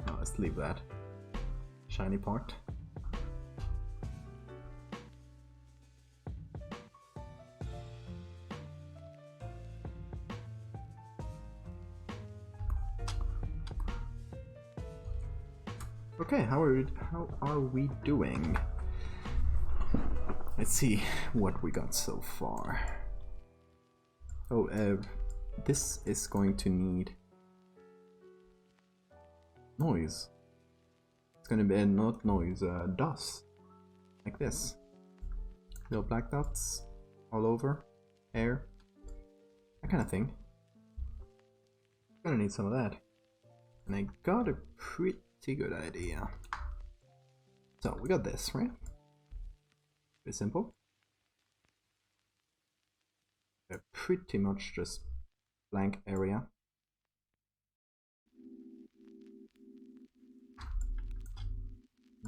Oh, let's leave that shiny part. Okay, how are we doing? Let's see what we got so far. Oh, this is going to need noise. It's gonna be not noise, dust, like this. Little black dots all over. hair, that kind of thing. Gonna need some of that. And I got a pretty good idea. So we got this, right? Pretty simple. They're pretty much just blank area.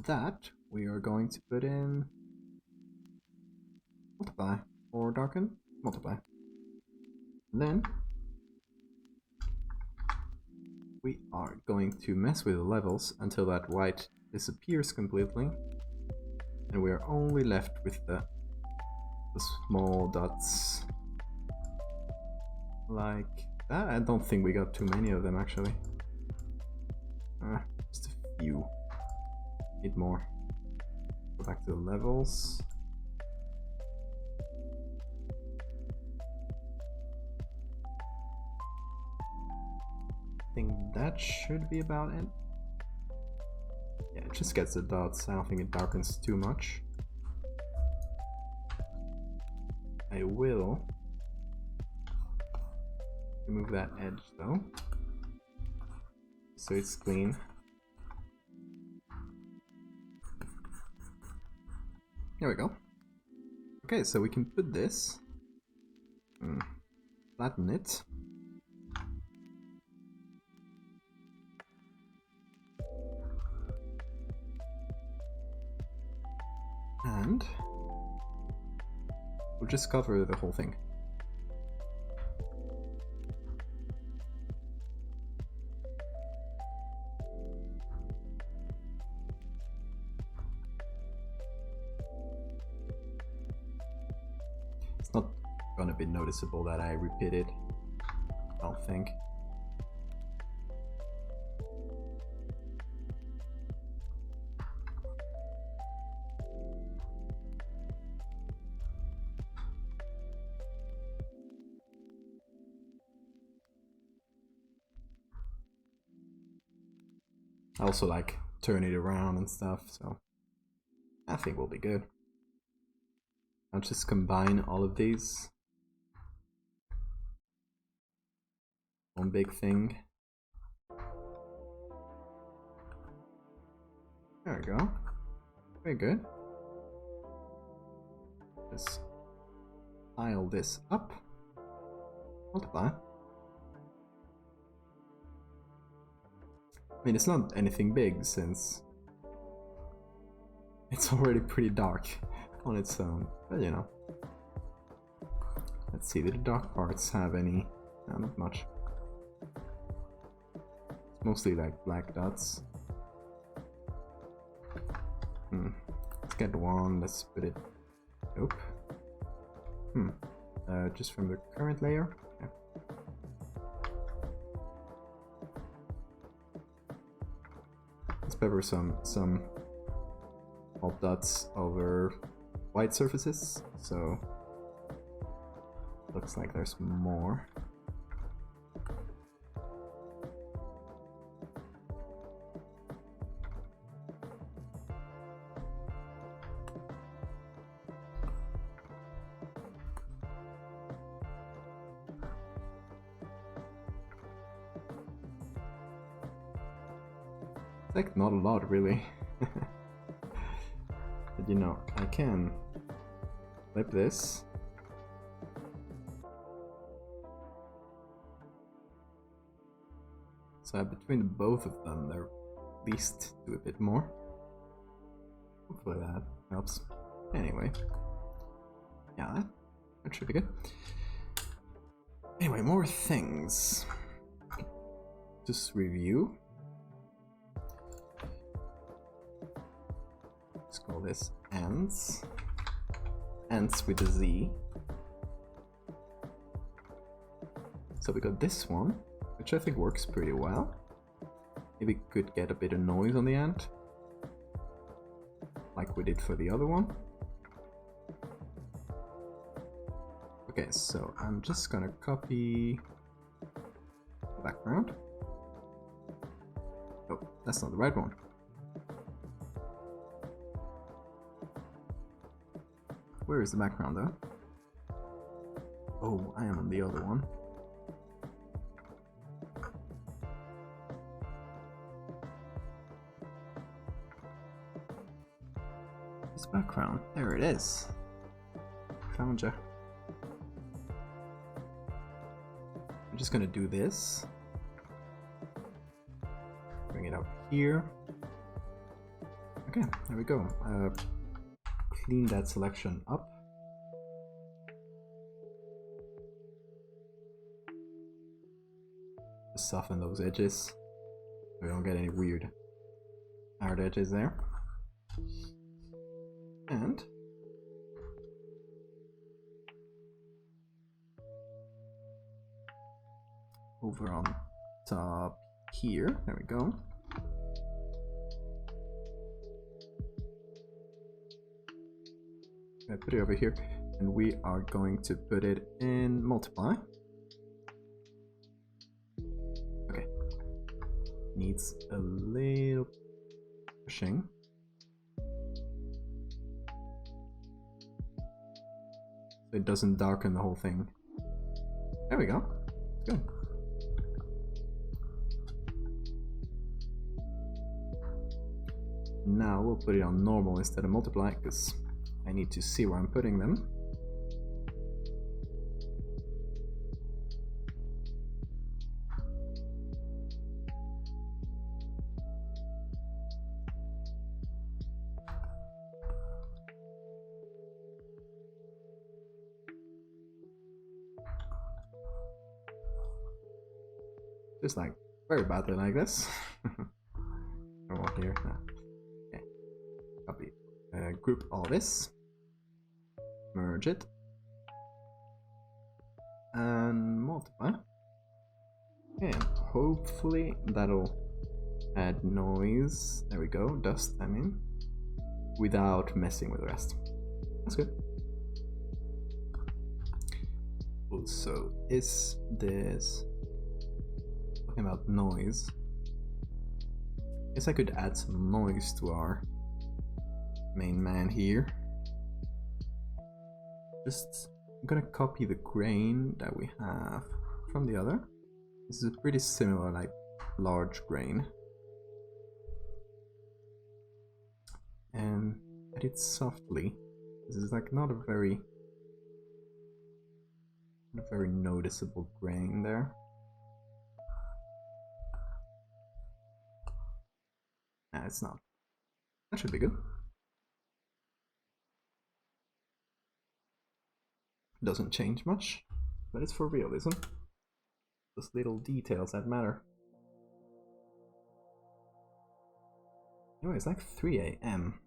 That we are going to put in multiply or darken, multiply. And then we are going to mess with the levels until that white disappears completely, and we are only left with the small dots like that. I don't think we got too many of them actually. Just a few. Need more. Go back to the levels. I think that should be about it. Yeah, it just gets the dots. I don't think it darkens too much. I will remove that edge though, so it's clean. There we go. Okay, so we can put this, flatten it. And we'll just cover the whole thing. It's not gonna be noticeable that I repeat it, I don't think. I also like turn it around and stuff, so I think we'll be good. I'll just combine all of these. One big thing. There we go. Very good. Just pile this up. Multiply. I mean, it's not anything big since it's already pretty dark on its own, but you know. Let's see, did the dark parts have any? No, not much. It's mostly like black dots. Let's get one, let's put it. Nope. Just from the current layer. Yeah. Let's pepper some small dots over white surfaces, so looks like there's more. Like not a lot really. But you know, I can flip this. So between both of them, they're at least do a bit more. Hopefully that helps. Anyway, yeah, that should be good. Anyway, more things. Just review. Let's call this ants. Ants with a Z. So we got this one, which I think works pretty well. Maybe could get a bit of noise on the ant, like we did for the other one. Okay, so I'm just gonna copy the background. Oh, that's not the right one. Where is the background though? Oh, I am on the other one. This background, there it is. Found ya. I'm just gonna do this. Bring it up here. Okay, there we go. Clean that selection up. Just soften those edges so we don't get any weird hard edges there. And over on top here, there we go. I put it over here, and we are going to put it in multiply. Okay, needs a little pushing. So it doesn't darken the whole thing. There we go. Good. Now we'll put it on normal instead of multiply, because I need to see where I'm putting them. Just like very badly like this. Come on here. No. Okay. Copy. Group all this. Merge it. And multiply. And hopefully that'll add noise. There we go. Dust, I mean. Without messing with the rest. That's good. Also, is this... Talking about noise. Guess I could add some noise to our main man here. Just I'm gonna copy the grain that we have from the other. This is a pretty similar, like large grain. And add it softly. This is like not a very noticeable grain there. Nah, it's not. That should be good. Doesn't change much, but it's for realism. Those little details that matter. Anyway, it's like 3 AM.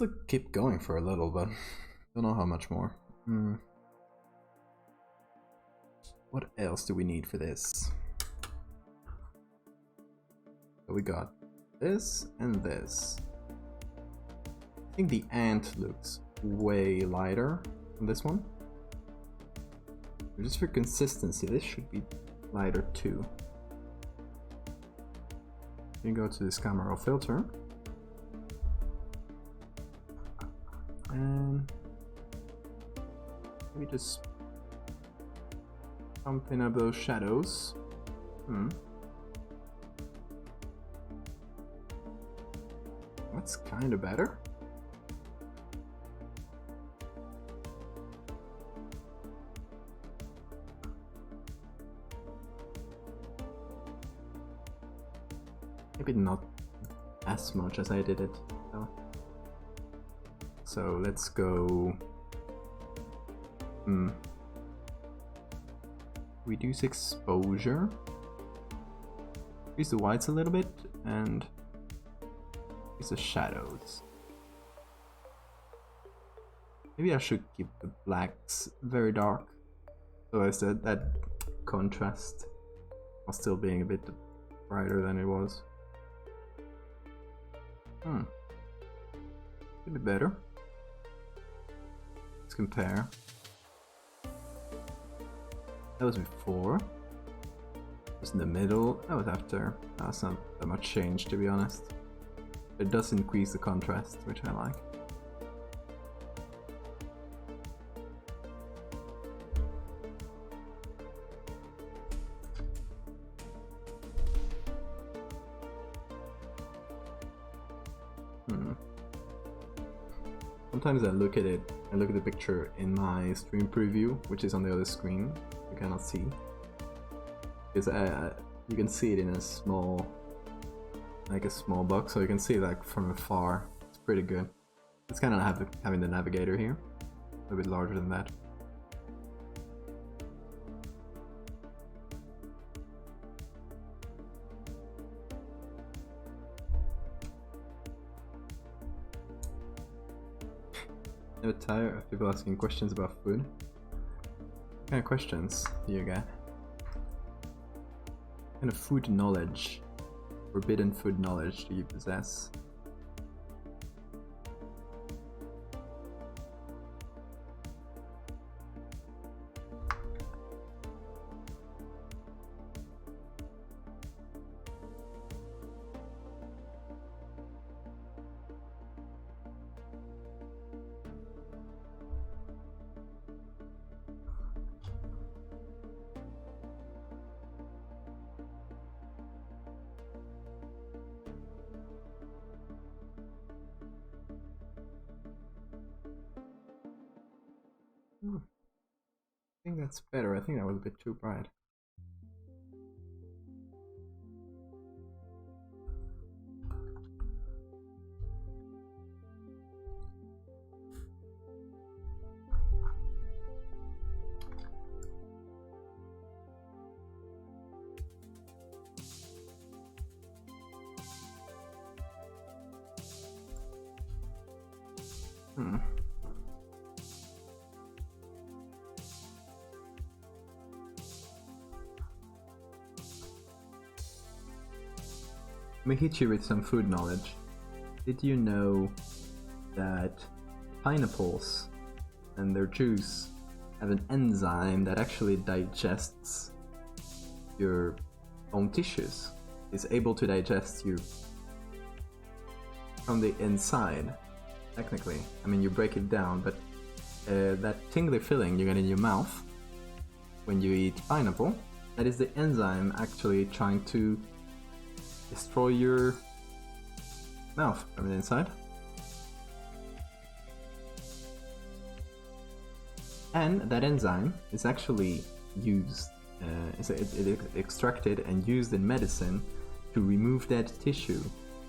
Let's keep going for a little, but don't know how much more. What else do we need for this? So we got this and this. I think the ant looks way lighter than this one. Just for consistency, this should be lighter too. You go to this camera filter. And maybe just pumping up those shadows. That's kind of better. Maybe not as much as I did it. No. So let's go. Reduce exposure. Increase the whites a little bit and increase the shadows. Maybe I should keep the blacks very dark, so I said that contrast while still being a bit brighter than it was. Could be better. Let's compare. That was before. It was in the middle. That was after. That's not that much change, to be honest. It does increase the contrast, which I like. Sometimes I look at the picture in my stream preview, which is on the other screen. You cannot see. Because you can see it in a small box, so you can see it like from afar. It's pretty good. It's kind of having the navigator here, a little bit larger than that. Never tired of people asking questions about food. What kind of questions do you get? What kind of food knowledge, forbidden food knowledge do you possess? I think that's better. I think that was a bit too bright. Let me hit you with some food knowledge. Did you know that pineapples and their juice have an enzyme that actually digests your own tissues? Is able to digest you from the inside, technically. I mean, you break it down, but that tingly feeling you get in your mouth when you eat pineapple, that is the enzyme actually trying to destroy your mouth from the inside. And that enzyme is actually used, it's extracted and used in medicine to remove dead tissue.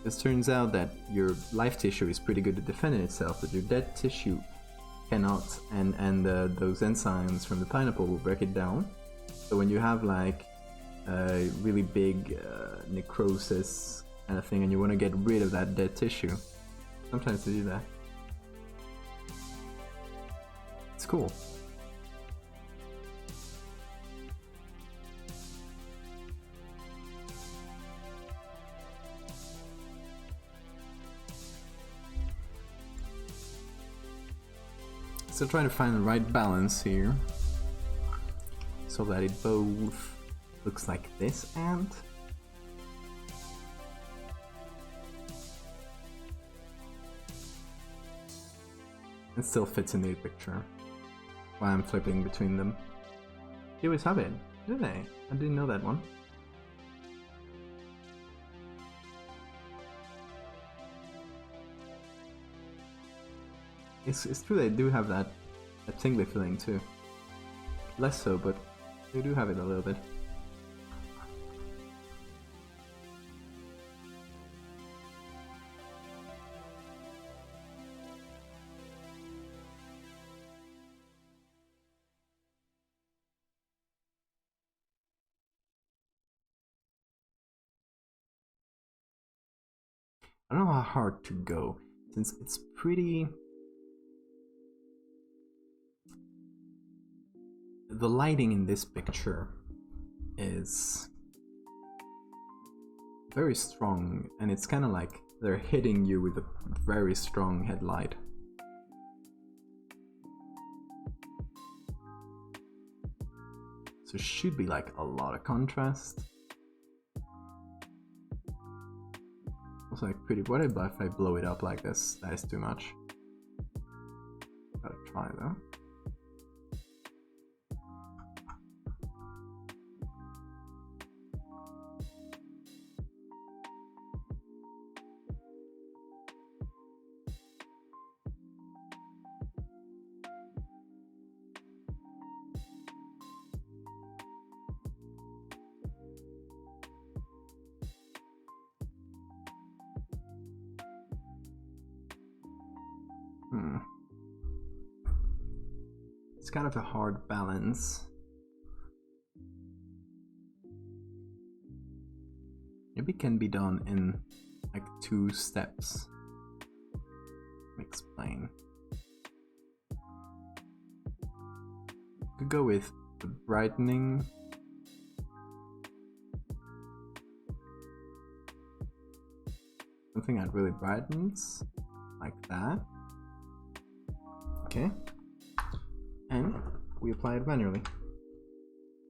It turns out that your live tissue is pretty good at defending itself, but your dead tissue cannot, and those enzymes from the pineapple will break it down. So when you have like a really big necrosis kind of thing and you want to get rid of that dead tissue, sometimes they do that. It's cool. Still trying to find the right balance here so that it both looks like this and still fits in the picture while I'm flipping between them. They always have it, do they? I didn't know that one. It's true they do have that tingly feeling too. Less so, but they do have it a little bit. I don't know how hard to go, since it's pretty... The lighting in this picture is very strong, and it's kind of like they're hitting you with a very strong headlight. So it should be like a lot of contrast. It's like pretty. What if I blow it up like this? That is too much. Gotta try though. It's kind of a hard balance. Maybe it can be done in like 2 steps. Let me explain. Could go with the brightening. Something that really brightens, like that. Okay. And we apply it manually.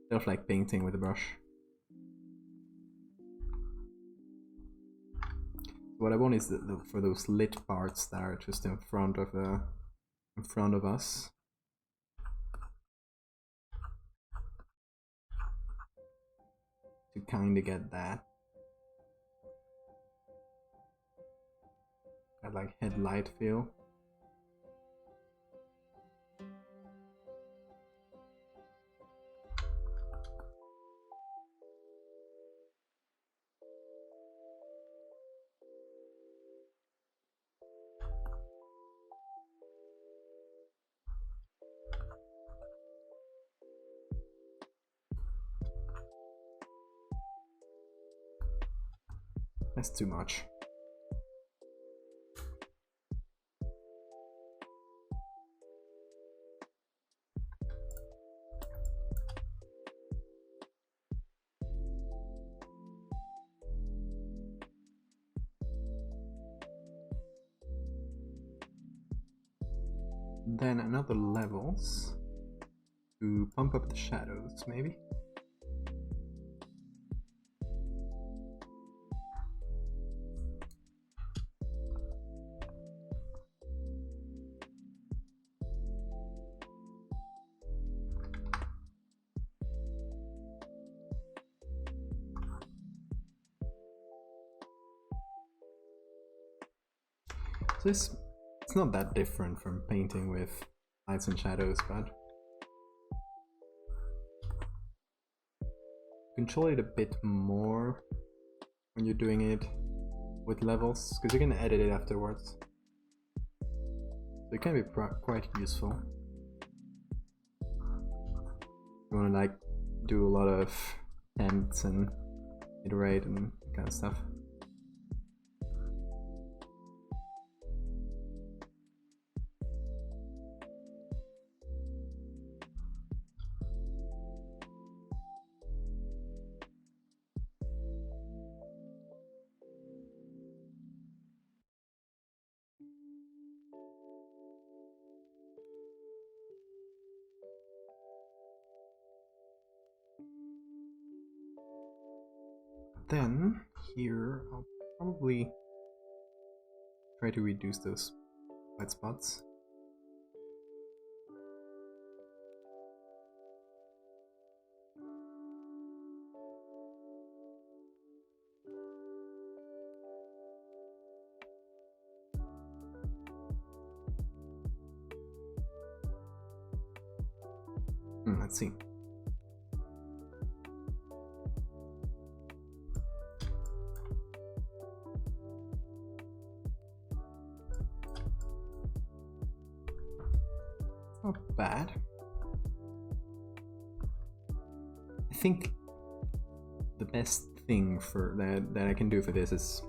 Instead of like painting with a brush. What I want is for those lit parts that are just in front of us. To kind of get that like headlight feel. That's too much. Then another levels to pump up the shadows, maybe. So it's not that different from painting with lights and shadows, but control it a bit more when you're doing it with levels, because you can edit it afterwards. So it can be quite useful. You want to like do a lot of temps and iterate and kind of stuff. Then here I'll probably try to reduce those white spots. Let's see. Not bad. I think the best thing for that I can do for this is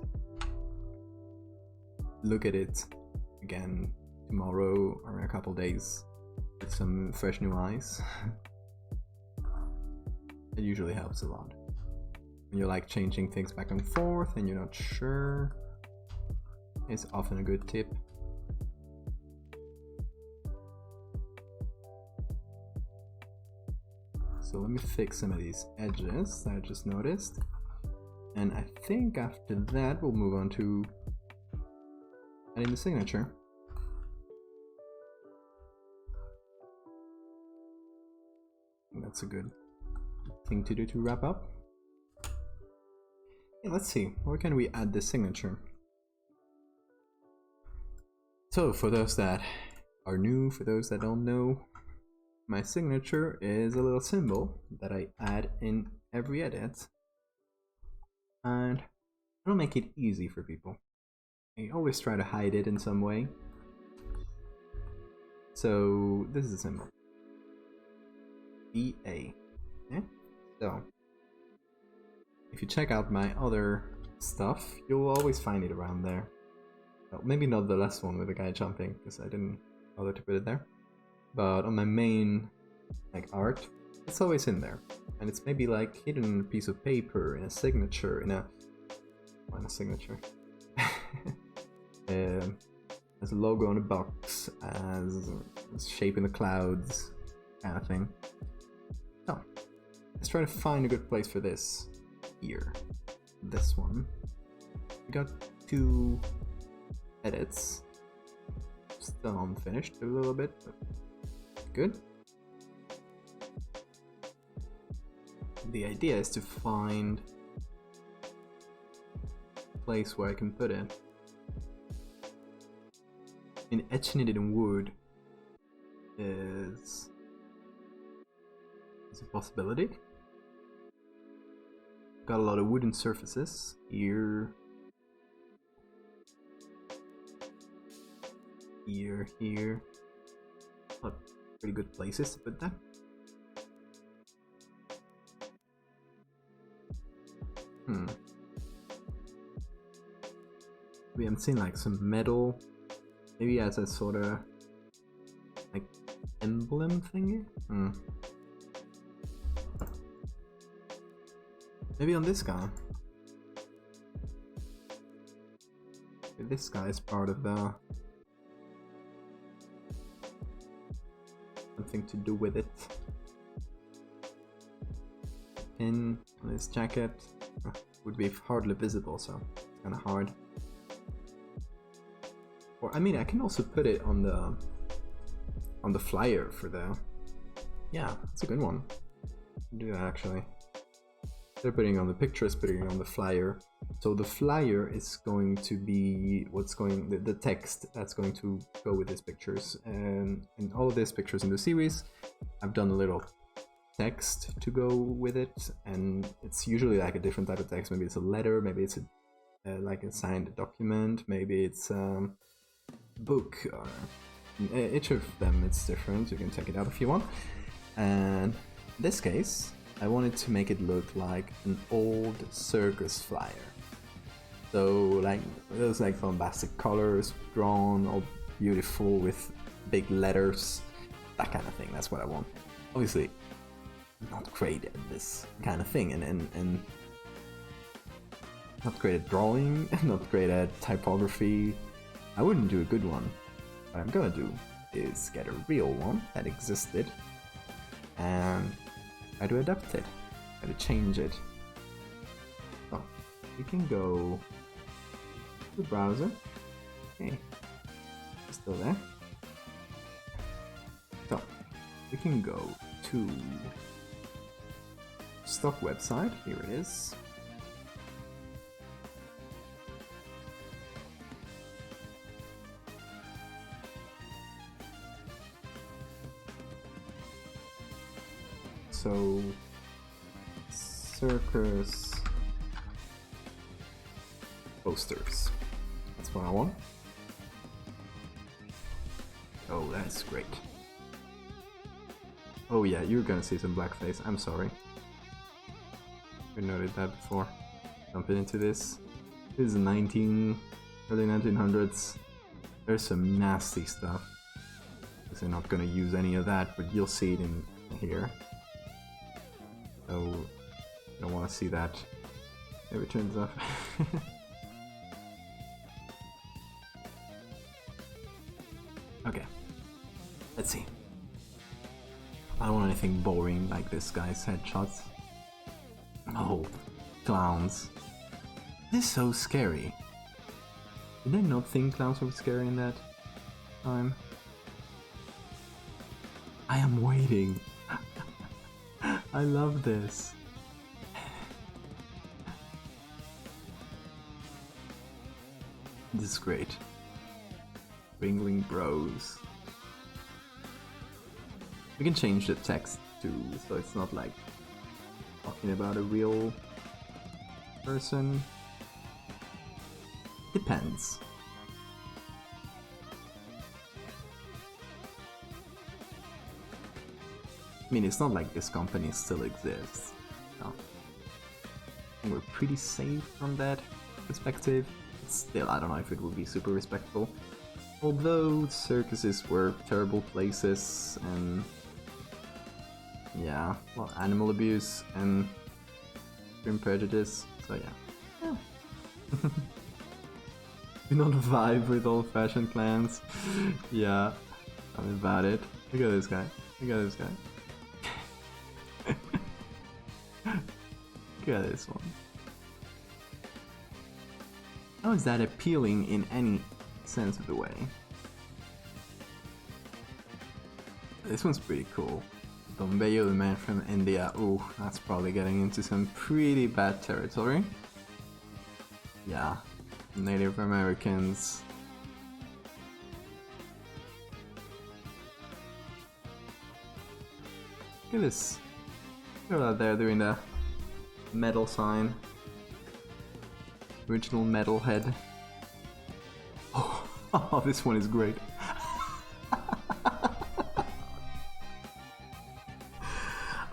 look at it again tomorrow or in a couple days with some fresh new eyes. It usually helps a lot. When you're like changing things back and forth and you're not sure, it's often a good tip. So let me fix some of these edges that I just noticed. And I think after that we'll move on to adding the signature. That's a good thing to do to wrap up. Yeah, let's see, where can we add the signature? So for those that are new, for those that don't know, my signature is a little symbol that I add in every edit, and I don't make it easy for people. I always try to hide it in some way. So this is a symbol. VA. Yeah? So if you check out my other stuff, you'll always find it around there. Well, maybe not the last one with the guy jumping, because I didn't bother to put it there. But on my main like art, it's always in there. And it's maybe like hidden in a piece of paper, in a signature, in a signature. As a logo on a box, as a shape in the clouds, kind of thing. So let's try to find a good place for this here. This one. We got 2 edits. Still unfinished a little bit, but good. The idea is to find a place where I can put it. And etching it in wood is a possibility. Got a lot of wooden surfaces here, here. Pretty good places to put that. We haven't seen like some metal, maybe as a sort of like emblem thingy. Maybe on this guy. This guy is part of the something to do with it. Pin on his jacket would be hardly visible, so it's kind of hard. Or I mean, I can also put it on the flyer for the. Yeah, it's a good one. Do that actually. They're putting it on the pictures, putting it on the flyer. So the flyer is going to be the text that's going to go with these pictures. And in all of these pictures in the series, I've done a little text to go with it, and it's usually like a different type of text. Maybe it's a letter, maybe it's like a signed document, maybe it's a book. Each of them it's different. You can check it out if you want. And in this case, I wanted to make it look like an old circus flyer. So like those like bombastic colors, drawn all beautiful with big letters, that kind of thing. That's what I want. Obviously, not great at this kind of thing, and not great at drawing, not great at typography. I wouldn't do a good one. What I'm gonna do is get a real one that existed and try to adapt it, try to change it. So we can go to the browser. Okay, it's still there. So we can go to stock website. Here it is. So Circus posters. That's what I want. Oh, that's great. Oh yeah, you're gonna see some blackface. I'm sorry. We noted that before. Jumping into this. This is early 1900s. There's some nasty stuff. I'm not gonna use any of that, but you'll see it in here. So, I don't want to see that. Maybe it turns off. Okay, let's see. I don't want anything boring like this guy's headshots. Oh, clowns. This is so scary. Did I not think clowns were scary in that time? I am waiting. I love this. This is great. Ringling Bros. We can change the text too, so it's not like talking about a real person. Depends. I mean, it's not like this company still exists. No. And we're pretty safe from that perspective. Still, I don't know if it would be super respectful. Although circuses were terrible places and yeah, well, animal abuse and extreme prejudice, so yeah. Do not vibe with old-fashioned clans. Yeah, tell me about it. Look at this guy. Look at this guy. Look at this one. How is that appealing in any sense of the way? This one's pretty cool. Valdevia, the man from India. Ooh, that's probably getting into some pretty bad territory. Yeah, Native Americans. Look at this. Look at that there doing the metal sign. Original metalhead. Oh, this one is great.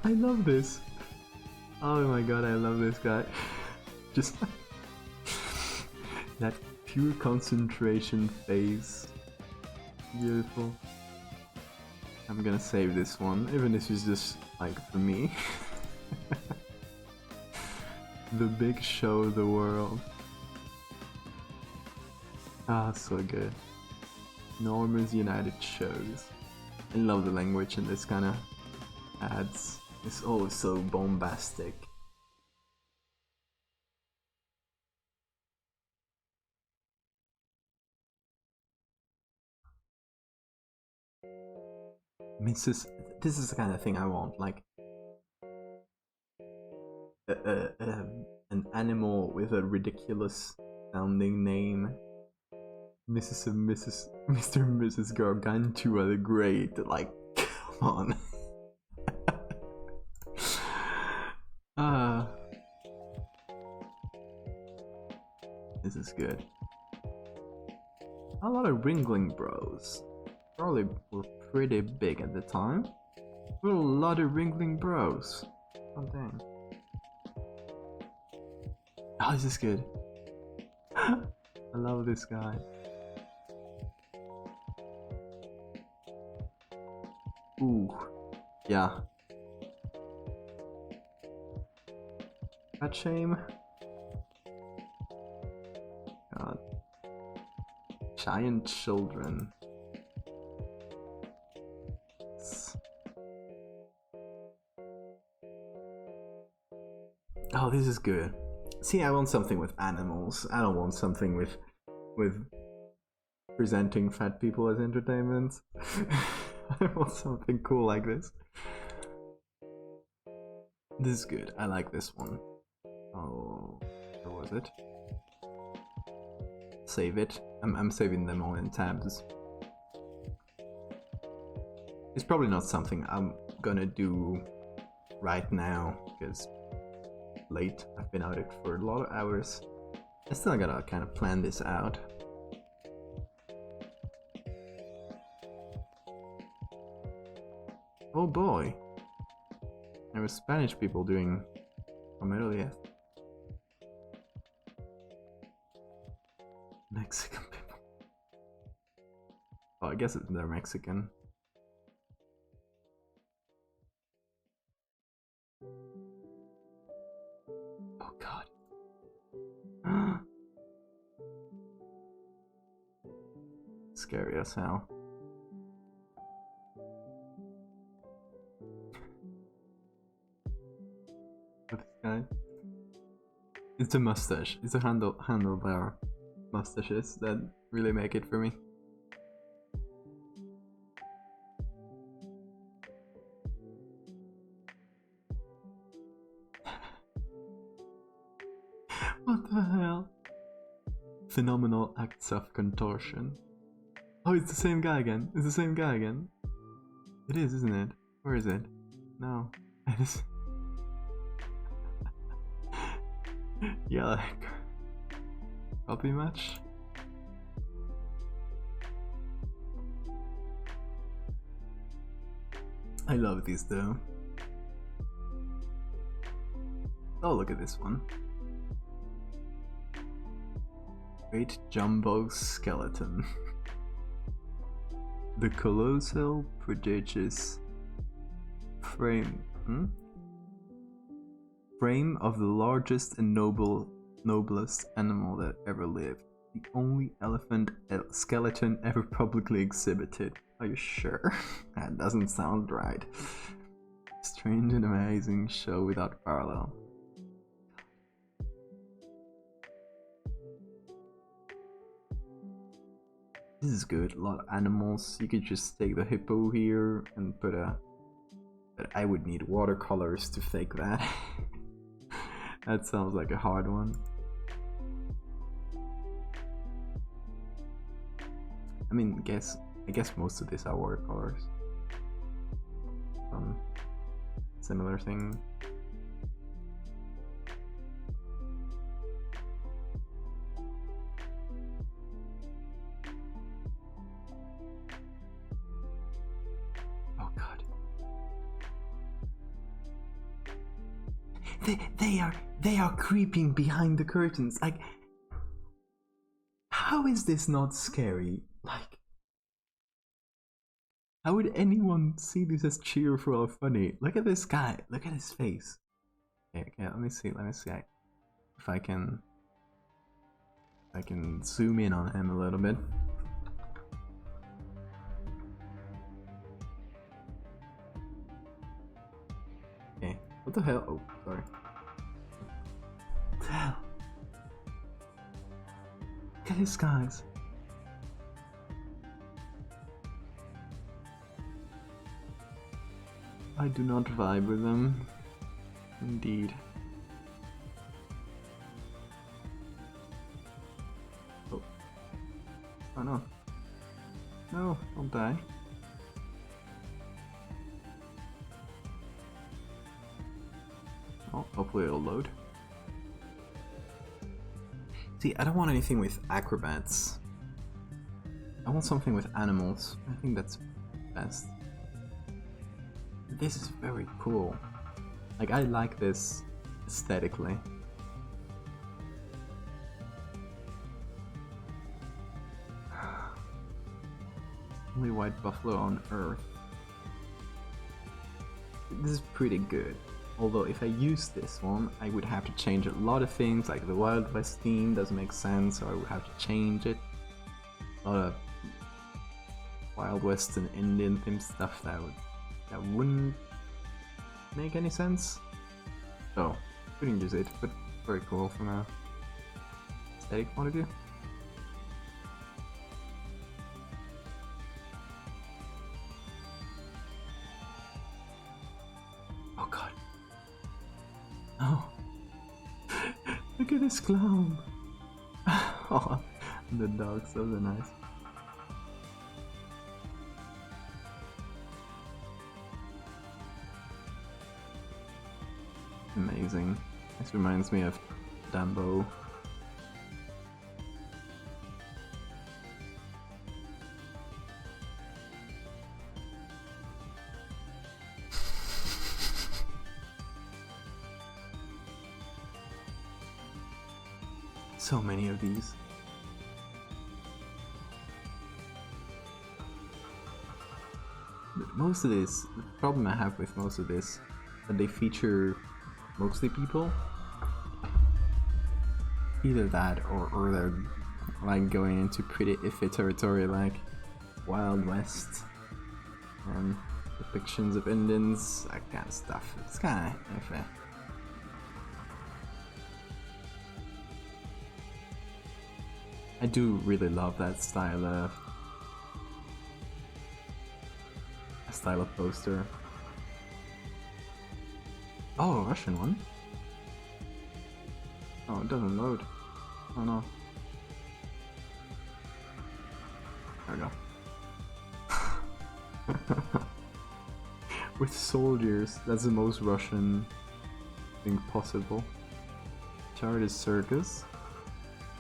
I love this. Oh my god, I love this guy. Just that pure concentration face. Beautiful. I'm gonna save this one, even if it's just like for me. The big show of the world. Ah, so good. Norman's United shows. I love the language in this kind of ads. It's always so bombastic. This is the kind of thing I want, like an animal with a ridiculous sounding name. Mrs. and Mr. and Mrs. Gargantua the Great, like, come on. This is good. A lot of Ringling Bros. Probably were pretty big at the time. A lot of Ringling Bros. Oh dang. Oh, this is good. I love this guy. Ooh, yeah. Fat shame. God. Giant children. Oh, this is good. See, I want something with animals. I don't want something with presenting fat people as entertainment. I want something cool like this. This is good. I like this one. Oh, where was it? Save it. I'm saving them all in tabs. It's probably not something I'm gonna do right now because late. I've been at it for a lot of hours. I still gotta kind of plan this out. Oh boy. There were Spanish people doing Megalomorpha. Mexican people. Oh, I guess they're Mexican. Oh god. Scary as hell. This guy. It's the mustache. It's the handlebar mustaches that really make it for me. What the hell? Phenomenal acts of contortion. Oh, it's the same guy again. It's the same guy again. It is, isn't it? Where is it? No. It is. Yeah, like. Copy match? I love these though. Oh, look at this one. Great jumbo skeleton. The colossal, prodigious frame of the largest and noblest animal that ever lived. The only elephant skeleton ever publicly exhibited. Are you sure? That doesn't sound right. Strange and amazing show without parallel. This is good. A lot of animals. You could just take the hippo here and put a... But I would need watercolors to fake that. That sounds like a hard one. I mean, I guess most of these are watercolors. Similar thing. Oh god. They are creeping behind the curtains. Like, how is this not scary? Like, how would anyone see this as cheerful or funny? Look at this guy. Look at his face. Okay, let me see. If I can zoom in on him a little bit. Okay. What the hell? Oh, sorry. What the hell? Look at these guys. I do not vibe with them. Indeed. Oh. Oh no. No, don't die. Oh, hopefully it'll load. See, I don't want anything with acrobats. I want something with animals. I think that's best. This is very cool. Like, I like this aesthetically. Only white buffalo on Earth. This is pretty good. Although if I use this one, I would have to change a lot of things, like the Wild West theme doesn't make sense, so I would have to change it. A lot of Wild West and Indian theme stuff that wouldn't make any sense. So, couldn't use it, but very cool from a aesthetic point of view. Oh god. Oh. Look at this clown. Oh, the dogs, those are nice. Amazing. This reminds me of Dumbo. So many of these. But most of this, the problem I have with most of this, that they feature mostly people. Either that or they're like going into pretty iffy territory like Wild West and depictions of Indians, that kind of stuff. It's kind of iffy. I do really love that style of poster. Oh, a Russian one? Oh, it doesn't load. Oh no. There we go. With soldiers, that's the most Russian thing possible. Chart is Circus.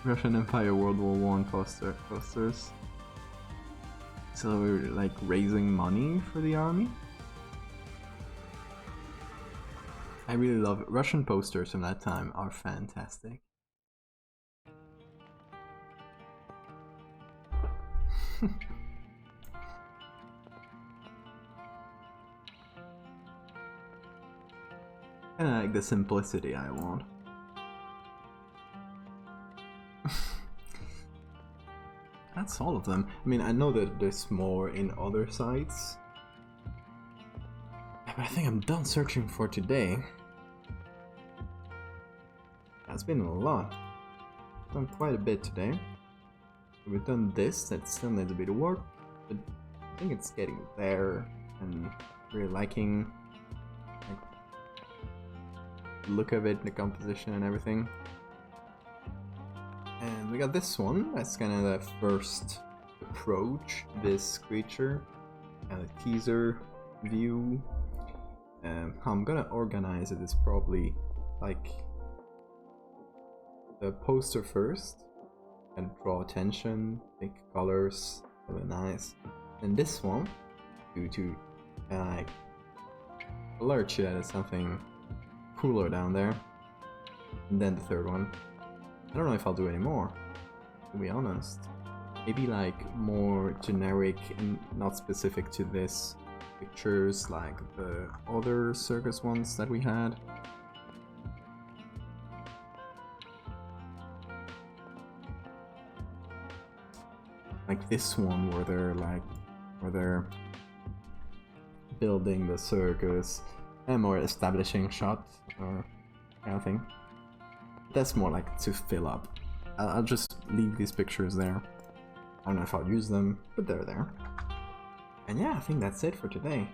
Russian Empire World War I posters. So we're like raising money for the army. I really love Russian posters from that time are fantastic. Kinda like the simplicity I want. That's all of them. I mean, I know that there's more in other sites. But I think I'm done searching for today. That's been a lot. Done quite a bit today. We've done this, that still needs a bit of work, but I think it's getting there, and really liking like, the look of it, the composition and everything. And we got this one, that's kind of the first approach to this creature, and a teaser view. How I'm gonna organize it is probably like the poster first, and draw attention, pick colors, really nice. And this one, to like alert you that there's something cooler down there. And then the third one. I don't know if I'll do any more, to be honest. Maybe like more generic and not specific to this pictures like the other circus ones that we had. Like this one where they're building the circus, and more establishing shot or kind of thing. That's more like to fill up. I'll just leave these pictures there. I don't know if I'll use them, but they're there. And yeah, I think that's it for today.